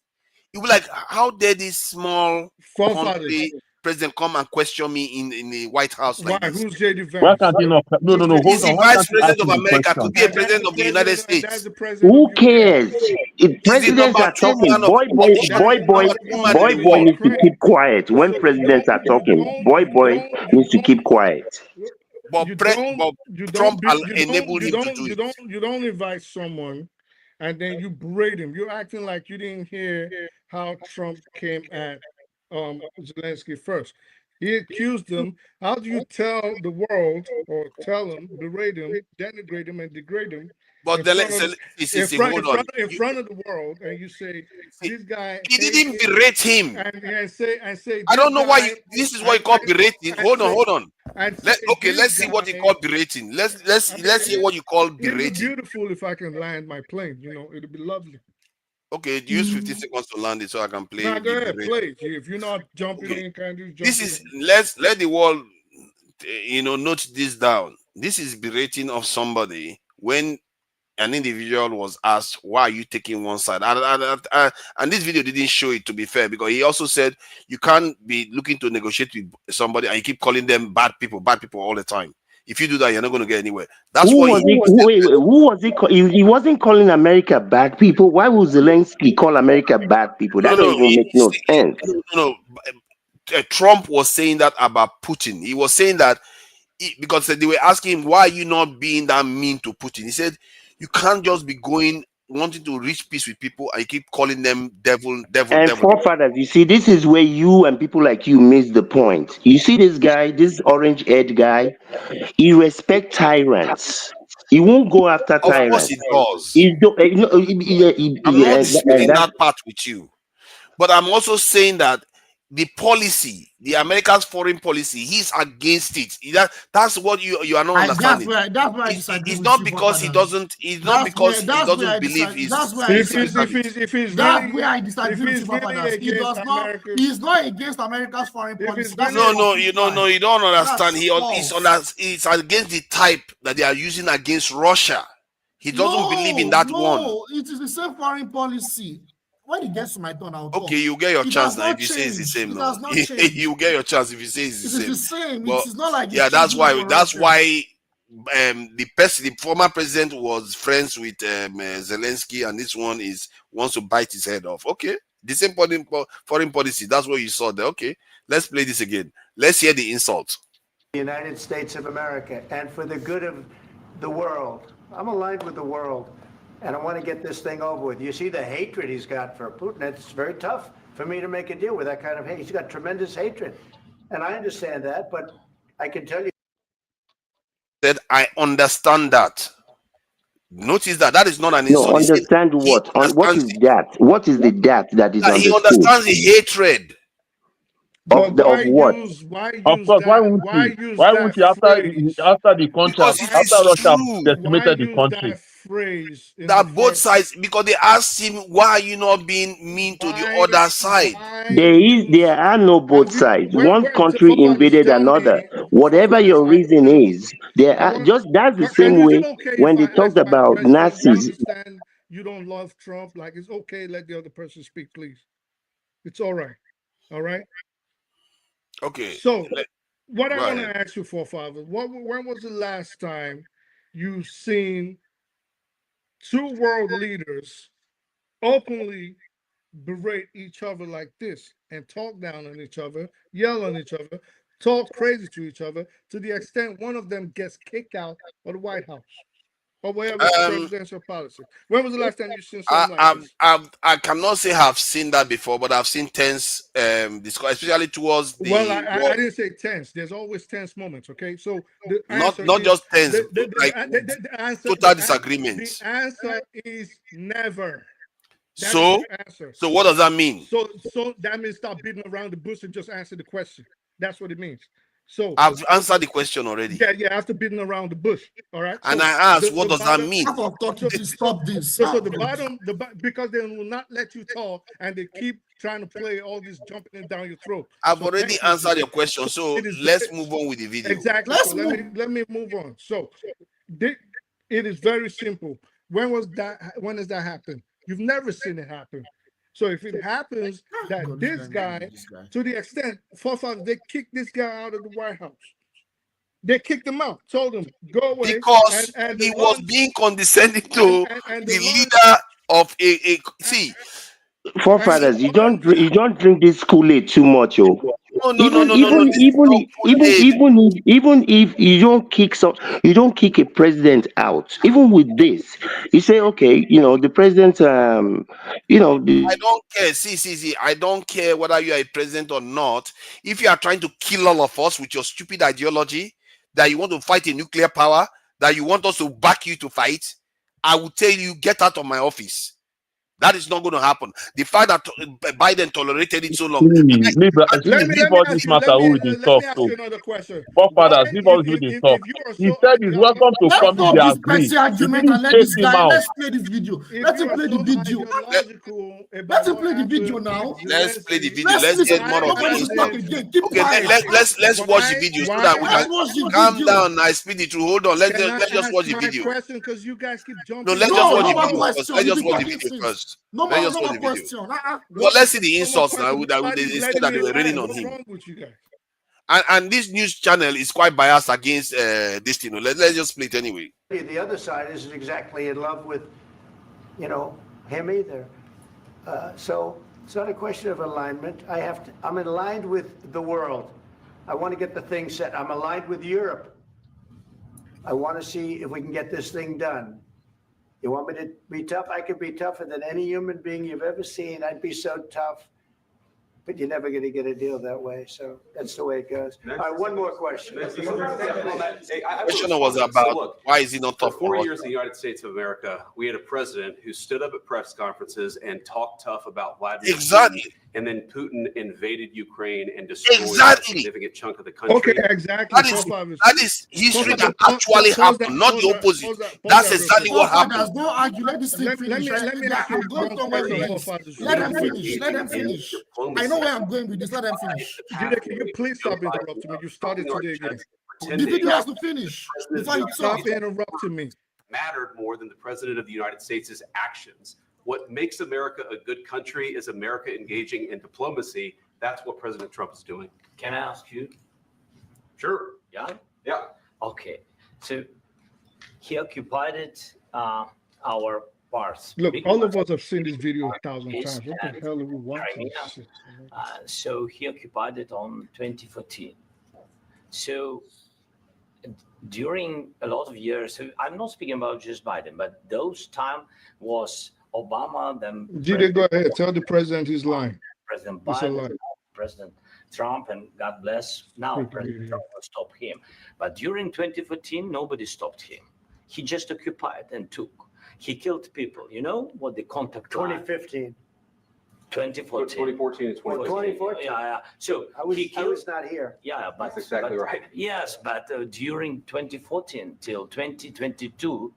you be like, how dare this small country president come and question me in the White House like this? Who's JD Vance? Why can't he not? No. Hold He's the vice president of America. Could be a president of the United States. Who cares? If presidents are talking, boy needs to keep quiet when presidents are talking. Boy needs to keep quiet. But Trump enabled him to do it. You don't invite someone and then you berate him. You're acting like you didn't hear how Trump came at Zelensky first. He accused them. How do you tell the world, or tell him, berate him, denigrate him, and degrade him? But in front of the world, and you say this guy. He didn't berate him. And say. I don't know why. This is what he called berating. Hold on. Let's see what he called berating. Let's hear what you call berating. It'd be beautiful if I can land my plane. It'd be lovely. Okay, use 15 seconds to land it so I can play. Nah, go ahead, play. If you're not jumping in, can't you jump This is let the world, note this down. This is berating of somebody when an individual was asked, "Why are you taking one side?" And this video didn't show it, to be fair, because he also said you can't be looking to negotiate with somebody and you keep calling them bad people all the time. If you do that, you're not going to get anywhere. That's who what was he. Who was he? He wasn't calling America bad people. Why would Zelensky call America bad people? That doesn't even make no sense. No. Trump was saying that about Putin. He was saying that because they were asking him, why are you not being that mean to Putin? He said, you can't just be wanting to reach peace with people and you keep calling them devil. Forefathers, you see, this is where you and people like you miss the point. You see this guy, this orange-haired guy, he respects tyrants. He won't go after tyrants. Of course he does. I'm not disputing that part with you. But I'm also saying that the policy, the America's foreign policy, he's against it. That's what you are not understanding. That's where I disagree. It's not because he doesn't. It's not because he doesn't believe. That's where I disagree. That's where I disagree with Fathers. He does not. He's not against America's foreign policy. No, you don't understand. He's against the type that they are using against Russia. He doesn't believe in that one. No, it is the same foreign policy. When it gets to my turn, I'll talk. Okay, you get your chance now if you say it's the same. No, you get your chance if you say it's the same. It is the same. It is not like that's why the former president was friends with Zelensky, and this one wants to bite his head off. Okay, the same foreign policy. That's what you saw there. Okay, let's play this again. Let's hear the insult. The United States of America, and for the good of the world. I'm aligned with the world. And I want to get this thing over with. You see the hatred he's got for Putin. It's very tough for me to make a deal with that kind of hate. He's got tremendous hatred. And I understand that, but I can tell you that I understand that. Notice that is not an insult. No, understand what? What is that? What is the that is understood? He understands the hatred. Of what? Of course, why won't you after the contract, after Russia decimated the country? That both sides, because they asked him, why are you not being mean to the other side? There are no both sides. One country invaded another. Whatever your reason is, there are that's the same way when they talked about Nazis. You don't love Trump, like it's okay, let the other person speak, please. It's all right. All right. Okay. So what I want to ask you, Forefather, when was the last time you seen two world leaders openly berate each other like this and talk down on each other, yell on each other, talk crazy to each other, to the extent one of them gets kicked out of the White House or wherever presidential policy? When was the last time you seen something like this? I cannot say I've seen that before, but I've seen tense discourse, especially towards the. Well, I didn't say tense. There's always tense moments. Okay, so the not just tense, total disagreement. The answer is never. So what does that mean? So that means stop beating around the bush and just answer the question. That's what it means. So I've answered the question already. Yeah, after beating around the bush. All right. And I asked, what does that mean? Stop this. So the bottom, because they will not let you talk, and they keep trying to play all this jumping down your throat. I've already answered your question, so let's move on with the video. Exactly. Let me move on. So it is very simple. When does that happen? You've never seen it happen. So if it happens that this guy, to the extent, Forefather, they kicked this guy out of the White House. They kicked him out, told him, go away. Because he was being condescending to the leader of a see. Forefathers, you don't drink this Kool-Aid too much, yo. Even if you don't kick a president out, even with this, you say, okay, the president, I don't care. See, I don't care whether you are a president or not. If you are trying to kill all of us with your stupid ideology, that you want to fight a nuclear power, that you want us to back you to fight, I will tell you, get out of my office. That is not going to happen. The fact that Biden tolerated it so long. Let me ask you another question. If you are so Let's stop this Percy argument and let this guy. Let's play this video. Let him play the video. Let him play the video now. Let's play the video. Let's get more of it. Okay, let's watch the video so that we can calm down. I speed it through. Hold on. Let's just watch the video. Because you guys keep jumping. No, let's just watch the video first. Let's just watch the video first. No more question. Well, let's see the insults now that they were raining on him. And this news channel is quite biased against this thing. Let's just play it anyway. The other side isn't exactly in love with, him either. So it's not a question of alignment. I'm aligned with the world. I want to get the thing set. I'm aligned with Europe. I want to see if we can get this thing done. You want me to be tough? I could be tougher than any human being you've ever seen. I'd be so tough. But you're never going to get a deal that way. So that's the way it goes. All right, one more question. The question was about why is he not tough for 4 years in the United States of America? We had a president who stood up at press conferences and talked tough about Vladimir Putin, and then Putin invaded Ukraine and destroyed a significant chunk of the country. Okay, exactly. That is history that actually happened, not the opposite. That's exactly what happened. Don't argue. Let this thing finish. Let them finish. Let them finish. I know where I'm going with this. Let them finish. Jide, can you please stop interrupting me? You started today again. The video has to finish before you stop interrupting me. Mattered more than the president of the United States' actions. What makes America a good country is America engaging in diplomacy. That's what President Trump is doing. Can I ask you? Sure. Yeah? Yeah. Okay. So he occupied it, our parts. Look, all of us have seen this video 1,000 times. What the hell are we watching? So he occupied it on 2014. So during a lot of years, so I'm not speaking about just Biden, but those time was Obama, then Jide, go ahead. Tell the president he's lying. President Biden, President Trump, and God bless, now President Trump will stop him. But during 2014, nobody stopped him. He just occupied and took. He killed people. You know what the contact 2015. 2014 and 2014. Yeah. So I was not here. Yeah, but that's exactly right. Yes, but during 2014 till 2022,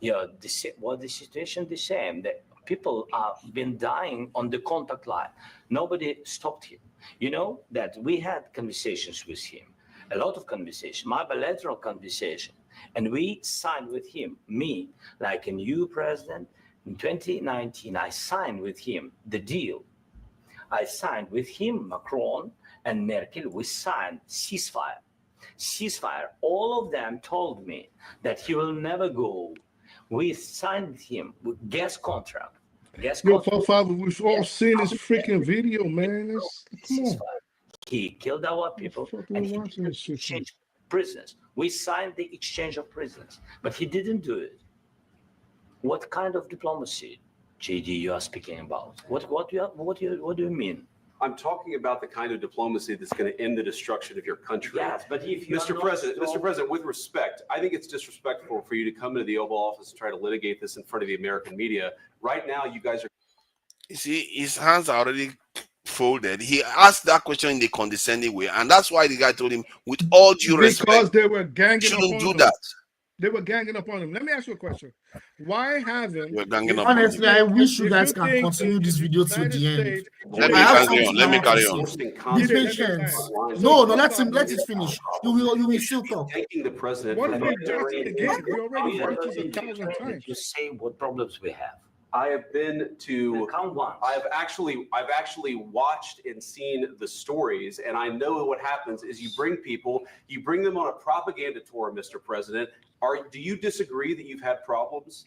the situation the same. The people have been dying on the contact line. Nobody stopped him. You know that we had conversations with him, a lot of conversations, my bilateral conversation, and we signed with him. Me, like a new president. In 2019, I signed with him the deal. I signed with him, Macron and Merkel, we signed ceasefire. Ceasefire. All of them told me that he will never go. We signed with him with gas contract. Yo, Father, we've all seen this freaking video, man. Come on. He killed our people and he didn't exchange prisoners. We signed the exchange of prisoners, but he didn't do it. What kind of diplomacy, JD, you are speaking about? What do you mean? I'm talking about the kind of diplomacy that's going to end the destruction of your country. Yes, but if you Mr. President, with respect, I think it's disrespectful for you to come into the Oval Office and try to litigate this in front of the American media. Right now, you guys are. You see, his hands are already folded. He asked that question in the condescending way, and that's why the guy told him, with all due respect, because they were ganging up on do him. that. They were ganging up on him. Let me ask you a question. Why haven't... Honestly, I wish you guys can continue this video to the end. Let me carry on. Be patient. No, let it finish. You will still talk. Taking the president. What are we talking again? We already heard this 1,000 times. You say what problems we have. I have been to. Count once. I've actually watched and seen the stories, and I know what happens is you bring them on a propaganda tour, Mr. President. Do you disagree that you've had problems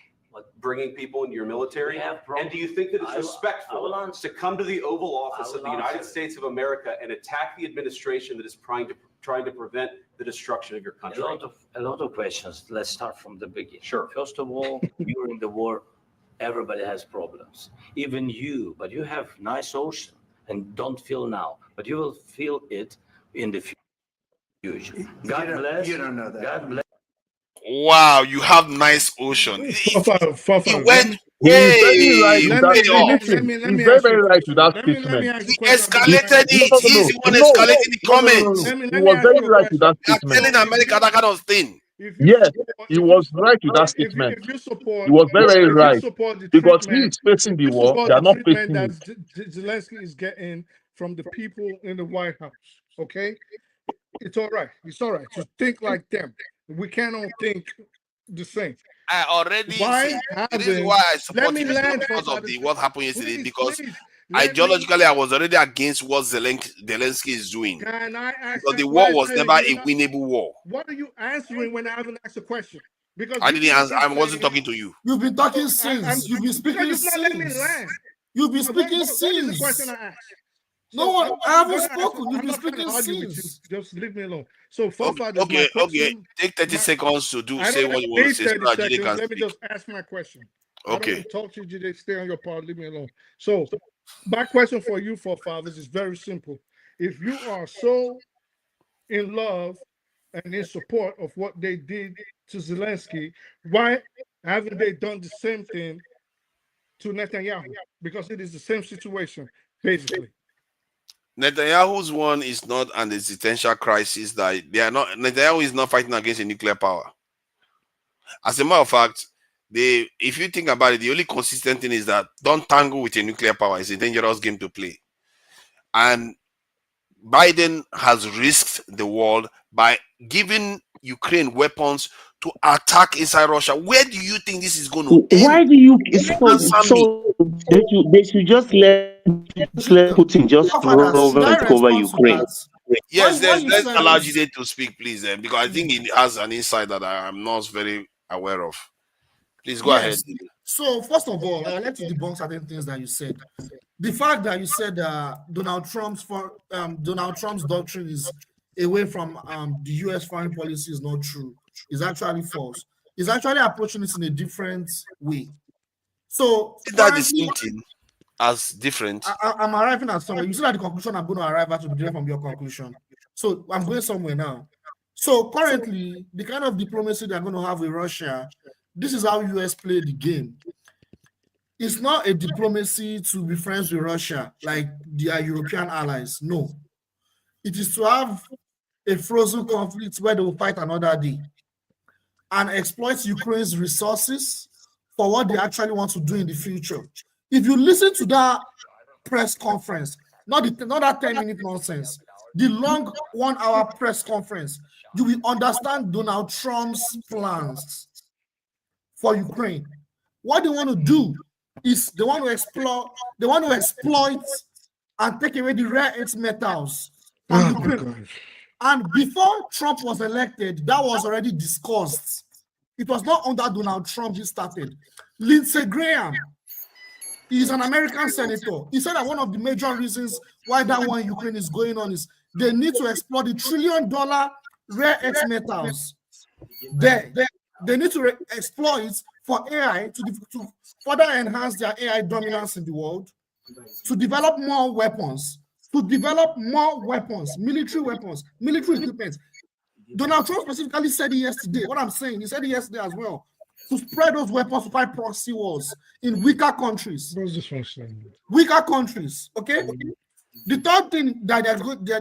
bringing people into your military? And do you think that it's respectful to come to the Oval Office of the United States of America and attack the administration that is trying to prevent the destruction of your country? A lot of questions. Let's start from the beginning. Sure. First of all, during the war, everybody has problems, even you, but you have nice ocean and don't feel now, but you will feel it in the future. God bless. You don't know that. God bless. Wow, you have nice ocean. He went He's very right with Let that. me He's very, ask you very a right with question. that Let me statement. ask you a He question. escalated it. He's the one escalating the comments. He Let me was ask very you a right with question. that They are statement. telling America that kind of thing. If you Yes, support, he was right with that statement. if you He was very, very if you right support the because he treatment, is facing the war. They are not facing that it. Zelensky is getting from the people in the White House, okay, it's all right. It's all right to think like them. We cannot think the same. I already Why see the reason haven't? why I Let support me him is not land for because of Father. the what happened yesterday, because Please, let me. ideologically I was already against what Zelensky is doing. Can I ask Because a the war was question? never a winnable war. What are you answering when I haven't asked a question? Because I you didn't answer. keep I wasn't saying talking to you. You've been talking I'm since. You've been because speaking you've not let me since. land. You've been speaking What is the question since. I asked? No So one, I haven't gonna ask, spoken. You've I'm been not trying to speaking argue with you. since. Just leave me alone. So, forefathers, my Okay. question. Take 30 seconds to I say don't what you want to need say so 30 that Jide seconds. can Let me speak. just ask my question. I don't Okay. want to talk to you, Jide. Stay on your part. Leave me alone. So, my question for you, forefathers, is very simple. If you are so in love and in support of what they did to Zelensky, why haven't they done the same thing to Netanyahu? Because it is the same situation, basically. Netanyahu's one is not an existential crisis that they are not. Netanyahu is not fighting against a nuclear power. As a matter of fact, if you think about it, the only consistent thing is that don't tangle with a nuclear power. It's a dangerous game to play. And Biden has risked the world by giving Ukraine weapons to attack inside Russia. Where do you think this is going to end? Why do you Answer me. so they should just let Putin just roll Fathers, should over I and take over respond to Ukraine? that? Yes, Why you let's said allow this? Jide to speak, please, because I think he has an insight that I am not very aware of. Please go ahead. Yes. So first of all, I would like to debunk certain things that you said. The fact that you said Donald Trump's doctrine is away from the U.S. foreign policy is not true. It's actually false. He's actually approaching this in a different way. So Is that the currently, same thing as different? I'm arriving at somewhere. You see that the conclusion I'm going to arrive at will be different from your conclusion. So I'm going somewhere now. So currently, the kind of diplomacy they're going to have with Russia, this is how US play the game. It's not a diplomacy to be friends with Russia like their European allies. No. It is to have a frozen conflict where they will fight another day and exploit Ukraine's resources for what they actually want to do in the future. If you listen to that press conference, not that 10-minute nonsense, the long 1-hour press conference, you will understand Donald Trump's plans for Ukraine. What they want to do is they want to exploit and take away the rare earth metals from Ukraine. And before Trump was elected, that was already discussed. It was not under Donald Trump this started. Lindsey Graham is an American senator. He said that one of the major reasons why that war in Ukraine is going on is they need to exploit the $1 trillion rare earth metals. They need to exploit for AI to further enhance their AI dominance in the world, to develop more weapons, military equipment. Donald Trump specifically said it yesterday. What I'm saying, he said it yesterday as well. To spread those weapons to fight proxy wars in weaker countries. Weaker countries, okay? The third thing that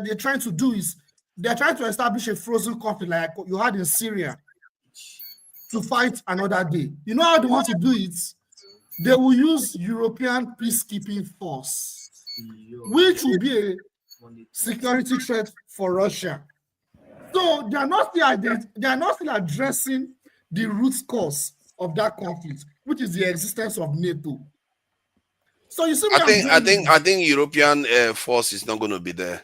they're trying to do is they're trying to establish a frozen conflict like you had in Syria to fight another day. You know how they want to do it? They will use European peacekeeping force, which will be a security threat for Russia. So they are not still addressing the root cause of that conflict, which is the existence of NATO. So you see, I think European force is not going to be there.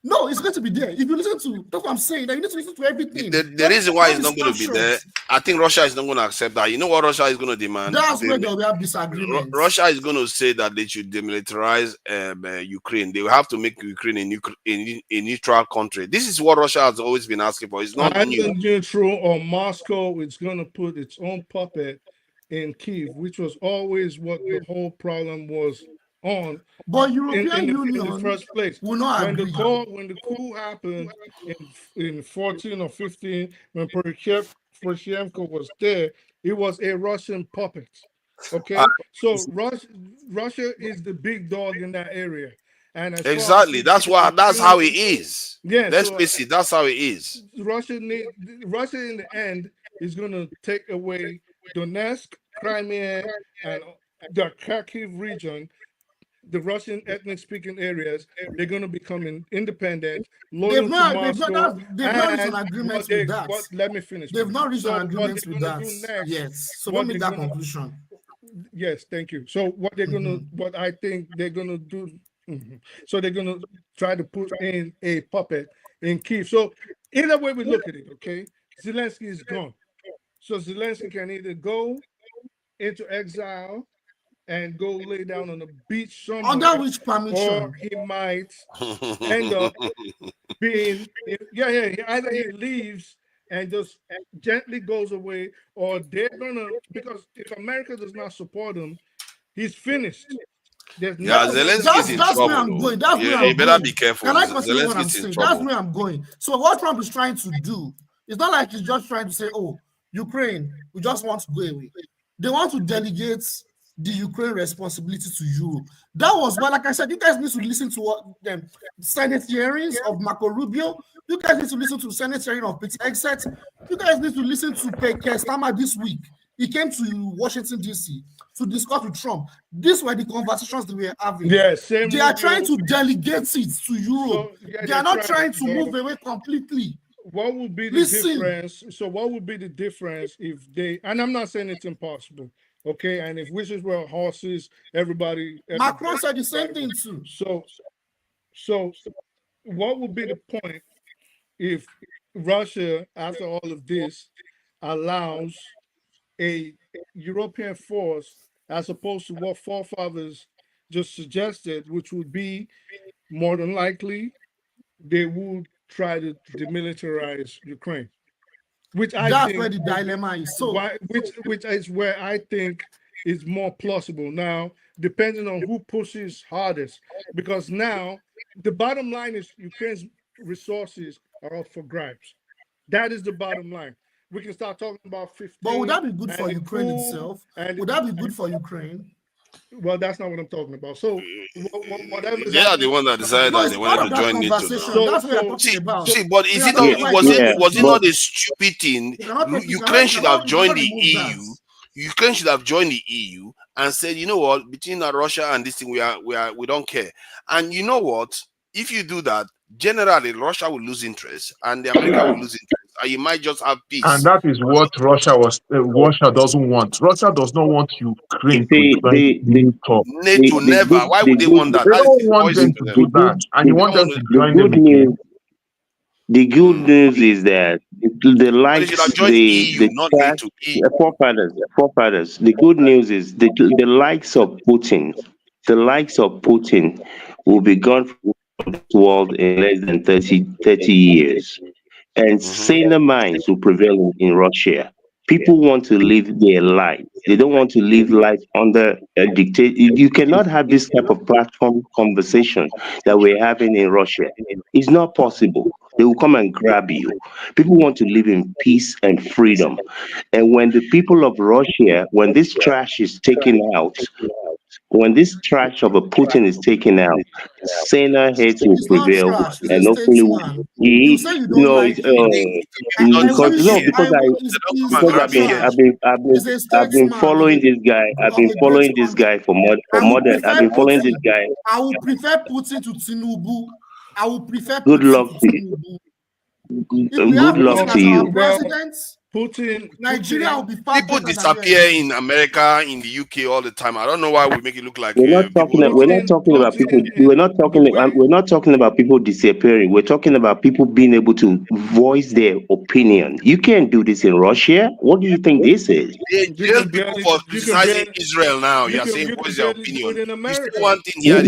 No, it's going to be there. If you listen to, that's what I'm saying, that you need to listen to everything. The reason why it's not going to be there, I think Russia is not going to accept that. You know what Russia is going to demand? That's where they will have disagreements. Russia is going to say that they should demilitarize Ukraine. They will have to make Ukraine a neutral country. This is what Russia has always been asking for. It's not new. Neutral, or Moscow is going to put its own puppet in Kyiv, which was always what the whole problem was on. But European Union in the first place, will not agree. When the coup happened in 14 or 15, when Poroshenko was there, it was a Russian puppet. Okay, so Russia is the big dog in that area, and as exactly, that's how it is. Yeah, let's face it, that's how it is. Russia in the end is going to take away Donetsk, Crimea, and the Kharkiv region. The Russian ethnic-speaking areas, they're going to become independent, loyal to Moscow. They've not reached an agreement with that. Let me finish. They've not reached an agreement with that next, yes. So don't make that conclusion. Yes, thank you. So what they're going to, what I think they're going to do, so they're going to try to put in a puppet in Kyiv. So either way we look at it, okay, Zelensky is gone. So Zelensky can either go into exile and go lay down on the beach somewhere, under which permission, or he might end up being either he leaves and just gently goes away, or they're gonna, because if America does not support him, he's finished. Zelensky's in trouble. Where I'm going. That's where I'm you better going. be careful. Can I continue what I'm Zelensky's in saying? trouble. That's where I'm going. So what Trump is trying to do, it's not like he's just trying to say, oh, Ukraine, we just want to go away. They want to delegate the Ukraine responsibility to Europe. That was why, like I said, you guys need to listen to what the Senate hearings of Marco Rubio. You guys need to listen to Senate hearing of Peter Hegseth. You guys need to listen to Keir Starmer this week. He came to Washington, D.C. to discuss with Trump. These were the conversations that we were having. They are trying to delegate it to Europe. They are not trying to move away completely. What would be the difference? So what would be the difference if they, and I'm not saying it's impossible, okay, and if wishes were horses, everybody Macron said the same thing too. So what would be the point if Russia, after all of this, allows a European force, as opposed to what forefathers just suggested, which would be more than likely they would try to demilitarize Ukraine, which I think where the dilemma is. So, which is where I think is more plausible. Now, depending on who pushes hardest, because now the bottom line is Ukraine's resources are up for grabs. That is the bottom line. We can start talking about 15. But would that be good for Ukraine itself? Would that be good for Ukraine? Well, that's not what I'm talking about. So, whatever. They are the one that decided that they wanted to join NATO. That's what we're talking about. See, but is it not? Was it not a stupid thing? Ukraine should have joined the EU. Ukraine should have joined the EU and said, you know what, between Russia and this thing, we don't care. And you know what? If you do that, generally Russia will lose interest and the America will lose interest, and you might just have peace. And that is what Russia doesn't want. Russia does not want Ukraine to join NATO. NATO never. Why would they want that? They don't want them to do that, and you want them to join them again. The good news is that the likes the forefathers. The good news is the likes of Putin will be gone from this world in less than 30 years. And saner minds will prevail in Russia. People want to live their life. They don't want to live life under a dictate. You cannot have this type of platform conversation that we're having in Russia. It's not possible. They will come and grab you. People want to live in peace and freedom. And when the people of Russia, when this trash is taken out, when this trash of a Putin is taken out, saner heads will prevail, and hopefully, I've been following this guy. I've been following this guy for more than. I've been following this guy. I would prefer Putin to Tinubu. I would prefer. Good luck to you. Good luck to you. Putin, Nigeria will be far people disappear in America, in the UK all the time. I don't know why we make it look like we're not talking about people. We're not talking about people disappearing. We're talking about people being able to voice their opinion. You can't do this in Russia. What do you think this is? They jail people for criticizing Israel now. You're saying voice their opinion. You still one thing here.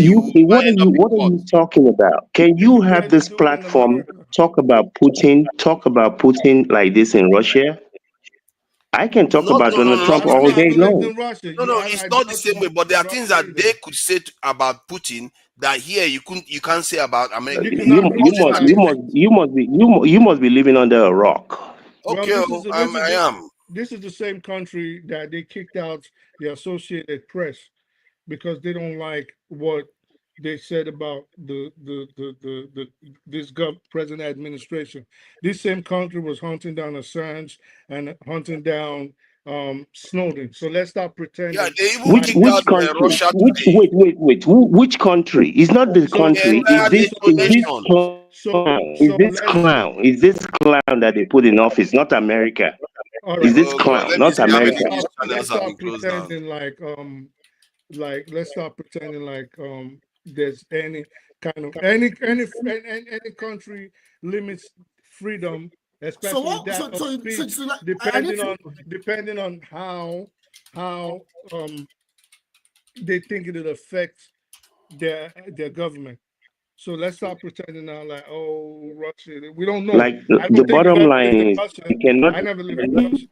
What are you talking about? Can you have this platform talk about Putin like this in Russia? I can talk about Donald Trump all day long. No, it's not the same way. But there are things that they could say about Putin that here you can't say about America. You must be living under a rock. Okay, I am. this is the same country that they kicked out the Associated Press because they don't like what they said about the this present administration. This same country was hunting down Assange and hunting down Snowden. So let's stop Yeah, pretending they even like kicked out Which country? Russia Which today. wait? Which country? It's not the so The country. entire Is this nation. clown? so let's Is this clown that they put in office? Not America. all Is right. this Oh God, clown? let me Not see how many America. news Let's channels have been stop closed down. pretending like let's stop pretending like there's any kind of any country limits freedom, So especially what? that of speech, Like, I need to. depending on how they think it'll affect their government. So let's stop pretending now like, oh, Russia. We don't know. Like I the don't think you've bottom ever line lived in is Russia. you cannot I never lived in Russia.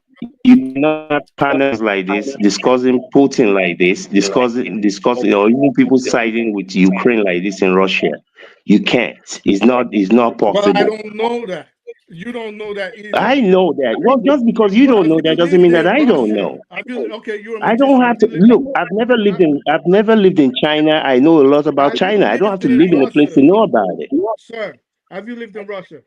you cannot have panels like this discussing Putin like this, discussing or even people siding with Ukraine like this in Russia. You can't. It's not But I possible. don't know that. You don't know that either. I know that. Well, just because you But don't have know you that doesn't lived mean that in I don't Russia? know. Okay, you're a I don't magician. have Have to you lived look. I've never lived in China. I know a lot about have you China. I don't have lived to in live in a place to Russia? know about it. Sir, have you lived in Russia?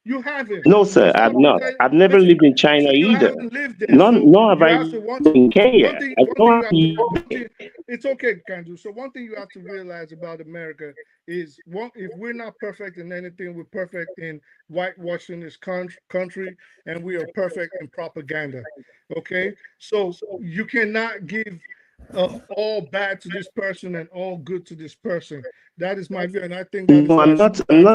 You haven't. No, So sir, I've stop not. pretending. I've never Listen. lived in China So you either. haven't lived there. Nor have You I have to lived in Kenya. I one don't thing you have have to to. one thing. It's okay, Kanju. So one thing you have to realize about America is if we're not perfect in anything, we're perfect in whitewashing this country, and we are perfect in propaganda. Okay, so you cannot give all bad to this person and all good to this person. That is my view, and I think that is No, why I'm sometimes not saying,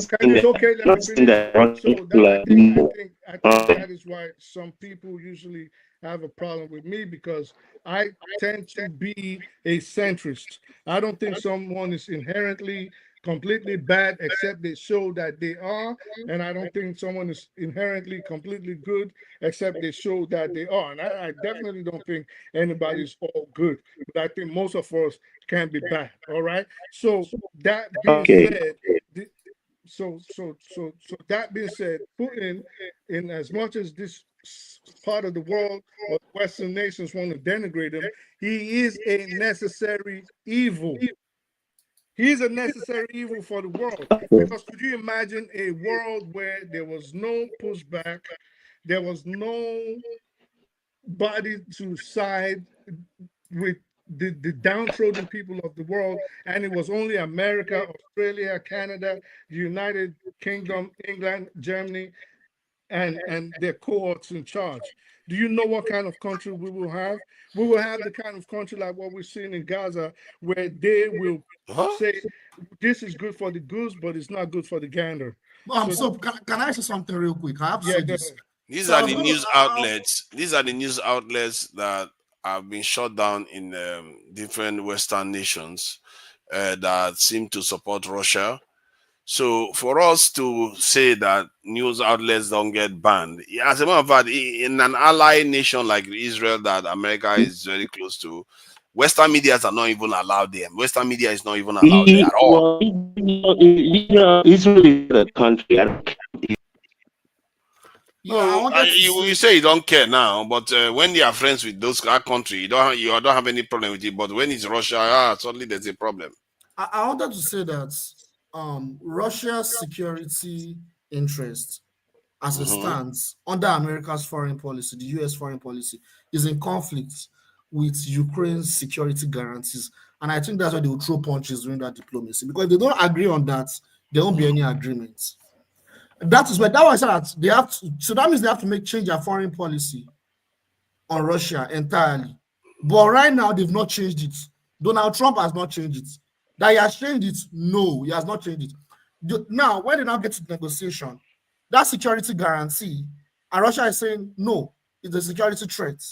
Kanju, it's okay. Let I'm me not saying finish. that Russia So that people are evil. I think that is why some people usually have a problem with me because I tend to be a centrist. I don't think someone is inherently completely bad except they show that they are, and I don't think someone is inherently completely good except they show that they are. And I definitely don't think anybody's all good, but I think most of us can be bad. All right. So that being Okay. said, so that being said, Putin, in as much as this part of the world or Western nations want to denigrate him, he is a necessary evil. He's a necessary evil for the world. Because could you imagine a world where there was no pushback, there was no body to side with the downtrodden people of the world, and it was only America, Australia, Canada, the United Kingdom, England, Germany, and their cohorts in charge. Do you know what kind of country we will have? We will have the kind of country like what we're seeing in Gaza, where they will say this is good for the goose, but it's not good for the gander. So can I say something real quick? I have to say this. These So are the news outlets. These are the news outlets that have been shut down in different Western nations that seem to support Russia. So for us to say that news outlets don't get banned, as a matter of fact, in an ally nation like Israel that America is very close to, Western medias are not even allowed there. Western media is not even allowed there at all. Israel is a country. I don't care. You say you don't care now, but when you are friends with those country, you don't have any problem with it. But when it's Russia, suddenly there's a problem. I wanted to say that Russia's security interest as it stands under America's foreign policy, the US foreign policy, is in conflict with Ukraine's security guarantees. And I think that's why they will throw punches during that diplomacy. Because if they don't agree on that, there won't be any agreement. That is why I said that they have to, so that means they have to change their foreign policy on Russia entirely. But right now, they've not changed it. Donald Trump has not changed it. That he has changed it? No, he has not changed it. Now, when they now get to the negotiation, that security guarantee, and Russia is saying, no, it's a security threat.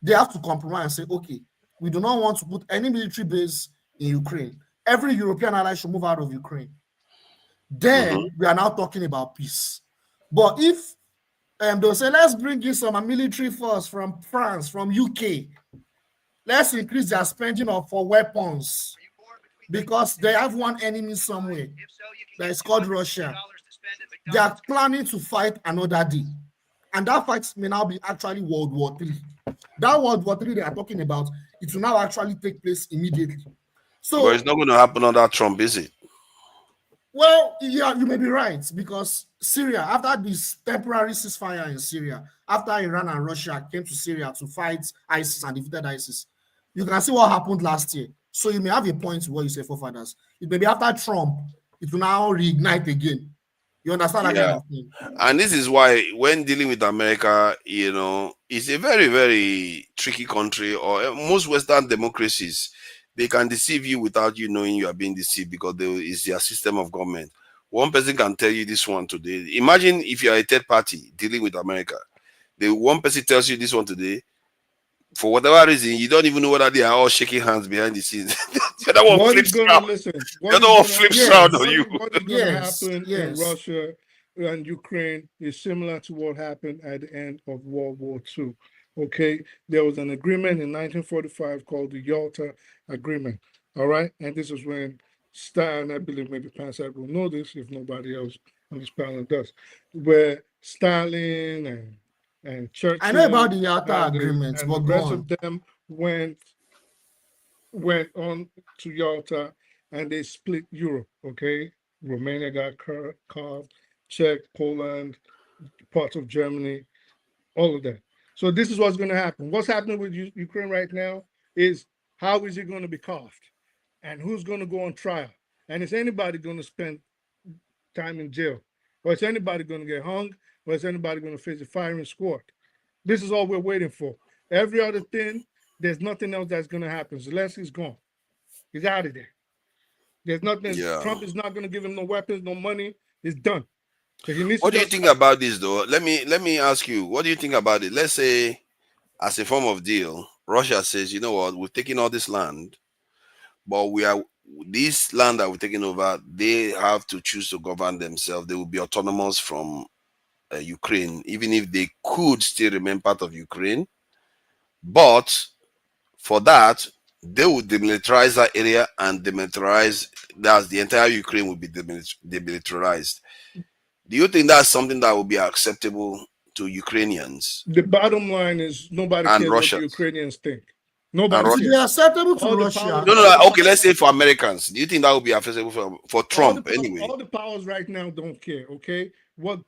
They have to compromise and say, okay, we do not want to put any military base in Ukraine. Every European ally should move out of Ukraine. Then we are now talking about peace. But if they'll say, let's bring in some military force from France, from UK, let's increase their spending for weapons because they have one enemy somewhere that is called Russia. They are planning to fight another day. And that fight may now be actually World War III. That World War III they are talking about, it will now actually take place immediately. So, but it's not going to happen under Trump, is it? Well, yeah, you may be right, because Syria, after this temporary ceasefire in Syria, after Iran and Russia came to Syria to fight ISIS and defeated ISIS, you can see what happened last year. So you may have a point to what you say, forefathers. It may be after Trump, it will now reignite again. You understand that kind of thing? And this is why when dealing with America, you know, it's a very, very tricky country, or most Western democracies, they can deceive you without you knowing you are being deceived, because it's their system of government. One person can tell you this one today. Imagine if you are a third party dealing with America. The one person tells you this one today, for whatever reason, you don't even know whether they are all shaking hands behind the scenes. The other one flips around. The other one flips around on you. What is going to happen in Russia and Ukraine is similar to what happened at the end of World War II. Okay, there was an agreement in 1945 called the Yalta Agreement. All right, and this is when Stalin, I believe maybe Pansat will know this if nobody else on this panel does, where Stalin and Churchill, I know about the Yalta Agreement, and but the go rest on. of them went on to Yalta, and they split Europe. Okay, Romania got carved, Czech, Poland, parts of Germany, all of that. So this is what's going to happen. What's happening with Ukraine right now is, how is it going to be carved, and who's going to go on trial, and is anybody going to spend time in jail, or is anybody going to get hung, or is anybody going to face a firing squad? This is all we're waiting for. Every other thing, there's nothing else that's going to happen. Zelensky's gone. He's out of there. There's nothing. Yeah. Trump is not going to give him no weapons, no money. It's done. So he needs What to do you think about this, though? Let me ask you. What do you think about it? Let's say, as a form of deal, Russia says, you know what, we've taken all this land, but this land that we're taking over, they have to choose to govern themselves. They will be autonomous from Ukraine, even if they could still remain part of Ukraine. But for that, they would demilitarize that area and demilitarize, that's the entire Ukraine will be demilitarized. Do you think that's something that will be acceptable to Ukrainians? The bottom line is, nobody And cares Russia. what the Ukrainians think. Nobody And cares. They're acceptable to All the Russia. powers- No, okay, let's say for Americans. Do you think that would be acceptable for Trump anyway? All the powers right now don't care. Okay, what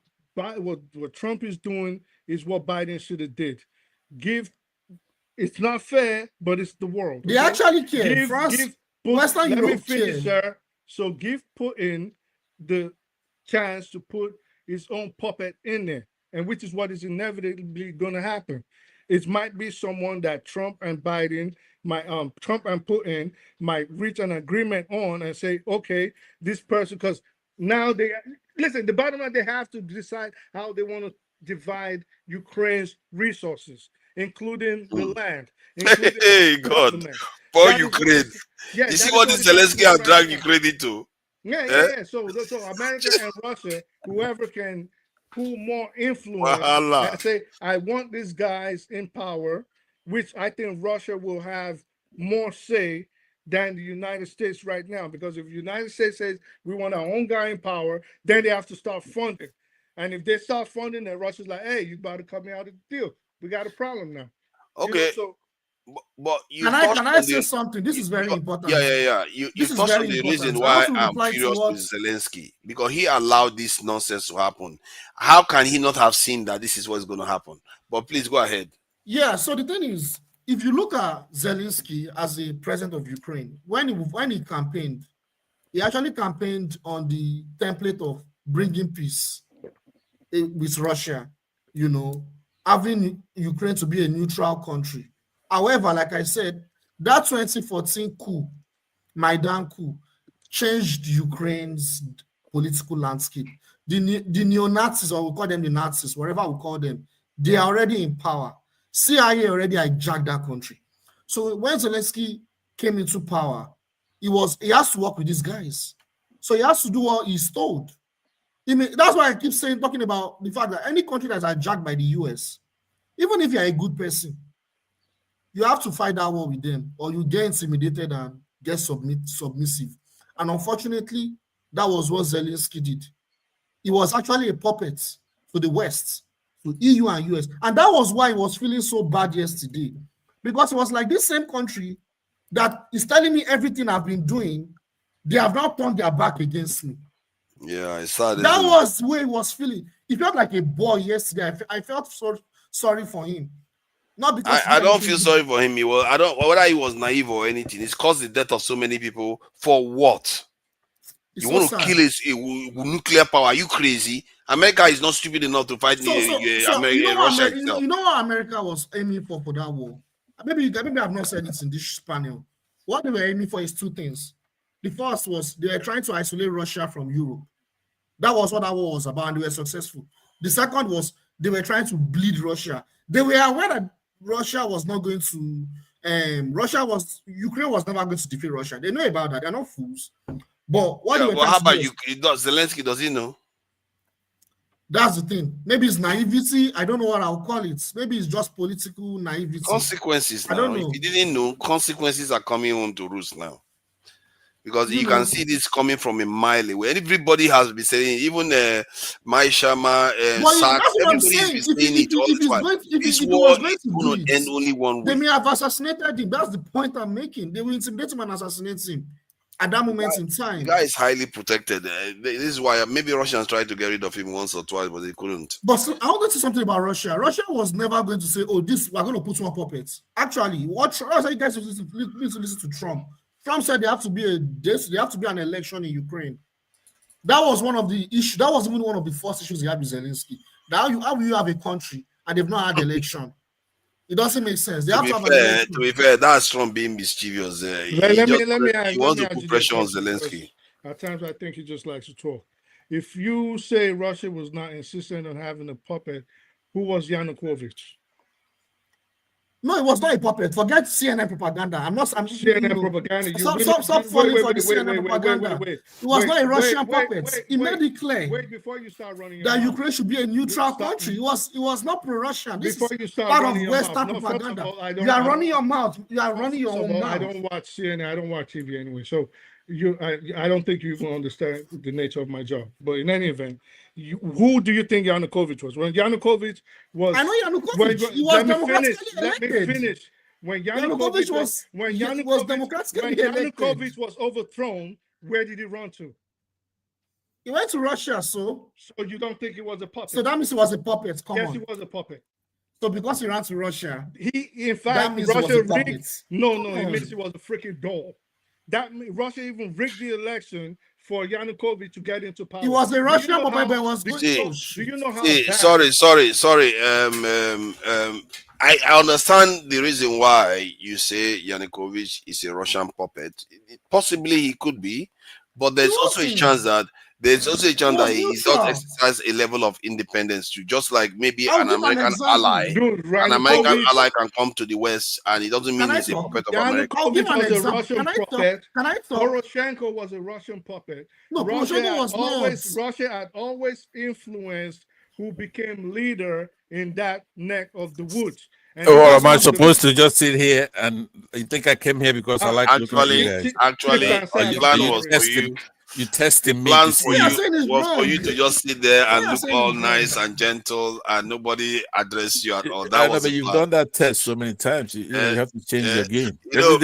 Trump is doing is what Biden should have did. It's not fair, but it's the world. They actually care. Western let me Europe finish, care. sir. So give Putin the chance to put his own puppet in there, and which is what is inevitably going to happen. It might be someone that Trump and Putin might reach an agreement on and say, okay, this person, because now the bottom line, they have to decide how they want to divide Ukraine's resources, including the land. Including Hey, God, poor Ukraine. You see what this Zelensky has dragged Ukraine into? Yeah. So America and Russia, whoever can pull more influence Wahala. and say, I want these guys in power, which I think Russia will have more say than the United States right now. Because if the United States says we want our own guy in power, then they have to start funding. And if they start funding, then Russia's like, hey, you about to cut me out of the deal. We got a problem now. Okay. But can I say something? This is very important. Yeah. You touched on the reason why I'm furious with Zelensky, because he allowed this nonsense to happen. How can he not have seen that this is what's going to happen? But please go ahead. Yeah. So the thing is, if you look at Zelensky as the president of Ukraine, when he campaigned, he actually campaigned on the template of bringing peace with Russia. You know, having Ukraine to be a neutral country. However, like I said, that 2014 coup, Maidan coup, changed Ukraine's political landscape. The neo-Nazis, or we call them the Nazis, whatever we call them, they are already in power. CIA already hijacked that country. So when Zelensky came into power, he has to work with these guys. So he has to do what he's told. That's why I keep talking about the fact that any country that's hijacked by the US, even if you're a good person, you have to fight that war with them, or you get intimidated and get submissive. And unfortunately, that was what Zelensky did. He was actually a puppet to the West to EU and US. And that was why he was feeling so bad yesterday. Because it was like this same country that is telling me everything I've been doing, they have now turned their back against me. Yeah, it's sad. That was the way he was feeling. He felt like a boy yesterday. I felt so sorry for him. Not because I don't feel sorry for him. I don't, whether he was naive or anything. It's caused the death of so many people for what? It's you so want to sad. kill his nuclear power? Are you crazy? America is not stupid enough to fight Russia itself. You know what America was aiming for that war? Maybe I've not said it in this panel. What they were aiming for is two things. The first was they were trying to isolate Russia from Europe. That was what that war was about, and they were successful. The second was they were trying to bleed Russia. They were aware that Russia was not going to. Ukraine was never going to defeat Russia. They know about that. They're not fools. But what? Yeah, how about Ukraine? Zelensky, does he know? That's the thing. Maybe it's naivety. I don't know what I'll call it. Maybe it's just political naivety. Consequences now. I don't know. If you didn't know, consequences are coming home to roost now. Because you can see this coming from a mile away. Everybody has been saying, even Mai Sharma, Sachs, everybody's been saying it all the time. This war is going to end only one way. They may have assassinated him. That's the point I'm making. They will intimidate him and assassinate him at that moment in time. The guy is highly protected. This is why maybe Russians tried to get rid of him once or twice, but they couldn't. But I want to say something about Russia. Russia was never going to say, "Oh, we're going to put one puppets." Actually, what you guys need to listen to Trump. Trump said there have to be an election in Ukraine. That was one of the issues. That was even one of the first issues he had with Zelensky. How will you have a country and they've not had election? It doesn't make sense. They have to have an election. To be fair, that's Trump being mischievous. He wants to put pressure on Zelensky. At times, I think he just likes to talk. If you say Russia was not insistent on having a puppet, who was Yanukovych? No, it was not a puppet. Forget CNN propaganda. I'm CNN propaganda. Stop falling for the CNN propaganda. It was not a Russian puppet. He made it clear. Wait, before you start running that Ukraine should be a neutral country. It was not pro-Russian. This is part of Western propaganda. You are running your mouth. You are running your own mouth. I don't watch CNN. I don't watch TV anyway. So I don't think you will understand the nature of my job. But in any event, who do you think Yanukovych was? When Yanukovych was, I know Yanukovych. He was democratically elected. Let me finish. When Yanukovych was overthrown, where did he run to? He went to Russia. So you don't think he was a puppet? So that means he was a puppet. Yes, he was a puppet. So because he ran to Russia, in fact, Russia rigged. No, it means he was a freaking doll. That Russia even rigged the election for Yanukovych to get into power. He was a Russian puppet, but was do you know how? Sorry. I understand the reason why you say Yanukovych is a Russian puppet. Possibly he could be, but there's also a chance that he does exercise a level of independence too, just like maybe an American ally. An American ally can come to the West, and it doesn't mean he's a puppet of America. Yanukovych was a Russian puppet. Poroshenko was a Russian puppet. No, Poroshenko was not. Russia had always influenced who became leader in that neck of the woods. Or am I supposed to just sit here and you think I came here because I like looking at you guys? Actually, the plan was for you. You testing me. Plan for you was for you to just sit there and look all nice and gentle, and nobody address you at all. That was. But you've done that test so many times. You have to change your game. You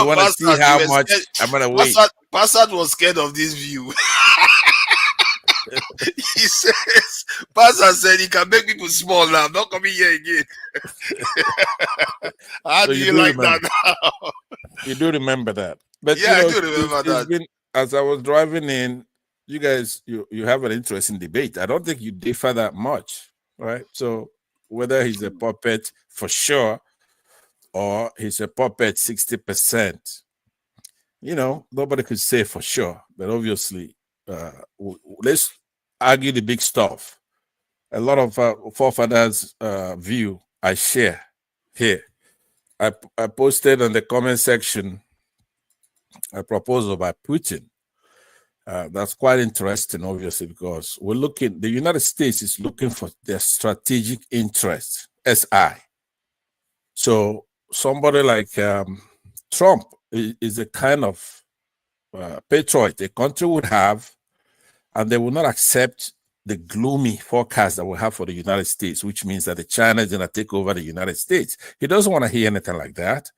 want to see how much I'm gonna wait. Passat was scared of this view. He says, Pastor said he can make people small now. I'm not coming here again. How do you like that now? You do remember that. But yeah, I do remember that. As I was driving in, you guys, you have an interesting debate. I don't think you differ that much, right? So whether he's a puppet for sure or he's a puppet 60%, nobody could say for sure. But obviously, let's argue the big stuff. A lot of forefathers' view I share here. I posted on the comment section a proposal by Putin. That's quite interesting, obviously, because the United States is looking for their strategic interest, SI. So somebody like Trump is a kind of patriot a country would have, and they will not accept the gloomy forecast that we have for the United States, which means that the China is going to take over the United States. He doesn't want to hear anything like that.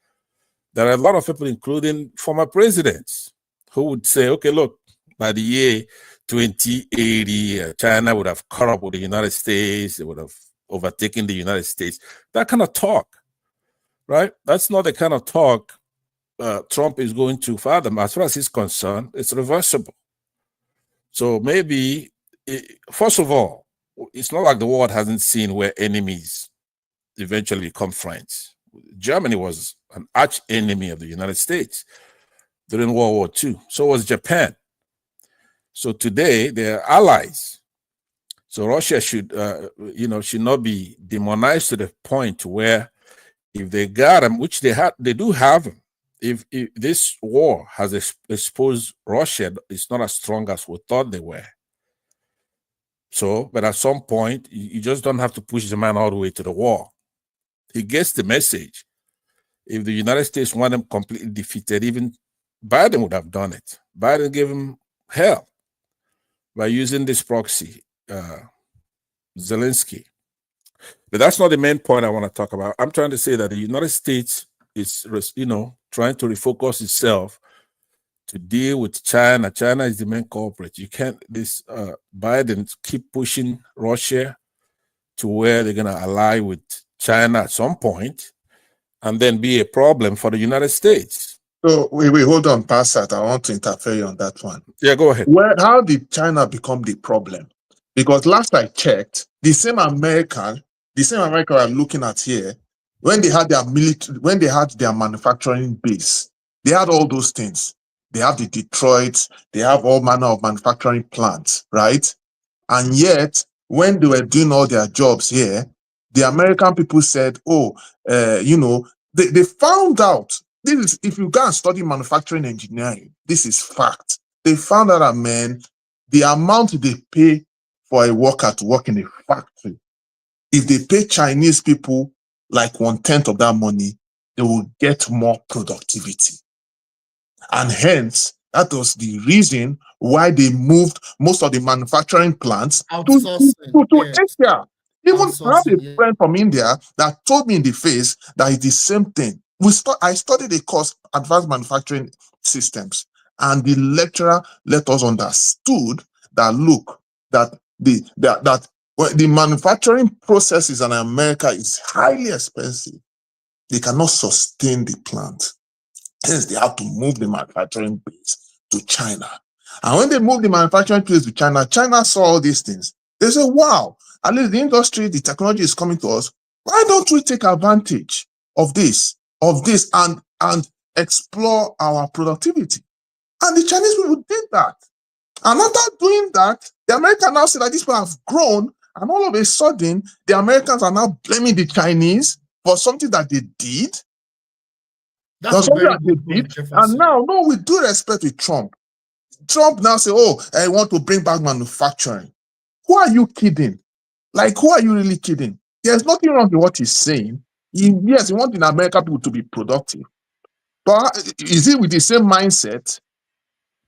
There are a lot of people, including former presidents, who would say, okay, look, by the year 2080, China would have caught up with the United States. They would have overtaken the United States. That kind of talk, right? That's not the kind of talk Trump is going to fathom. As far as he's concerned, it's reversible. So maybe, first of all, it's not like the world hasn't seen where enemies eventually become friends. Germany was an arch enemy of the United States during World War II. So was Japan. So today they're allies. So Russia should, should not be demonized to the point where if they got them, which they do have them. If this war has exposed Russia, it's not as strong as we thought they were. So, but at some point, you just don't have to push the man all the way to the wall. He gets the message. If the United States want him completely defeated, even Biden would have done it. Biden gave him hell by using this proxy, Zelensky. But that's not the main point I want to talk about. I'm trying to say that the United States is, trying to refocus itself to deal with China. China is the main culprit. You can't, Biden keep pushing Russia to where they're going to ally with China at some point and then be a problem for the United States. So we hold on past that. I want to interfere on that one. Yeah, go ahead. How did China become the problem? Because last I checked, the same America I'm looking at here, when they had their military, when they had their manufacturing base, they had all those things. They have the Detroit, they have all manner of manufacturing plants, right? And yet, when they were doing all their jobs here, the American people said, they found out, this is, if you go and study manufacturing engineering, this is fact. They found out that, man, the amount they pay for a worker to work in a factory, if they pay Chinese people like 1/10 of that money, they will get more productivity. And hence, that was the reason why they moved most of the manufacturing plants to Asia. Even I have a friend from India that told me in the face that it's the same thing. I studied a course, Advanced Manufacturing Systems, and the lecturer let us understood that, look, that the manufacturing processes in America is highly expensive. They cannot sustain the plant. Hence, they have to move the manufacturing base to China. And when they move the manufacturing place to China, China saw all these things. They said, wow, at least the industry, the technology is coming to us. Why don't we take advantage of this and explore our productivity? And the Chinese people did that. And after doing that, the Americans now say that these people have grown, and all of a sudden, the Americans are now blaming the Chinese for something that they did. That's a very good point, And now, no, with due respect to Trump now say, oh, I want to bring back manufacturing. Who are you kidding? Like, who are you really kidding? There's nothing wrong with what he's saying. Yes, he wants in America people to be productive. But is it with the same mindset?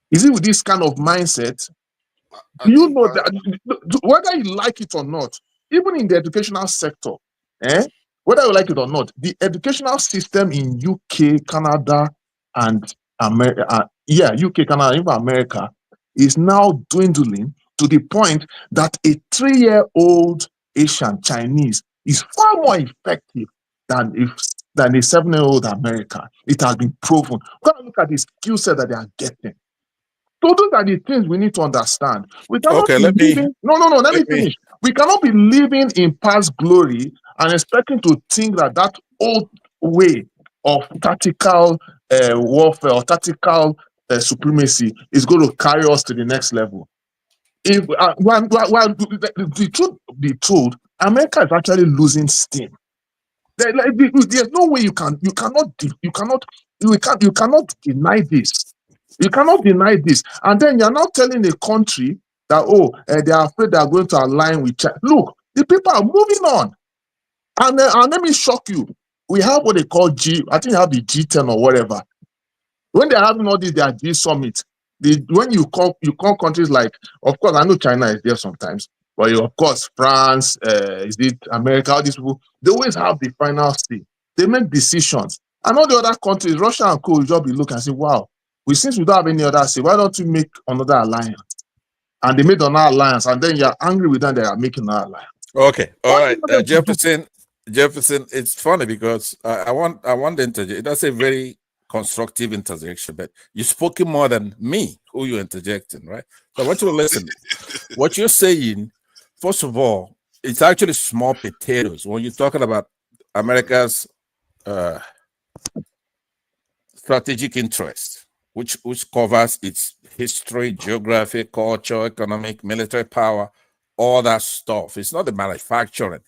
Is it with this kind of mindset? You know that whether you like it or not, even in the educational sector, whether you like it or not, the educational system in UK, Canada, and America, UK, Canada, even America, is now dwindling to the point that a 3-year-old Asian Chinese is far more effective than a 7-year-old American. It has been proven. Go and look at the skill set that they are getting. So those are the things we need to understand. We cannot let me finish. We cannot be living in past glory and expecting to think that old way of tactical warfare or tactical supremacy is going to carry us to the next level. If the truth be told, America is actually losing steam. There's no way you cannot deny this. You cannot deny this. And then you're not telling a country that, they are afraid they are going to align with China. Look, the people are moving on. And let me shock you. We have what they call I think you have the G10 or whatever. When they're having all these, their G summit, when you call countries like, of course, I know China is there sometimes. But of course, France, is it America, all these people, they always have the final say. They make decisions. And all the other countries, Russia and co, will just be looking and say, wow, since we don't have any other say, why don't we make another alliance? And they made another alliance, and then you're angry with them, they are making another alliance. Okay, all right. Jefferson, it's funny because I want to interject. That's a very constructive interjection, but you're speaking more than me, who you're interjecting, right? So I want you to listen. What you're saying, first of all, it's actually small potatoes. When you're talking about America's strategic interest, which covers its history, geography, culture, economic, military power, all that stuff. It's not the manufacturing.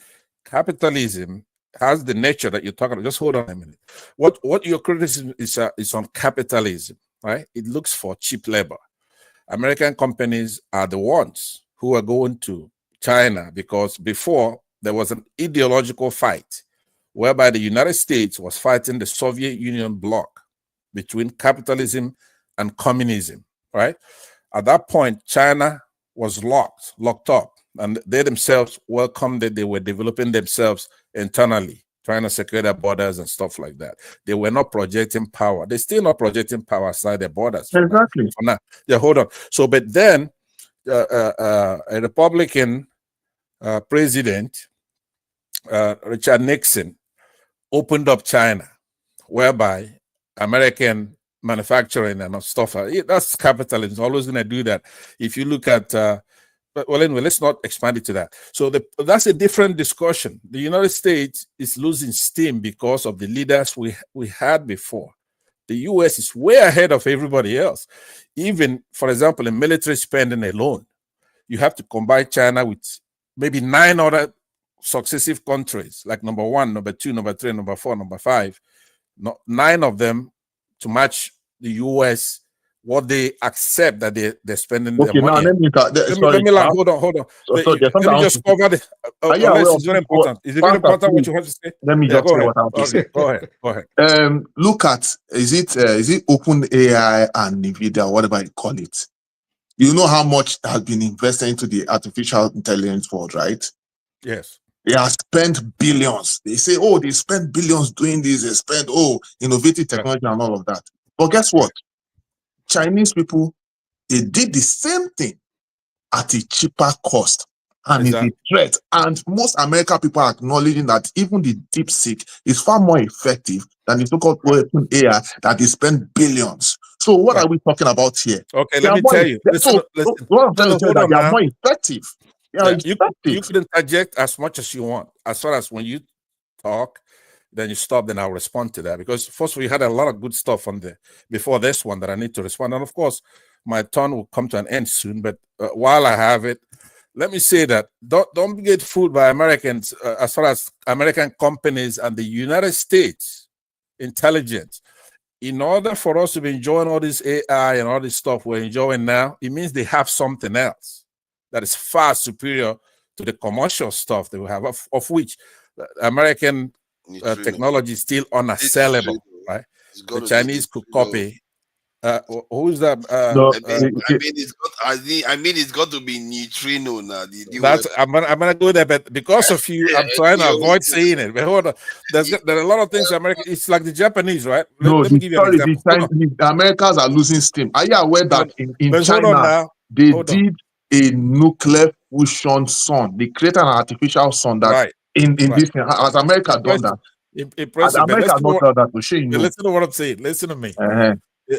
Capitalism has the nature that you're talking about. Just hold on a minute. What your criticism is on capitalism, right? It looks for cheap labor. American companies are the ones who are going to China because before there was an ideological fight whereby the United States was fighting the Soviet Union bloc between capitalism and communism, right? At that point, China was locked up, and they themselves welcomed that they were developing themselves internally, trying to secure their borders and stuff like that. They were not projecting power. They're still not projecting power outside their borders. Exactly. For now. Yeah, hold on. So, but then a Republican president, Richard Nixon, opened up China, whereby American manufacturing and stuff, that's capitalism. Always going to do that. If you look at, well, anyway, let's not expand it to that. So that's a different discussion. The United States is losing steam because of the leaders we had before. The US is way ahead of everybody else. Even, for example, in military spending alone, you have to combine China with maybe 9 other successive countries, like number 1, number 2, number 3, number 4, number 5. 9 of them to match the US, what they accept that they're spending their money. Now, let me hold on. Let me just cover the. It's very important. Is it very important what you have to say? Let me just say what I have to say. Go ahead. Look at is it Open AI and NVIDIA, whatever you call it. You know how much has been invested into the artificial intelligence world, right? Yes. They have spent billions. They say, oh, they spent billions doing this. They spent, innovative technology and all of that. But guess what? Chinese people, they did the same thing at a cheaper cost. And it's a threat. And most American people are acknowledging that even the DeepSeek is far more effective than the so-called open AI that they spend billions. So what are we talking about here? Okay, let me tell you. Listen, what I'm trying to tell you that they are more effective. You can interject as much as you want. As far as when you talk, then you stop, then I'll respond to that. Because first, we had a lot of good stuff on there before this one that I need to respond. And of course, my turn will come to an end soon. But while I have it, let me say that don't get fooled by Americans as far as American companies and the United States intelligence. In order for us to be enjoying all this AI and all this stuff we're enjoying now, it means they have something else that is far superior to the commercial stuff that we have, of which American technology is still unassailable, right? The Chinese could copy. Who is that? I mean, it's got to be neutrino now. I'm gonna go there, but because of you, I'm trying to avoid saying it. But hold on, there are a lot of things. America, it's like the Japanese, right? Let me give you an example. The Americans are losing steam. Are you aware that in China they did a nuclear fusion sun? They created an artificial sun that in this has America done that? Has America not done that? Listen to what I'm saying. Listen to me.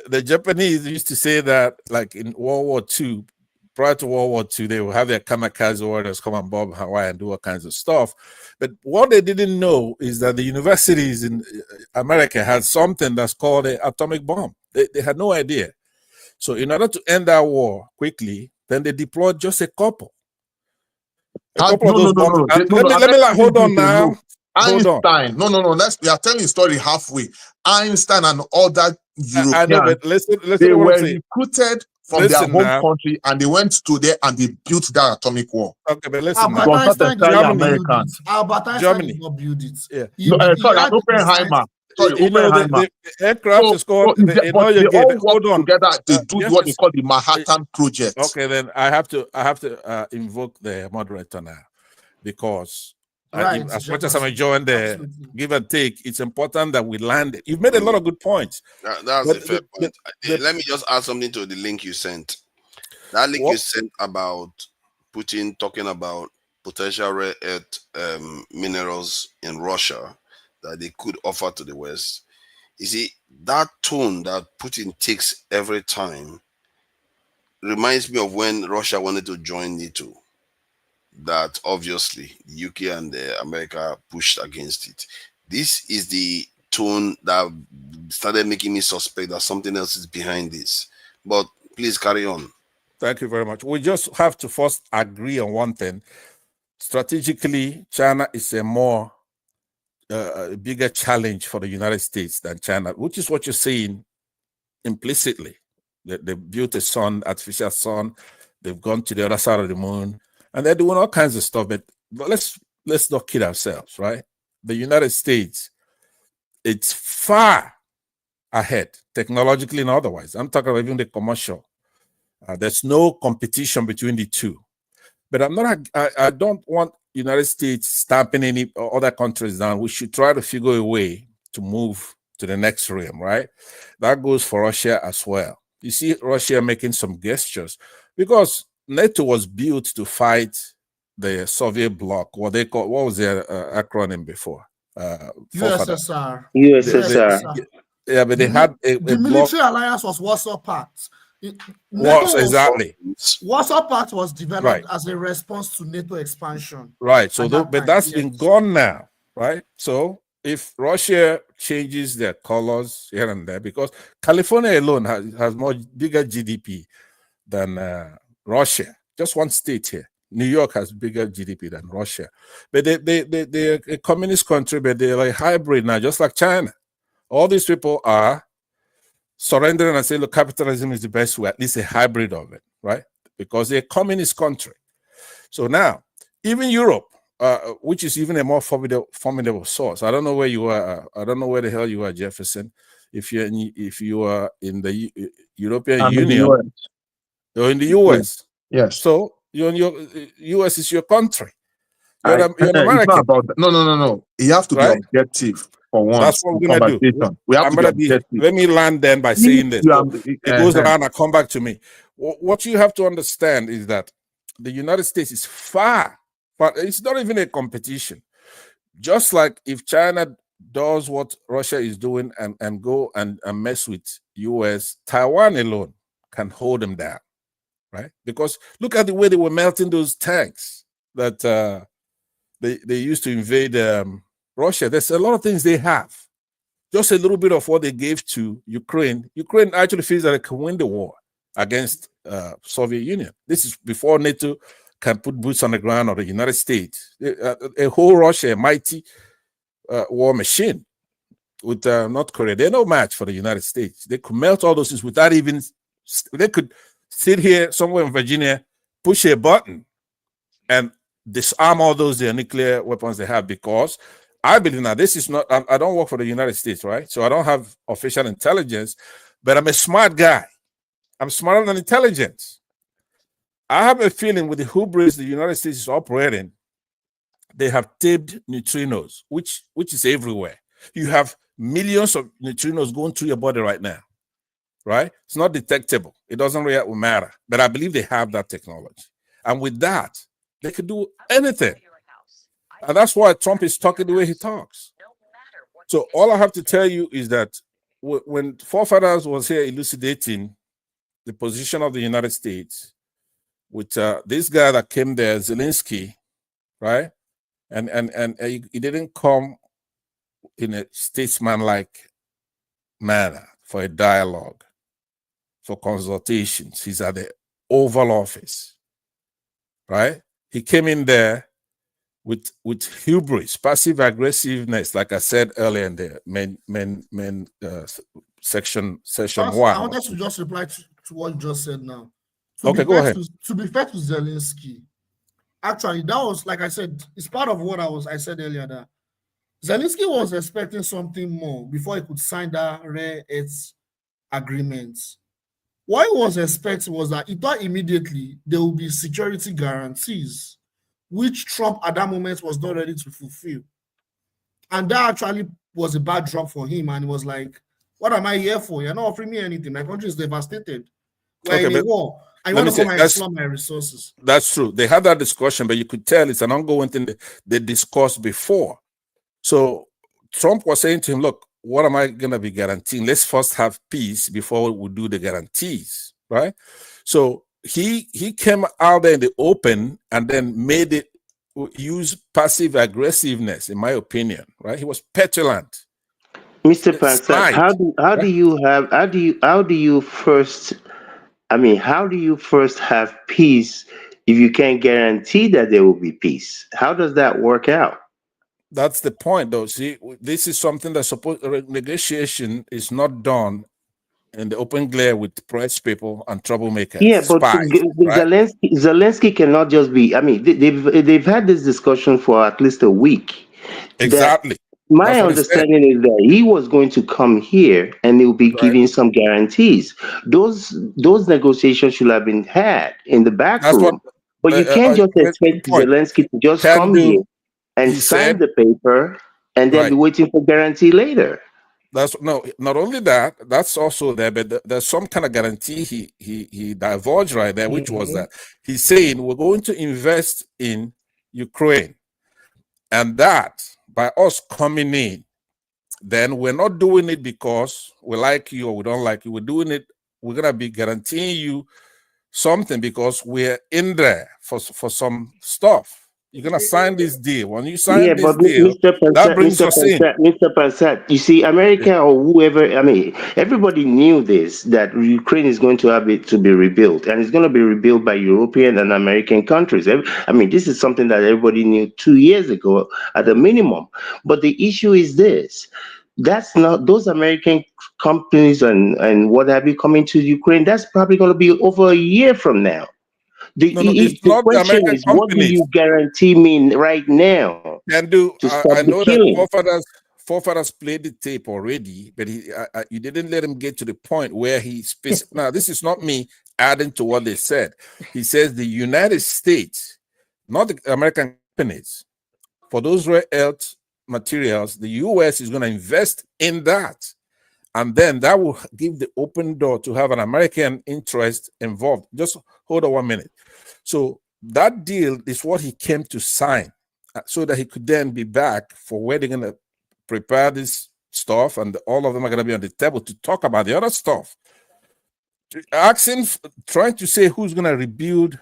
The Japanese used to say that, like in World War II, prior to World War II, they would have their kamikaze warriors come and bomb Hawaii and do all kinds of stuff. But what they didn't know is that the universities in America had something that's called an atomic bomb. They had no idea. So in order to end that war quickly, then they deployed just a couple. Of those bombs. Let me hold on now. Einstein. No. We are telling the story halfway. Einstein and other Europeans, I know, but listen they were recruited from their home country and they went to there and they built that atomic war. Okay, but listen, Germany did not build it. Sorry, Oppenheimer. sorry, you know, Oppenheimer. the aircraft is called. But they all work together to do what they call the Manhattan Project. Okay, then I have to invoke the moderator now, because Right, as much as I'm Jefferson. enjoying the Absolutely. give and take, it's important that we land it. You've made a lot of good points. That's a fair point. Let me just add something to the link you sent. That link you sent about Putin talking about potential rare earth minerals in Russia that they could offer to the West. You see, that tone that Putin takes every time reminds me of when Russia wanted to join NATO. That obviously the UK and America pushed against it. This is the tone that started making me suspect that something else is behind this. But please carry on. Thank you very much. We just have to first agree on one thing. Strategically, China is a more bigger challenge for the United States than China, which is what you're saying implicitly. They built a sun, artificial sun. They've gone to the other side of the moon, and they're doing all kinds of stuff. But let's not kid ourselves, right? The United States, it's far ahead technologically and otherwise. I'm talking about even the commercial. There's no competition between the two. But I don't want United States stamping any other countries down. We should try to figure a way to move to the next realm, right? That goes for Russia as well. You see Russia making some gestures because NATO was built to fight the Soviet bloc. What was their acronym before? USSR. Yeah, but they had a the military alliance was Warsaw Pact. Warsaw Pact was developed as a response to NATO expansion. Right. So, but that's been gone now, right? So, if Russia changes their colors here and there, because California alone has bigger GDP than Russia, just one state here. New York has bigger GDP than Russia, but they're a communist country, but they're like hybrid now, just like China. All these people are surrendering and saying, look, capitalism is the best way, at least a hybrid of it, right? Because they're a communist country. So now, even Europe, which is even a more formidable source. I don't know where you are. I don't know where the hell you are, Jefferson. If you are in the European Union, you're in the US. Yes. So you're in your US is your country. You're an It's American. not about that. No. You have to be objective for once. That's what we're gonna do. We have to be objective. Let me land then by saying this. So it goes around and come back to me. What you have to understand is that the United States is far, but it's not even a competition. Just like if China does what Russia is doing and go and mess with US, Taiwan alone can hold them down, right? Because look at the way they were melting those tanks that they used to invade Russia. There's a lot of things they have. Just a little bit of what they gave to Ukraine. Ukraine actually feels that it can win the war against Soviet Union. This is before NATO can put boots on the ground, or the United States. A whole Russia, a mighty war machine with North Korea. They're no match for the United States. They could melt all those things without even, they could sit here somewhere in Virginia, push a button, and disarm all those nuclear weapons they have. Because I believe now, this is not, I don't work for the United States, right? So I don't have official intelligence, but I'm a smart guy. I'm smarter than intelligence. I have a feeling with the hubris the United States is operating, they have taped neutrinos, which is everywhere. You have millions of neutrinos going through your body right now, right? It's not detectable. It doesn't really matter. But I believe they have that technology. And with that, they could do anything. And that's why Trump is talking the way he talks. So all I have to tell you is that when Forefathers was here elucidating the position of the United States with this guy that came there, Zelensky, right? And he didn't come in a statesman-like manner for a dialogue, for consultations. He's at the Oval Office, right? He came in there with hubris, passive aggressiveness, like I said earlier in the session one. I wanted to just reply to what you just said now. Okay, go ahead. To be fair to Zelensky, actually, that was, like I said, it's part of what I said earlier, that Zelensky was expecting something more before he could sign that rare earth agreement. What he was expecting was that he thought immediately there will be security guarantees, which Trump at that moment was not ready to fulfill. And that actually was a bad drop for him. And he was like, what am I here for? You're not offering me anything. My country is devastated. We're in a war. I want to come and explore my resources. That's true. They had that discussion, but you could tell it's an ongoing thing they discussed before. So Trump was saying to him, look, what am I going to be guaranteeing? Let's first have peace before we do the guarantees, right? So he came out there in the open and then made it use passive aggressiveness, in my opinion, right? He was petulant. Mr. Pansat, how do you first have peace if you can't guarantee that there will be peace? How does that work out? That's the point, though. See, this is something that negotiation is not done in the open glare with press people and troublemakers. Yeah, but spies, right? Zelensky cannot just be. I mean, they've had this discussion for at least a week. Exactly. My understanding is that he was going to come here and he'll be giving some guarantees. Those negotiations should have been had in the back room. But you can't just expect Zelensky to just come here and sign the paper and then be waiting for guarantee later. Not only that, that's also there, but there's some kind of guarantee he divulged right there, which was that he's saying we're going to invest in Ukraine, and that by us coming in, then we're not doing it because we like you or we don't like you. We're doing it, we're gonna be guaranteeing you something because we're in there for some stuff. You're gonna sign this deal. When you sign this deal, that brings us in. Mr. Pansat, you see, America or whoever, I mean, everybody knew this, that Ukraine is going to have it to be rebuilt, and it's going to be rebuilt by European and American countries. I mean, this is something that everybody knew 2 years ago at a minimum. But the issue is this. That's not those American companies and what have you coming to Ukraine. That's probably going to be over a year from now. The question is, what do you guarantee me right now? I know that forefathers played the tape already, but you didn't let him get to the point where he now, this is not me adding to what they said. He says the United States, not the American companies, for those rare earth materials, the US is going to invest in that. And then that will give the open door to have an American interest involved. Just hold on 1 minute. So that deal is what he came to sign so that he could then be back for where they're going to prepare this stuff, and all of them are going to be on the table to talk about the other stuff. Trying to say who's going to rebuild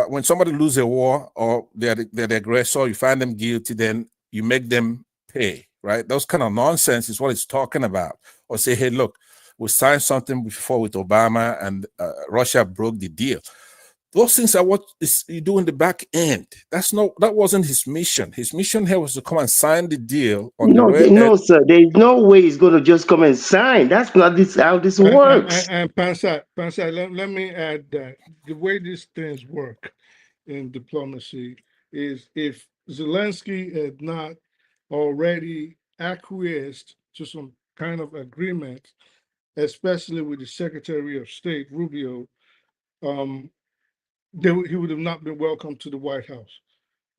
when somebody loses a war or they're the aggressor, you find them guilty, then you make them pay. Right? Those kind of nonsense is what it's talking about. Or say, hey, look, we signed something before with Obama and Russia broke the deal. Those things are what you do in the back end. That wasn't his mission. His mission here was to come and sign the deal. No, sir. There's no way he's going to just come and sign. That's not how this works. And Pansat, let me add that the way these things work in diplomacy is if Zelensky had not already acquiesced to some kind of agreement, especially with the Secretary of State, Rubio, he would have not been welcome to the White House.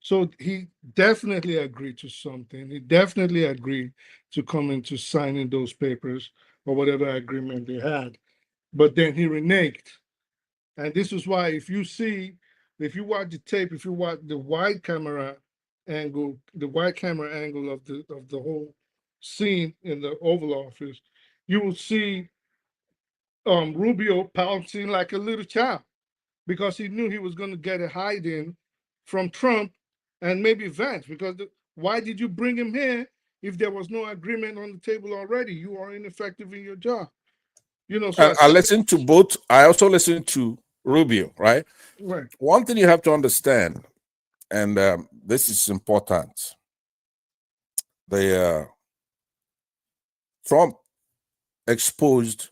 So he definitely agreed to something. He definitely agreed to come into signing those papers or whatever agreement they had. But then he reneged. And this is why if you watch the tape, if you watch the wide camera angle of the whole scene in the Oval Office, you will see Rubio pouncing like a little child because he knew he was going to get a hiding from Trump and maybe Vance. Because why did you bring him here if there was no agreement on the table already? You are ineffective in your job. So I listened to both. I also listened to Rubio, right? Right. One thing you have to understand, and this is important. Trump exposed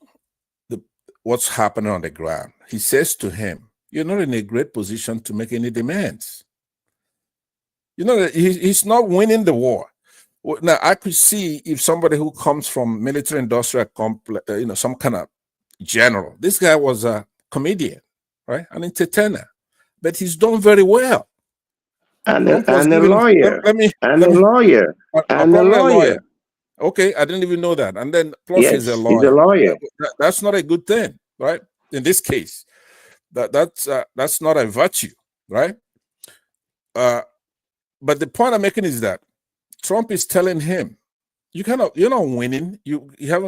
what's happening on the ground. He says to him, "You're not in a great position to make any demands. He's not winning the war. Now I could see if somebody who comes from military industrial complex, some kind of general. This guy was a comedian, right? An entertainer, but he's done very well. And a lawyer. And a lawyer. Okay, I didn't even know that. And then plus yes, he's a lawyer. He's a lawyer. That's not a good thing, right? In this case, that's not a virtue, right? But the point I'm making is that Trump is telling him, you're not winning. You have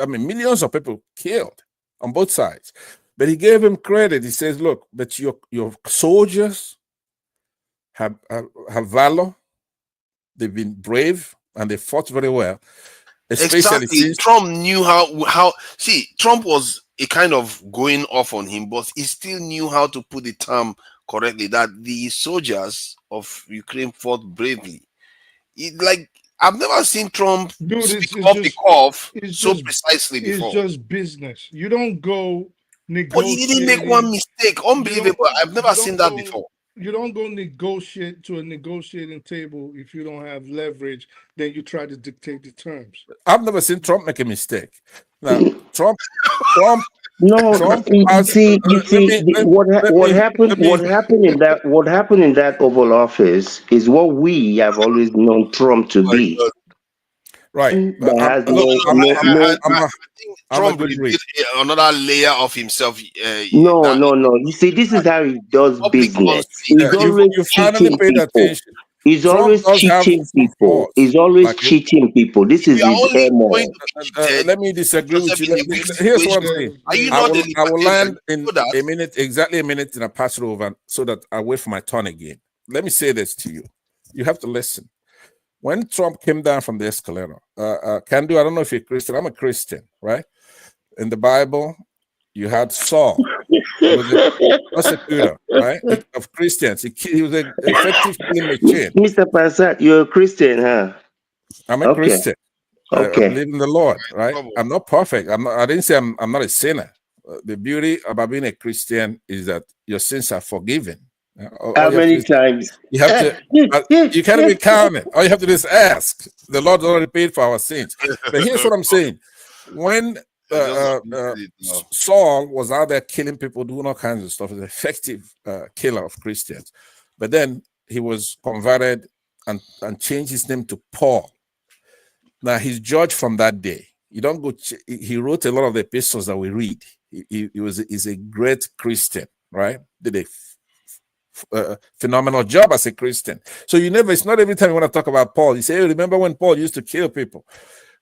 millions of people killed on both sides. But he gave him credit. He says, look, but your soldiers have valor. They've been brave and they fought very well. Exactly. Trump knew how. See, Trump was a kind of going off on him, but he still knew how to put the term correctly, that the soldiers of Ukraine fought bravely. I've never seen Trump speak off the cuff so precisely before. It's just business. You don't go negotiate. But he didn't make one mistake. Unbelievable. I've never seen that before. You don't go negotiate to a negotiating table if you don't have leverage. Then you try to dictate the terms. I've never seen Trump make a mistake. Now, Trump. No, Trump what happened in that Oval Office is what we have always known Trump to be. Right. Trump revealed another layer of himself. No. You see, this is how he does business. He's always cheating people. He's always cheating people. He's always cheating people. This is his MO. Let me disagree with you. Here's what I'm saying. I will land in exactly a minute, and I pass it over so that I wait for my turn again. Let me say this to you. You have to listen. When Trump came down from the escalator, Kandu, I don't know if you're Christian. I'm a Christian, right? In the Bible, you had Saul, who was a persecutor, right, of Christians. He was an effective killing machine. Mr. Passat, you're a Christian, huh? I'm a Christian. Okay. I believe in the Lord, right? I'm not perfect. I didn't say I'm not a sinner. The beauty about being a Christian is that your sins are forgiven. How many times? You have to. You can't even count it. All you have to do is ask. The Lord already paid for our sins. But here's what I'm saying: when Saul was out there killing people, doing all kinds of stuff, an effective killer of Christians. But then he was converted and changed his name to Paul. Now he's judged from that day. You don't go. He wrote a lot of the epistles that we read. He's a great Christian, right? Did a phenomenal job as a Christian. So it's not every time you want to talk about Paul, you say, hey, remember when Paul used to kill people?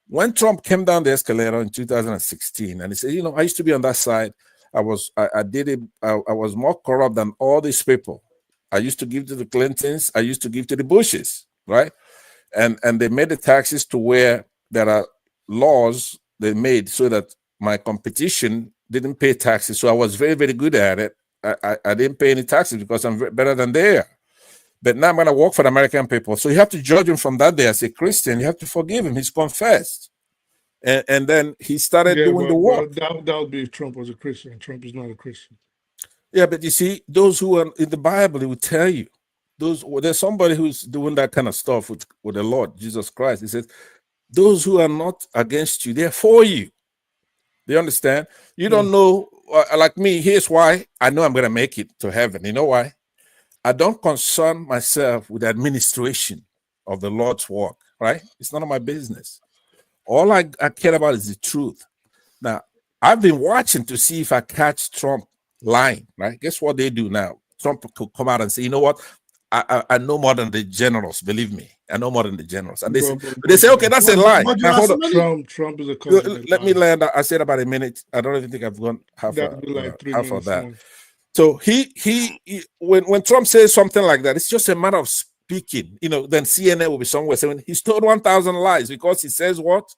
When Trump came down the escalator in 2016, and he said, I used to be on that side. I was more corrupt than all these people. I used to give to the Clintons. I used to give to the Bushes, right? And they made the taxes to where there are laws they made so that my competition didn't pay taxes. So I was very, very good at it. I didn't pay any taxes because I'm better than they are. But now I'm going to work for the American people. So you have to judge him from that day as a Christian. You have to forgive him. He's confessed. And then he started doing the work. That would be if Trump was a Christian. Trump is not a Christian. Yeah, but you see, those who are in the Bible, they will tell you. There's somebody who's doing that kind of stuff with the Lord, Jesus Christ. He says, those who are not against you, they're for you. Do you understand? You don't know. Like me, here's why I know I'm going to make it to heaven. You know why? I don't concern myself with the administration of the Lord's work, right? It's none of my business. All I care about is the truth. Now, I've been watching to see if I catch Trump lying, right? Guess what they do now? Trump could come out and say, you know what? I know more than the generals, believe me. I know more than the generals. And they say, okay, that's a lie. Now, hold on. Trump is a let me land. I said about a minute. I don't even think I've gone half of that. So when Trump says something like that, it's just a matter of speaking. Then CNN will be somewhere saying he's told 1,000 lies because he says what?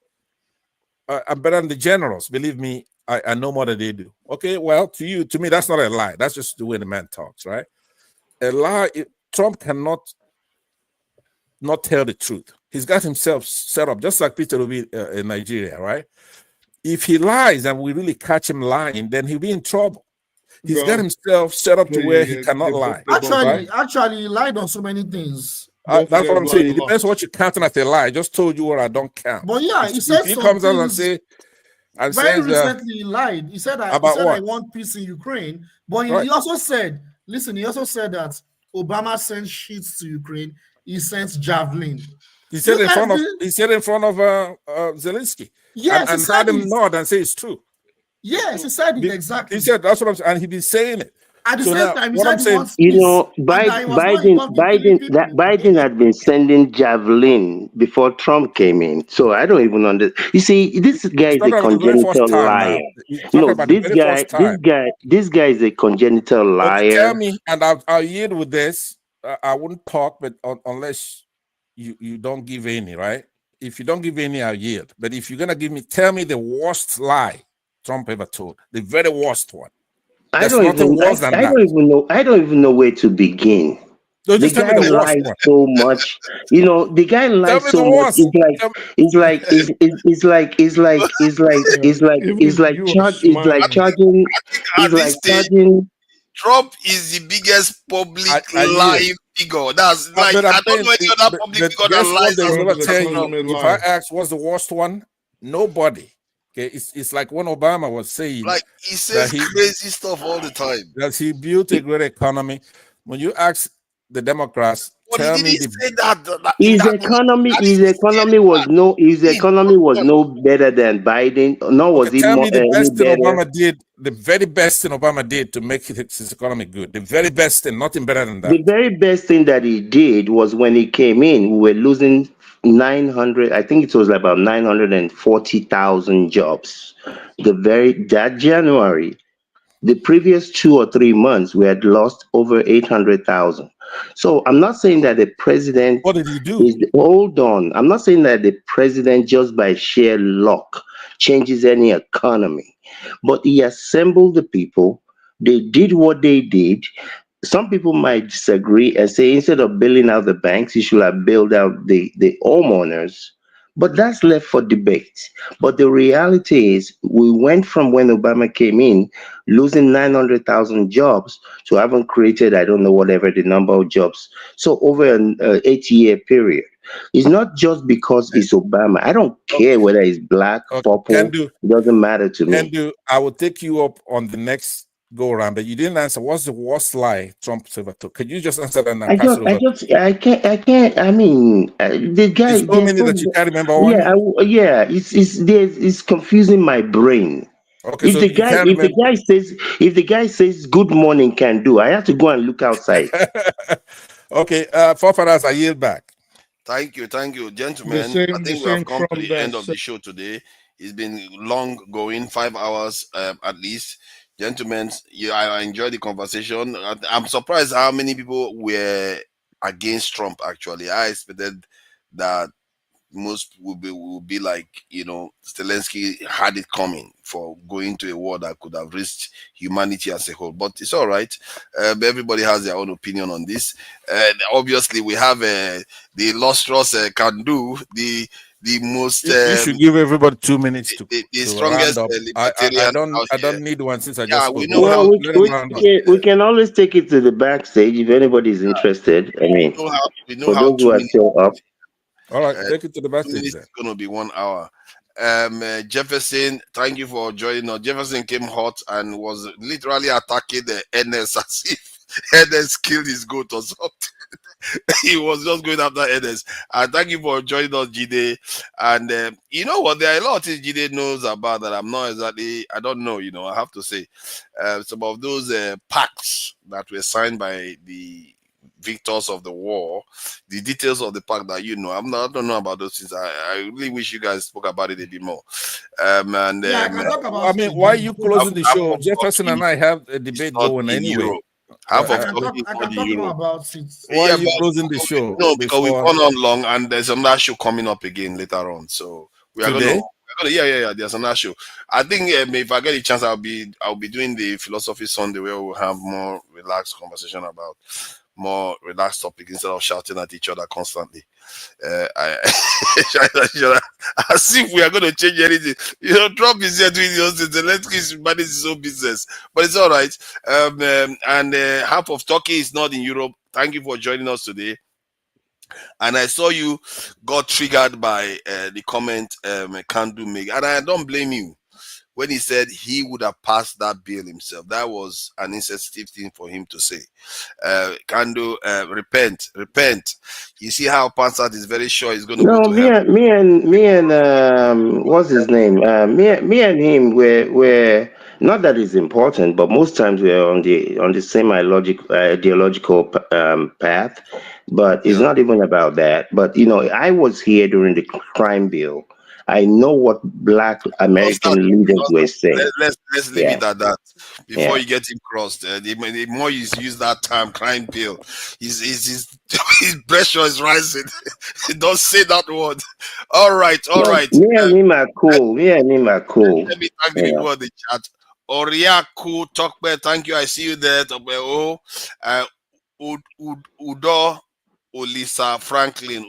I'm better than the generals. Believe me, I know more than they do. Okay, well, to me, that's not a lie. That's just the way the man talks, right? A lie. Trump cannot not tell the truth. He's got himself set up, just like Peter Obi in Nigeria, right? If he lies and we really catch him lying, then he'll be in trouble. He's got himself set up to where he cannot lie. Actually, he lied on so many things. That's what I'm saying. It depends what you're counting as a lie. I just told you what I don't count. But yeah, he said if he comes out and say and very says recently he lied. He said I want peace in Ukraine, but he also said, listen, he also said that Obama sent ships to Ukraine. He sent javelin. He said in front of Zelensky. Yes, and had him nod and say it's true. Yes, he said it exactly. He said that's what I'm saying, and he's been saying it. At the same time, he what said I'm saying, Biden had been sending javelin before Trump came in. So I don't even understand. You see, this guy is a congenital liar. No, this guy is a congenital liar. Tell me, and I'll yield with this. I wouldn't talk, but unless you don't give any, right? If you don't give any, I'll yield. But if you're gonna give me, tell me the worst lie Trump ever told, the very worst one. I don't even know where to begin. The guy lies so much. You know, the guy lies so much. It's like charging. Trump is the biggest public lying figure. That's like I don't know any other public figure that lies. If I ask what's the worst one, nobody. Okay, it's like when Obama was saying, like he says crazy stuff all the time. That he built a great economy. When you ask the Democrats, tell me his economy was no better than Biden, nor was he tell more me the best thing better. Obama did, the very best thing Obama did to make his economy good. The very best thing, nothing better than that. The very best thing that he did was when he came in, we were losing 900, I think it was about 940,000 jobs. That January, the previous 2 or 3 months, we had lost over 800,000. So I'm not saying that the president. What did he do? Hold on. I'm not saying that the president just by sheer luck changes any economy, but he assembled the people. They did what they did. Some people might disagree and say instead of bailing out the banks, you should have bailed out the homeowners. But that's left for debate. But the reality is we went from when Obama came in, losing 900,000 jobs to having created, I don't know, whatever the number of jobs. So over an 8-year period. It's not just because it's Obama. I don't care whether it's black, purple. It doesn't matter to me. I will take you up on the next go around, but you didn't answer. What's the worst lie Trump ever told? Can you just answer that and pass it over? I can't. I mean, the guy. It's so many that you can't remember one. It's confusing my brain. Okay, if the guy says good morning can do, I have to go and look outside. Okay, forefathers, I yield back. Thank you, gentlemen. I think we have come to the end of the show today. It's been long going, 5 hours at least. Gentlemen, I enjoyed the conversation. I'm surprised how many people were against Trump, actually. I expected that most will be like, Zelensky had it coming for going to a war that could have reached humanity as a whole. But it's all right. Everybody has their own opinion on this. Obviously, we have the illustrious can do the most. You should give everybody 2 minutes to the strongest libertarian. I don't need one since I just. We know we can always take it to the backstage if anybody is interested. I mean, we know how those who are still up. All right, take it to the backstage. It's going to be 1 hour. Jefferson, thank you for joining us. Jefferson came hot and was literally attacking the NS as if NS killed his goat or something. He was just going after NS. And thank you for joining us, Jide. And you know what? There are a lot of things Jide knows about that I'm not exactly, I don't know, I have to say. Some of those pacts that were signed by the victors of the war, the details of the pact that I don't know about those things. I really wish you guys spoke about it a bit more. I mean, why are you closing the show? Jefferson and I have a debate going anyway. Half of Turkey is not in Europe. Why are you closing the show? No, because we've gone on long and there's another show coming up again later on. So we are going to. There's another show. I think if I get a chance, I'll be doing the Philosophy Sunday where we'll have more relaxed conversation about more relaxed topic instead of shouting at each other constantly. As if we are going to change anything. Trump is here doing his own things. Zelensky managing his own business, but it's all right. And half of Turkey is not in Europe. Thank you for joining us today. And I saw you got triggered by the comment Kandu made, and I don't blame you. When he said he would have passed that bill himself, that was an insensitive thing for him to say. Kandu, repent. You see how Pansat is very sure he's going to No, go to heaven. me and what's his name? Me and him were not that it's important, but most times we're on the same ideological path. But it's not even about that. But I was here during the crime bill. I know what Black American leaders were saying. Let's leave Yeah, it at that before yeah. you get him crossed. The more you use that term, crime bill, his pressure is rising. Don't say that word. All right. No, me and him are cool. Me and him are cool. Let me thank the You people know. on the chat. Oriaku Tokbe, thank you. I see you there. Tokbe O. Udo Olisa Franklin.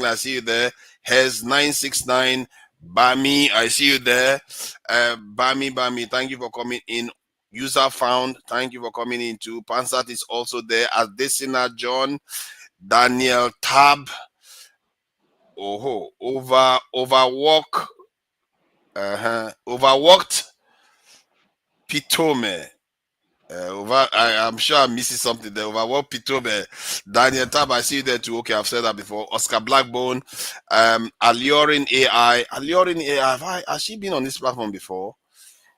I see you there. Hez 969. Bami, I see you there. Bami, thank you for coming in. User found, thank you for coming in too. Pansat is also there. Adesina John, Daniel Tab. Overworked Pitome. I'm sure I'm missing something there. Overworked Pitome. Daniel Tab, I see you there too. Okay, I've said that before. Oscar Blackbone. Alluring AI. Has she been on this platform before?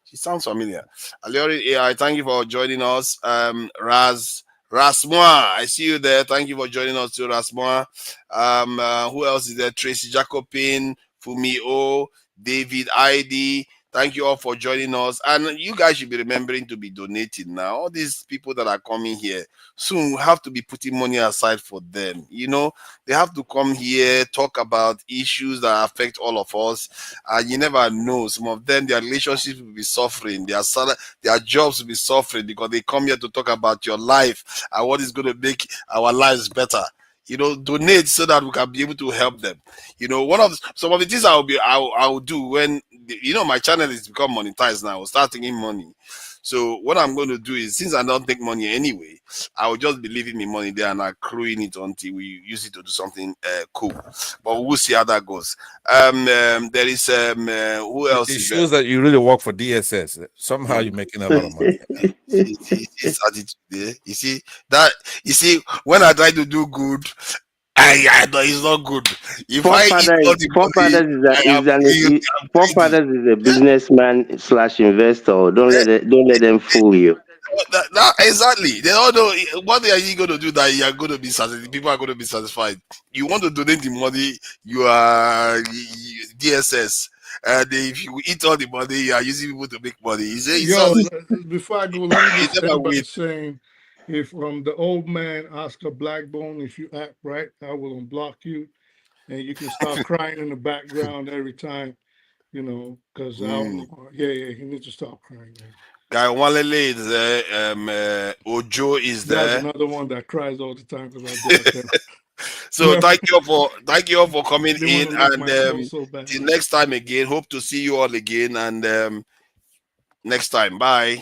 She sounds familiar. Alluring AI, thank you for joining us. Rasmoa, I see you there. Thank you for joining us too, Rasmoa. Who else is there? Tracy Jacobin, Fumio, David ID. Thank you all for joining us. And you guys should be remembering to be donating now. All these people that are coming here, soon we have to be putting money aside for them. They have to come here, talk about issues that affect all of us. And you never know. Some of them, their relationships will be suffering. Their jobs will be suffering because they come here to talk about your life and what is going to make our lives better. Donate so that we can be able to help them. Some of the things I will do when my channel is become monetized now. I'll start taking money. So what I'm going to do is, since I don't take money anyway, I will just be leaving me money there and accruing it until we use it to do something cool. But we'll see how that goes. There is who else It is shows there? that you really work for DSS. Somehow you're making a lot of money. His attitude there. You see, when I try to do good, I know it's not good. If I eat all the money, Forefathers is a businessman / investor. Don't let them fool you. Exactly. They all know what are you going to do that you are going to be satisfied. People are going to be satisfied. You want to donate the money, you are DSS. And if you eat all the money, you are using people to make money. Before I go, let me just never end by win. saying, if the old man Oscar Blackbone, if you act right, I will unblock you, and you can stop crying in the background every time, because I don't know. Yeah, he needs to stop crying, man. Guy Walele is there. Ojo is That's there. another one that cries all the time because I block him. So thank you all for coming in, and so bad. till next time again. Hope to see you all again, and next time. Bye.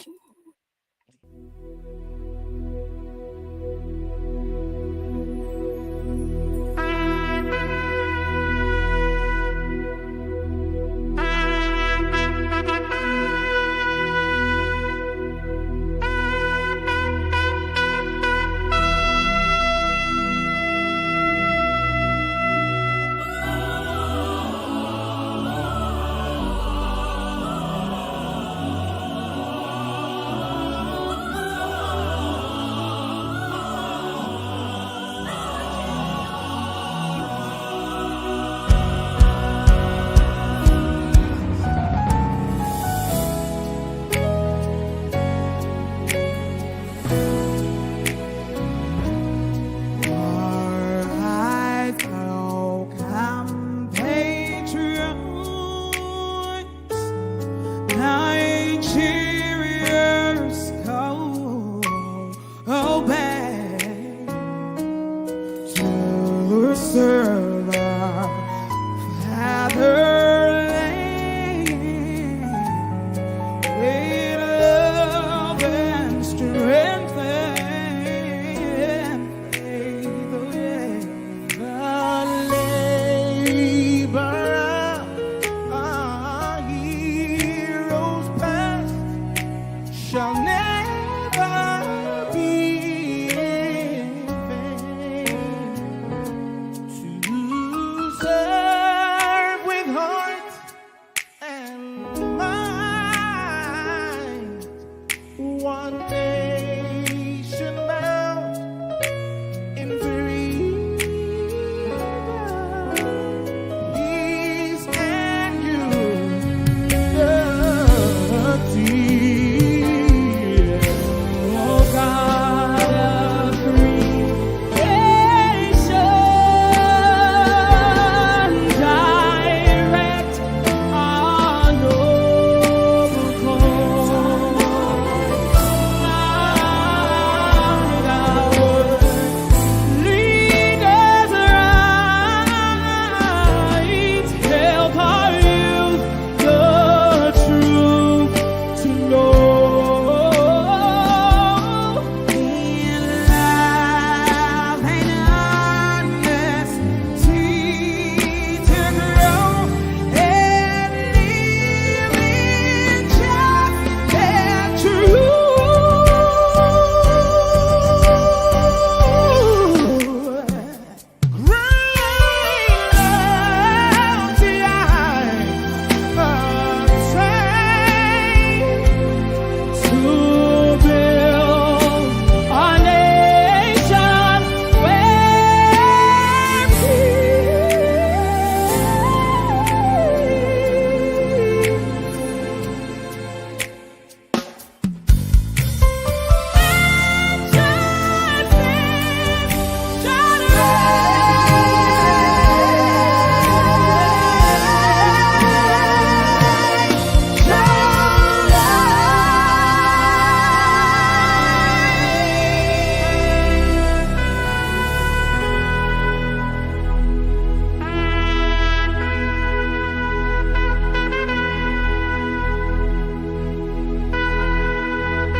one day